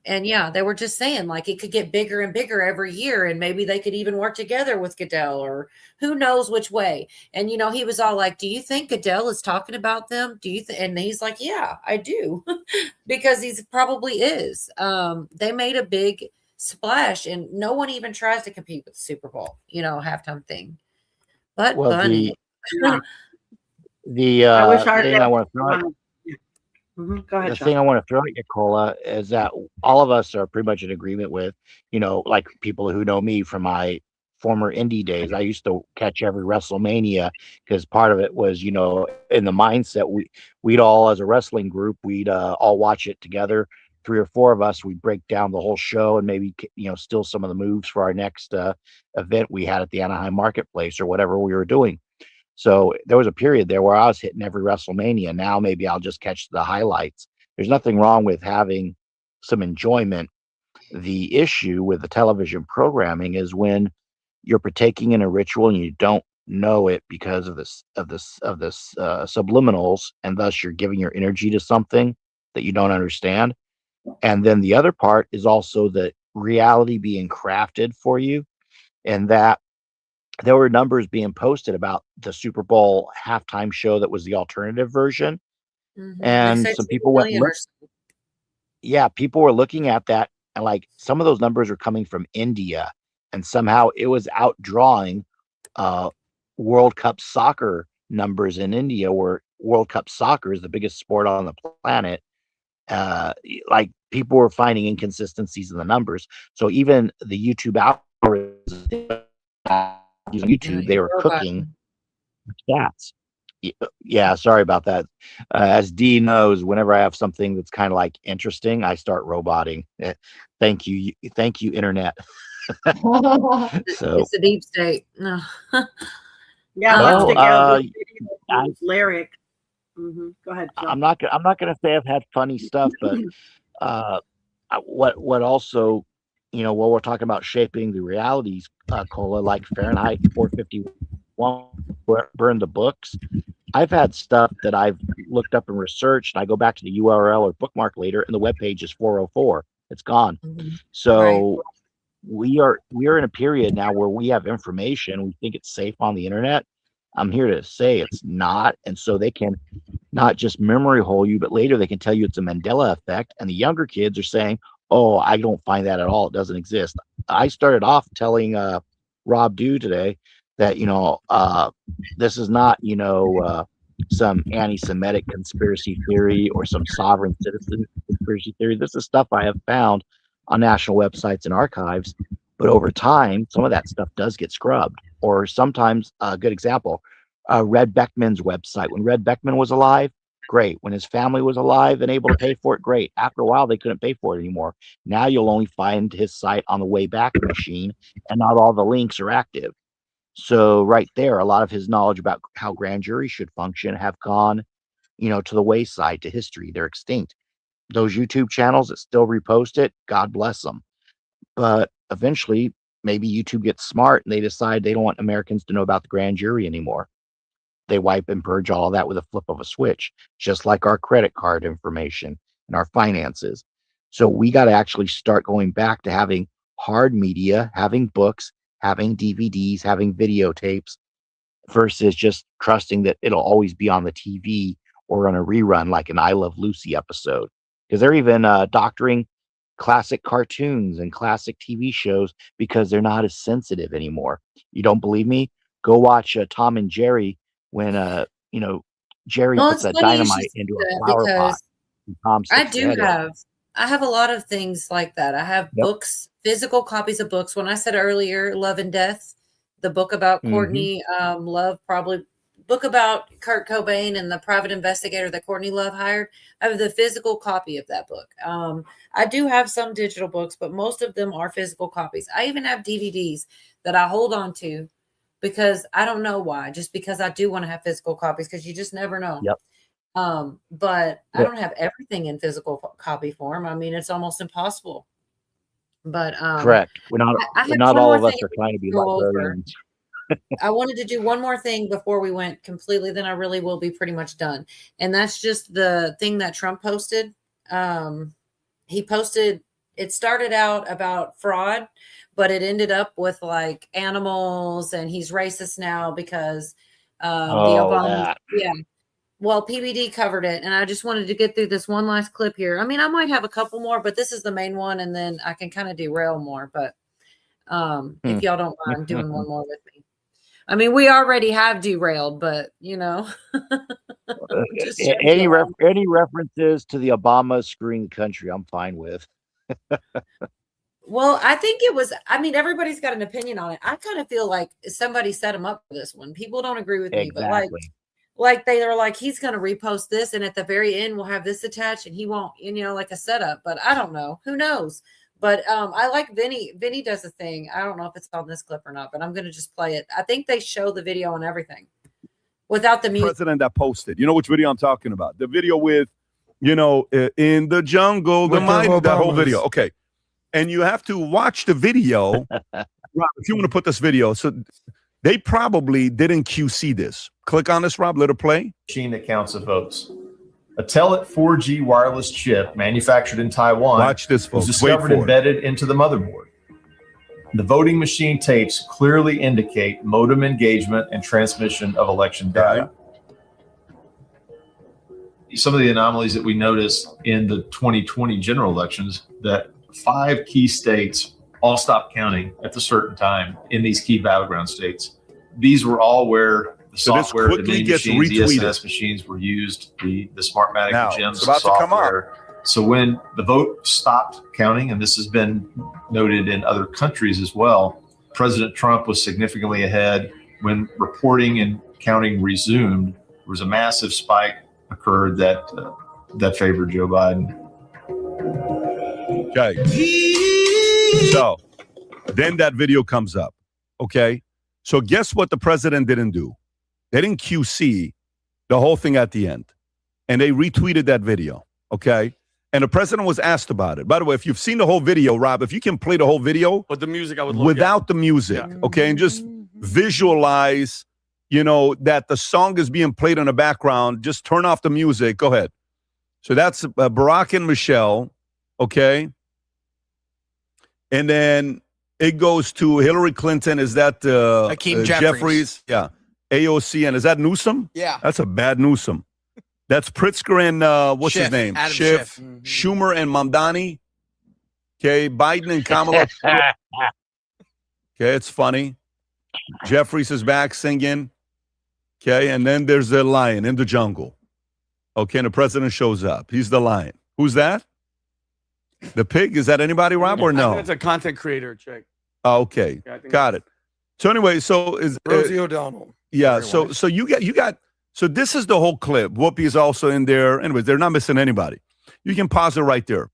Speaker 1: And yeah, they were just saying like it could get bigger and bigger every year, and maybe they could even work together with Goodell, or who knows which way. And he was all like, "Do you think Goodell is talking about them? Do you?" And he's like, "Yeah, I do," because he's probably is. They made a big splash, and no one even tries to compete with the Super Bowl, halftime thing. But
Speaker 17: Well,
Speaker 1: Bunny,
Speaker 17: the
Speaker 21: I wish our
Speaker 17: thing I want to throw at,
Speaker 21: Go ahead,
Speaker 17: the
Speaker 21: Sean.
Speaker 17: thing I want to throw at you, Cola, is that all of us are pretty much in agreement with, like people who know me from my former indie days. I used to catch every WrestleMania because part of it was, in the mindset we'd all, as a wrestling group, we'd all watch it together. 3 or 4 of us, we'd break down the whole show and maybe steal some of the moves for our next event we had at the Anaheim Marketplace or whatever we were doing. So there was a period there where I was hitting every WrestleMania. Now maybe I'll just catch the highlights. There's nothing wrong with having some enjoyment. The issue with the television programming is when you're partaking in a ritual and you don't know it because of this subliminals, and thus you're giving your energy to something that you don't understand. And then the other part is also the reality being crafted for you, and that there were numbers being posted about the Super Bowl halftime show that was the alternative version.
Speaker 1: they
Speaker 17: And
Speaker 1: said
Speaker 17: some
Speaker 1: 2
Speaker 17: people
Speaker 1: million or so.
Speaker 17: people were looking at that, and like some of those numbers were coming from India, and somehow it was outdrawing World Cup soccer numbers in India, where World Cup soccer is the biggest sport on the planet. Like people were finding inconsistencies in the numbers. So even the YouTube algorithm on YouTube, they were cooking stats. Yeah, sorry about that. As Dee knows, whenever I have something that's kind of like interesting, I start roboting. Thank you, internet. So,
Speaker 1: It's a deep state. No.
Speaker 21: Yeah,
Speaker 17: well,
Speaker 21: let's take out this video with Lyric. Go ahead, Sean.
Speaker 17: I'm not gonna say I've had funny stuff, but what also, while we're talking about shaping the realities, Cola, like Fahrenheit 451, burn the books. I've had stuff that I've looked up and researched, and I go back to the URL or bookmark later, and the webpage is 404. It's gone. So we are in a period now where we have information. We think it's safe on the internet. I'm here to say it's not, and so they can not just memory hole you, but later they can tell you it's a Mandela effect. And the younger kids are saying, "Oh, I don't find that at all. It doesn't exist." I started off telling Rob Dew today that this is not some anti-Semitic conspiracy theory or some sovereign citizen conspiracy theory. This is stuff I have found on national websites and archives. But over time, some of that stuff does get scrubbed. Or sometimes, a good example, Red Beckman's website. When Red Beckman was alive, great. When his family was alive and able to pay for it, great. After a while, they couldn't pay for it anymore. Now you'll only find his site on the Wayback Machine, and not all the links are active. So right there, a lot of his knowledge about how grand juries should function have gone, to the wayside, to history. They're extinct. those YouTube channels that still repost it, God bless them. But eventually, maybe YouTube gets smart and they decide they don't want Americans to know about the grand jury anymore. They wipe and purge all of that with a flip of a switch, just like our credit card information and our finances. So we got to actually start going back to having hard media, having books, having DVDs, having videotapes, versus just trusting that it'll always be on the TV or on a rerun like an I Love Lucy episode. Because they're even doctoring classic cartoons and classic TV shows because they're not as sensitive anymore. You don't believe me? Go watch Tom and Jerry when Jerry
Speaker 1: Well,
Speaker 17: puts
Speaker 1: it's
Speaker 17: a
Speaker 1: funny you should
Speaker 17: dynamite
Speaker 1: say
Speaker 17: into a
Speaker 1: that
Speaker 17: flower pot.
Speaker 1: because
Speaker 17: And Tom
Speaker 1: I
Speaker 17: sticks the
Speaker 1: do
Speaker 17: head in.
Speaker 1: have I have a lot of things like that. I have
Speaker 17: Yep.
Speaker 1: books, physical copies of books. When I said earlier, Love and Death, the book about
Speaker 17: Mhm.
Speaker 1: Courtney Love, probably book about Kurt Cobain and the private investigator that Courtney Love hired. I have the physical copy of that book. I do have some digital books, but most of them are physical copies. I even have DVDs that I hold on to because I don't know why, just because I do want to have physical copies because you just never know.
Speaker 17: Yep.
Speaker 1: But I
Speaker 17: Yep.
Speaker 1: don't have everything in physical copy form. I mean, it's almost impossible. But
Speaker 17: Correct. We're not,
Speaker 1: I
Speaker 17: but
Speaker 1: have
Speaker 17: not
Speaker 1: one
Speaker 17: all
Speaker 1: more
Speaker 17: of us
Speaker 1: thing
Speaker 17: are trying to be
Speaker 1: to go over.
Speaker 17: librarians.
Speaker 1: I wanted to do one more thing before we went completely, then I really will be pretty much done. And that's just the thing that Trump posted. He posted, it started out about fraud, but it ended up with like animals and he's racist now because the Obama,
Speaker 17: that.
Speaker 1: yeah. Well, PBD covered it, and I just wanted to get through this one last clip here. I mean, I might have a couple more, but this is the main one, and then I can kind of derail more. But if y'all don't mind doing one more with me, I mean, we already have derailed, but just
Speaker 17: Any references to the Obama screwing the country, I'm fine with.
Speaker 1: well, I think it was. I mean, everybody's got an opinion on it. I kind of feel like somebody set him up for this one. People don't agree with me, but like they are like, he's going to repost this, and at the very end, we'll have this attached, and he won't, like a setup. But I don't know. Who knows? But I like Vinny. Vinny does a thing. I don't know if it's on this clip or not, but I'm going to just play it. I think they show the video and everything without the music.
Speaker 15: President that posted. You know which video I'm talking about? The video with, in the jungle, the mighty, that whole video. Okay. And you have to watch the video. Rob, if you want to put this video. So they probably didn't QC this. Click on this, Rob. Let it play.
Speaker 20: Machine that counts the votes. A Telit 4G wireless chip manufactured in Taiwan.
Speaker 15: Watch this, folks.
Speaker 20: Was discovered
Speaker 15: Wait for it.
Speaker 20: embedded into the motherboard. The voting machine tapes clearly indicate modem engagement and transmission of election data. Some of the anomalies that we noticed in the 2020 general elections, that 5 key states all stopped counting at a certain time in these key battleground states. These were all where the software, the
Speaker 15: quickly
Speaker 20: mini
Speaker 15: gets
Speaker 20: machines, the
Speaker 15: retweeted.
Speaker 20: SNS machines were used, the Smartmatic,
Speaker 15: Now,
Speaker 20: the GEMS
Speaker 15: it's about to come up.
Speaker 20: software. So when the vote stopped counting, and this has been noted in other countries as well, President Trump was significantly ahead. When reporting and counting resumed, there was a massive spike occurred that favored Joe Biden.
Speaker 15: Okay. So then that video comes up. Okay. So guess what the president didn't do? They didn't QC the whole thing at the end. And they retweeted that video. Okay. And the president was asked about it. By the way, if you've seen the whole video, Rob, if you can play the whole video
Speaker 4: But the music I would look
Speaker 15: without the music, okay, and just visualize, that the song is being played in the background. Just turn off the music. Go ahead. So that's Barack and Michelle, okay? And then it goes to Hillary Clinton. Is that
Speaker 14: Hakeem Jeffries?
Speaker 15: Yeah. AOC. And is that Newsom?
Speaker 14: Yeah.
Speaker 15: That's a bad Newsom. That's Pritzker and what's his
Speaker 14: Schiff,
Speaker 15: name?
Speaker 14: Adam
Speaker 15: Schiff.
Speaker 14: Schiff. Mhm.
Speaker 15: Schumer and Mamdani. Okay. Biden and Kamala. Okay. It's funny. Jeffries is back singing. Okay. And then there's the lion in the jungle. Okay. And the president shows up. He's the lion. Who's that? The pig? Is that anybody, Rob, or
Speaker 4: I
Speaker 15: no?
Speaker 4: think that's a content creator chick.
Speaker 15: Oh, okay.
Speaker 4: Yeah, I think
Speaker 15: Got it. So anyway, so is
Speaker 6: Rosie O'Donnell.
Speaker 15: yeah. So you got. So this is the whole clip. Whoopi is also in there. Anyways, they're not missing anybody. You can pause it right there.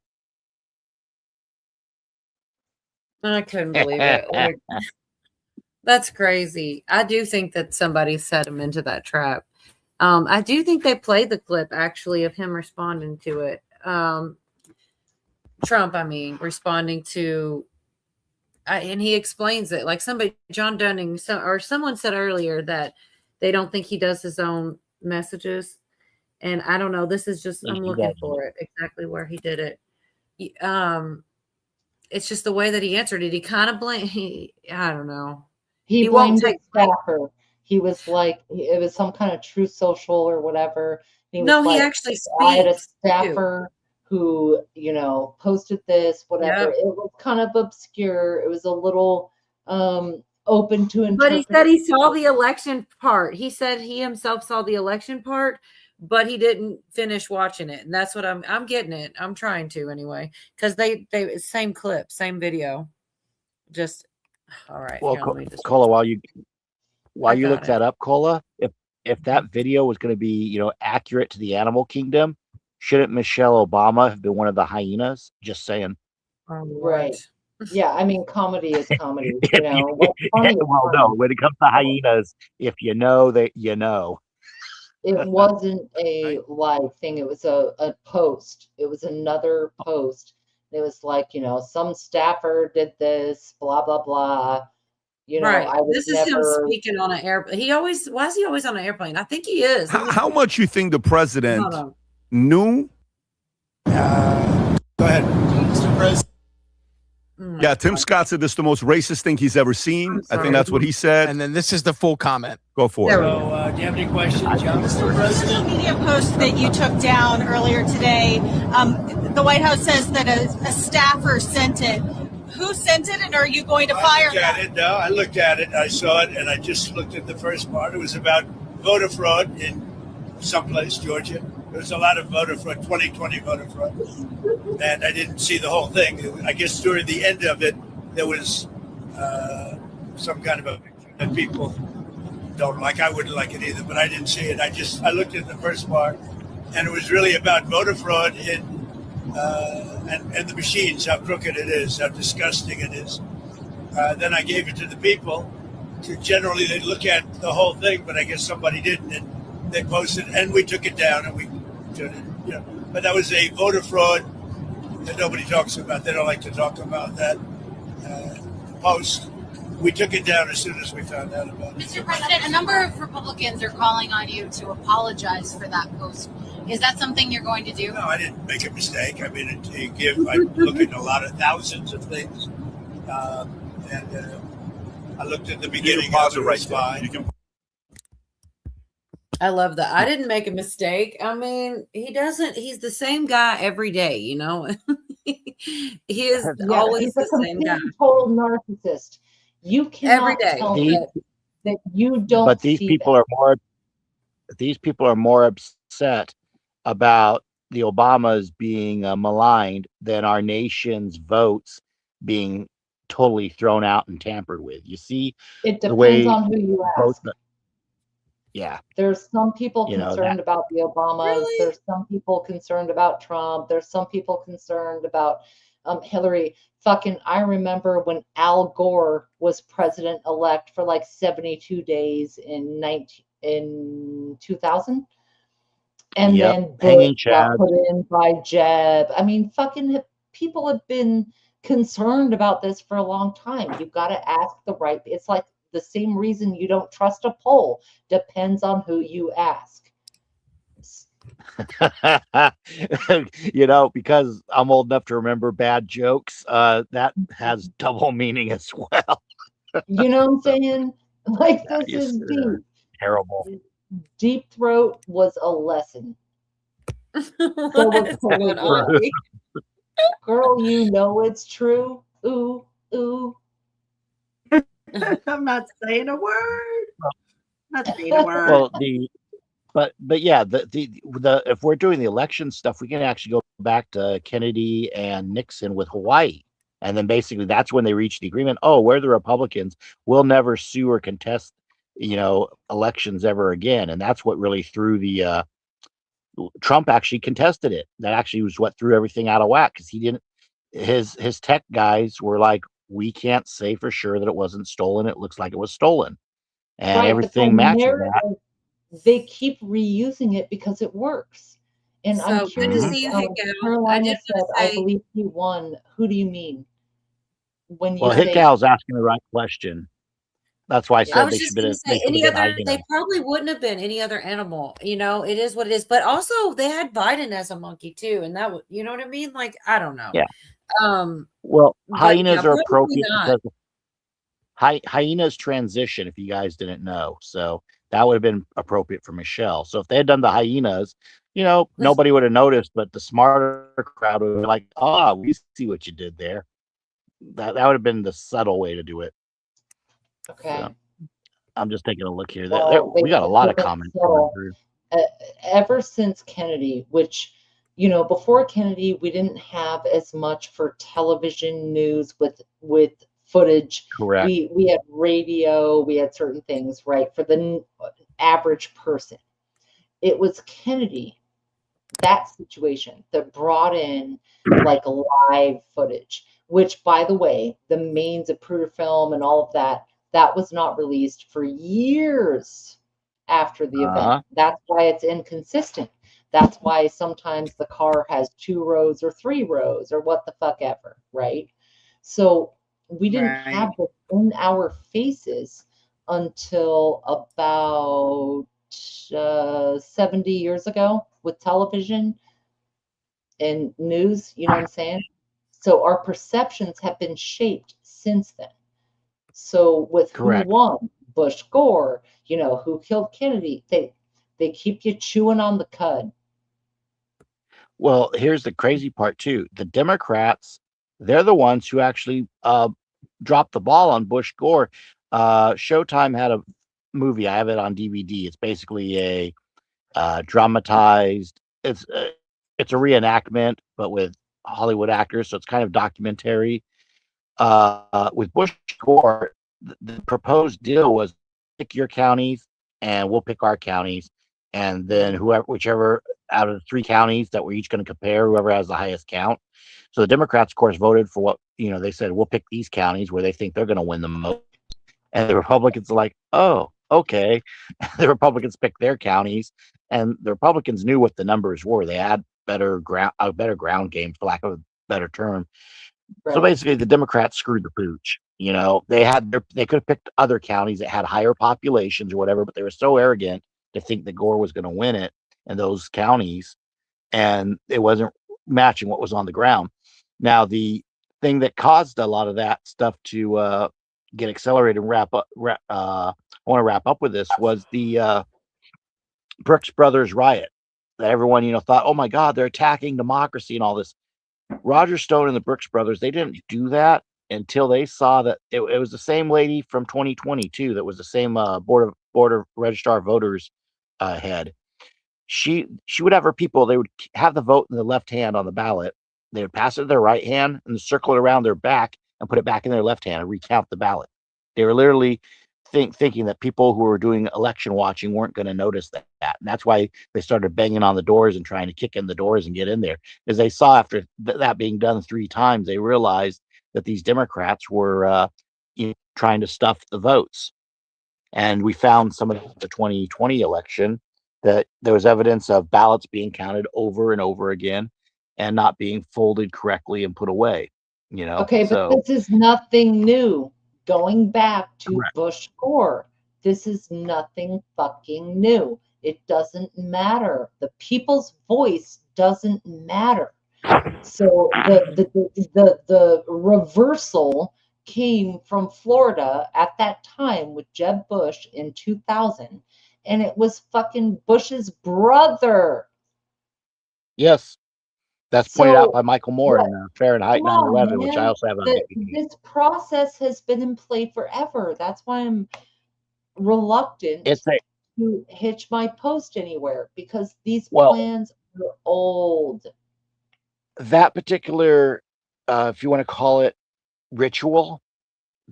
Speaker 1: I couldn't believe it. Like, that's crazy. I do think that somebody set him into that trap. I do think they played the clip actually of him responding to it. Trump, I mean, responding to, and he explains it like somebody, John Dunning, or someone said earlier that they don't think he does his own messages. And I don't know. This is just, I'm looking for it exactly where he did it. It's just the way that he answered it. He kind of I don't know.
Speaker 8: He
Speaker 1: won't
Speaker 8: blamed the
Speaker 1: take
Speaker 8: staffer. He was like, it was some kind of Truth Social or whatever. He was
Speaker 1: No, he
Speaker 8: like,
Speaker 1: actually
Speaker 8: I had a
Speaker 1: speaks, too.
Speaker 8: staffer who, you know, posted this, whatever.
Speaker 1: Yep.
Speaker 8: It was kind of obscure. It was a little open to interpretation.
Speaker 1: But he said he saw the election part. He said he himself saw the election part, but he didn't finish watching it. And that's what I'm getting it. I'm trying to anyway. Because they same clip, same video. Just all right.
Speaker 17: Well,
Speaker 1: here, let me just
Speaker 17: Cola, while you
Speaker 1: got
Speaker 17: look
Speaker 1: it.
Speaker 17: that up, Cola, if that video was going to be, you know, accurate to the animal kingdom, shouldn't Michelle Obama have been one of the hyenas? Just saying.
Speaker 8: Right. Yeah, I mean, comedy is comedy. You know, what's funny is
Speaker 17: Well,
Speaker 8: funny.
Speaker 17: no, when it comes to hyenas, if you know that you know.
Speaker 8: It wasn't a live thing. It was a post. It was another post. It was like, you know, some staffer did this, blah, blah, blah. You know,
Speaker 1: Right.
Speaker 8: I would
Speaker 1: This is him
Speaker 8: never.
Speaker 1: speaking on an airplane. Why is he always on an airplane? I think he is.
Speaker 15: How much you think the president
Speaker 1: Hold on.
Speaker 15: knew?
Speaker 9: Go ahead. Mr. President.
Speaker 15: Yeah, Tim Scott said this is the most racist thing he's ever seen. I think that's what he said.
Speaker 14: And then this is the full comment.
Speaker 15: Go for it.
Speaker 9: So, do you have any questions, John? Mr. President.
Speaker 5: Social media post that you took down earlier today, the White House says that a staffer sent it. Who sent it, and are you going to fire them?
Speaker 11: No, I looked at it. I saw it, and I just looked at the first part. It was about voter fraud in someplace, Georgia. There was a lot of voter fraud, 2020 voter fraud, and I didn't see the whole thing. I guess during the end of it, there was some kind of a picture that people don't like. I wouldn't like it either, but I didn't see it. I looked at the first part, and it was really about voter fraud in and the machines, how crooked it is, how disgusting it is. Then I gave it to the people. Generally, they look at the whole thing, but I guess somebody didn't, and they posted, and we took it down, and we did it. You know, but that was a voter fraud that nobody talks about. They don't like to talk about that post. We took it down as soon as we found out about it.
Speaker 5: Mr. President, a number of Republicans are calling on you to apologize for that post. Is that something you're going to do?
Speaker 11: No, I didn't make a mistake. I mean, I look at a lot of thousands of things, and I looked at the beginning of it, right fine.
Speaker 1: I love that. I didn't make a mistake. I mean, he's the same guy every day, you know. He is always
Speaker 8: he's
Speaker 1: the
Speaker 8: a
Speaker 1: same guy.
Speaker 8: total narcissist. You cannot tell me that you don't.
Speaker 17: But these
Speaker 8: see
Speaker 17: people
Speaker 8: that.
Speaker 17: are more. These people are more upset about the Obamas being maligned than our nation's votes being totally thrown out and tampered with. You see,
Speaker 8: It
Speaker 17: the
Speaker 8: depends
Speaker 17: way
Speaker 8: on who you ask.
Speaker 17: Yeah,
Speaker 8: There's some people
Speaker 17: You know,
Speaker 8: concerned
Speaker 17: that-
Speaker 8: about the Obamas. There's some people concerned about Trump. There's some people concerned about Hillary. Fucking, I remember when Al Gore was president-elect for like 72 days in 2000. And
Speaker 17: Yep,
Speaker 8: then
Speaker 17: hanging
Speaker 8: Bush got
Speaker 17: Chad.
Speaker 8: put in by Jeb. I mean, fucking people have been concerned about this for a long time. You've got to ask the right. It's like the same reason you don't trust a poll. Depends on who you ask.
Speaker 17: You know, because I'm old enough to remember bad jokes. That has double meaning as well.
Speaker 8: You know what I'm saying? Like, this
Speaker 17: Yes,
Speaker 8: is deep.
Speaker 17: Terrible.
Speaker 8: Deep Throat was a lesson. So
Speaker 1: What is
Speaker 8: was
Speaker 1: going on?
Speaker 8: Hillary. Girl, you know it's true. Ooh, ooh.
Speaker 21: I'm not saying a word. Not saying a word.
Speaker 17: Well, but yeah, the if we're doing the election stuff, we can actually go back to Kennedy and Nixon with Hawaii. And then basically that's when they reached the agreement. Oh, we're the Republicans. We'll never sue or contest, you know, elections ever again. And that's what really threw the Trump actually contested it. That actually was what threw everything out of whack, because he didn't. His tech guys were like, we can't say for sure that it wasn't stolen. It looks like it was stolen, and
Speaker 8: Right, but
Speaker 17: everything
Speaker 8: the
Speaker 17: matches that.
Speaker 8: narrative, they keep reusing it because it works. And I'm
Speaker 1: So good to
Speaker 8: curious,
Speaker 1: see you, Hick Al. I
Speaker 8: Carolina
Speaker 1: did
Speaker 8: said,
Speaker 1: want to
Speaker 8: I
Speaker 1: say,
Speaker 8: believe he won. Who do you mean? When you
Speaker 17: Well,
Speaker 8: say,
Speaker 17: Hickal's asking the right question. That's why I
Speaker 1: I
Speaker 17: said
Speaker 1: was
Speaker 17: they
Speaker 1: just
Speaker 17: should
Speaker 1: going
Speaker 17: be.
Speaker 1: to
Speaker 17: They
Speaker 1: say
Speaker 17: should have
Speaker 1: any
Speaker 17: been
Speaker 1: other, they
Speaker 17: hyenas.
Speaker 1: probably wouldn't have been any other animal. You know, it is what it is. But also, they had Biden as a monkey too. And that was, you know what I mean? Like, I don't know.
Speaker 17: Yeah.
Speaker 1: Um,
Speaker 17: Well,
Speaker 1: but yeah,
Speaker 17: hyenas are
Speaker 1: probably
Speaker 17: appropriate
Speaker 1: not.
Speaker 17: because hyenas transition. If you guys didn't know, so that would have been appropriate for Michelle. So if they had done the hyenas, nobody would have noticed. But the smarter crowd would be like, "Ah, we see what you did there." That would have been the subtle way to do it.
Speaker 8: okay.
Speaker 17: So, I'm just taking a look here.
Speaker 8: Well,
Speaker 17: We got a lot of comments coming
Speaker 8: so
Speaker 17: through.
Speaker 8: ever since Kennedy, which, before Kennedy, we didn't have as much for television news with footage.
Speaker 17: Correct.
Speaker 8: We had radio, we had certain things, right, for the average person. It was Kennedy, that situation, that brought in like live footage, which, by the way, the main Zapruder film and all of that was not released for years after the event. That's why it's inconsistent. That's why sometimes the car has 2 rows or 3 rows or what the fuck ever, right? So we didn't have this in our faces until about 70 years ago with television and news, you know what I'm saying? So our perceptions have been shaped since then. So with who won, Bush, Gore, who killed Kennedy, they keep you chewing on the cud.
Speaker 17: Well, here's the crazy part too. The Democrats, they're the ones who actually dropped the ball on Bush Gore. Showtime had a movie. I have it on DVD. It's basically a dramatized. It's a reenactment, but with Hollywood actors. So it's kind of documentary. With Bush Gore, the proposed deal was pick your counties, and we'll pick our counties, and then whichever out of the 3 counties that we're each going to compare, whoever has the highest count. So the Democrats, of course, voted for what they said. We'll pick these counties where they think they're going to win the most, and the Republicans are like, oh, okay. The Republicans picked their counties, and the Republicans knew what the numbers were. They had a better ground game, for lack of a better term. So basically, the Democrats screwed the pooch. They could have picked other counties that had higher populations or whatever, but they were so arrogant to think that Gore was going to win it in those counties, and it wasn't matching what was on the ground. Now, the thing that caused a lot of that stuff to get accelerated and wrap up. I want to wrap up with this was the Brooks Brothers riot that everyone thought, oh my God, they're attacking democracy and all this. Roger Stone and the Brooks Brothers, they didn't do that until they saw that it was the same lady from 2022 that was the same board of registrar voters head. She would have her people. They would have the vote in the left hand on the ballot. They would pass it to their right hand and circle it around their back and put it back in their left hand and recount the ballot. They were literally thinking that people who were doing election watching weren't going to notice that. And that's why they started banging on the doors and trying to kick in the doors and get in there. As they saw after that being done 3 times, they realized that these Democrats were trying to stuff the votes. And we found some of the 2020 election that there was evidence of ballots being counted over and over again and not being folded correctly and put away.
Speaker 8: Okay, but this is nothing new. Going back to Bush Gore, this is nothing fucking new. It doesn't matter. The people's voice doesn't matter. So the reversal came from Florida at that time with Jeb Bush in 2000, and it was fucking Bush's brother.
Speaker 17: Yes. That's pointed out by Michael Moore in Fahrenheit 9/11, which I also have on DVD.
Speaker 8: This process has been in play forever. That's why I'm reluctant to hitch my post anywhere, because these plans are old.
Speaker 17: That particular, if you want to call it ritual,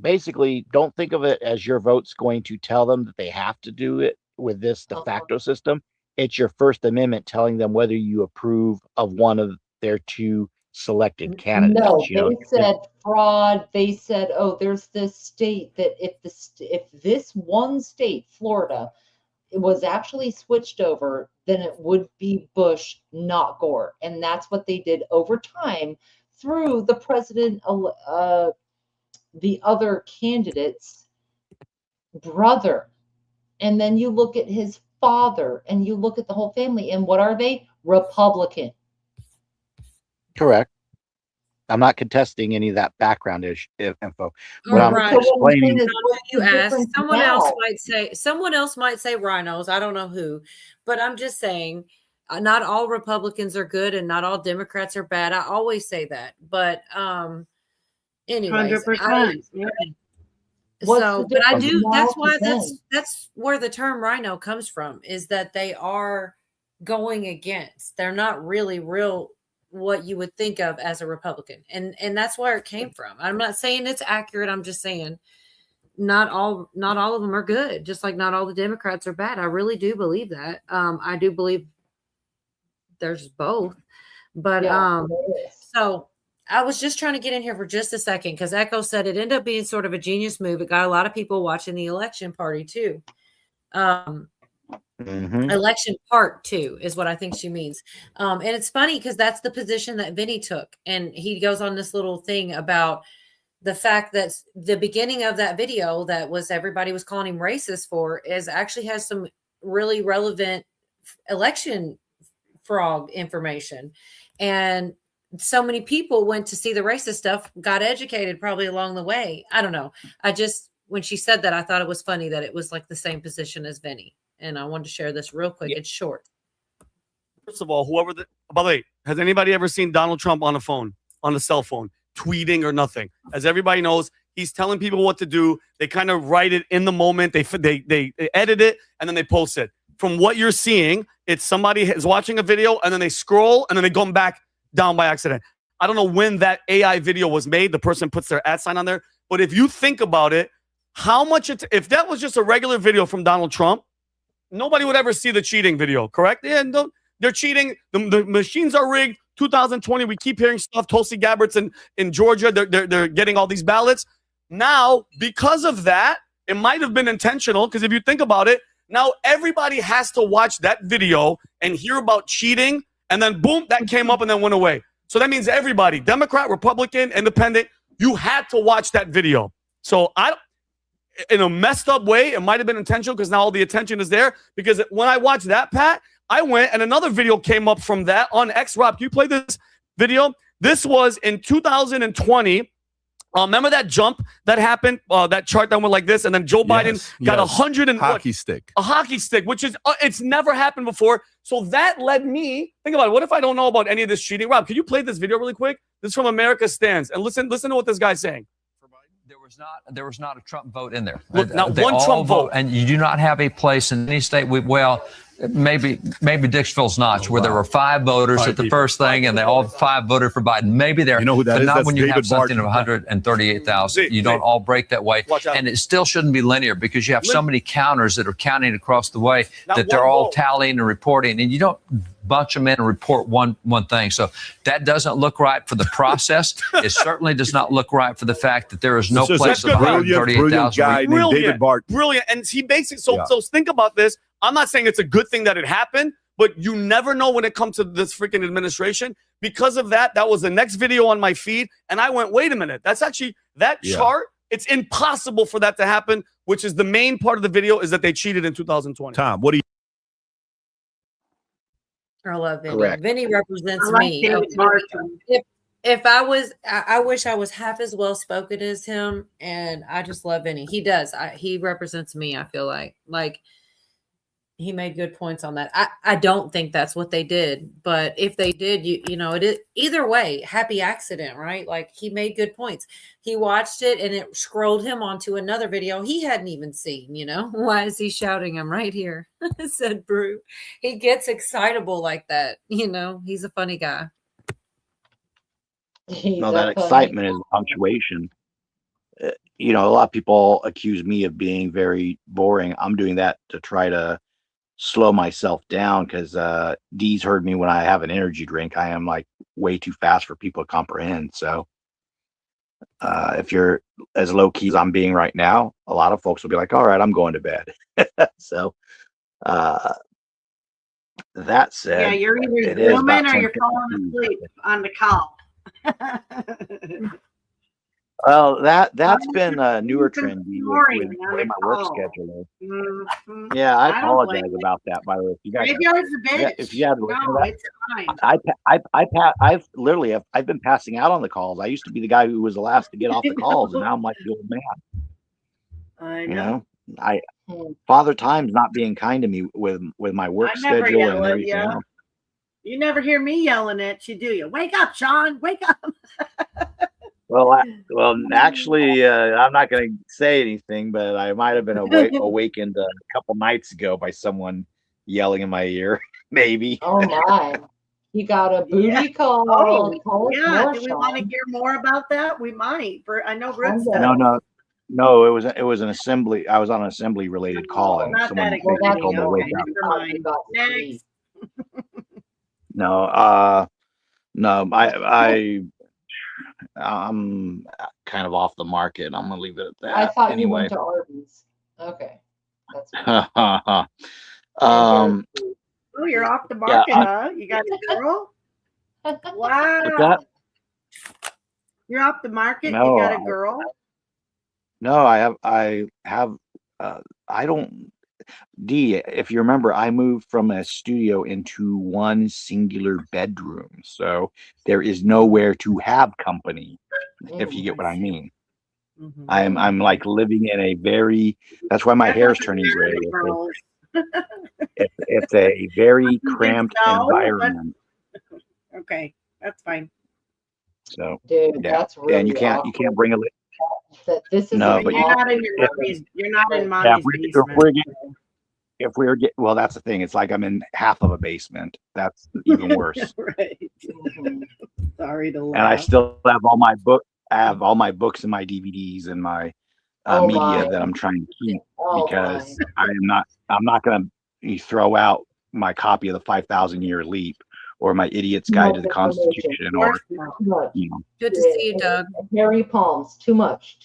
Speaker 17: basically don't think of it as your vote's going to tell them that they have to do it with this de facto system. It's your First Amendment telling them whether you approve of one of their 2 selected candidates.
Speaker 8: No, they said fraud. They said, oh, there's this state that if this one state, Florida, was actually switched over, then it would be Bush, not Gore. And that's what they did over time through the president, the other candidate's brother. And then you look at his father and you look at the whole family, and what are they? Republican.
Speaker 17: Correct. I'm not contesting any of that background info. What
Speaker 1: All
Speaker 17: I'm
Speaker 1: right.
Speaker 17: explaining,
Speaker 1: You ask. Someone else
Speaker 8: now?
Speaker 1: might say rhinos. I don't know who, but I'm just saying, not all Republicans are good and not all Democrats are bad. I always say that, but anyways,
Speaker 21: 100%. Yeah.
Speaker 1: so, but I do.
Speaker 8: now
Speaker 1: That's why
Speaker 8: to then?
Speaker 1: that's where the term rhino comes from. Is that they are going against. They're not really real what you would think of as a Republican, and that's where it came from. I'm not saying it's accurate. I'm just saying not all of them are good, just like not all the Democrats are bad. I really do believe that. I do believe there's both, but so I was just trying to get in here for just a second because Echo said it ended up being sort of a genius move. It got a lot of people watching the election party too. Election part 2 is what I think she means. And it's funny because that's the position that Vinny took. And he goes on this little thing about the fact that the beginning of that video that was everybody was calling him racist for is actually has some really relevant election fraud information. And so many people went to see the racist stuff, got educated probably along the way. I don't know. When she said that, I thought it was funny that it was like the same position as Vinny. And I wanted to share this real quick. It's short.
Speaker 4: First of all, by the way, has anybody ever seen Donald Trump on a cell phone, tweeting or nothing? As everybody knows, he's telling people what to do. They kind of write it in the moment. They edit it and then they post it. From what you're seeing, it's somebody is watching a video and then they scroll and then they go back down by accident. I don't know when that AI video was made. The person puts their @ sign on there. But if you think about it, if that was just a regular video from Donald Trump, nobody would ever see the cheating video, correct? Yeah, no, they're cheating. The machines are rigged. 2020, we keep hearing stuff. Tulsi Gabbard's in Georgia. They're getting all these ballots. Now, because of that, it might have been intentional, because if you think about it, now everybody has to watch that video and hear about cheating, and then boom, that came up and then went away. So that means everybody, Democrat, Republican, Independent, you had to watch that video. So in a messed up way, it might have been intentional because now all the attention is there. Because when I watched that, Pat, I went and another video came up from that on X. Rob, can you play this video? This was in 2020. Remember that jump that happened? That chart that went like this, and then Joe Biden got 100 and
Speaker 15: hockey stick.
Speaker 4: A hockey stick, which is it's never happened before. So that led me think about it. What if I don't know about any of this cheating? Rob, can you play this video really quick? This is from America Stands, and listen to what this guy's saying.
Speaker 12: There was not a Trump vote in there.
Speaker 4: Look, not
Speaker 12: They
Speaker 4: one
Speaker 12: all
Speaker 4: Trump vote.
Speaker 12: and you do not have a place in any state. Maybe Dixville's Notch, where there were 5 voters at the first thing, and they all 5 voted for Biden. Maybe there,
Speaker 15: you know who that
Speaker 12: but
Speaker 15: is?
Speaker 12: not
Speaker 15: That's
Speaker 12: when you
Speaker 15: David
Speaker 12: have something
Speaker 15: Barton.
Speaker 12: of 138,000. You don't all break that way, and it still shouldn't be linear because you have so many counters that are counting across the way that they're all tallying and reporting, and you don't bunch them in and report one thing. So that doesn't look right for the process. It certainly does not look right for the fact that there is no place of 138,000.
Speaker 4: Brilliant. And he basically, so think about this. I'm not saying it's a good thing that it happened, but you never know when it comes to this freaking administration. Because of that, that was the next video on my feed. And I went, wait a minute. That's actually that chart. It's impossible for that to happen, which is the main part of the video is that they cheated in 2020.
Speaker 15: Tom, what do you?
Speaker 1: I love Vinny.
Speaker 15: Correct.
Speaker 1: Vinny represents
Speaker 21: I like
Speaker 1: me.
Speaker 21: David Barton.
Speaker 1: If I was, I wish I was half as well spoken as him, and I just love Vinny. He does. He represents me. I feel like he made good points on that. I don't think that's what they did, but if they did, you know, it is either way, happy accident, right? Like he made good points. He watched it and it scrolled him onto another video he hadn't even seen, you know. Why is he shouting? I'm right here, said Brew. He gets excitable like that, you know. He's a funny guy.
Speaker 17: No, that excitement is punctuation. You know, a lot of people accuse me of being very boring. I'm doing that to try to slow myself down because Dee's heard me when I have an energy drink. I am like way too fast for people to comprehend. So if you're as low key as I'm being right now, a lot of folks will be like, all right, I'm going to bed. So That said,
Speaker 21: Yeah, you're either
Speaker 17: it is about
Speaker 21: zooming or you're
Speaker 17: 10:52.
Speaker 21: falling asleep on the call.
Speaker 17: Well, that's been a newer
Speaker 21: You've been
Speaker 17: trend with
Speaker 21: snoring
Speaker 17: the
Speaker 21: on
Speaker 17: way
Speaker 21: the
Speaker 17: my work
Speaker 21: call.
Speaker 17: schedule is.
Speaker 21: Mhm.
Speaker 17: Yeah, I
Speaker 21: I don't blame
Speaker 17: apologize
Speaker 21: you.
Speaker 17: about that. By the way, if you guys,
Speaker 21: Graveyard's a bitch.
Speaker 17: if you had to listen to
Speaker 21: No,
Speaker 17: that,
Speaker 21: it's fine.
Speaker 17: I've literally I've been passing out on the calls. I used to be the guy who was the last to get off the calls, and now I'm like the old man.
Speaker 21: I
Speaker 17: You
Speaker 21: know.
Speaker 17: know, Father Time's not being kind to me with my work
Speaker 21: I never
Speaker 17: schedule
Speaker 21: yell
Speaker 17: and
Speaker 21: at
Speaker 17: everything
Speaker 21: you.
Speaker 17: else.
Speaker 21: You never hear me yelling at you, do you? Wake up, Sean. Wake up.
Speaker 17: Well, actually, I'm not going to say anything, but I might have been awakened a couple nights ago by someone yelling in my ear. Maybe.
Speaker 8: Oh my. You got a booty call.
Speaker 21: Oh,
Speaker 8: Tell us
Speaker 21: yeah.
Speaker 8: more,
Speaker 21: Do we want to
Speaker 8: Sean.
Speaker 21: hear more about that? We might. I know Brooks does.
Speaker 17: No. It was an assembly. I was on an assembly related call, and
Speaker 21: Not
Speaker 17: someone
Speaker 21: that
Speaker 17: basically told me to wake
Speaker 21: exciting.
Speaker 17: up.
Speaker 21: Never mind. Next.
Speaker 17: No, I'm kind of off the market. I'm gonna leave it at that.
Speaker 8: I thought you
Speaker 17: Anyway.
Speaker 8: went to Arby's. Okay. That's
Speaker 21: Oh, you're off the market,
Speaker 17: Yeah,
Speaker 21: huh? You got a girl?
Speaker 17: What's
Speaker 21: Wow.
Speaker 17: that?
Speaker 21: You're off the market?
Speaker 17: No,
Speaker 21: You got a girl?
Speaker 17: No, I don't. D, if you remember, I moved from a studio into one singular bedroom, so there is nowhere to have company, if you get what I mean. I'm like living in a very. That's why my hair's turning gray. It's a very cramped environment.
Speaker 21: Okay, that's fine.
Speaker 17: So
Speaker 8: Dude,
Speaker 17: yeah,
Speaker 8: that's really
Speaker 17: and you can't bring a.
Speaker 8: that this is
Speaker 17: No,
Speaker 21: But you're not in your mommy's. You're not in mommy's basement.
Speaker 17: Well, that's the thing. It's like I'm in half of a basement. That's even worse.
Speaker 21: Right. Sorry to laugh.
Speaker 17: And I still have all my book. I have all my books and my DVDs and my media that I'm trying to keep because I'm not going to throw out my copy of the 5,000 Year Leap or my Idiot's Guide to the Constitution or
Speaker 21: Good to see you, Doug.
Speaker 8: Hairy palms. Too much.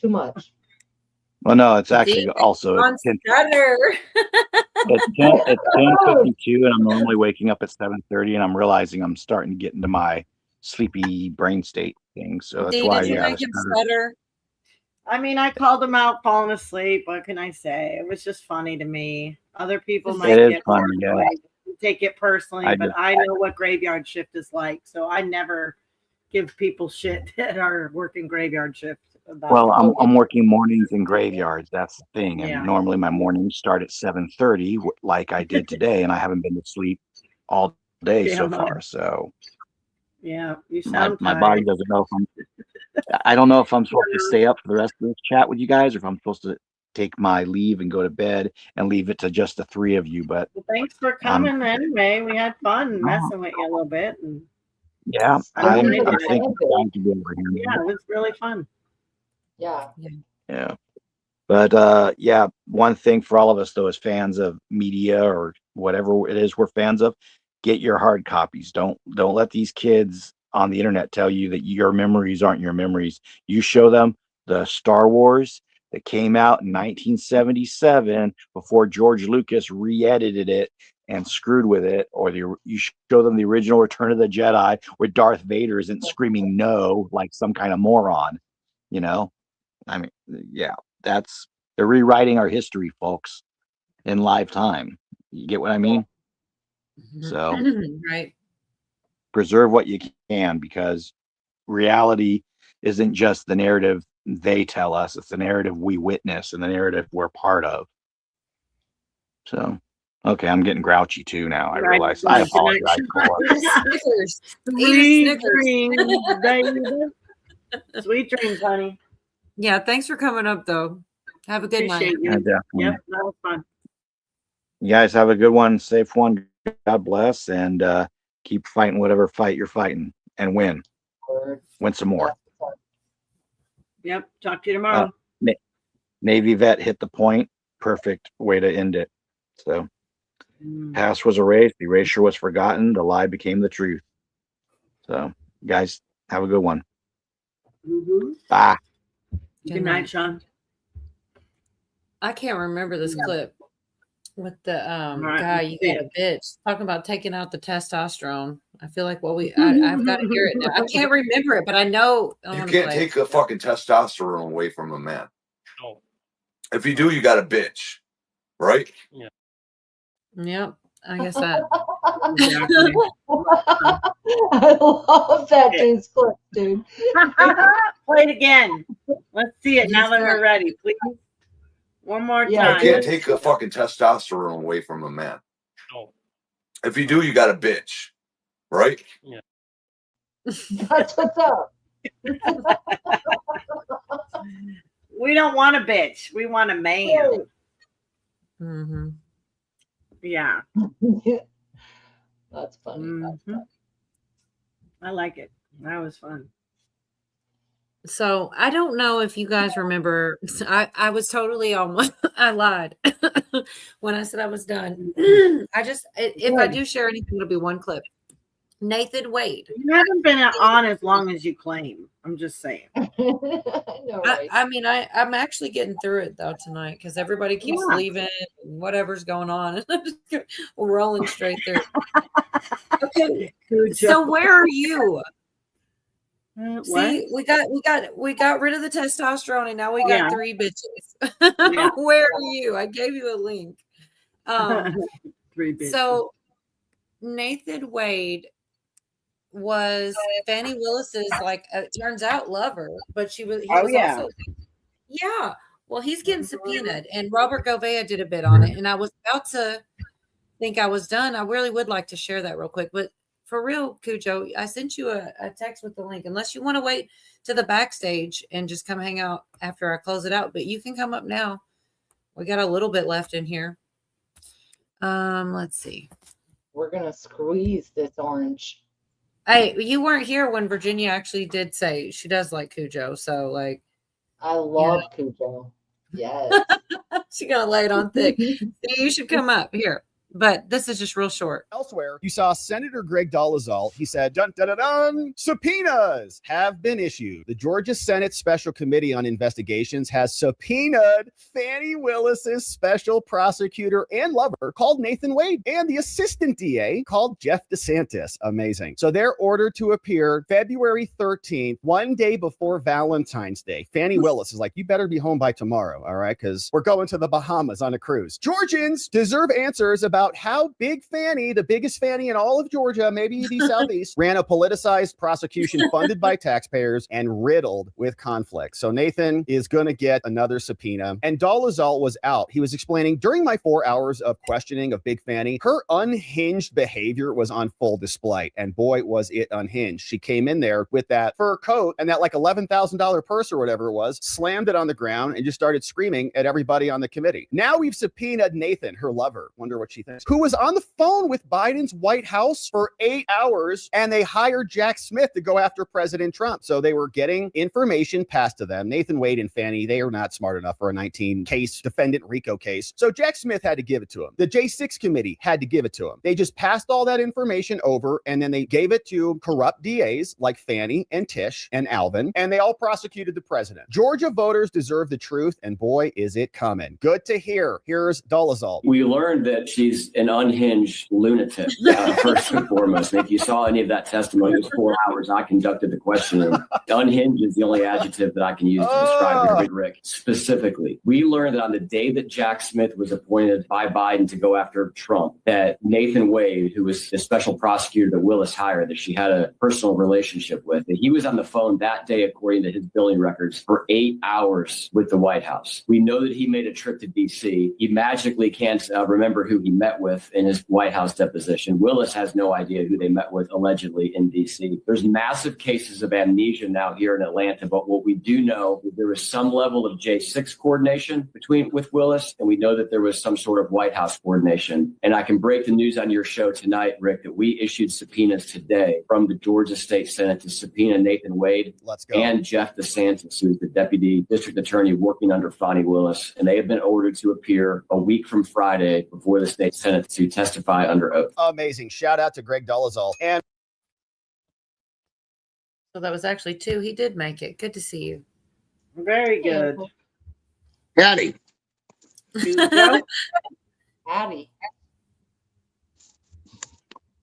Speaker 17: Well, no, it's actually also it's 10:52, and I'm normally waking up at 7:30, and I'm realizing I'm starting to get into my sleepy brain state thing. So that's why
Speaker 21: Did you make him stutter? I mean, I called him out falling asleep. What can I say? It was just funny to me. Other people might get
Speaker 17: funny, yeah.
Speaker 21: take it personally, but I know what graveyard shift is like, so I never give people shit that are working graveyard shift.
Speaker 17: Well, I'm working mornings and graveyards. That's the thing. And normally my mornings start at 7:30, like I did today, and I haven't been to sleep all day so far. So
Speaker 21: yeah, you sound
Speaker 17: my body doesn't know if I don't know if I'm supposed to stay up for the rest of this chat with you guys, or if I'm supposed to take my leave and go to bed and leave it to just the three of you. But
Speaker 21: well, thanks for coming anyway. We had fun messing with you a little bit. And
Speaker 17: yeah, I'm thinking time to be over here.
Speaker 21: Yeah, it was really fun.
Speaker 17: Yeah. But yeah, one thing for all of us though, as fans of media or whatever it is we're fans of, get your hard copies. Don't let these kids on the internet tell you that your memories aren't your memories. You show them the Star Wars that came out in 1977 before George Lucas re-edited it and screwed with it, or you show them the original Return of the Jedi where Darth Vader isn't screaming no like some kind of moron, you know? I mean, yeah, they're rewriting our history, folks, in live time. You get what I mean? So
Speaker 1: right.
Speaker 17: Preserve what you can, because reality isn't just the narrative they tell us, it's the narrative we witness and the narrative we're part of. So okay, I'm getting grouchy too now. I realize. I apologize.
Speaker 21: Snickers. Sweet dreams, baby. Sweet dreams, honey.
Speaker 1: Yeah, thanks for coming up though. Have a good night.
Speaker 17: Yeah, definitely.
Speaker 21: Yep, that was fun.
Speaker 17: You guys have a good one, safe one. God bless, and keep fighting whatever fight you're fighting, and win. Win some more.
Speaker 21: Yep. Talk to you tomorrow.
Speaker 17: Navy vet hit the point. Perfect way to end it. So, past was erased. The erasure was forgotten. The lie became the truth. So, guys, have a good one. Bye.
Speaker 21: Good night, Sean.
Speaker 1: I can't remember this clip. with the
Speaker 21: Right,
Speaker 1: guy, you got a bitch talking about taking out the testosterone. I feel like I've got to hear it now. I can't remember it, but I know
Speaker 13: You can't take a fucking testosterone away from a man. No. If you do, you got a bitch, right?
Speaker 1: Yeah. Yep. I guess that.
Speaker 8: I love that dude's clip, dude.
Speaker 21: Play it again. Let's see it now that we're ready, please. One more time.
Speaker 13: You can't take a fucking testosterone away from a man. No. If you do, you got a bitch, right?
Speaker 21: Yeah.
Speaker 8: That's what's up.
Speaker 21: We don't want a bitch. We want a man.
Speaker 1: Mm-hmm.
Speaker 21: Yeah.
Speaker 8: That's funny.
Speaker 21: Mm-hmm. I like it. That was fun.
Speaker 1: So I don't know if you guys remember. I was totally on. I lied when I said I was done. If I do share anything, it'll be one clip. Nathan Wade.
Speaker 21: You haven't been on as long as you claim. I'm just saying.
Speaker 1: I mean, I'm actually getting through it though tonight because everybody keeps leaving and whatever's going on. We're rolling straight through. Okay, so where are you? See, we got rid of the testosterone and now we got 3 bitches. Where are you? I gave you a link.
Speaker 21: 3 bitches.
Speaker 1: So Nathan Wade was Fannie Willis's, like, it turns out, lover, but he was also, yeah. Well, he's getting subpoenaed, and Robert Gouveia did a bit on it, and I was about to think I was done. I really would like to share that real quick, but for real, Cujo, I sent you a text with the link, unless you want to wait to the backstage and just come hang out after I close it out, but you can come up now. We got a little bit left in here. Let's see.
Speaker 8: We're gonna squeeze this orange.
Speaker 1: Hey, you weren't here when Virginia actually did say she does like Cujo, so like
Speaker 8: I love Cujo. Yes.
Speaker 1: She's gonna lay it on thick. So you should come up here. But this is just real short.
Speaker 18: Elsewhere, you saw Senator Greg Dolezal. He said, dun, dun, dun, dun, subpoenas have been issued. The Georgia Senate Special Committee on Investigations has subpoenaed Fannie Willis's special prosecutor and lover called Nathan Wade and the assistant DA called Jeff DeSantis. Amazing. So they're ordered to appear February 13th, one day before Valentine's Day. Fannie Willis is like, you better be home by tomorrow, all right? Because we're going to the Bahamas on a cruise. Georgians deserve answers about how Big Fannie, the biggest Fannie in all of Georgia, maybe the Southeast, ran a politicized prosecution funded by taxpayers and riddled with conflict. So Nathan is going to get another subpoena. And Dolezal was out. He was explaining, during my 4 hours of questioning of Big Fannie, her unhinged behavior was on full display. And boy, was it unhinged. She came in there with that fur coat and that like $11,000 purse or whatever it was, slammed it on the ground and just started screaming at everybody on the committee. Now we've subpoenaed Nathan, her lover. Wonder what she thinks. Who was on the phone with Biden's White House for 8 hours, and they hired Jack Smith to go after President Trump. So they were getting information passed to them. Nathan Wade and Fannie, they are not smart enough for a 19-case defendant RICO case. So Jack Smith had to give it to him. The J6 committee had to give it to him. They just passed all that information over, and then they gave it to corrupt DAs like Fannie and Tish and Alvin, and they all prosecuted the president. Georgia voters deserve the truth, and boy, is it coming. Good to hear. Here's Dolezal.
Speaker 22: We learned that she's an unhinged lunatic, first and foremost. And if you saw any of that testimony, it was 4 hours. I conducted the questioning. Unhinged is the only adjective that I can use to describe her, Rick. Specifically, we learned that on the day that Jack Smith was appointed by Biden to go after Trump, that Nathan Wade, who was the special prosecutor that Willis hired, that she had a personal relationship with, that he was on the phone that day, according to his billing records, for 8 hours with the White House. We know that he made a trip to D.C. He magically can't remember who he met with in his White House deposition. Willis has no idea who they met with allegedly in D.C. There's massive cases of amnesia now here in Atlanta, but what we do know is there was some level of J6 coordination with Willis, and we know that there was some sort of White House coordination. And I can break the news on your show tonight, Rick, that we issued subpoenas today from the Georgia State Senate to subpoena Nathan Wade and Jeff DeSantis, who's the deputy district attorney working under Fannie Willis, and they have been ordered to appear a week from Friday before the state Senate to testify under oath.
Speaker 18: Amazing. Shout out to Greg Dolezal. And
Speaker 1: So that was actually 2. He did make it. Good to see you.
Speaker 21: Very good.
Speaker 2: Howdy.
Speaker 8: Howdy.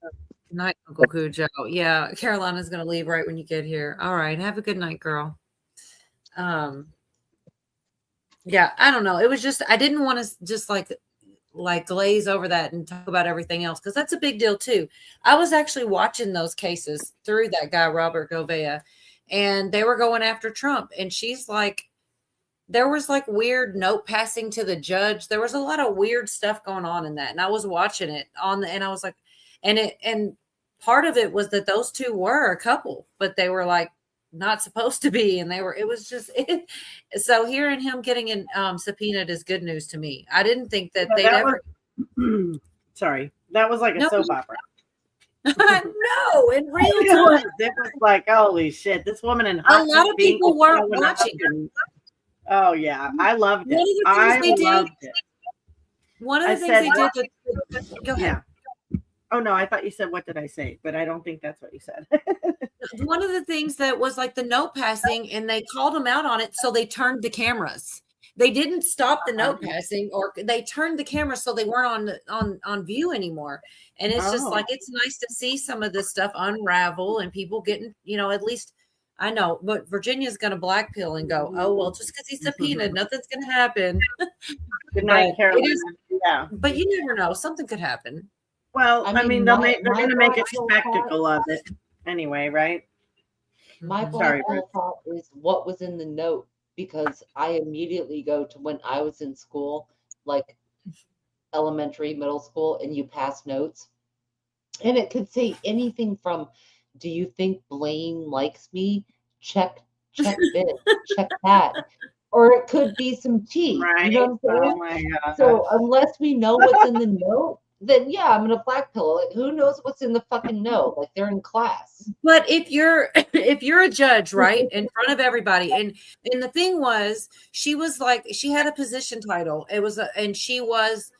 Speaker 1: Good night, Uncle Cujo. Yeah, Carolina's gonna leave right when you get here. All right, have a good night, girl. Yeah, I don't know. It was just I didn't want to just like glaze over that and talk about everything else because that's a big deal too. I was actually watching those cases through that guy Robert Govea, and they were going after Trump, and she's like, there was like weird note passing to the judge. There was a lot of weird stuff going on in that, and I was watching it and I was like, and part of it was that those two were a couple, but they were like not supposed to be, and it was just so hearing him getting subpoenaed is good news to me. I didn't think that they'd ever
Speaker 21: Sorry, that was like a soap opera.
Speaker 1: No, in real time.
Speaker 21: It was like, holy shit, this woman in
Speaker 1: a lot of people weren't watching it.
Speaker 21: Oh yeah, I loved it.
Speaker 1: One of the things they did. Go ahead.
Speaker 21: Yeah. Oh no, I thought you said what did I say, but I don't think that's what you said.
Speaker 1: One of the things that was like the note passing, and they called them out on it, so they turned the cameras. They didn't stop the note passing, or they turned the cameras so they weren't on view anymore. And it's just like it's nice to see some of this stuff unravel and people getting, at least I know, but Virginia's going to black pill and go, oh well, just because he's subpoenaed, nothing's going to happen.
Speaker 21: Good night, Carolina.
Speaker 1: Yeah, but you never know; something could happen.
Speaker 21: Well, I mean they're going to make a spectacle of it anyway, right?
Speaker 8: My black thought is what was in the note, because I immediately go to when I was in school, like elementary, middle school, and you pass notes, and it could say anything from, do you think Blaine likes me? Check this, check that. Or it could be some tea.
Speaker 21: Right.
Speaker 8: You know what I'm saying?
Speaker 21: Oh my God.
Speaker 8: So unless we know what's in the note, then yeah, I'm gonna black pill. Like, who knows what's in the fucking note? Like, they're in class.
Speaker 1: But if you're a judge, right, in front of everybody, and the thing was, she was like, she had a position title. It was and she was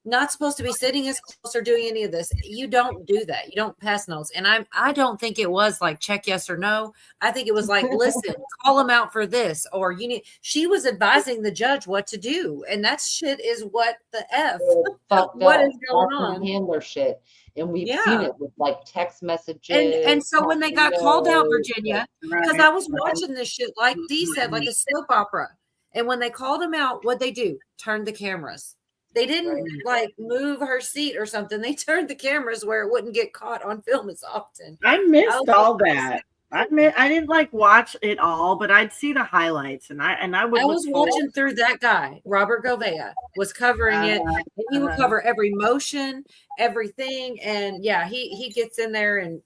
Speaker 1: not supposed to be sitting as close or doing any of this. You don't do that. You don't pass notes. And I don't think it was like check yes or no. I think it was like, listen, call them out for this, or she was advising the judge what to do. And that shit is what the F. What is going on?
Speaker 8: Handler shit. And we've seen it with like text messages.
Speaker 1: And so when they got called out, Virginia, because I was watching this shit, like Dee said, like a soap opera. And when they called him out, what'd they do? Turned the cameras. They didn't like move her seat or something. They turned the cameras where it wouldn't get caught on film as often.
Speaker 21: I missed all that. I didn't like watch it all, but I'd see the highlights, and I was
Speaker 1: watching through that guy. Robert Govea was covering it. And he would cover every motion, everything, and yeah, he gets in there and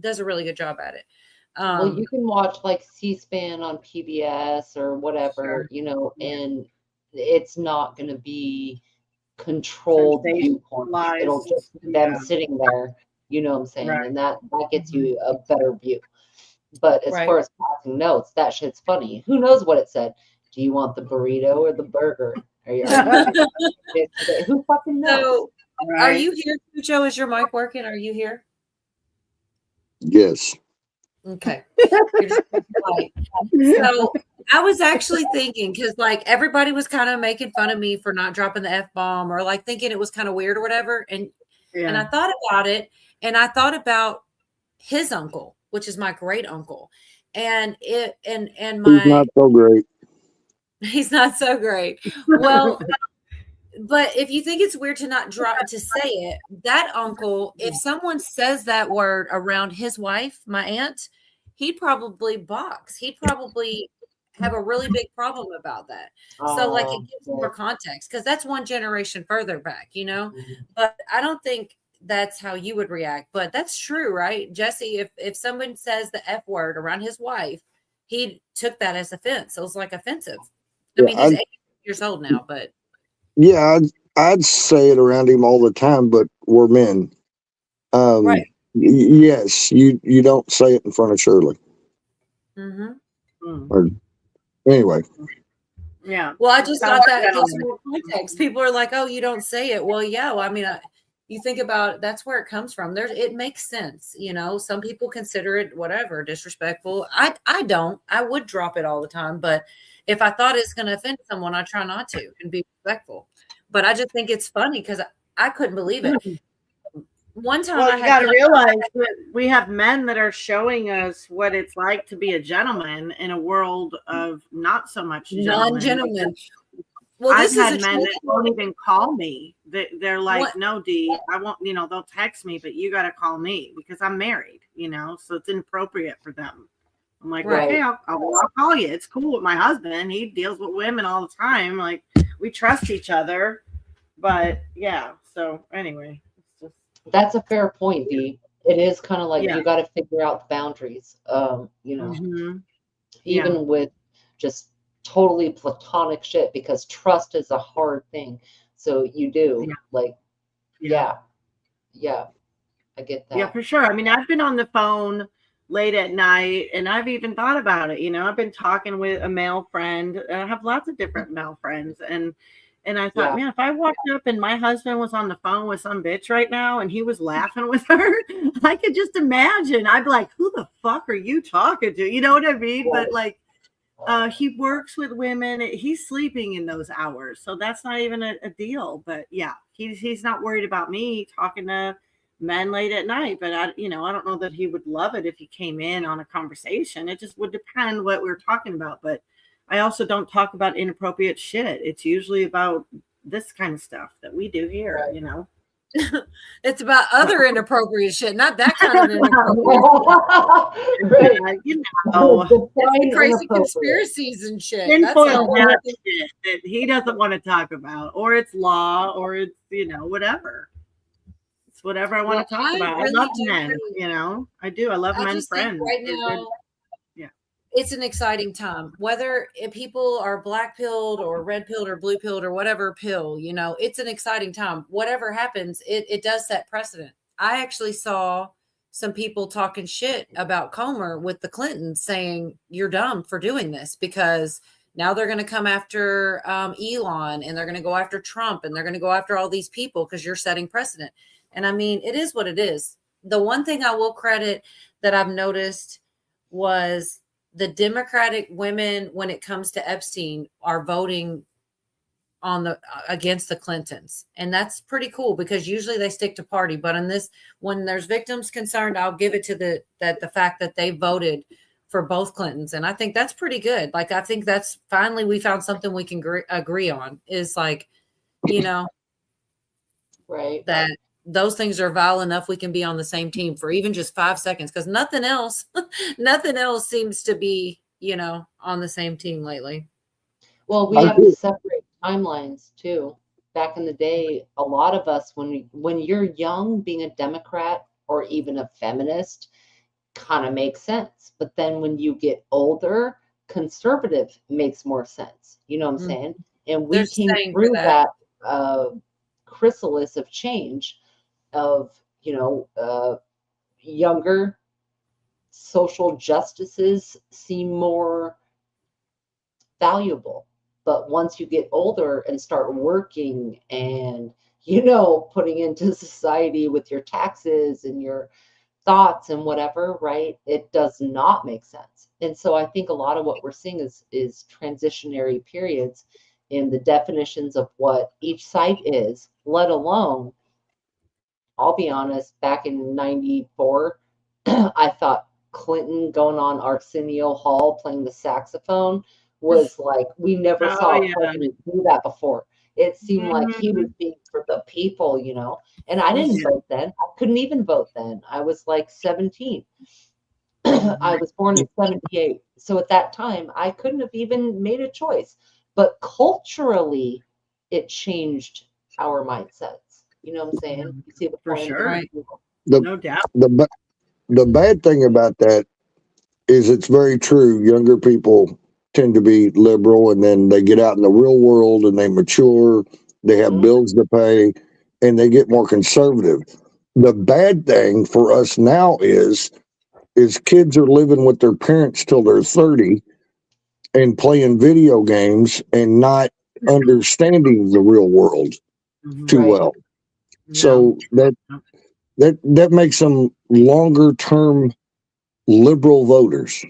Speaker 1: does a really good job at it.
Speaker 8: Well, you can watch like C-SPAN on PBS or whatever, and it's not going to be controlled viewpoint. It'll just be them sitting there, you know what I'm saying?
Speaker 21: Right.
Speaker 8: And that gets you a better view. But as far as passing notes, that shit's funny. Who knows what it said? Do you want the burrito or the burger? Are you who fucking knows?
Speaker 1: So, are you here, Joe? Is your mic working? Are you here?
Speaker 2: Yes.
Speaker 1: Okay. So I was actually thinking, because like everybody was kind of making fun of me for not dropping the F-bomb, or like thinking it was kind of weird or whatever. And I thought about it, and I thought about his uncle, which is my great uncle. And my
Speaker 2: he's not so great.
Speaker 1: He's not so great. Well, but if you think it's weird to not drop to say it, that uncle, if someone says that word around his wife, my aunt, he'd probably box. He'd probably have a really big problem about that. So like it gives more context, because that's one generation further back, But I don't think that's how you would react. But that's true, right? Jesse, if someone says the F word around his wife, he took that as offense. So it was like offensive. I mean, he's 80 years old now, but
Speaker 2: yeah, I'd say it around him all the time, but we're men.
Speaker 1: Right.
Speaker 2: Yes, you don't say it in front of Shirley. Or, anyway.
Speaker 21: Yeah.
Speaker 1: Well, I just thought that gives more context. People are like, "Oh, you don't say it." Well, yeah. Well, I mean, you think about that's where it comes from. It makes sense, Some people consider it whatever disrespectful. I don't. I would drop it all the time, but if I thought it's going to offend someone, I try not to and be respectful. but I just think it's funny because I couldn't believe it. One time,
Speaker 21: Well, you got to realize that we have men that are showing us what it's like to be a gentleman in a world of not so much
Speaker 1: non-gentlemen. Well,
Speaker 21: I've
Speaker 1: this is
Speaker 21: had
Speaker 1: a
Speaker 21: men that won't even call me. They're like,
Speaker 1: What?
Speaker 21: no, D, I won't, they'll text me, but you got to call me because I'm married, so it's inappropriate for them. I'm like,
Speaker 8: Right.
Speaker 21: okay, I'll call you. It's cool with my husband. He deals with women all the time. Like, we trust each other. But yeah, so anyway.
Speaker 8: That's a fair point, Dee. It is kind of like
Speaker 21: Yeah.
Speaker 8: you got to figure out the boundaries.
Speaker 21: Mhm.
Speaker 8: Even
Speaker 21: Yeah.
Speaker 8: with just totally platonic shit, because trust is a hard thing. So you do yeah, I get that.
Speaker 21: Yeah, for sure. I mean, I've been on the phone late at night and I've even thought about it. I've been talking with a male friend. I have lots of different male friends. And I thought, man, if I walked up and my husband was on the phone with some bitch right now and he was laughing with her, I could just imagine. I'd be like, who the fuck are you talking to? You know what I mean? But like, he works with women. He's sleeping in those hours. So that's not even a deal. But yeah, he's not worried about me talking to men late at night. But I don't know that he would love it if he came in on a conversation. It just would depend what we were talking about. But I also don't talk about inappropriate shit. It's usually about this kind of stuff that we do here,
Speaker 1: It's about other inappropriate shit, not that kind of inappropriate it's crazy conspiracies and shit. That's
Speaker 21: Tinfoil
Speaker 1: all.
Speaker 21: hat shit that he doesn't want to talk about, or it's law, or it's whatever. It's whatever I want to talk about. I love men, I do. I love men
Speaker 1: just
Speaker 21: friends.
Speaker 1: think right
Speaker 21: They're
Speaker 1: now,
Speaker 21: good. Yeah,
Speaker 1: it's an exciting time. Whether people are black pilled or red pilled or blue pilled or whatever pill, it's an exciting time. Whatever happens, it does set precedent. I actually saw some people talking shit about Comer with the Clintons, saying you're dumb for doing this because now they're going to come after Elon and they're going to go after Trump and they're going to go after all these people because you're setting precedent. And I mean, it is what it is. The one thing I will credit that I've noticed was the Democratic women, when it comes to Epstein, are voting on against the Clintons. And that's pretty cool because usually they stick to party. But on this, when there's victims concerned, I'll give it to the fact that they voted for both Clintons. And I think that's pretty good. Like, I think that's finally we found something we can agree on is like,
Speaker 8: right.
Speaker 1: That those things are vile enough we can be on the same team for even just 5 seconds because nothing else seems to be on the same team lately.
Speaker 8: Well, we have to separate timelines too. Back in the day, a lot of us, when you're young, being a Democrat or even a feminist kind of makes sense. But then when you get older, conservative makes more sense. You know what I'm saying? And we came through that chrysalis of change of younger social justices seem more valuable. But once you get older and start working and putting into society with your taxes and your thoughts and whatever, right, it does not make sense. And so I think a lot of what we're seeing is transitionary periods in the definitions of what each site is, let alone, I'll be honest, back in 94, I thought Clinton going on Arsenio Hall playing the saxophone was like, we never saw a president do that before. It seemed like he was being for the people, and I didn't vote then. I couldn't even vote then. I was like 17. I was born in 78. So at that time, I couldn't have even made a choice. But culturally, it changed our mindsets. You know what I'm saying? You see the point?
Speaker 21: For sure.
Speaker 7: No doubt. The bad thing about that is it's very true. Younger people tend to be liberal, and then they get out in the real world and they mature. They have bills to pay, and they get more conservative. The bad thing for us now is kids are living with their parents till they're 30 and playing video games and not understanding the real world too well. So that makes them longer term liberal voters.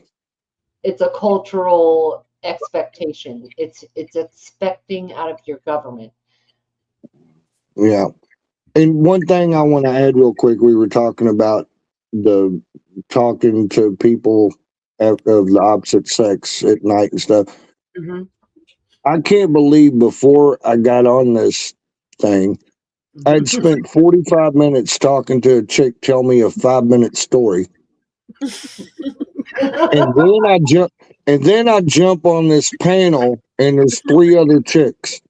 Speaker 8: It's a cultural expectation. It's expecting out of your government.
Speaker 7: Yeah. And one thing I want to add real quick, we were talking about talking to people of the opposite sex at night and stuff.
Speaker 21: Mm-hmm.
Speaker 7: I can't believe before I got on this thing, I'd spent 45 minutes talking to a chick tell me a 5-minute story. And then I jump on this panel and there's 3 other chicks.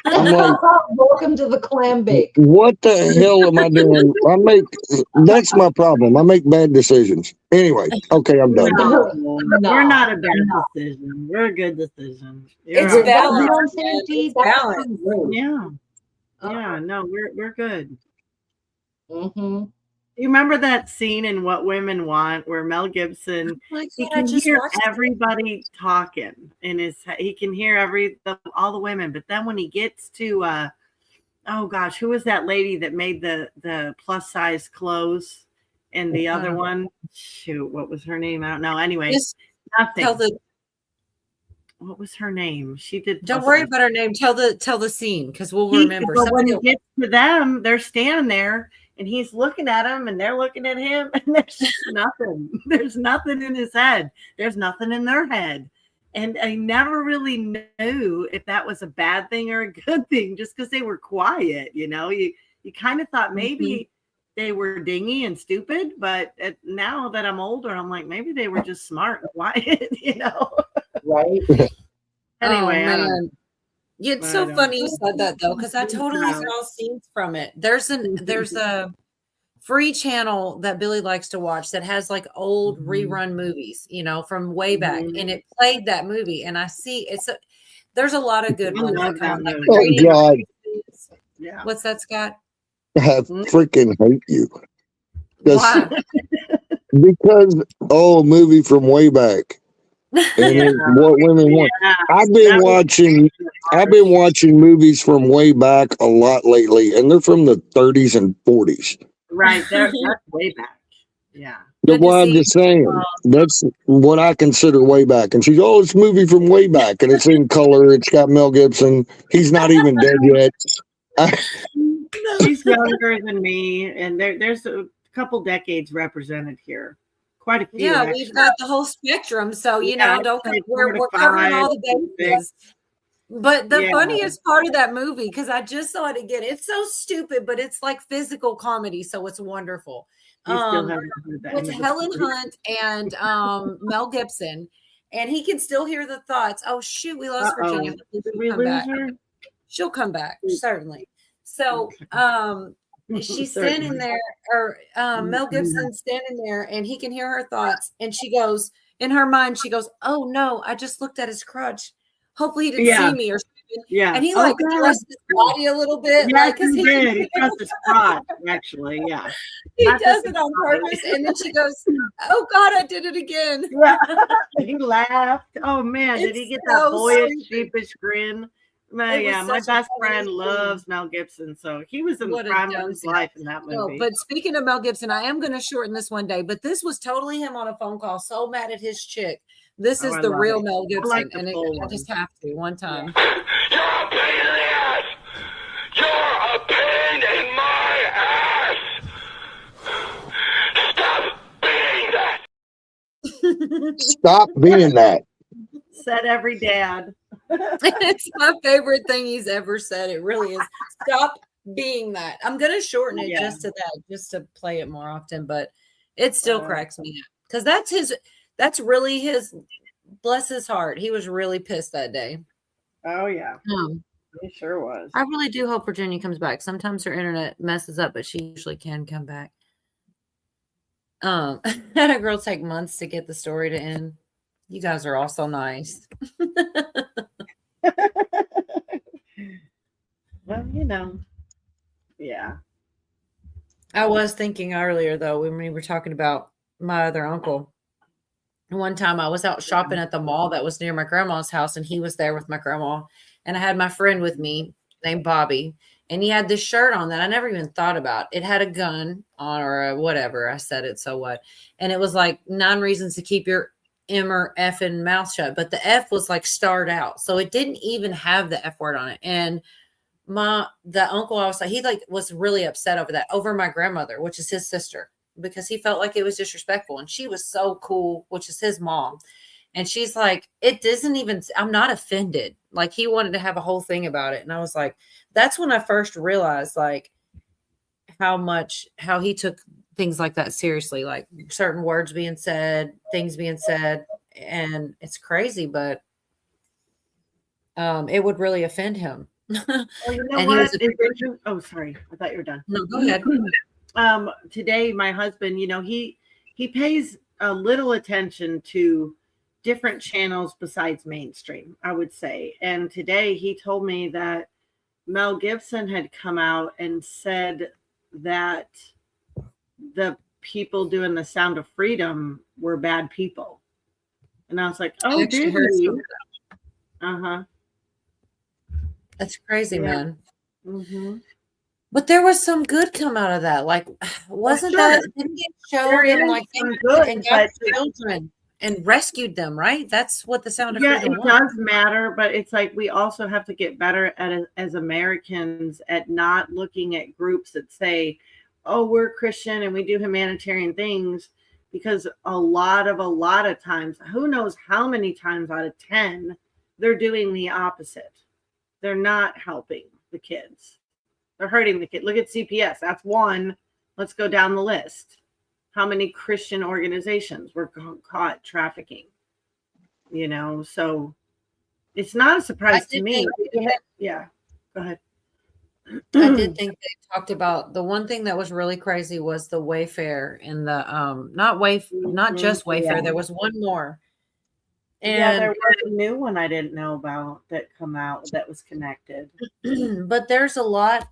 Speaker 7: I'm like,
Speaker 8: welcome to the clam bake.
Speaker 7: What the hell am I doing? That's my problem. I make bad decisions. Anyway, okay, I'm done.
Speaker 21: No, we're not a bad decision. We're a good decision.
Speaker 1: It's
Speaker 21: You're
Speaker 1: balance.
Speaker 21: It's
Speaker 1: balance.
Speaker 21: Yeah. Yeah, no, we're good.
Speaker 8: Mm-hmm.
Speaker 21: You remember that scene in What Women Want where Mel Gibson he
Speaker 1: I
Speaker 21: can
Speaker 1: just
Speaker 21: hear
Speaker 1: watched it.
Speaker 21: everybody talking he can hear all the women, but then when he gets to oh gosh, who was that lady that made the plus size clothes and the other one? Shoot, what was her name? I don't know. Anyway, nothing. What was her name? She did.
Speaker 1: Don't worry about her name. Tell the scene because we'll remember.
Speaker 21: But when he gets to them, they're standing there and he's looking at them and they're looking at him and there's nothing. There's nothing in his head. There's nothing in their head. And I never really knew if that was a bad thing or a good thing just because they were quiet. You kind of thought maybe they were dingy and stupid, but now that I'm older, I'm like, maybe they were just smart and quiet,
Speaker 8: Right.
Speaker 21: Anyway,
Speaker 1: oh, man. It's so funny you said that though, because I totally saw scenes from it. There's a free channel that Billy likes to watch that has like old rerun movies, from way back, and it played that movie. And I see there's a lot of good ones that come like
Speaker 7: Oh God!
Speaker 21: Yeah.
Speaker 1: What's that, Scott?
Speaker 7: I freaking hate you.
Speaker 1: Why?
Speaker 7: Because movie from way back. And it's What Women Want. I've been watching movies from way back a lot lately, and they're from the 30s and 40s.
Speaker 21: Right, that's way back. Yeah.
Speaker 7: Well, I'm just saying that's what I consider way back. And she's, it's a movie from way back, and it's in color. It's got Mel Gibson. He's not even dead yet.
Speaker 21: She's younger than me, and there's a couple decades represented here. Quite a few.
Speaker 1: Yeah,
Speaker 21: actually.
Speaker 1: we've got the whole spectrum. So, we're covering all the bases. But the funniest part of that movie, because I just saw it again, it's so stupid, but it's like physical comedy. So it's wonderful. It's Helen Hunt and Mel Gibson, and he can still hear the thoughts. Oh, shoot, we lost Virginia. She'll come back, certainly. So, she's standing there, or Mel Gibson's standing there, and he can hear her thoughts. And she goes, in her mind, she goes, "Oh no, I just looked at his crotch. Hopefully he didn't see me or something."
Speaker 21: Yeah.
Speaker 1: And he thrust his body a little bit.
Speaker 21: Yeah, he did. He thrust his crotch, actually. Yeah.
Speaker 1: He does it on purpose. And then she goes, "Oh God, I did it again."
Speaker 21: He laughed. Oh man, did he get that boyish, sheepish grin? My best friend loves Mel Gibson, so he was in the prime of his life in that movie.
Speaker 1: But speaking of Mel Gibson, I am going to shorten this one day, but this was totally him on a phone call, so mad at his chick. This is the real Mel Gibson, and I just have to one time.
Speaker 3: You're a pain in the ass. You're a pain in my ass. Stop being that.
Speaker 7: Stop being that.
Speaker 21: Said every dad.
Speaker 1: It's my favorite thing he's ever said. It really is. Stop being that. I'm going to shorten it just to that, just to play it more often, but it still cracks me up because that's really his, bless his heart. He was really pissed that day.
Speaker 21: Oh yeah. He sure was.
Speaker 1: I really do hope Virginia comes back. Sometimes her internet messes up, but she usually can come back. Had a girl take months to get the story to end. You guys are all so nice.
Speaker 21: Well, yeah.
Speaker 1: I was thinking earlier, though, when we were talking about my other uncle. One time I was out shopping at the mall that was near my grandma's house, and he was there with my grandma. And I had my friend with me named Bobby, and he had this shirt on that I never even thought about. It had a gun on or whatever. I said it, so what? And it was like 9 reasons to keep your M or F in mouth shut, but the F was like starred out. So it didn't even have the F word on it. And the uncle I was like, he like was really upset over that, over my grandmother, which is his sister, because he felt like it was disrespectful. And she was so cool, which is his mom. And she's like, it doesn't even, I'm not offended. Like he wanted to have a whole thing about it. And I was like, that's when I first realized like how he took things like that seriously, like certain words being said, things being said. And it's crazy, but it would really offend him.
Speaker 21: Well, you know
Speaker 1: And
Speaker 21: what? Oh, sorry. I thought you were done.
Speaker 1: No, go ahead.
Speaker 21: Today, my husband, he pays a little attention to different channels besides mainstream, I would say. And today he told me that Mel Gibson had come out and said that the people doing the Sound of Freedom were bad people. And I was like, oh, did you? Uh-huh.
Speaker 1: That's crazy,
Speaker 21: Yeah.
Speaker 1: man.
Speaker 21: Mm-hmm.
Speaker 1: But there was some good come out of that. Like, wasn't
Speaker 21: sure.
Speaker 1: that didn't it show
Speaker 21: There
Speaker 1: him
Speaker 21: is
Speaker 1: like
Speaker 21: some
Speaker 1: they
Speaker 21: good,
Speaker 1: and got
Speaker 21: but-
Speaker 1: children and rescued them, right? That's what the Sound of
Speaker 21: Yeah,
Speaker 1: Freedom
Speaker 21: it
Speaker 1: was.
Speaker 21: does matter, but it's like we also have to get better at as Americans at not looking at groups that say, "Oh, we're Christian and we do humanitarian things," because a lot of times, who knows how many times out of 10, they're doing the opposite. They're not helping the kids. They're hurting the kid. Look at CPS. That's one. Let's go down the list. How many Christian organizations were caught trafficking? So it's not a surprise to me. Yeah, go ahead.
Speaker 1: I did think they talked about the one thing that was really crazy was the Wayfair and the not just Wayfair.
Speaker 21: Yeah.
Speaker 1: There was one more.
Speaker 21: Yeah,
Speaker 1: And
Speaker 21: there was a new one I didn't know about that come out that was connected.
Speaker 1: but there's a lot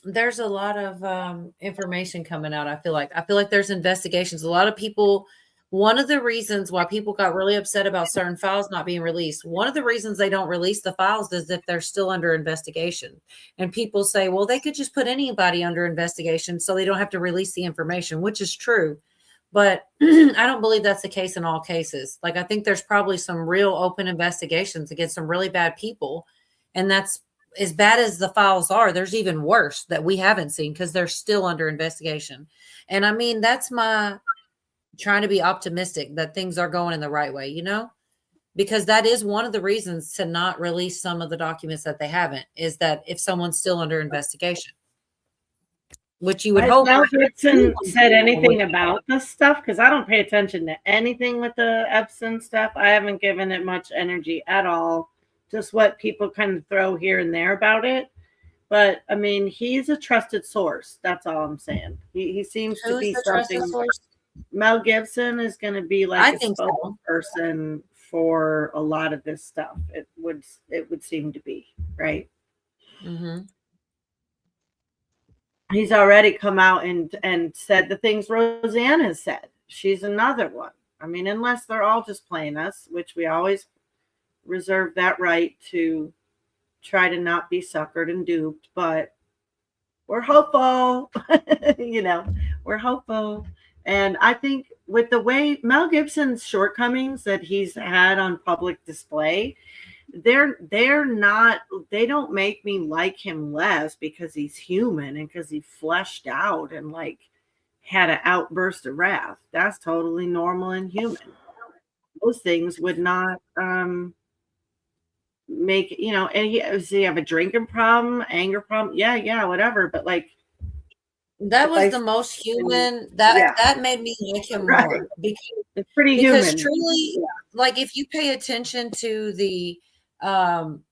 Speaker 1: of information coming out. I feel like there's investigations. A lot of people, one of the reasons why people got really upset about certain files not being released, one of the reasons they don't release the files is if they're still under investigation. And people say, well, they could just put anybody under investigation so they don't have to release the information, which is true. But I don't believe that's the case in all cases. Like, I think there's probably some real open investigations against some really bad people. And that's as bad as the files are. There's even worse that we haven't seen because they're still under investigation. And I mean, that's my trying to be optimistic that things are going in the right way, because that is one of the reasons to not release some of the documents that they haven't, is that if someone's still under investigation. Which you would hope.
Speaker 21: Mel Gibson said anything about this stuff? Because I don't pay attention to anything with the Epstein stuff. I haven't given it much energy at all. Just what people kind of throw here and there about it. But I mean, he's a trusted source. That's all I'm saying. He seems to be something. Mel Gibson is going to be like a spokesperson for a lot of this stuff. It would seem to be, right?
Speaker 1: Mm-hmm.
Speaker 21: He's already come out and said the things Roseanne has said. She's another one. I mean, unless they're all just playing us, which we always reserve that right to try to not be suckered and duped, but we're hopeful. We're hopeful. And I think with the way Mel Gibson's shortcomings that he's had on public display, they don't make me like him less because he's human and because he fleshed out and like had an outburst of wrath. That's totally normal and human. Those things would not make, and does he have a drinking problem, anger problem? Yeah, whatever. But like,
Speaker 1: that was the most human. That made me like him more because
Speaker 21: it's pretty
Speaker 1: because
Speaker 21: human.
Speaker 1: Truly, like if you pay attention to the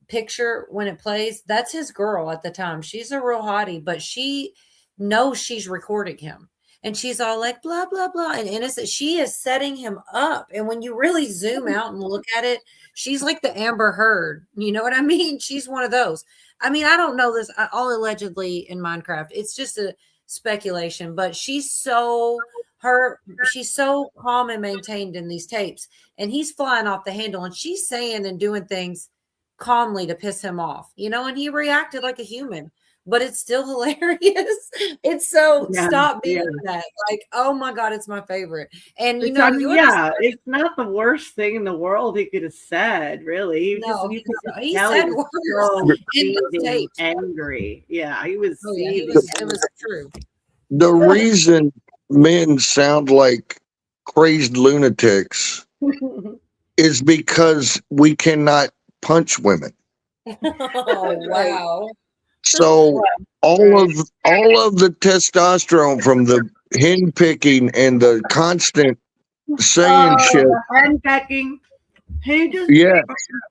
Speaker 1: picture when it plays, that's his girl at the time. She's a real hottie, but she knows she's recording him, and she's all like blah blah blah and innocent. She is setting him up, and when you really zoom out and look at it, she's like the Amber Heard. You know what I mean? She's one of those. I mean, I don't know this all allegedly in Minecraft. It's just a speculation, but she's so calm and maintained in these tapes, and he's flying off the handle, and she's saying and doing things calmly to piss him off, and he reacted like a human. but it's still hilarious. It's so
Speaker 21: Yeah,
Speaker 1: stop being
Speaker 21: yeah.
Speaker 1: that. Like, oh my God, it's my favorite. And you
Speaker 21: It's,
Speaker 1: know,
Speaker 21: I mean,
Speaker 1: you're
Speaker 21: yeah, it's not the worst thing in the world he could have said, really. You
Speaker 1: no,
Speaker 21: could just
Speaker 1: he
Speaker 21: tell
Speaker 1: said
Speaker 21: he was
Speaker 1: worse
Speaker 21: so
Speaker 1: in those
Speaker 21: seething,
Speaker 1: tapes.
Speaker 21: angry. Yeah, he was
Speaker 1: Oh yeah,
Speaker 21: seething.
Speaker 1: it was true.
Speaker 7: The reason men sound like crazed lunatics is because we cannot punch women.
Speaker 1: Oh wow.
Speaker 7: So all of the testosterone from the hen picking and the constant saying shit.
Speaker 21: The hen pecking. He just
Speaker 7: Yeah,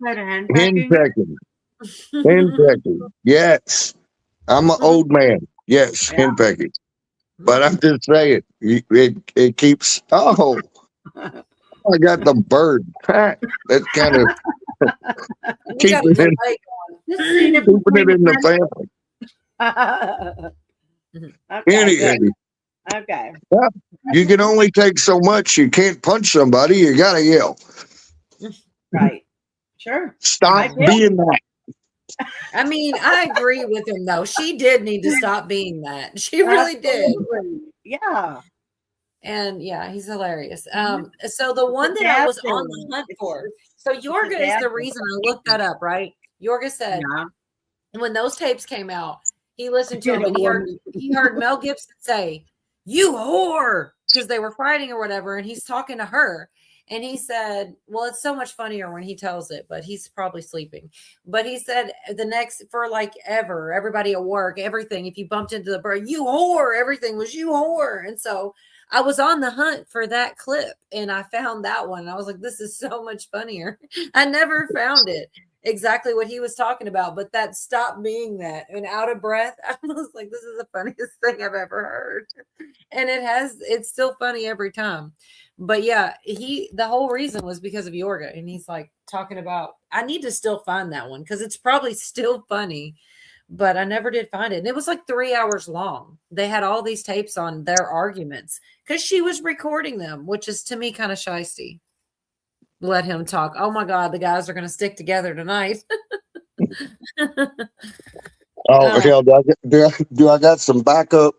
Speaker 21: said hen
Speaker 7: hen
Speaker 21: pecking.
Speaker 7: pecking. Hen pecking. Yes. I'm an old man. Yes, hen pecking. But I'm just saying, it keeps. Oh, I got the bird. That's kind of
Speaker 1: You got a
Speaker 7: keeping
Speaker 1: delay
Speaker 7: it,
Speaker 1: going.
Speaker 21: Just seen it
Speaker 7: keeping
Speaker 21: between
Speaker 7: it in the
Speaker 21: the
Speaker 7: family.
Speaker 21: Okay, good.
Speaker 7: Anyway,
Speaker 21: Okay.
Speaker 7: yeah, you can only take so much. You can't punch somebody. You gotta yell.
Speaker 21: Right. Sure.
Speaker 7: Stop being that.
Speaker 1: I mean, I agree with him though. She did need to stop being that. She really did.
Speaker 21: Absolutely. Yeah.
Speaker 1: And yeah, he's hilarious. So the one that I was on the hunt for. So Yorga is the reason I looked that up, right? Yorga said when those tapes came out, he listened to them and he heard Mel Gibson say, "You whore," because they were fighting or whatever, and he's talking to her. And he said, well, it's so much funnier when he tells it, but he's probably sleeping. But he said the next, for like ever, everybody at work, everything, if you bumped into the bird, you whore, everything was you whore. And so I was on the hunt for that clip and I found that one. And I was like, this is so much funnier. I never found it exactly what he was talking about, but that stopped being that and out of breath. I was like, this is the funniest thing I've ever heard. And it's still funny every time. But yeah, the whole reason was because of Yorga. And he's like talking about, I need to still find that one because it's probably still funny, but I never did find it. And it was like 3 hours long. They had all these tapes on their arguments because she was recording them, which is to me kind of shysty. Let him talk. Oh my God, the guys are going to stick together tonight.
Speaker 7: Hell, do I got some backup?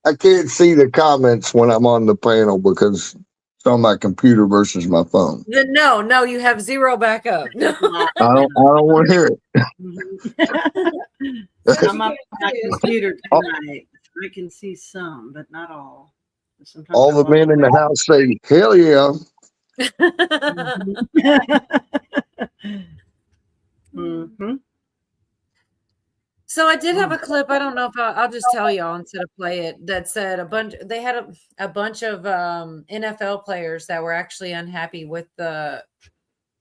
Speaker 7: I can't see the comments when I'm on the panel because it's on my computer versus my phone.
Speaker 1: No, you have zero backup. No.
Speaker 7: I don't want to hear
Speaker 21: it. I'm up on my computer tonight. I can see some, but not all. Sometimes
Speaker 7: all the men in the house say, hell yeah.
Speaker 21: Mm-hmm.
Speaker 1: So I did have a clip. I don't know if I'll just tell y'all instead of play it. That said they had a bunch of NFL players that were actually unhappy with the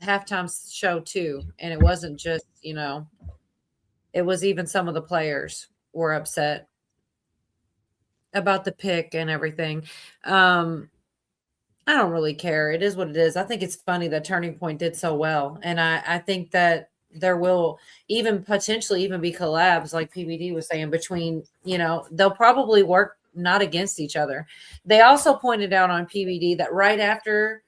Speaker 1: halftime show too. And it wasn't just, it was even some of the players were upset about the pick and everything. I don't really care. It is what it is. I think it's funny that Turning Point did so well. And I think that there will even potentially even be collabs like PBD was saying between, they'll probably work not against each other. They also pointed out on PBD that right after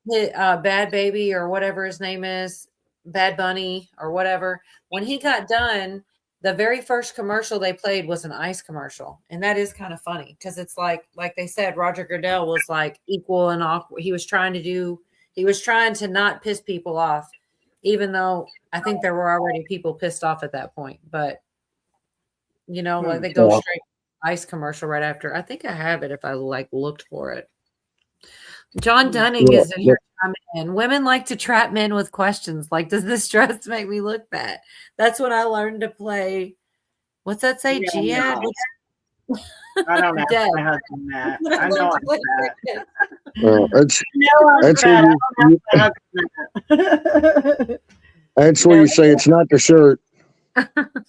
Speaker 1: Bad Baby or whatever his name is, Bad Bunny or whatever, when he got done, the very first commercial they played was an ice commercial. And that is kind of funny because it's like they said, Roger Goodell was like equal and awkward. He was trying to not piss people off, even though I think there were already people pissed off at that point. But, like they go straight ice commercial right after. I think I have it if I looked for it. John Dunning is in here. Women like to trap men with questions like, does this dress make me look fat? That's when I learned to play. What's that say? Jihad?
Speaker 21: No. I don't know. My husband that. I know I'm fat.
Speaker 7: That's where you say it's not the shirt.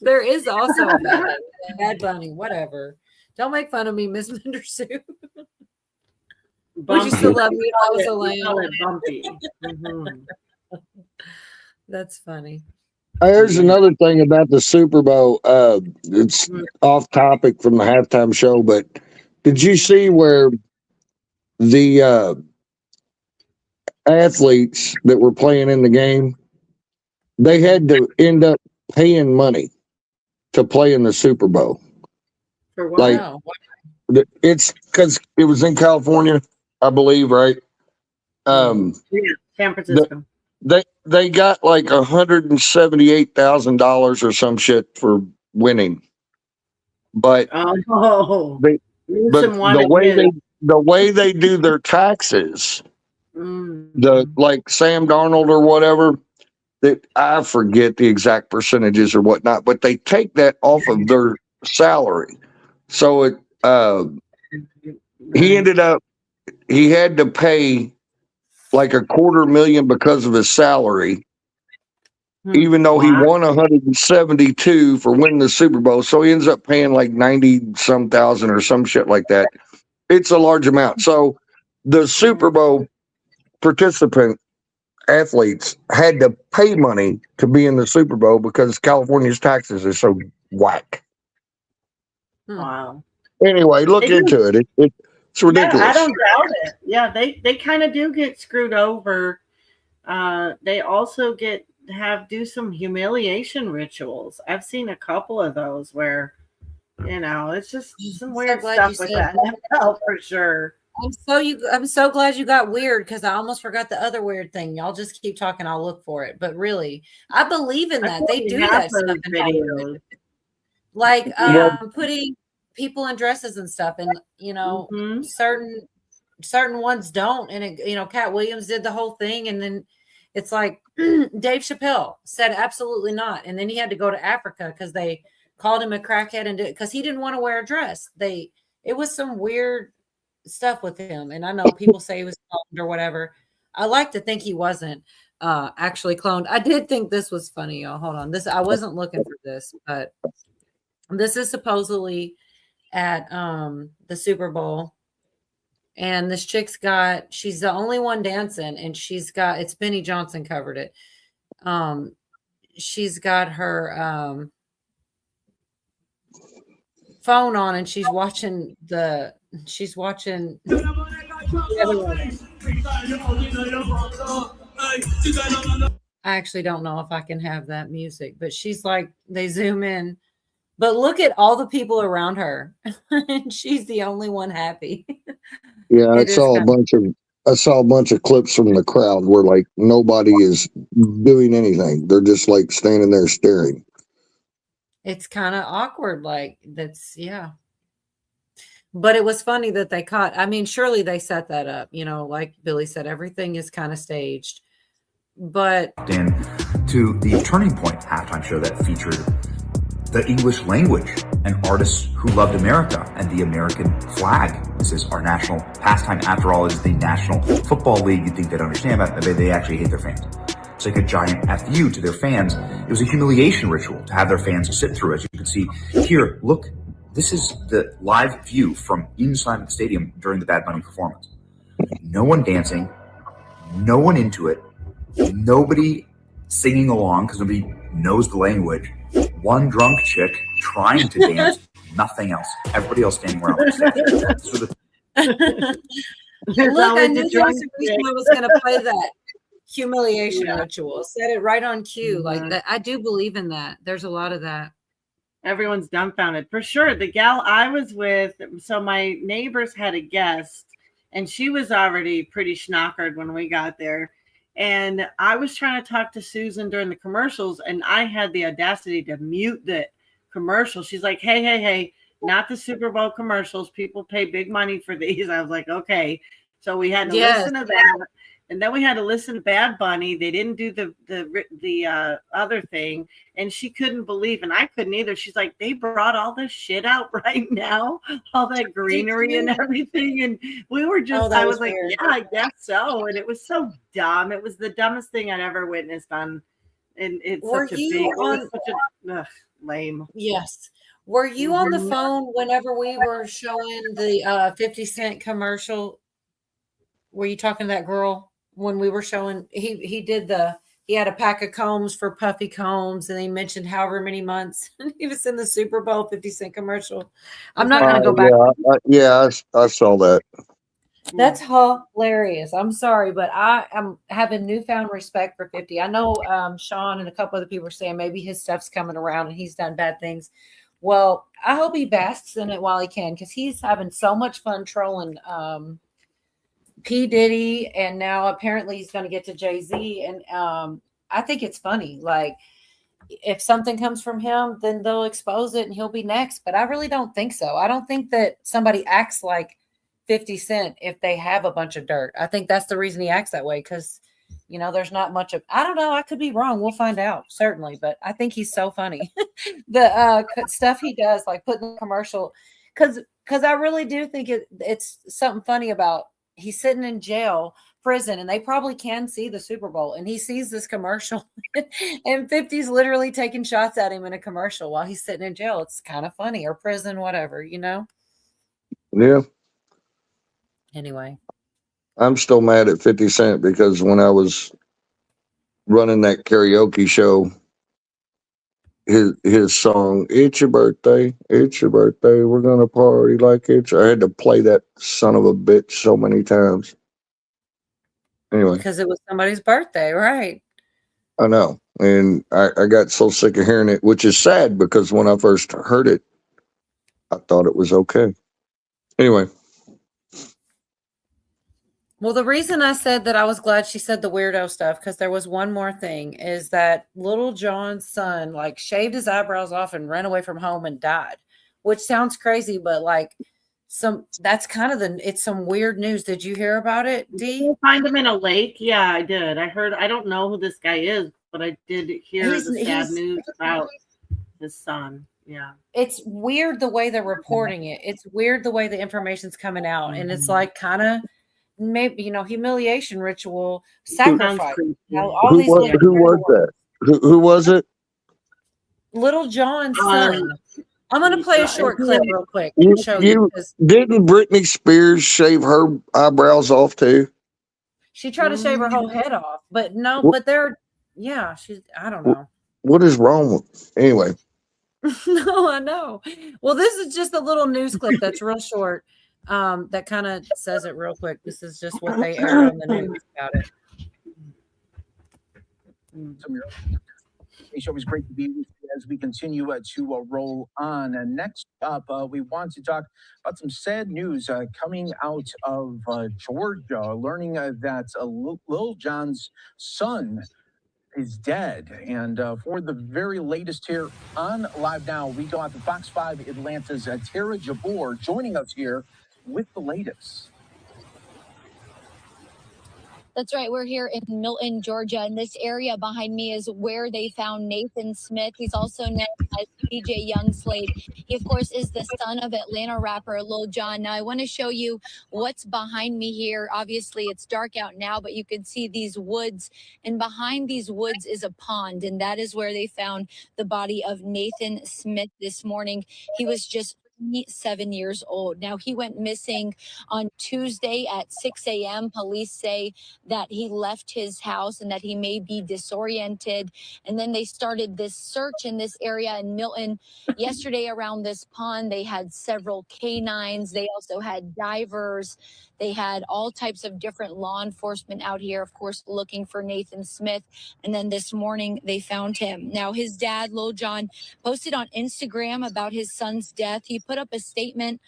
Speaker 1: There is also a Bad Bunny, whatever. Don't make fun of me, Miss Bender Sue. Would you still love me if I was a lamb?
Speaker 21: Bumpy. Mm-hmm.
Speaker 1: That's funny.
Speaker 7: Here's another thing about the Super Bowl. It's off topic from the halftime show, but did you see where the athletes that were playing in the game, they had to end up paying money to play in the Super Bowl.
Speaker 21: For what?
Speaker 7: Like, it's because it was in California, I believe, right?
Speaker 21: Yeah, San Francisco.
Speaker 7: They got like $178,000 or some shit for winning, but the way they do their taxes, the like Sam Darnold or whatever, that I forget the exact percentages or whatnot, but they take that off of their salary. So it he had to pay like $250,000 because of his salary, even though he won 172 for winning the Super Bowl. So he ends up paying like 90-some thousand or some shit like that. It's a large amount. So the Super Bowl participant athletes had to pay money to be in the Super Bowl because California's taxes are so whack.
Speaker 21: Wow.
Speaker 7: Anyway, look into it. It's ridiculous.
Speaker 21: Yeah, I don't doubt it. Yeah, they kind of do get screwed over. They also do some humiliation rituals. I've seen a couple of those where, it's just some weird stuff with that for sure.
Speaker 1: I'm so glad you got weird, because I almost forgot the other weird thing. Y'all just keep talking, I'll look for it. But really, I believe in that. They do that stuff in videos. Like putting people in dresses and stuff, and certain ones don't. And Cat Williams did the whole thing, and then it's like Dave Chappelle said absolutely not, and then he had to go to Africa because they called him a crackhead and because he didn't want to wear a dress. It was some weird stuff with him, and I know people say he was cloned or whatever. I like to think he wasn't actually cloned. I did think this was funny, y'all. Hold on, I wasn't looking for this, but this is supposedly at the Super Bowl, and this chick's she's the only one dancing, and it's Benny Johnson covered it. She's got her phone on, and she's watching the other one. I actually don't know if I can have that music, but she's like, they zoom in, but look at all the people around her, and she's the only one happy.
Speaker 7: Yeah, I saw a bunch of clips from the crowd where like nobody is doing anything. They're just like standing there staring.
Speaker 1: It's kind of awkward, like yeah. But it was funny that they caught. I mean, surely they set that up. Like Billy said, everything is kind of staged. But
Speaker 16: to the Turning Point halftime show that featured the English language and artists who loved America and the American flag. This is our national pastime. After all, it is the National Football League. You'd think they'd understand that, but they actually hate their fans. It's like a giant FU to their fans. It was a humiliation ritual to have their fans sit through. As you can see here, look, this is the live view from inside the stadium during the Bad Bunny performance. No one dancing, no one into it, nobody singing along because nobody knows the language. One drunk chick trying to dance, nothing else. Everybody else standing around.
Speaker 1: Look, I knew there was a reason I was going to play that humiliation ritual. Set it right on cue. Like that. I do believe in that. There's a lot of that.
Speaker 21: Everyone's dumbfounded for sure. The gal I was with, so my neighbors had a guest, and she was already pretty schnockered when we got there. And I was trying to talk to Susan during the commercials, and I had the audacity to mute the commercial. She's like, hey, not the Super Bowl commercials. People pay big money for these. I was like, okay. So we had to listen to that. And then we had to listen to Bad Bunny. They didn't do the other thing, and she couldn't believe, and I couldn't either. She's like, they brought all this shit out right now, all that greenery and everything, and we were just. I was like, yeah, I guess so, and it was so dumb. It was the dumbest thing I'd ever witnessed on. And it's lame.
Speaker 1: Yes. Were you on the phone whenever we were showing the 50 Cent commercial? Were you talking to that girl when we were showing? He had a pack of combs for puffy combs, and he mentioned however many months he was in the Super Bowl 50 Cent commercial. I'm not going to go back.
Speaker 7: I saw that.
Speaker 1: That's hilarious. I'm sorry, but I am having newfound respect for 50. I know Sean and a couple other people are saying maybe his stuff's coming around and he's done bad things. Well, I hope he basks in it while he can, because he's having so much fun trolling P. Diddy, and now apparently he's going to get to Jay-Z. And I think it's funny. Like, if something comes from him, then they'll expose it and he'll be next. But I really don't think so. I don't think that somebody acts like 50 Cent if they have a bunch of dirt. I think that's the reason he acts that way, because, you know, there's not much of, I don't know. I could be wrong. We'll find out, certainly. But I think he's so funny. The stuff he does, like putting the commercial, because I really do think it's something funny about he's sitting in jail, prison, and they probably can see the Super Bowl, and he sees this commercial and 50's literally taking shots at him in a commercial while he's sitting in jail. It's kind of funny, or prison, whatever, you know?
Speaker 7: Yeah.
Speaker 1: Anyway.
Speaker 7: I'm still mad at 50 Cent because when I was running that karaoke show, his song, "It's Your Birthday, It's Your Birthday, We're Gonna Party Like It's," I had to play that son of a bitch so many times. Anyway.
Speaker 1: Because it was somebody's birthday, right?
Speaker 7: I know. And I got so sick of hearing it, which is sad because when I first heard it, I thought it was okay. Anyway.
Speaker 1: Well, the reason I said that I was glad she said the weirdo stuff, because there was one more thing, is that Little John's son like shaved his eyebrows off and ran away from home and died, which sounds crazy, but like that's kind of it's some weird news. Did you hear about it, Dee?
Speaker 21: Find him in a lake. Yeah, I did. I heard. I don't know who this guy is, but I did hear the sad news about his son. Yeah.
Speaker 1: It's weird the way they're reporting it. It's weird the way the information's coming out. And it's like kind of maybe, you know, humiliation ritual, sacrifice.
Speaker 7: Who was that? Who was it?
Speaker 1: Little John's son. I'm going to play a short clip real quick.
Speaker 7: Didn't Britney Spears shave her eyebrows off too?
Speaker 1: She tried to shave her whole head off, but no, but I don't know.
Speaker 7: What is wrong with, anyway?
Speaker 1: No, I know. Well, this is just a little news clip that's real short. That kind of says it real quick. This is just what they aired on the news about it.
Speaker 10: It's always great to be with you as we continue to roll on. And next up, we want to talk about some sad news coming out of Georgia, learning that Lil Jon's son is dead. And for the very latest here on Live Now, we go out to Fox 5 Atlanta's Tara Jabor joining us here with the latest.
Speaker 19: That's right. We're here in Milton, Georgia, and this area behind me is where they found Nathan Smith. He's also known as PJ Youngslade. He, of course, is the son of Atlanta rapper Lil Jon. Now, I want to show you what's behind me here. Obviously, it's dark out now, but you can see these woods, and behind these woods is a pond, and that is where they found the body of Nathan Smith this morning. He was just 7 years old. Now, he went missing on Tuesday at 6 a.m. Police say that he left his house and that he may be disoriented. And then they started this search in this area in Milton. Yesterday around this pond, they had several canines. They also had divers. They had all types of different law enforcement out here, of course, looking for Nathan Smith. And then this morning, they found him. Now, his dad, Lil Jon, posted on Instagram about his son's death. He put up a statement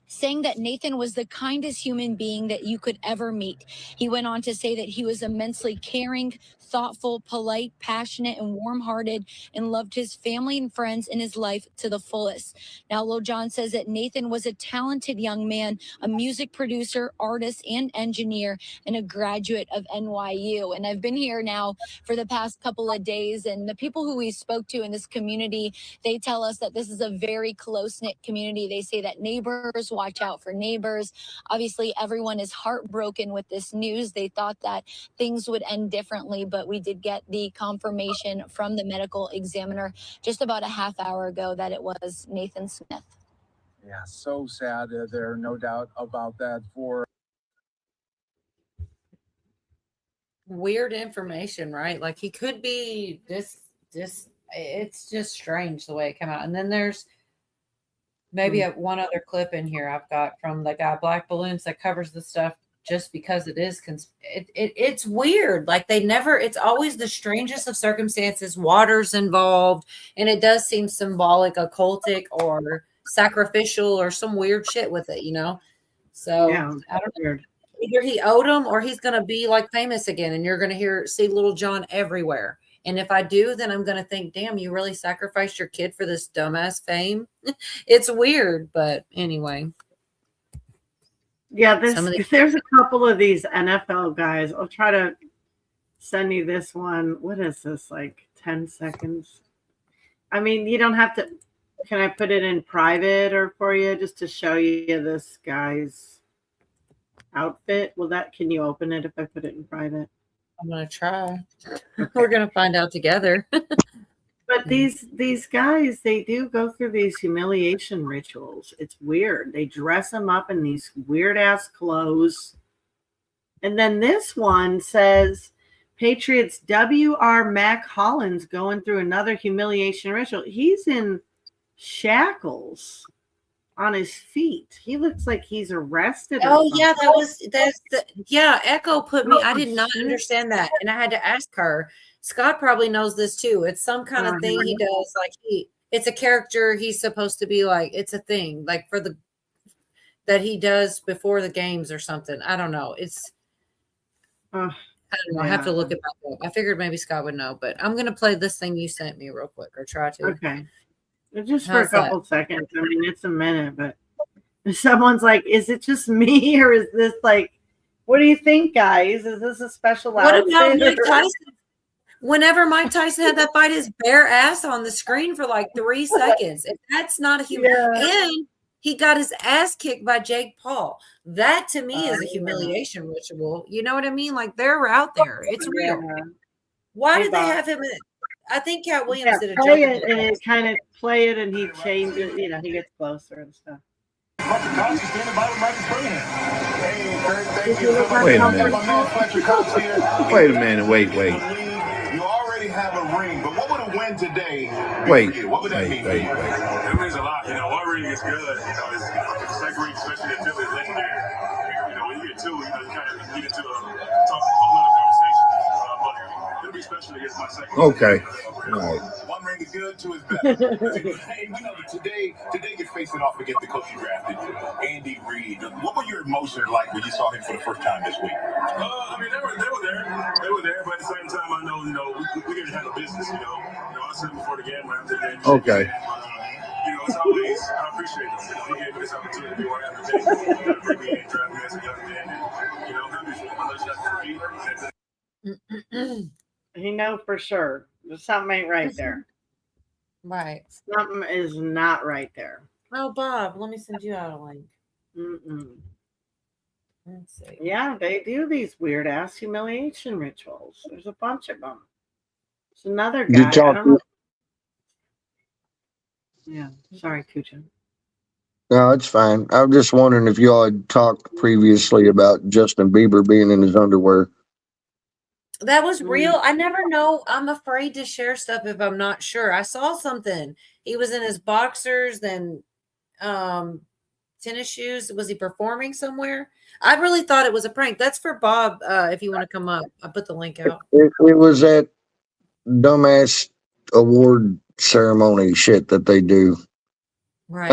Speaker 19: saying that Nathan was the kindest human being that you could ever meet. He went on to say that he was immensely caring, thoughtful, polite, passionate, and warm-hearted, and loved his family and friends in his life to the fullest. Now, Lil Jon says that Nathan was a talented young man, a music producer, artist, and engineer, and a graduate of NYU. And I've been here now for the past couple of days, and the people who we spoke to in this community, they tell us that this is a very close-knit community. They say that neighbors watch out for neighbors. Obviously, everyone is heartbroken with this news. They thought that things would end differently, but we did get the confirmation from the medical examiner just about a half hour ago that it was Nathan Smith.
Speaker 10: Yeah, so sad. There, no doubt about that. For
Speaker 1: weird information, right? Like he could be this it's just strange the way it came out. And then there's Maybe one other clip in here I've got from the guy Black Balloons that covers the stuff just because it is it's weird. Like it's always the strangest of circumstances. Water's involved, and it does seem symbolic, occultic, or sacrificial, or some weird shit with it, So
Speaker 21: Yeah,
Speaker 1: I don't know.
Speaker 21: weird.
Speaker 1: Either he owed him or he's gonna be like famous again, and you're gonna see Little John everywhere. And if I do, then I'm gonna think, damn, you really sacrificed your kid for this dumbass fame. It's weird, but anyway.
Speaker 21: Yeah, there's a couple of these NFL guys. I'll try to send you this one. What is this, like 10 seconds? I mean, you don't have to. Can I put it in private or for you just to show you this guy's outfit? Can you open it if I put it in private?
Speaker 1: I'm gonna try. We're gonna find out together.
Speaker 21: But these guys, they do go through these humiliation rituals. It's weird. They dress them up in these weird ass clothes. And then this one says, Patriots W.R. Mac Hollins going through another humiliation ritual. He's in shackles on his feet. He looks like he's arrested.
Speaker 1: Oh yeah, Echo put me. I did not understand that, and I had to ask her. Scott probably knows this too. It's some kind of thing he does. Like it's a character he's supposed to be like. It's a thing like that he does before the games or something. I don't know. I don't know. I have to look it back up. I figured maybe Scott would know, but I'm gonna play this thing you sent me real quick, or try to.
Speaker 21: Okay. Just for a couple seconds. I mean, it's a minute, but someone's like, is it just me, or is this like, what do you think, guys? Is this a special outfit?
Speaker 1: What about Mike Tyson? Whenever Mike Tyson had that fight, his bare ass on the screen for like 3 seconds. If that's not a human, and he got his ass kicked by Jake Paul. That to me is a humiliation ritual. You know what I mean? Like they're out there. It's real. Why did they have him in it? I think Cat Williams did a joke.
Speaker 21: And it kind of play it, and he changed it. He gets closer and stuff.
Speaker 6: Wait a minute. Wait.
Speaker 20: You already have a ring, but what would a win today? What would that mean?
Speaker 6: It means a lot. One ring is good. It's second ring, especially the Philly, is legendary. When you get two, you kind of get into a whole other conversation. But it'll be special to get my second. Okay. All right.
Speaker 20: One ring is good, two is better. Hey, we know that today you're facing off against the coach you drafted, Andy Reid. What were your emotions like when you saw him for the first time this week?
Speaker 6: I mean, they were there. They were there, but at the same time, I know, we didn't have a business, I said before the game, after the game. Okay. It's always, I appreciate it. He gave me this opportunity to be where I am today. Bring me in, draft me as a young man, and, happy for him. I know you got the feet.
Speaker 21: He know for sure. Something ain't right there.
Speaker 1: Right.
Speaker 21: Something is not right there.
Speaker 1: Oh, Bob, let me send you out a link. Let's see.
Speaker 21: Yeah, they do these weird ass humiliation rituals. There's a bunch of them. There's another guy. I don't know. Yeah, sorry, Kuchin.
Speaker 7: No, it's fine. I'm just wondering if y'all had talked previously about Justin Bieber being in his underwear.
Speaker 1: That was real. I never know. I'm afraid to share stuff if I'm not sure. I saw something. He was in his boxers, then tennis shoes. Was he performing somewhere? I really thought it was a prank. That's for Bob. If you want to come up, I put the link out.
Speaker 7: It was that dumbass award ceremony shit that they do.
Speaker 1: Right.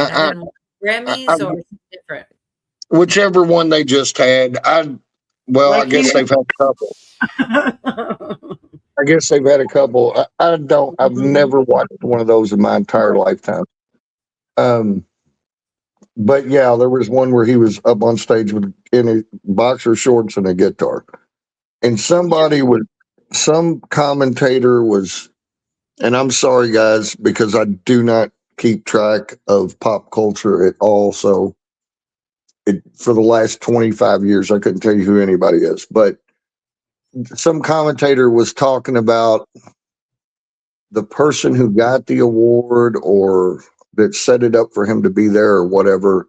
Speaker 1: Grammys or different.
Speaker 7: Whichever one they just had. I guess they've had a couple. I've never watched one of those in my entire lifetime. But yeah, there was one where he was up on stage in his boxer shorts and a guitar. And some commentator was, and I'm sorry guys, because I do not keep track of pop culture at all. So for the last 25 years, I couldn't tell you who anybody is, but some commentator was talking about the person who got the award or that set it up for him to be there or whatever.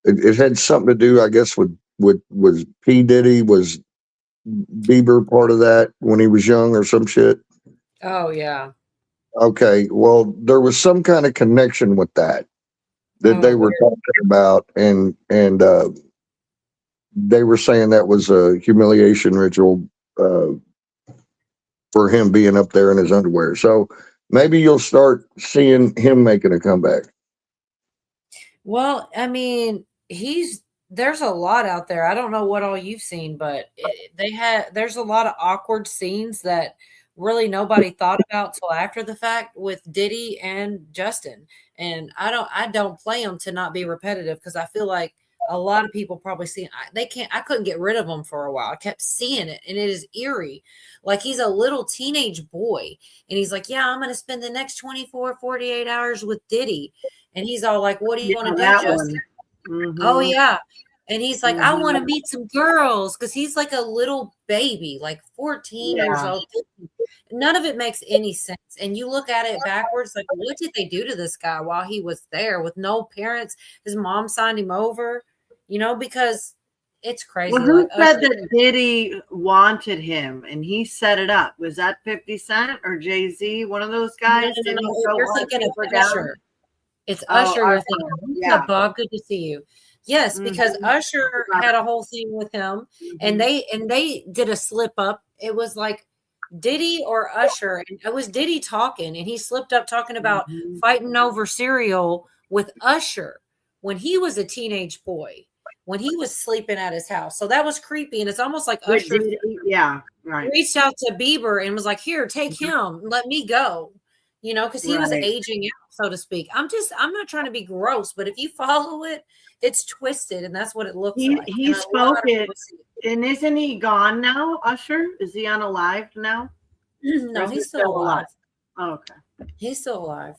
Speaker 7: It had something to do, I guess, with P. Diddy. Was Bieber part of that when he was young or some shit?
Speaker 1: Oh, yeah.
Speaker 7: Okay. Well, there was some kind of connection with that. that they were talking about, and they were saying that was a humiliation ritual for him being up there in his underwear. So maybe you'll start seeing him making a comeback.
Speaker 1: Well, I mean, there's a lot out there. I don't know what all you've seen, but there's a lot of awkward scenes that really nobody thought about till after the fact with Diddy and Justin. And I don't play them to not be repetitive because I feel like a lot of people probably see I couldn't get rid of them for a while. I kept seeing it and it is eerie. Like he's a little teenage boy and he's like, yeah, I'm going to spend the next 24, 48 hours with Diddy. And he's all like, what do you want to do,
Speaker 21: that
Speaker 1: Justin?
Speaker 21: one.
Speaker 1: Oh, yeah. And he's like, I want to
Speaker 21: Mhm.
Speaker 1: meet some girls because he's like a little baby, like 14 years
Speaker 21: Yeah.
Speaker 1: old. None of it makes any sense. And you look at it backwards, like, what did they do to this guy while he was there with no parents? His mom signed him over, because it's crazy.
Speaker 21: Well, who
Speaker 1: Like,
Speaker 21: said that Diddy wanted him and he set it up? Was that 50 Cent or Jay-Z? One of those guys?
Speaker 1: No.
Speaker 21: Didn't he throw
Speaker 1: You're
Speaker 21: all the
Speaker 1: thinking of
Speaker 21: paper down?
Speaker 1: Usher. It's
Speaker 21: Oh,
Speaker 1: Usher you're
Speaker 21: Usher.
Speaker 1: thinking of. What's
Speaker 21: Yeah.
Speaker 1: up, Bob? Good to see you. Yes, because
Speaker 21: Mhm.
Speaker 1: Usher had a whole thing with him, and they did a slip up. It was like Diddy or Usher, and it was Diddy talking, and he slipped up talking about fighting over cereal with Usher when he was a teenage boy, when he was sleeping at his house. So that was creepy, and it's almost like
Speaker 21: With
Speaker 1: Usher
Speaker 21: Diddy, yeah, right.
Speaker 1: reached out to Bieber and was like, "Here, take him, let me go," because he was
Speaker 21: Right.
Speaker 1: aging out, so to speak. I'm not trying to be gross, but if you follow it, it's twisted, and that's what it looks like.
Speaker 21: He
Speaker 1: And a lot
Speaker 21: spoke
Speaker 1: of
Speaker 21: it,
Speaker 1: people see it.
Speaker 21: and isn't he gone now, Usher? Is he unalived now?
Speaker 1: No,
Speaker 21: Or is he
Speaker 1: he's still alive.
Speaker 21: Oh, okay.
Speaker 1: He's still alive.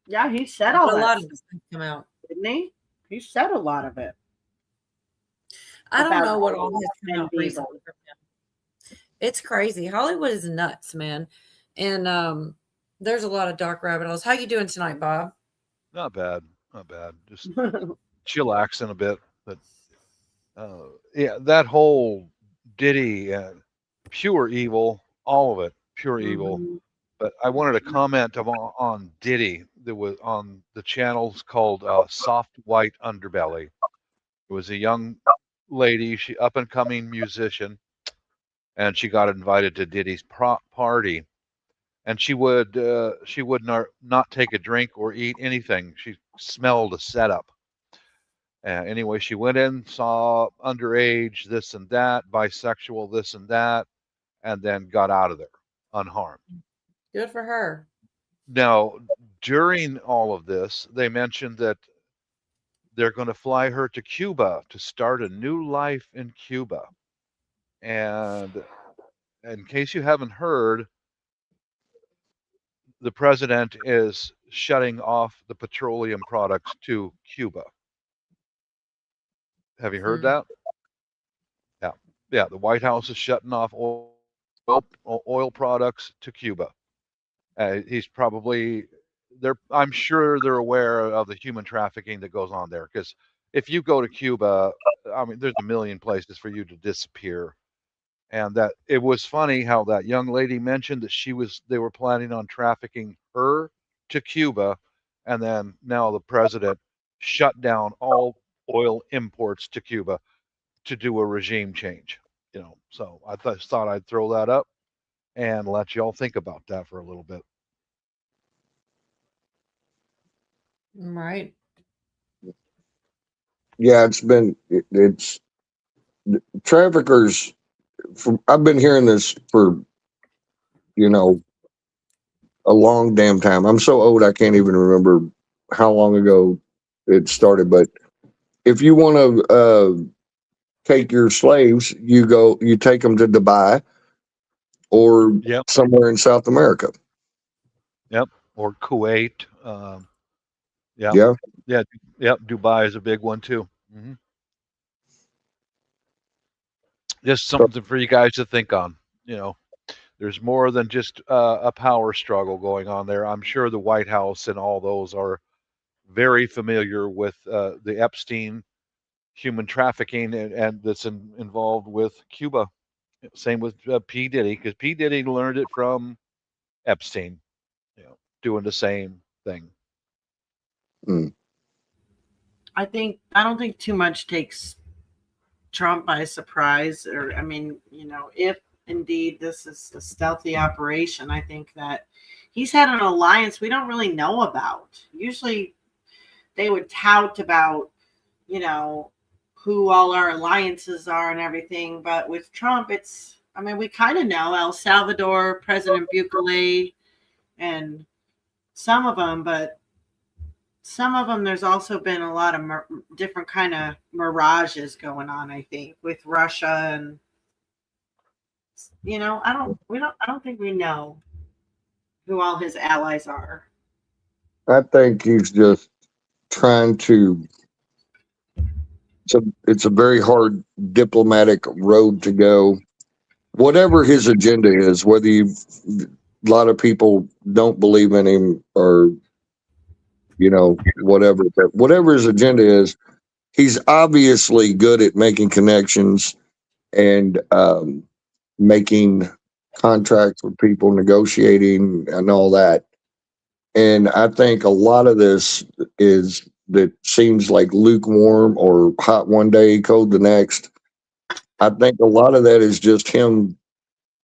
Speaker 21: Yeah, he said
Speaker 1: But
Speaker 21: all
Speaker 1: a
Speaker 21: that
Speaker 1: lot of
Speaker 21: stuff,
Speaker 1: this things come out.
Speaker 21: didn't he? He said a lot of it.
Speaker 1: I don't
Speaker 21: About
Speaker 1: know what all has come
Speaker 21: and
Speaker 1: out
Speaker 21: Bieber.
Speaker 1: recently from him. It's crazy. Hollywood is nuts, man. And there's a lot of dark rabbit holes. How you doing tonight, Bob?
Speaker 9: Not bad. Just chillaxing a bit. But yeah, that whole Diddy, pure evil, all of it, pure evil. But I wanted to comment on Diddy that was on the channels called Soft White Underbelly. It was a young lady, she up and coming musician, and she got invited to Diddy's party. And she would not take a drink or eat anything. She smelled a setup. Anyway, she went in, saw underage, this and that, bisexual, this and that, and then got out of there unharmed.
Speaker 1: Good for her.
Speaker 9: Now, during all of this, they mentioned that they're going to fly her to Cuba to start a new life in Cuba. And in case you haven't heard, the president is shutting off the petroleum products to Cuba. Have you heard that? Yeah. Yeah. The White House is shutting off oil products to Cuba. He's probably I'm sure they're aware of the human trafficking that goes on there. Because if you go to Cuba, I mean, there's a million places for you to disappear. And that it was funny how that young lady mentioned that they were planning on trafficking her to Cuba, and then now the president shut down all oil imports to Cuba to do a regime change. So I thought I'd throw that up and let y'all think about that for a little bit.
Speaker 1: Right.
Speaker 7: Yeah, it's traffickers. I've been hearing this for a long damn time. I'm so old I can't even remember how long ago it started. But if you want to take your slaves, you take them to Dubai or somewhere in South America.
Speaker 9: Yep, or Kuwait. Yeah. Dubai is a big one too. Mm-hmm. Just something for you guys to think on. There's more than just a power struggle going on there. I'm sure the White House and all those are very familiar with the Epstein human trafficking and that's involved with Cuba. Same with P. Diddy, because P. Diddy learned it from Epstein, doing the same thing.
Speaker 21: I don't think too much takes Trump by surprise, or I mean, if indeed this is a stealthy operation, I think that he's had an alliance we don't really know about. Usually they would tout about, who all our alliances are and everything, but with Trump, we kind of know El Salvador, President Bukele, and some of them, but some of them, there's also been a lot of different kind of mirages going on, I think, with Russia, and I don't think we know who all his allies are.
Speaker 7: I think he's just trying to. It's a very hard diplomatic road to go. Whatever his agenda is, whether a lot of people don't believe in him or whatever, but whatever his agenda is, he's obviously good at making connections and making contracts with people, negotiating and all that. And I think a lot of this that seems like lukewarm or hot one day, cold the next. I think a lot of that is just him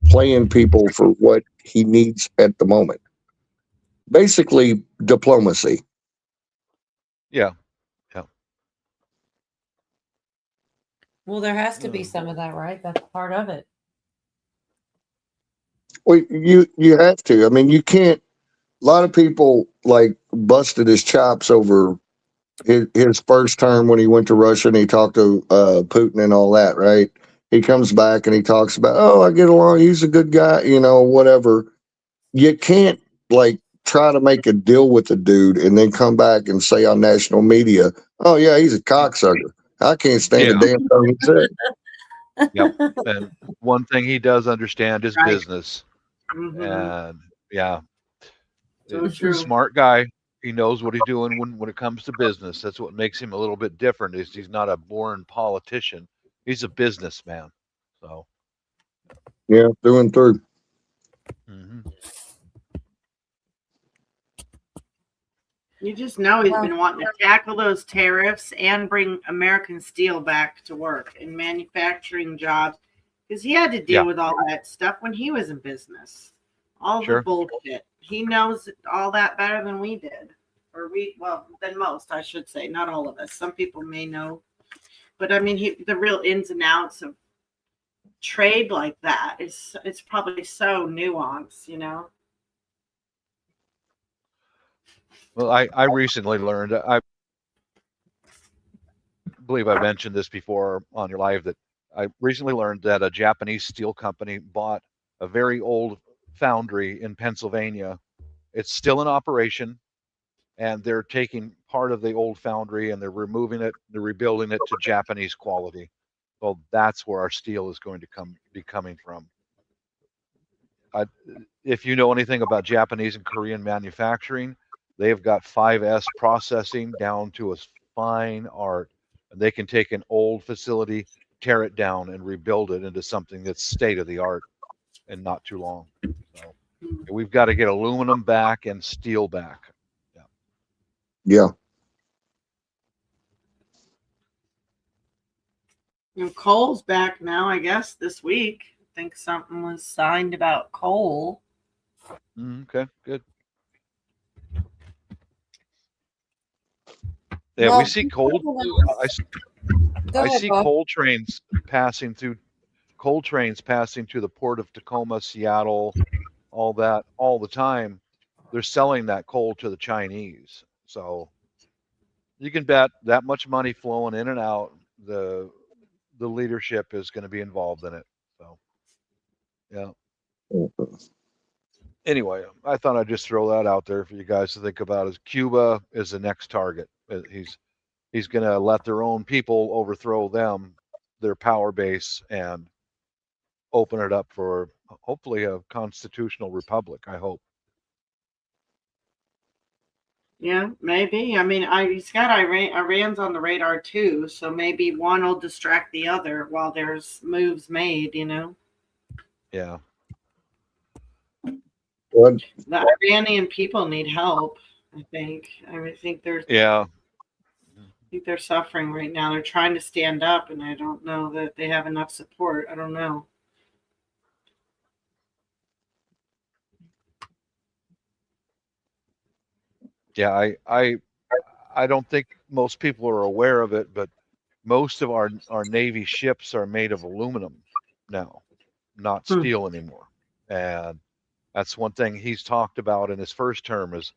Speaker 7: playing people for what he needs at the moment. Basically, diplomacy.
Speaker 9: Yeah.
Speaker 1: Well, there has to be some of that, right? That's part of it.
Speaker 7: Well, you have to. I mean, you can't. A lot of people busted his chops over his first term when he went to Russia and he talked to Putin and all that, right? He comes back and he talks about, I get along. He's a good guy, whatever. You can't try to make a deal with the dude and then come back and say on national media, oh yeah, he's a cocksucker. I can't stand the damn thing he said.
Speaker 9: Yep. And one thing he does understand is business.
Speaker 21: Mm-hmm.
Speaker 9: And yeah.
Speaker 21: So
Speaker 9: He's
Speaker 21: true.
Speaker 9: a smart guy. He knows what he's doing when it comes to business. That's what makes him a little bit different. Is he's not a born politician. He's a businessman. So
Speaker 7: yeah, through and through.
Speaker 9: Mm-hmm.
Speaker 21: You just know he's been wanting to tackle those tariffs and bring American steel back to work and manufacturing jobs, because he had to deal with all that stuff when he was in business. All the bullshit. He knows all that better than we did. Than most, I should say. Not all of us. Some people may know. But I mean, the real ins and outs of trade like that it's probably so nuanced,
Speaker 9: Well, I recently learned, I believe I mentioned this before on your live, that I recently learned that a Japanese steel company bought a very old foundry in Pennsylvania. It's still in operation, and they're taking part of the old foundry and they're removing it, they're rebuilding it to Japanese quality. Well, that's where our steel is going to be coming from. If you know anything about Japanese and Korean manufacturing, they've got 5S processing down to a fine art. And they can take an old facility, tear it down, and rebuild it into something that's state of the art in not too long. So we've got to get aluminum back and steel back.
Speaker 7: Yeah.
Speaker 21: Coal's back now, I guess, this week. I think something was signed about coal.
Speaker 9: Okay, good. Yeah, we see coal. I see coal trains passing through the port of Tacoma, Seattle, all that all the time. They're selling that coal to the Chinese. So you can bet that much money flowing in and out, the leadership is going to be involved in it. So yeah. Anyway, I thought I'd just throw that out there for you guys to think about. As Cuba is the next target. He's going to let their own people overthrow their power base, and open it up for hopefully a constitutional republic. I hope.
Speaker 21: Yeah, maybe. I mean, he's got Iran's on the radar too, so maybe one will distract the other while there's moves made.
Speaker 9: Yeah.
Speaker 7: What?
Speaker 21: The Iranian people need help. I think. I think they're
Speaker 9: Yeah.
Speaker 21: suffering right now. They're trying to stand up, and I don't know that they have enough support. I don't know.
Speaker 9: Yeah, I don't think most people are aware of it, but most of our Navy ships are made of aluminum now, not steel anymore. And that's one thing he's talked about in his first term is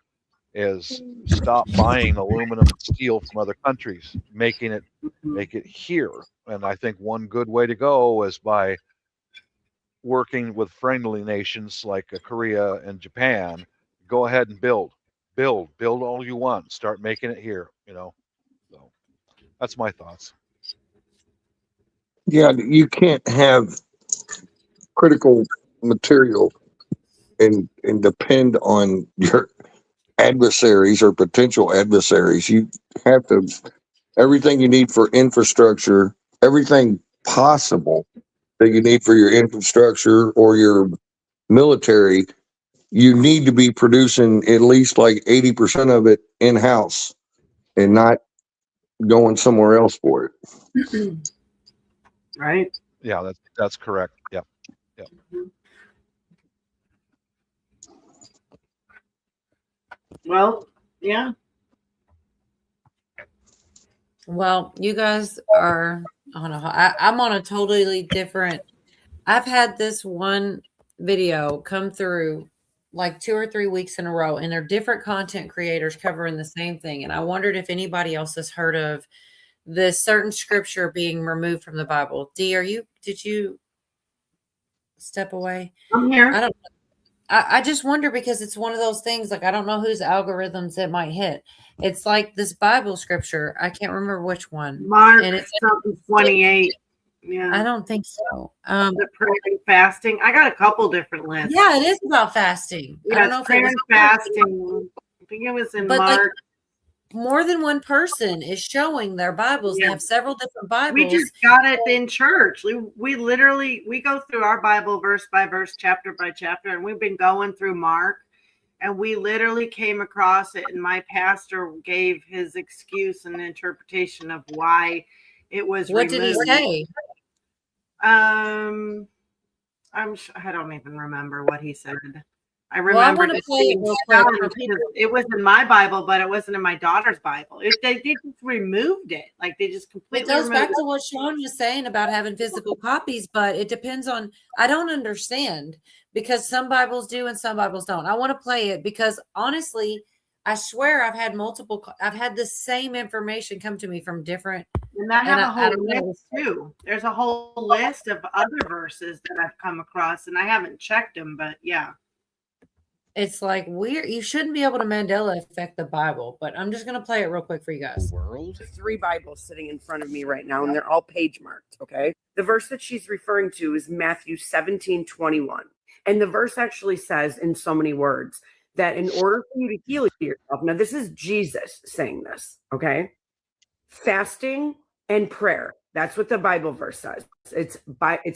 Speaker 9: stop buying aluminum and steel from other countries, make it here. And I think one good way to go is by working with friendly nations like Korea and Japan. Go ahead and build all you want. Start making it here. So that's my thoughts.
Speaker 7: Yeah, you can't have critical material and depend on your adversaries or potential adversaries. You have to everything you need for infrastructure, everything possible that you need for your infrastructure or your military, you need to be producing at least like 80% of it in house and not going somewhere else for it.
Speaker 21: Right.
Speaker 9: Yeah, that's correct. Yeah.
Speaker 21: Well, yeah.
Speaker 1: Well, you guys are on I'm on a totally different. I've had this one video come through like 2 or 3 weeks in a row, and they're different content creators covering the same thing. And I wondered if anybody else has heard of this certain scripture being removed from the Bible. Did you step away?
Speaker 21: I'm here.
Speaker 1: I don't. I just wonder because it's one of those things. Like I don't know whose algorithms it might hit. It's like this Bible scripture. I can't remember which one.
Speaker 21: Mark
Speaker 1: And it's
Speaker 21: something 28. Yeah.
Speaker 1: I don't think so.
Speaker 21: The prayer and fasting. I got a couple different lists.
Speaker 1: Yeah, it is about fasting. I don't know if it
Speaker 21: prayer
Speaker 1: was
Speaker 21: and fasting. I think it was in
Speaker 1: but
Speaker 21: Mark.
Speaker 1: like more than one person is showing their Bibles. They have several different Bibles.
Speaker 21: We just got it in church. We literally go through our Bible verse by verse, chapter by chapter, and we've been going through Mark, and we literally came across it, and my pastor gave his excuse and interpretation of why it was
Speaker 1: What
Speaker 21: removed.
Speaker 1: did he say?
Speaker 21: I don't even remember what he said. I
Speaker 1: Well, I
Speaker 21: remember
Speaker 1: want to play it real quick for people.
Speaker 21: it was in my Bible, but it wasn't in my daughter's Bible. They just removed it. Like they just
Speaker 1: It
Speaker 21: completely
Speaker 1: goes back
Speaker 21: removed
Speaker 1: to what Sean was saying about having physical copies, but it depends on. I don't understand because some Bibles do and some Bibles don't. I want to play it because honestly, I swear I've had the same information come to me from different.
Speaker 21: And I have a
Speaker 1: I
Speaker 21: whole
Speaker 1: don't know.
Speaker 21: list too. There's a whole list of other verses that I've come across, and I haven't checked them, but yeah.
Speaker 1: It's like you shouldn't be able to Mandela affect the Bible, but I'm just going to play it real quick for you guys.
Speaker 5: World. 3 Bibles sitting in front of me right now, and they're all page marked. Okay. The verse that she's referring to is Matthew 17:21. And the verse actually says in so many words that in order for you to heal yourself, now this is Jesus saying this, okay? Fasting and prayer. That's what the Bible verse says. It's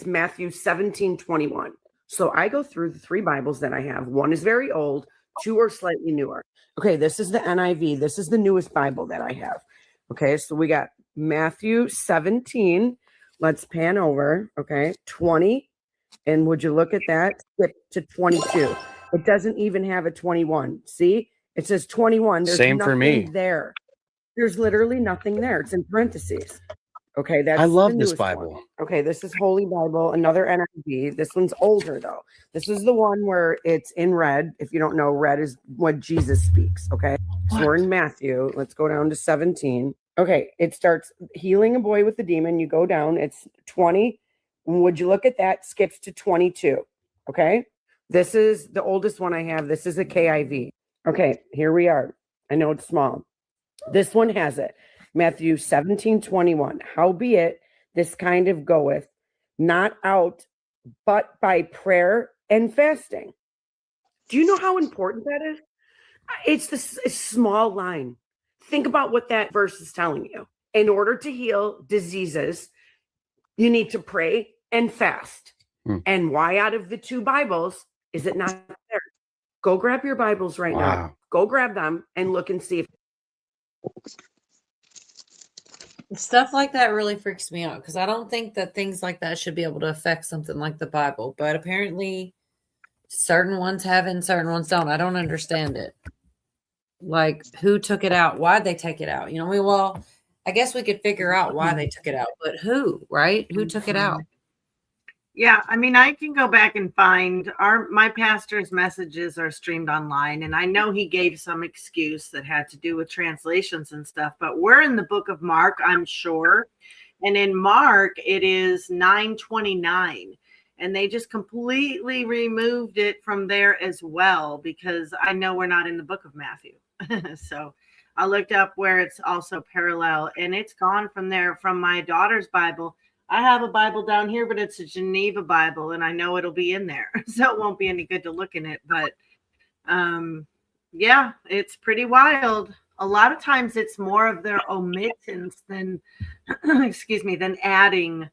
Speaker 5: Matthew 17:21. So I go through the 3 Bibles that I have. One is very old, 2 are slightly newer. Okay, this is the NIV. This is the newest Bible that I have. Okay, so we got Matthew 17. Let's pan over. Okay, 20. And would you look at that? Skip to 22. It doesn't even have a 21. See? It says 21. There's
Speaker 14: Same for me.
Speaker 5: nothing there. There's literally nothing there. It's in parentheses. Okay, that's
Speaker 14: I love
Speaker 5: the
Speaker 14: this
Speaker 5: newest
Speaker 14: Bible.
Speaker 5: one. Okay, this is Holy Bible, another NIV. This one's older though. This is the one where it's in red. If you don't know, red is what Jesus speaks. Okay, so we're in Matthew. Let's go down to 17. Okay, it starts healing a boy with the demon. You go down. It's 20. Would you look at that? Skips to 22. Okay, this is the oldest one I have. This is a KIV. Okay, here we are. I know it's small. This one has it. Matthew 17:21. Howbeit, this kind of goeth not out but by prayer and fasting. Do you know how important that is? It's this small line. Think about what that verse is telling you. In order to heal diseases, you need to pray and fast. And why out of the 2 Bibles is it not there? Go grab your Bibles right now.
Speaker 18: Wow.
Speaker 5: Go grab them and look and see if
Speaker 1: Stuff like that really freaks me out because I don't think that things like that should be able to affect something like the Bible. But apparently, certain ones have it and certain ones don't. I don't understand it. Like, who took it out? Why'd they take it out? You know, well, I guess we could figure out why they took it out, but who, right? Who took it out?
Speaker 21: Yeah, I mean, I can go back and find my pastor's messages are streamed online, and I know he gave some excuse that had to do with translations and stuff, but we're in the book of Mark, I'm sure. And in Mark, it is 9:29, and they just completely removed it from there as well, because I know we're not in the book of Matthew. So I looked up where it's also parallel, and it's gone from there. From my daughter's Bible, I have a Bible down here, but it's a Geneva Bible, and I know it'll be in there, so it won't be any good to look in it. But yeah, it's pretty wild. A lot of times it's more of their omittance than, excuse me, than adding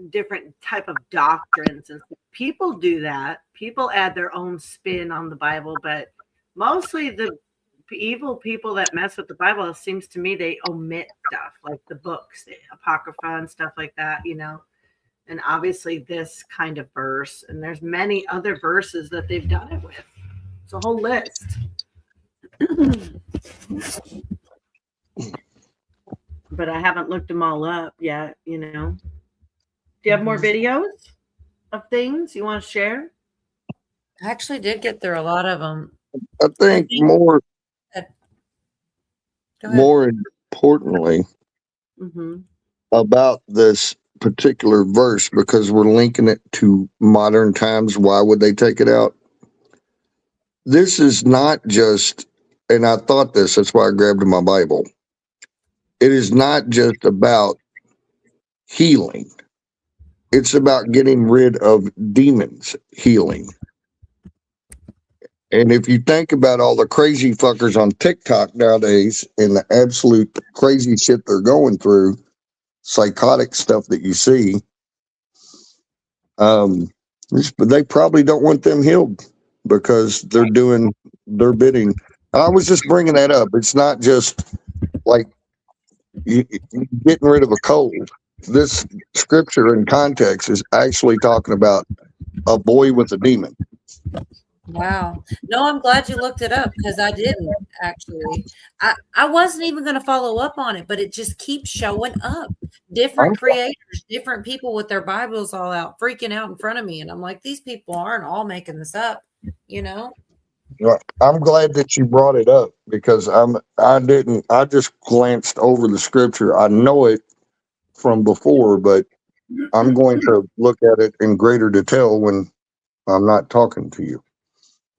Speaker 21: different type of doctrines. And people do that. People add their own spin on the Bible, but mostly the evil people that mess with the Bible, it seems to me they omit stuff like the books, the Apocrypha and stuff like that, you know. And obviously this kind of verse, and there's many other verses that they've done it with. It's a whole list. But I haven't looked them all up yet, you know. Do you have more videos of things you want to share?
Speaker 1: I actually did get through a lot of them.
Speaker 7: I think more importantly about this particular verse, because we're linking it to modern times. Why would they take it out? This is not just, and I thought this, that's why I grabbed my Bible. It is not just about healing. It's about getting rid of demons, healing. And if you think about all the crazy fuckers on TikTok nowadays and the absolute crazy shit they're going through, psychotic stuff that you see, they probably don't want them healed because they're doing their bidding. I was just bringing that up. It's not just like getting rid of a cold. This scripture in context is actually talking about a boy with a demon.
Speaker 1: Wow. No, I'm glad you looked it up because I didn't actually. I wasn't even going to follow up on it, but it just keeps showing up. Different creators, different people with their Bibles all out, freaking out in front of me. And I'm like, these people aren't all making this up, you know?
Speaker 7: I'm glad that you brought it up because I just glanced over the scripture. I know it from before, but I'm going to look at it in greater detail when I'm not talking to you.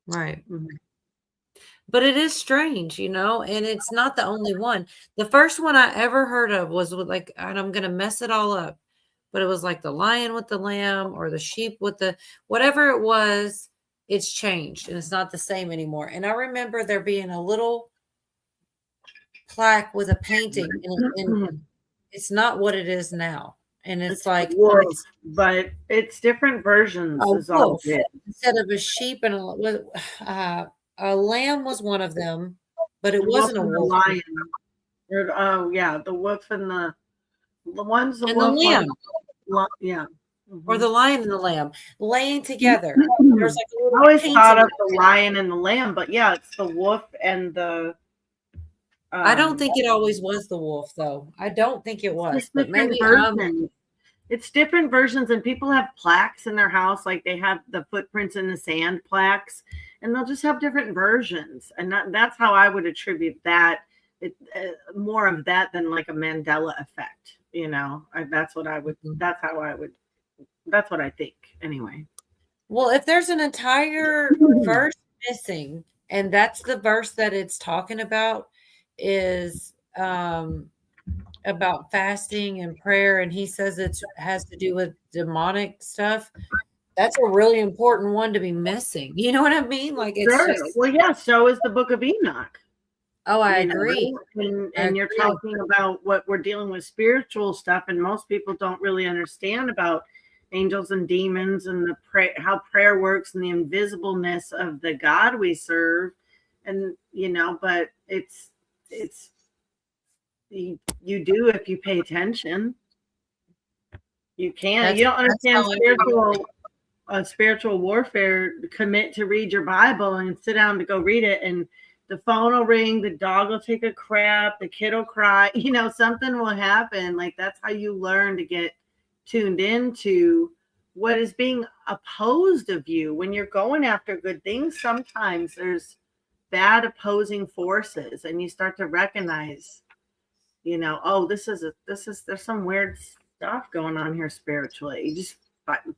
Speaker 1: Right. But it is strange, you know, and it's not the only one. The first one I ever heard of was with like, and I'm going to mess it all up, but it was like the lion with the lamb or the sheep with the, whatever it was, it's changed and it's not the same anymore. And I remember there being a little plaque with a painting and it's not what it is now. And it's like,
Speaker 21: but it's different versions.
Speaker 1: A
Speaker 21: is all
Speaker 1: wolf
Speaker 21: it is.
Speaker 1: instead of a sheep and a lamb was one of them, but it wasn't a wolf.
Speaker 21: Lion. Oh yeah, the wolf and the one's the
Speaker 1: And
Speaker 21: wolf,
Speaker 1: the lamb.
Speaker 21: Yeah.
Speaker 1: Or the lion and the lamb laying together. There's like a
Speaker 21: I
Speaker 1: little
Speaker 21: always
Speaker 1: painting
Speaker 21: thought of the lion and the lamb, but yeah, it's the wolf and the.
Speaker 1: I don't think it always was the wolf, though. I don't think it was,
Speaker 21: It's
Speaker 1: but
Speaker 21: different
Speaker 1: maybe
Speaker 21: versions. It's different versions, and people have plaques in their house, like they have the footprints in the sand plaques, and they'll just have different versions, and that's how I would attribute that. More of that than like a Mandela effect, you know. That's what I would. That's how I would. That's what I think, anyway.
Speaker 1: Well, if there's an entire verse missing, and that's the verse that it's talking about, is about fasting and prayer, and he says it has to do with demonic stuff. That's a really important one to be missing. You know what I mean? Like it's
Speaker 21: Sure.
Speaker 1: just,
Speaker 21: Well, yeah. So is the Book of Enoch.
Speaker 1: oh, I
Speaker 21: You know,
Speaker 1: agree.
Speaker 21: and you're
Speaker 1: agree.
Speaker 21: talking about what we're dealing with spiritual stuff, and most people don't really understand about angels and demons and how prayer works and the invisibleness of the God we serve. And, but it's you do if you pay attention. You can't. You don't understand spiritual warfare. Commit to read your Bible and sit down to go read it, and the phone will ring, the dog will take a crap, the kid will cry. Something will happen. Like, that's how you learn to get tuned into what is being opposed of you. When you're going after good things, sometimes there's bad opposing forces, and you start to recognize, oh, there's some weird stuff going on here spiritually. You just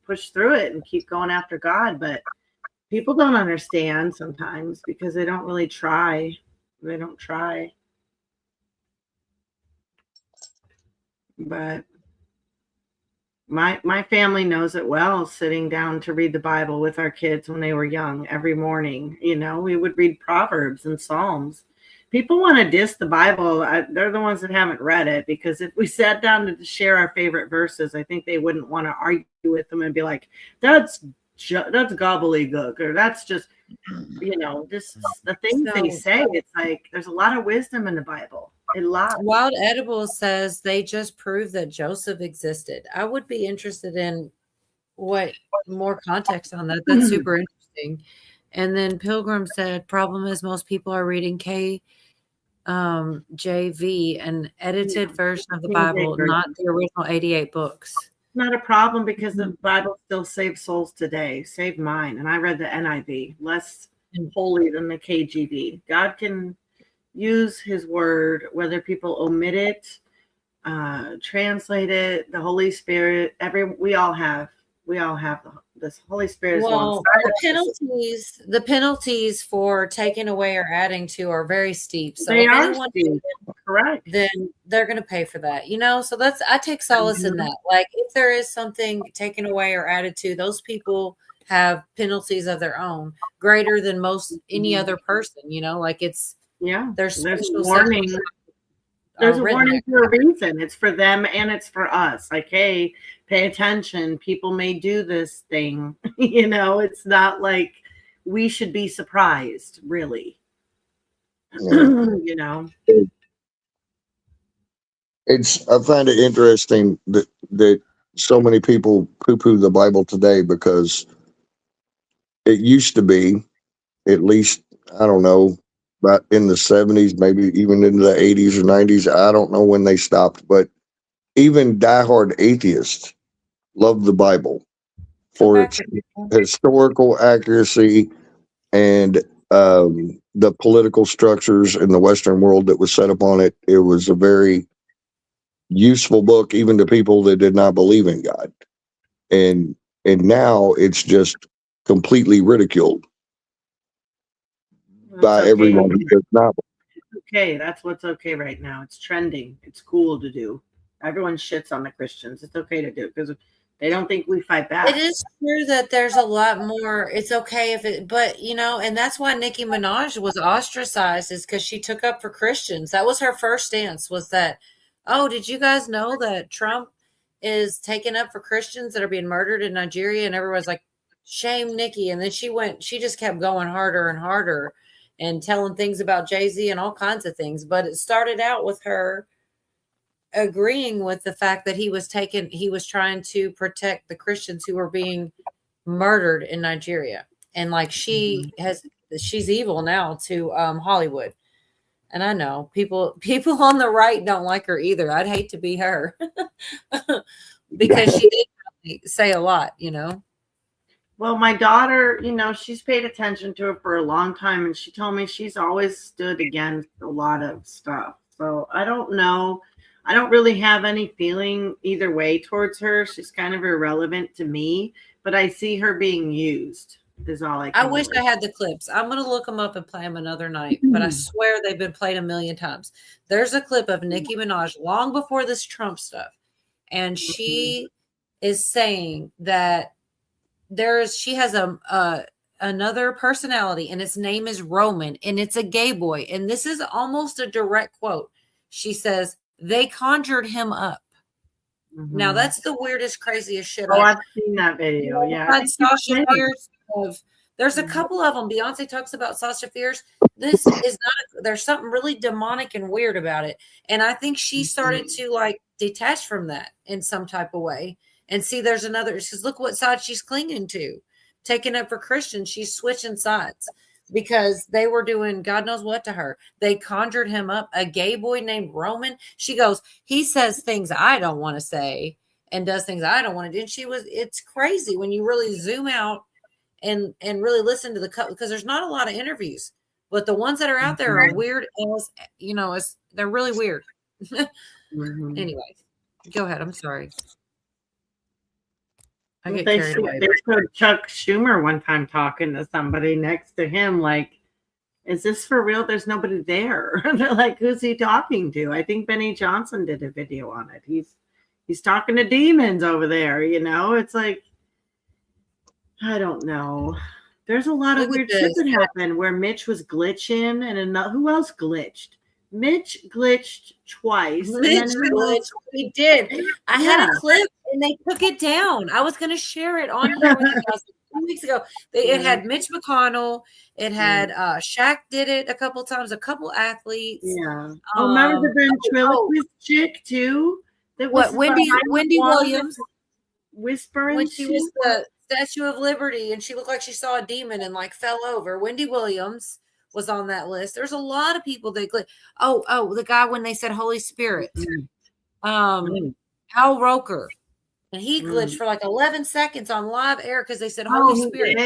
Speaker 21: push through it and keep going after God. But people don't understand sometimes because they don't really try. They don't try. But my family knows it well, sitting down to read the Bible with our kids when they were young every morning. We would read Proverbs and Psalms. People want to diss the Bible. They're the ones that haven't read it, because if we sat down to share our favorite verses, I think they wouldn't want to argue with them and be like, that's gobbledygook, or that's just, this the things they say. It's like there's a lot of wisdom in the Bible. A lot.
Speaker 1: Wild Edibles says they just proved that Joseph existed. I would be interested in what more context on that. That's super interesting. And then Pilgrim said, problem is most people are reading JV, an edited version of the Bible, not the original 88 books.
Speaker 21: Not a problem, because the Bible still saves souls today. Saved mine. And I read the NIV, less holy than the KJV. God can use his word, whether people omit it, translate it, the Holy Spirit, we all have this Holy Spirit.
Speaker 1: Well, the penalties for taking away or adding to are very steep. So
Speaker 21: they are steep. Correct.
Speaker 1: Then they're going to pay for that, So I take solace in that. Like, if there is something taken away or added to, those people have penalties of their own greater than any other person. Like, it's there's
Speaker 21: a warning. There's a warning for a reason. It's for them and it's for us. Like, hey, pay attention. People may do this thing. It's not like we should be surprised, really.
Speaker 7: Yeah. I find it interesting that so many people poo-poo the Bible today, because it used to be, at least, I don't know, about in the 70s, maybe even into the 80s or 90s. I don't know when they stopped, but even diehard atheists love the Bible for its historical accuracy and the political structures in the Western world that was set upon it. It was a very useful book, even to people that did not believe in God. And now it's just completely ridiculed by everyone who does not.
Speaker 21: Okay, that's what's okay right now. It's trending. It's cool to do. Everyone shits on the Christians. It's okay to do it because they don't think we fight back.
Speaker 1: It is true that there's a lot more. It's okay but and that's why Nicki Minaj was ostracized, is because she took up for Christians. That was her first stance, was that, oh, did you guys know that Trump is taking up for Christians that are being murdered in Nigeria? And everyone's like, shame Nicki. And then she just kept going harder and harder and telling things about Jay-Z and all kinds of things. But it started out with her agreeing with the fact that he was trying to protect the Christians who were being murdered in Nigeria. And like, she's evil now to Hollywood. And I know people on the right don't like her either. I'd hate to be her because she did really say a lot,
Speaker 21: Well, my daughter, she's paid attention to her for a long time, and she told me she's always stood against a lot of stuff. So I don't know. I don't really have any feeling either way towards her. She's kind of irrelevant to me, but I see her being used is all I
Speaker 1: wish I had the clips. I'm going to look them up and play them another night, but I swear they've been played a million times. There's a clip of Nicki Minaj long before this Trump stuff, and she is saying that she has another personality, and its name is Roman, and it's a gay boy. And this is almost a direct quote. She says, they conjured him up. Now that's the weirdest, craziest shit.
Speaker 21: Oh, I've seen that video. Yeah, I
Speaker 1: Had
Speaker 21: think you
Speaker 1: Sasha
Speaker 21: played
Speaker 1: Fierce. There's a couple of them. Beyonce talks about Sasha Fierce. This is not. There's something really demonic and weird about it, and I think she started to like detach from that in some type of way and see there's another. Because look what side she's clinging to, taking up for Christians. She's switching sides because they were doing God knows what to her. They conjured him up, a gay boy named Roman. She goes, he says things I don't want to say and does things I don't want to do. And it's crazy when you really zoom out and really listen to the cut, because there's not a lot of interviews, but the ones that are out there are weird. As they're really weird. Anyways, go ahead. I'm sorry. I get carried away.
Speaker 21: They showed Chuck Schumer one time talking to somebody next to him, like, is this for real? There's nobody there. They're like, who's he talking to? I think Benny Johnson did a video on it. He's talking to demons over there, It's like, I don't know. There's a lot of weird shit that happened where Mitch was glitching and who else glitched? Mitch glitched twice.
Speaker 1: Mitch glitched. He did. I had a clip and they took it down. I was going to share it on here with you guys 2 weeks ago. It had Mitch McConnell. It had Shaq did it a couple times, a couple athletes.
Speaker 21: Yeah. Remember the ventriloquist chick too?
Speaker 1: Wendy Williams
Speaker 21: whispering
Speaker 1: when she was the Statue of Liberty and she looked like she saw a demon and like fell over. Wendy Williams was on that list. There's a lot of people that glitch. The guy when they said Holy Spirit. Al Roker. And he glitched for like 11 seconds on live air because they said Holy Spirit.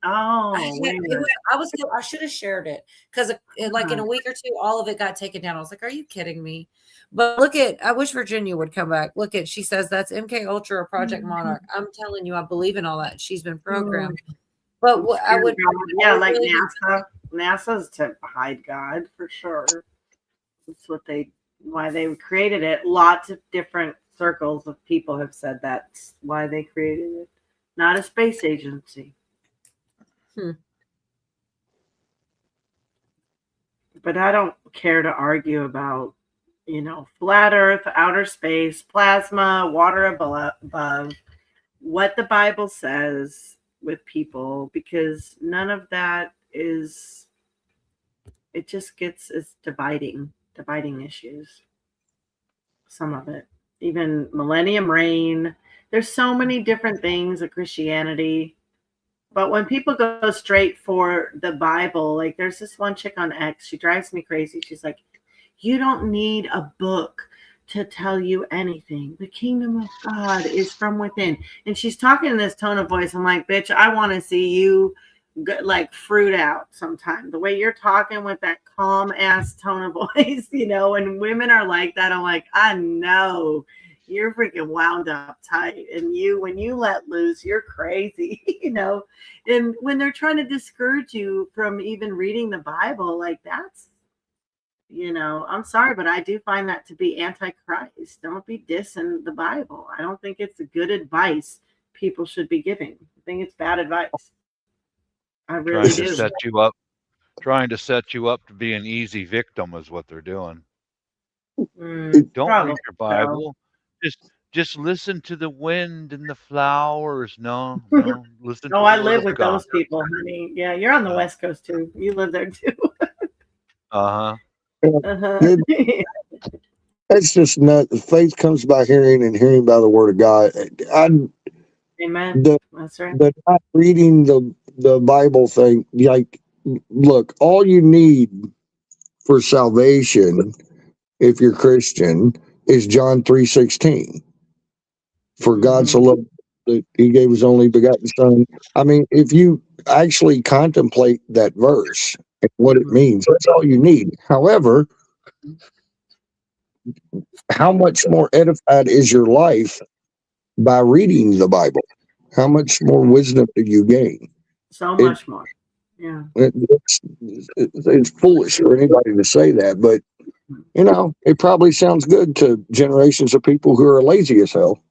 Speaker 1: I should have shared it because like in a week or two, all of it got taken down. I was like, are you kidding me? But I wish Virginia would come back. She says that's MK Ultra or Project Monarch. I'm telling you, I believe in all that. She's been programmed. But like
Speaker 21: NASA. NASA's to hide God for sure. That's why they created it. Lots of different circles of people have said that's why they created it. Not a space agency. But I don't care to argue about, flat Earth, outer space, plasma, water above, what the Bible says with people, because none of that it's dividing issues. Some of it, even millennium reign. There's so many different things of Christianity. But when people go straight for the Bible, like there's this one chick on X, she drives me crazy. She's like, you don't need a book to tell you anything. The kingdom of God is from within. And she's talking in this tone of voice. I'm like, bitch, I want to see you like fruit out sometime. The way you're talking with that calm ass tone of voice, and women are like that. I'm like, I know. You're freaking wound up tight. And when you let loose, you're crazy, And when they're trying to discourage you from even reading the Bible, like that's, I'm sorry, but I do find that to be antichrist. Don't be dissing the Bible. I don't think it's a good advice people should be giving. I think it's bad advice. I really do.
Speaker 9: Trying to set you up to be an easy victim is what they're doing. Don't read your Bible. Just listen to the wind and the flowers. No, listen.
Speaker 21: No, I live with those people, honey. Yeah, you're on the West Coast too. You live there too.
Speaker 7: That's just not. Faith comes by hearing, and hearing by the word of God.
Speaker 21: Amen. That's right.
Speaker 7: But not reading the Bible thing. Like, look, all you need for salvation, if you're Christian, is John 3:16. For God so loved that He gave His only begotten Son. I mean, if you actually contemplate that verse and what it means, that's all you need. However, how much more edified is your life by reading the Bible? How much more wisdom do you gain?
Speaker 21: So much more. Yeah.
Speaker 7: It's foolish for anybody to say that, but it probably sounds good to generations of people who are lazy as hell.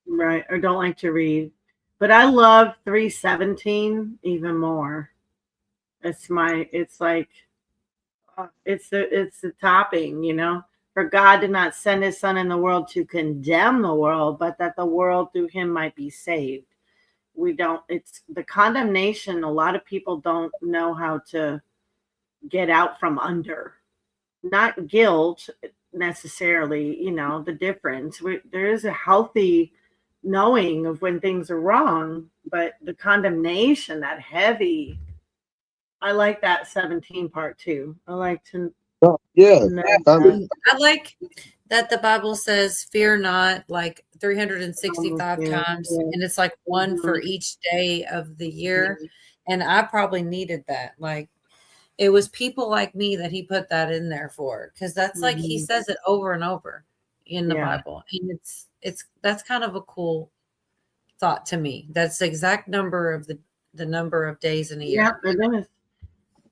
Speaker 21: Right. Or don't like to read. But I love 3:17 even more. It's the topping, For God did not send his son in the world to condemn the world, but that the world through him might be saved. It's the condemnation. A lot of people don't know how to get out from under. Not guilt necessarily, the difference. There is a healthy knowing of when things are wrong, but the condemnation, that heavy. I like that 17 part too. I like to.
Speaker 7: Yeah.
Speaker 1: I like that the Bible says, fear not, like 365 times. And it's like one for each day of the year. And I probably needed that. Like, it was people like me that he put that in there for. Because that's like, he says it over and over in the Bible. And that's kind of a cool thought to me. That's the exact number of the number of days in a year.
Speaker 21: Yeah, it is.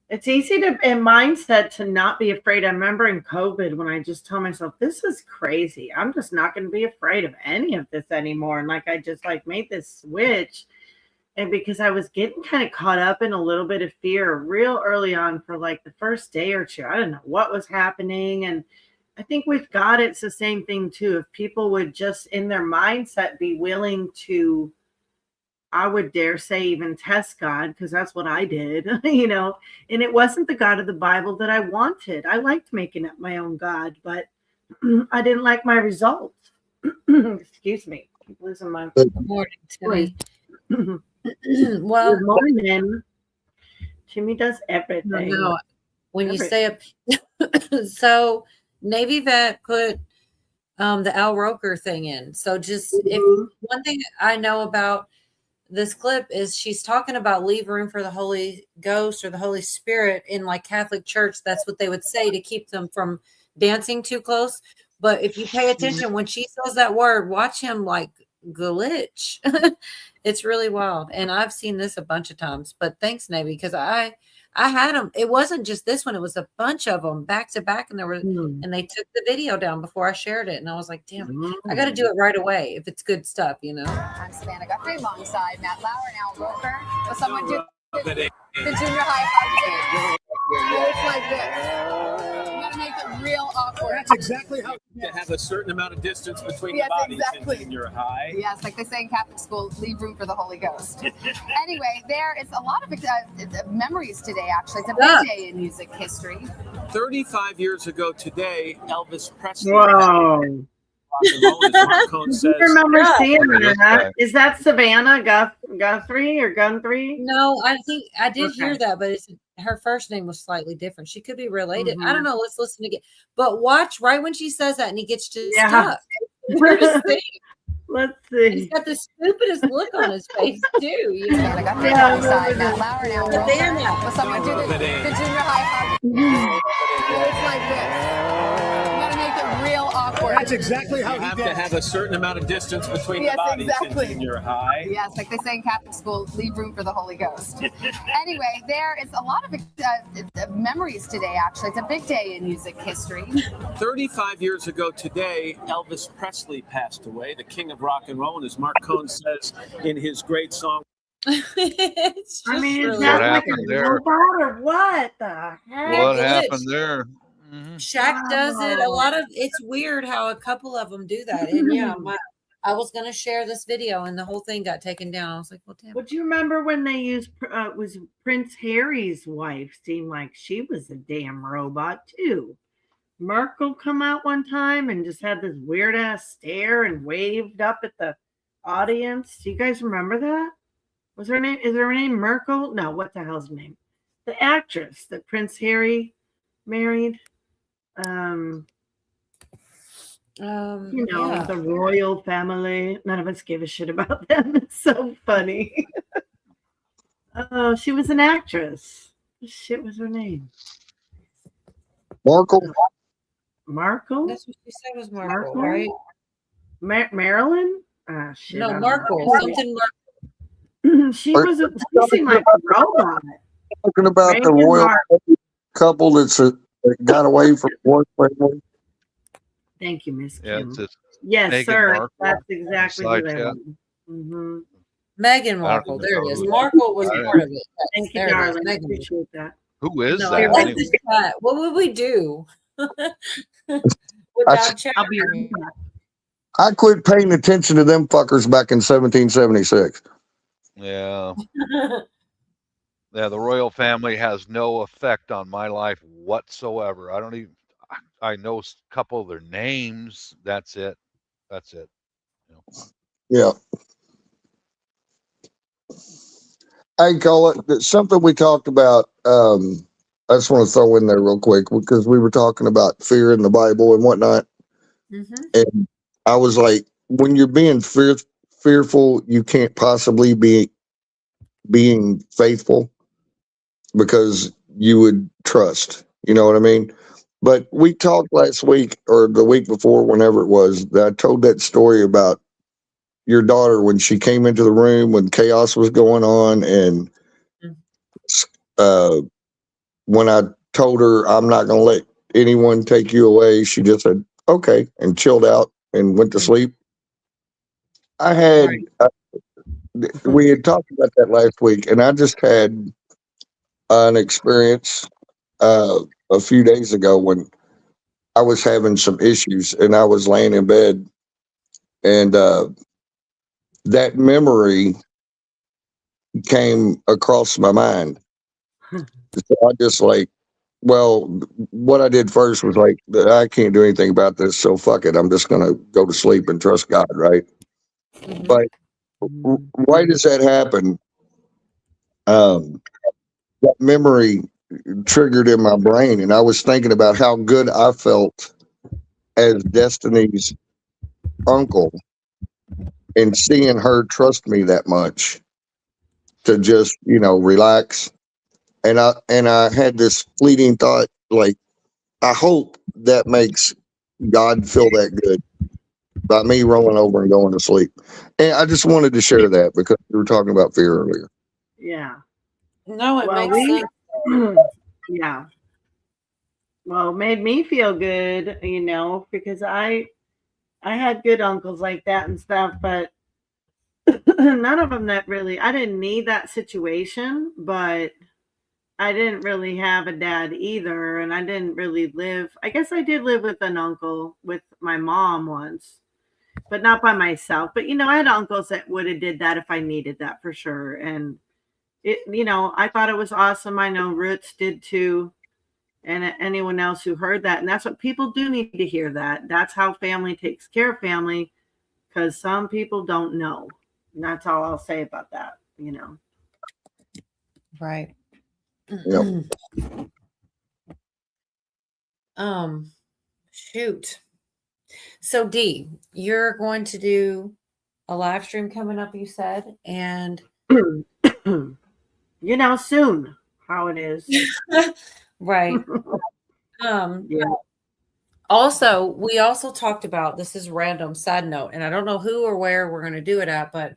Speaker 21: It's easy in mindset to not be afraid. I remember in COVID when I just told myself, this is crazy. I'm just not going to be afraid of any of this anymore. And like, I just made this switch. And because I was getting kind of caught up in a little bit of fear real early on for like the first day or two, I didn't know what was happening. And I think with God, it's the same thing too. If people would just in their mindset be willing to, I would dare say, even test God, because that's what I did, and it wasn't the God of the Bible that I wanted. I liked making up my own God, but I didn't like my results. Excuse me. Keep losing my
Speaker 1: morning, Timmy.
Speaker 21: Well, good morning. Timmy does everything.
Speaker 1: No, when you say it, so Navy vet put the Al Roker thing in. So just if one thing I know about this clip is she's talking about leave room for the Holy Ghost or the Holy Spirit in like Catholic Church. That's what they would say to keep them from dancing too close. But if you pay attention, when she says that word, watch him like glitch. It's really wild. And I've seen this a bunch of times, but thanks, Navy, because I had them. It wasn't just this one. It was a bunch of them back to back. And and they took the video down before I shared it. And I was like, damn, I got to do it right away if it's good stuff,
Speaker 11: I'm Savannah Guthrie alongside Matt Lauer and Al Roker. Will someone do the junior high it's like this. You gotta make it real awkward.
Speaker 14: That's exactly how to have a certain amount of distance between the bodies in junior high.
Speaker 11: Yes, like they say in Catholic school, leave room for the Holy Ghost. Anyway, it's a lot of memories today, actually. It's a big day in music history.
Speaker 14: 35 years ago today, Elvis Presley.
Speaker 21: Whoa.
Speaker 14: Says,
Speaker 21: I remember seeing that. Is that Savannah Guthrie or Gunthrie?
Speaker 1: No, I think I did hear that, but her first name was slightly different. She could be related. I don't know. Let's listen again. But watch right when she says that and he gets to stuff.
Speaker 21: Let's see.
Speaker 1: He's got the stupidest look on his face too.
Speaker 11: I got the alongside Matt Lauer and Al Roker. Will someone do the junior high it's like this. You gotta make it real awkward.
Speaker 14: That's exactly how you have to have a certain amount of distance between the bodies in junior high.
Speaker 11: Yes, like they say in Catholic school, leave room for the Holy Ghost. Anyway, it's a lot of memories today, actually. It's a big day in music history.
Speaker 14: 35 years ago today, Elvis Presley passed away, the king of rock and roll, and as Mark Cohn says in his great song,
Speaker 21: is that like a robot or what the heck?
Speaker 9: What happened there?
Speaker 1: Shaq does it. A lot of it's weird how a couple of them do that. And I was gonna share this video and the whole thing got taken down. I was like, well, damn.
Speaker 21: Would you remember when they used was Prince Harry's wife seemed like she was a damn robot too? Merkel come out one time and just had this weird ass stare and waved up at the audience. Do you guys remember that? Was her name? Is her name Merkel? No, what the hell's her name? The actress that Prince Harry married. The royal family. None of us gave a shit about them. It's so funny. Oh, she was an actress. What shit was her name?
Speaker 7: Markle.
Speaker 21: Markle?
Speaker 1: That's what she said was Markle, right?
Speaker 21: Marilyn? Ah, shit.
Speaker 1: No, Markle. Something
Speaker 21: Markle. She seemed like a robot.
Speaker 7: Talking about the royal couple that got away from one family.
Speaker 21: Thank you, Miss Kim.
Speaker 9: Yeah,
Speaker 21: yes,
Speaker 9: Meghan
Speaker 21: sir.
Speaker 9: Markle.
Speaker 21: That's exactly who they were.
Speaker 1: Meghan Markle. There it is. Markle was part of it.
Speaker 21: Thank you, darling. I appreciate that.
Speaker 9: Who is
Speaker 1: No,
Speaker 9: that?
Speaker 1: I like this chat. What would we do? What without
Speaker 21: I'll be
Speaker 1: checking.
Speaker 21: right back.
Speaker 7: I quit paying attention to them fuckers back in 1776.
Speaker 9: Yeah. Yeah, the royal family has no effect on my life whatsoever. I don't even. I know a couple of their names. That's it. That's it.
Speaker 7: Yeah. I call it something we talked about. I just want to throw in there real quick because we were talking about fear in the Bible and whatnot.
Speaker 1: Mm-hmm.
Speaker 7: And I was like, when you're being fearful, you can't possibly be being faithful because you would trust. You know what I mean? But we talked last week or the week before, whenever it was, that I told that story about your daughter when she came into the room when chaos was going on, and uh, when I told her I'm not going to let anyone take you away, she just said okay and chilled out and went to sleep. I had we had talked about that last week, and I just had an experience a few days ago when I was having some issues and I was laying in bed, and that memory came across my mind. So I just like, well, what I did first was like, I can't do anything about this, so fuck it. I'm just gonna go to sleep and trust God, right? But right as that happened, that memory triggered in my brain, and I was thinking about how good I felt as Destiny's uncle, and seeing her trust me that much to just relax. And I had this fleeting thought, like, I hope that makes God feel that good by me rolling over and going to sleep. And I just wanted to share that because we were talking about fear earlier.
Speaker 21: Yeah.
Speaker 1: No, it
Speaker 21: Well,
Speaker 1: makes sense.
Speaker 21: yeah. Well, it made me feel good, because I had good uncles like that and stuff, but none of them that really, I didn't need that situation, but I didn't really have a dad either. And I didn't really live, I guess I did live with an uncle with my mom once, but not by myself. But, I had uncles that would have did that if I needed that for sure. And I thought it was awesome. I know Roots did too. And anyone else who heard that. And that's what people do need to hear that. That's how family takes care of family, because some people don't know. And that's all I'll say about that,
Speaker 1: Right.
Speaker 7: Yep.
Speaker 1: Shoot. So D, you're going to do a live stream coming up, you said, and
Speaker 21: soon how it is.
Speaker 1: right.
Speaker 21: Yeah.
Speaker 1: Also, we also talked about, this is random side note, and I don't know who or where we're going to do it at, but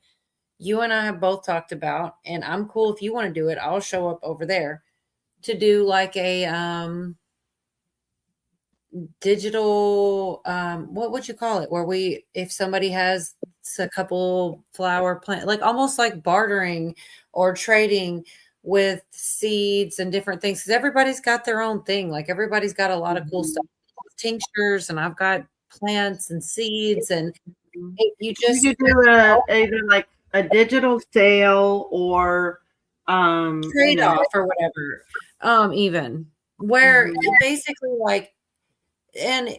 Speaker 1: you and I have both talked about, and I'm cool if you want to do it, I'll show up over there to do like a digital what would you call it, where if somebody has a couple flower plant, like almost like bartering or trading with seeds and different things, because everybody's got their own thing. Like everybody's got a lot of cool stuff, tinctures, and I've got plants and seeds, and you just
Speaker 21: could do either like a digital sale or
Speaker 1: trade off or whatever, even where basically like, and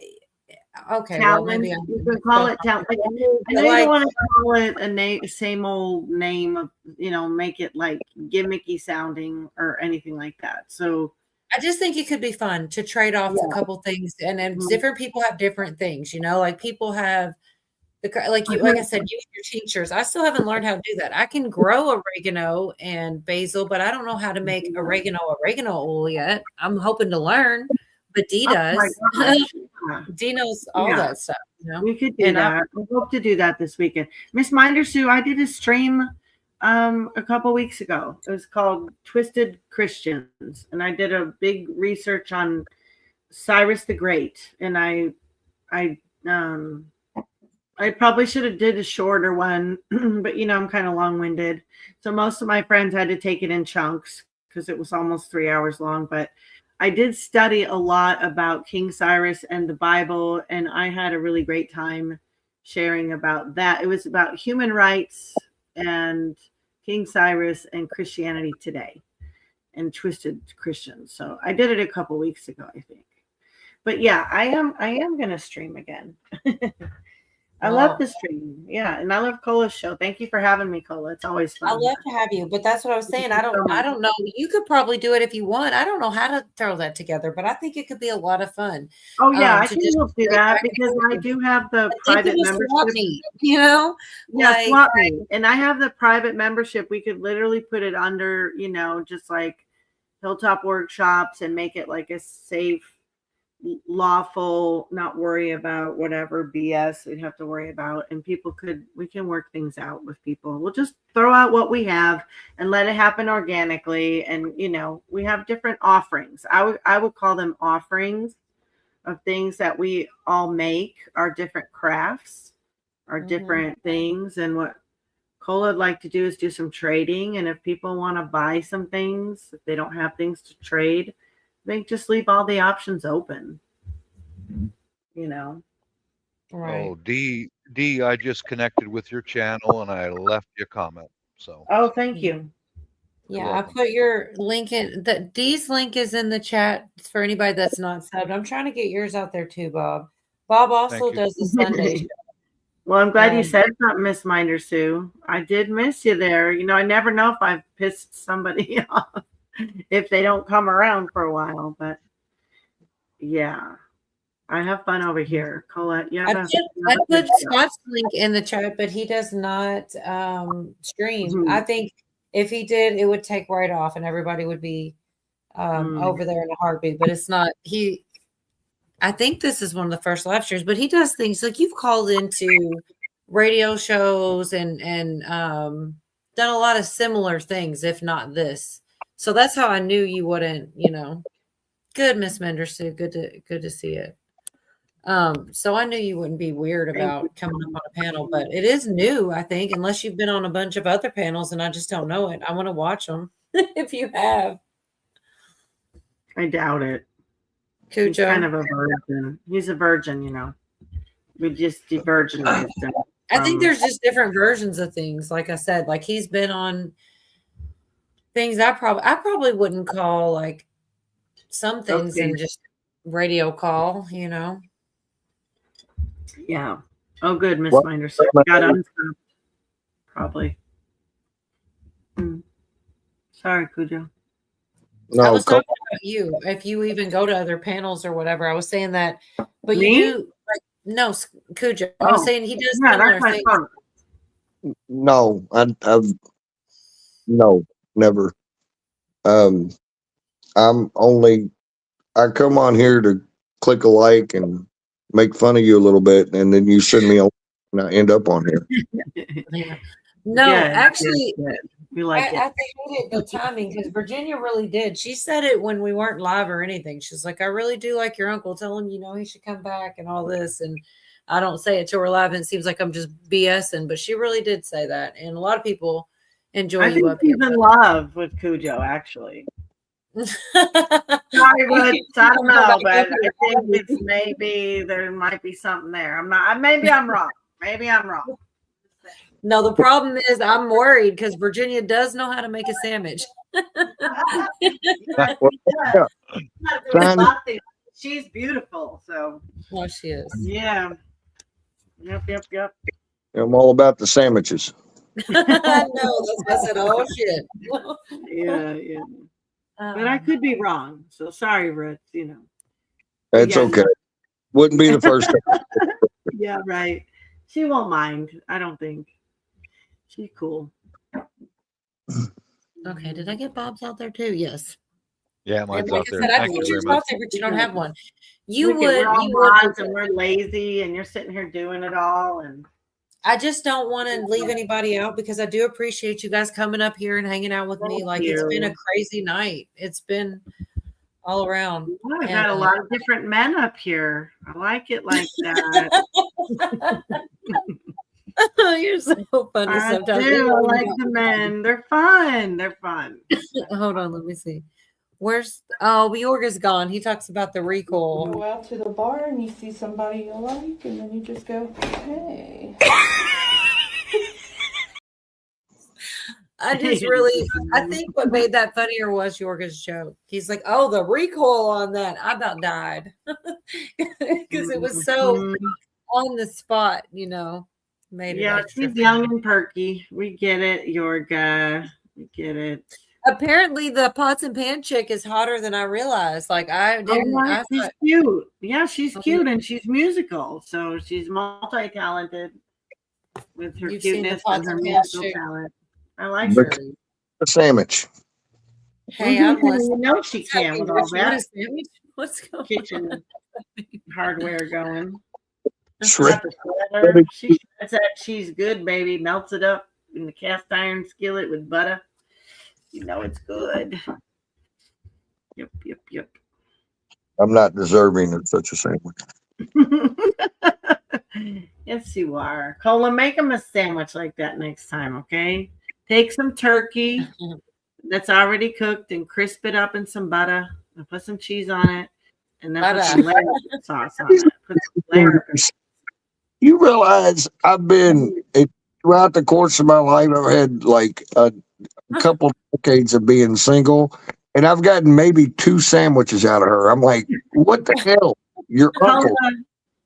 Speaker 1: okay,
Speaker 21: challenge.
Speaker 1: well maybe
Speaker 21: You can call it challenge. I know you don't want to call it a same old name of, make it like gimmicky sounding or anything like that. So
Speaker 1: I just think it could be fun to trade off a couple things, and then different people have different things, like people have like I said, you and your tinctures. I still haven't learned how to do that. I can grow oregano and basil, but I don't know how to make oregano oil yet. I'm hoping to learn, but Dee does. Dee knows all that stuff.
Speaker 21: We could do that. I hope to do that this weekend. Miss Minder Sue, I did a stream a couple weeks ago. It was called Twisted Christians, and I did a big research on Cyrus the Great, and I probably should have did a shorter one, but I'm kind of long-winded. So most of my friends had to take it in chunks because it was almost 3 hours long. But I did study a lot about King Cyrus and the Bible, and I had a really great time sharing about that. It was about human rights and King Cyrus and Christianity today and twisted Christians. So I did it a couple weeks ago, I think. But yeah, I am gonna stream again. I love the stream. Yeah, and I love Cola's show. Thank you for having me, Cola. It's always fun.
Speaker 1: I love to have you, but that's what I was saying. I don't know. You could probably do it if you want. I don't know how to throw that together, but I think it could be a lot of fun.
Speaker 21: Oh yeah, I can help do that because I do have the private membership.
Speaker 1: You know,
Speaker 21: yeah,
Speaker 1: like,
Speaker 21: swap me, and I have the private membership. We could literally put it under, you know, just like Hilltop Workshops and make it like a safe, lawful, not worry about whatever BS we'd have to worry about, and we can work things out with people. We'll just throw out what we have and let it happen organically. And you know, we have different offerings. I would call them offerings of things that we all make, our different crafts, our different things. And what Cola would like to do is do some trading, and if people want to buy some things, if they don't have things to trade, they just leave all the options open, you know.
Speaker 1: Right.
Speaker 9: Oh, D, I just connected with your channel and I left you a comment. So.
Speaker 21: Oh, thank you.
Speaker 1: Yeah, I put your link in. Dee's link is in the chat for anybody that's not subbed. I'm trying to get yours out there too, Bob. Bob also does the Sunday show.
Speaker 21: Well, I'm glad you said something, Miss Minder Sue. I did miss you there. You know, I never know if I've pissed somebody off if they don't come around for a while, but yeah, I have fun over here. Colette, yeah.
Speaker 1: I put Scott's link in the chat, but he does not stream. I think if he did, it would take right off and everybody would be over there in a heartbeat, but it's not. I think this is one of the first live streams, but he does things like you've called into radio shows and done a lot of similar things, if not this. So that's how I knew you wouldn't, you know. Good, Miss Menderson. Good to see it. So I knew you wouldn't be weird about coming up on a panel, but it is new, I think, unless you've been on a bunch of other panels and I just don't know it. I want to watch them if you have.
Speaker 21: I doubt it.
Speaker 1: Cujo.
Speaker 21: He's kind of a virgin. He's a virgin, you know. We just de-virginized him.
Speaker 1: I think there's just different versions of things. Like I said, like he's been on things I probably wouldn't call like some things and just radio call, you know.
Speaker 21: Yeah. Oh, good, Miss Minder. So got unstuck. Probably. Sorry, Cujo.
Speaker 2: No,
Speaker 1: I was talking about you. If you even go to other panels or whatever, I was saying that. But you do, like, no, Cujo. I was saying he does similar things.
Speaker 7: No, I've no, never. I come on here to click a like and make fun of you a little bit, and then you send me a and I end up on here.
Speaker 1: Yeah. No, actually,
Speaker 21: we like it.
Speaker 1: I hated the timing because Virginia really did. She said it when we weren't live or anything. She's like, I really do like your uncle. Tell him, you know, he should come back and all this. And I don't say it to her live, and it seems like I'm just BSing, but she really did say that. And a lot of people enjoy you up here.
Speaker 21: He's in love with Cujo, actually. Sorry, but I don't know, but I think it's maybe there might be something there. Maybe I'm wrong. Maybe I'm wrong.
Speaker 1: No, the problem is I'm worried because Virginia does know how to make a sandwich.
Speaker 21: She's beautiful, so.
Speaker 1: Well, she is.
Speaker 21: Yeah. Yep.
Speaker 7: I'm all about the sandwiches.
Speaker 1: No, that's what I said. Oh shit.
Speaker 21: Yeah. But I could be wrong. So sorry, Ruth, you know.
Speaker 7: That's okay. Wouldn't be the first time.
Speaker 21: Yeah, right. She won't mind, I don't think. She's cool.
Speaker 1: Okay, did I get Bob's out there too? Yes.
Speaker 9: Yeah, mine's
Speaker 1: like
Speaker 9: out there.
Speaker 1: I said, I
Speaker 9: Thank
Speaker 1: put
Speaker 9: you
Speaker 1: yours
Speaker 9: very
Speaker 1: out
Speaker 9: much.
Speaker 1: there, but you don't have one.
Speaker 21: We're mods and we're lazy, and you're sitting here doing it all, and
Speaker 1: I just don't want to leave anybody out because I do appreciate you guys coming up here and hanging out with me. Like it's been a crazy night. It's been all around.
Speaker 21: I've got a lot of different men up here. I like it like that.
Speaker 1: You're so funny sometimes.
Speaker 21: I like the men. They're fun.
Speaker 1: Hold on, let me see. Where's Yorga's gone. He talks about the recall.
Speaker 4: Go out to the bar and you see somebody you like, and then you just go, hey.
Speaker 1: I think what made that funnier was Yorga's joke. He's like, oh, the recoil on that. I about died. Because it was so on the spot, you know. Made it extra
Speaker 21: she's young and perky. We get it, Yorga. We get it.
Speaker 1: Apparently the pots and pan chick is hotter than I realized. Like I didn't
Speaker 21: she's cute. Yeah, she's cute and she's musical. So she's multi-talented with her cuteness and her musical talent. I like her.
Speaker 7: A sandwich.
Speaker 1: Hey,
Speaker 21: you know she can with all that.
Speaker 1: What's going
Speaker 21: kitchen hardware going?
Speaker 7: Shred.
Speaker 21: She shreds that cheese good, baby. Melts it up in the cast iron skillet with butter. You know it's good. Yep.
Speaker 7: I'm not deserving of such a sandwich.
Speaker 21: Yes, you are. Cola, make him a sandwich like that next time, okay? Take some turkey that's already cooked and crisp it up in some butter and put some cheese on it. And then put some layer sauce on it. Put some layer.
Speaker 7: You realize I've been, throughout the course of my life, I've had like a couple decades of being single, and I've gotten maybe 2 sandwiches out of her. I'm like, what the hell? Your uncle.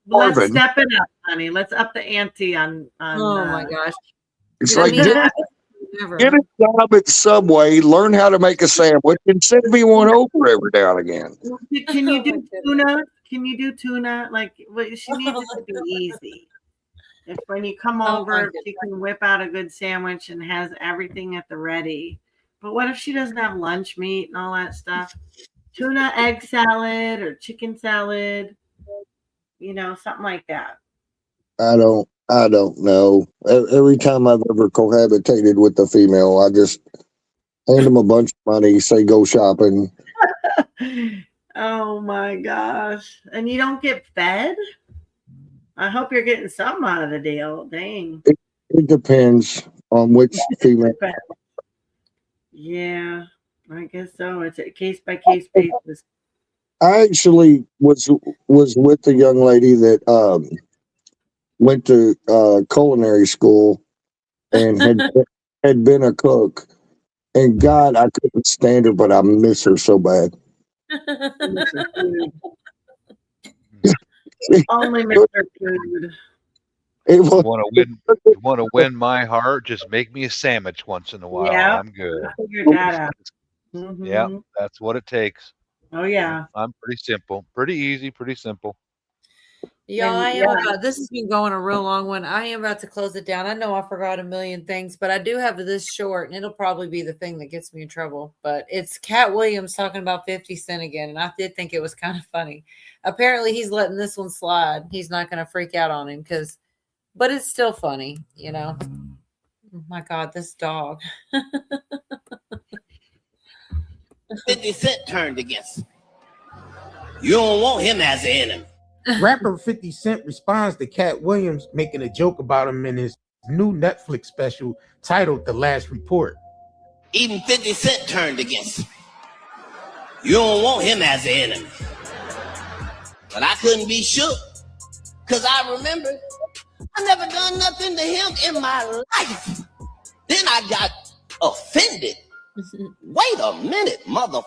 Speaker 21: Let's step it up, honey. Let's up the ante on
Speaker 1: oh my gosh.
Speaker 7: It's like get a job at Subway, learn how to make a sandwich, and send me one over every now and again.
Speaker 21: Can you do tuna? Can you do tuna? Like, she needs it to be easy. If when you come over, she can whip out a good sandwich and has everything at the ready. But what if she doesn't have lunch meat and all that stuff? Tuna egg salad or chicken salad, you know, something like that.
Speaker 7: I don't know. Every time I've ever cohabitated with a female, I just hand them a bunch of money, say go shopping.
Speaker 21: Oh my gosh. And you don't get fed? I hope you're getting something out of the deal. Dang.
Speaker 7: It depends on which female.
Speaker 21: Yeah, I guess so. It's a case by case basis.
Speaker 7: I actually was with a young lady that went to culinary school and had been a cook. And God, I couldn't stand her, but I miss her so bad.
Speaker 21: Only Mr. Food.
Speaker 9: You want to win my heart? Just make me a sandwich once in a while.
Speaker 21: Yeah,
Speaker 9: I'm good.
Speaker 21: I figured that out. Mm-hmm.
Speaker 9: Yeah, that's what it takes.
Speaker 21: Oh yeah.
Speaker 9: I'm pretty simple, pretty easy, pretty simple.
Speaker 1: Yeah, I am. This has been going a real long one. I am about to close it down. I know I forgot a million things, but I do have this short, and it'll probably be the thing that gets me in trouble. But it's Cat Williams talking about 50 Cent again, and I did think it was kind of funny. Apparently, he's letting this one slide. He's not going to freak out on him but it's still funny, you know. Oh my God, this dog.
Speaker 12: 50 Cent turned against him. You don't want him as an enemy.
Speaker 23: Rapper 50 Cent responds to Cat Williams making a joke about him in his new Netflix special titled The Last Report.
Speaker 12: Even 50 Cent turned against him. You don't want him as an enemy. But I couldn't be shook, because I remember I never done nothing to him in my life. Then I got offended. Wait a minute, mother.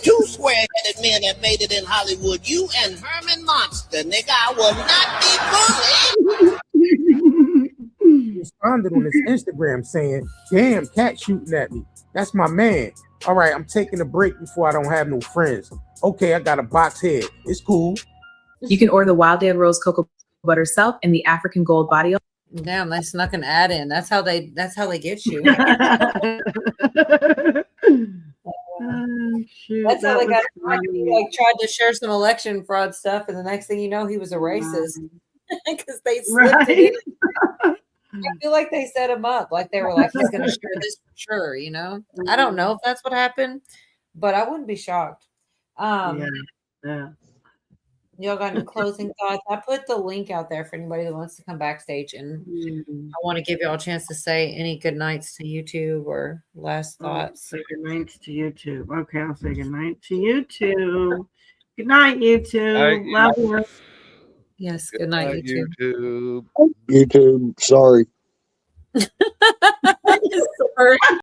Speaker 12: Two square-headed men have made it in Hollywood. You and Herman Monster, nigga. I will not be bullied.
Speaker 23: He responded on his Instagram saying, "Damn, Cat shooting at me. That's my man. All right, I'm taking a break before I don't have no friends. Okay, I got a box head. It's cool."
Speaker 24: You can order the Wild Dead Rose Cocoa Butter Self and the African Gold Body Oil.
Speaker 1: Damn, they snuck an ad in. That's how they get you.
Speaker 21: Shoot,
Speaker 1: That's how
Speaker 21: that
Speaker 1: they got.
Speaker 21: was
Speaker 1: He like tried to share some election fraud stuff, and the next thing you know, he was a racist because they slipped it in. I feel like they set him up. Like they were like, he's going to share this for sure. You know, I don't know if that's what happened, but I wouldn't be shocked.
Speaker 21: Yeah.
Speaker 1: Y'all got any closing thoughts? I put the link out there for anybody that wants to come backstage, and I want to give y'all a chance to say any good nights to YouTube or last thoughts.
Speaker 21: Say good nights to YouTube. Okay, I'll say good night to YouTube. Good night, YouTube. Love you.
Speaker 1: Yes, good night, YouTube.
Speaker 7: YouTube, sorry.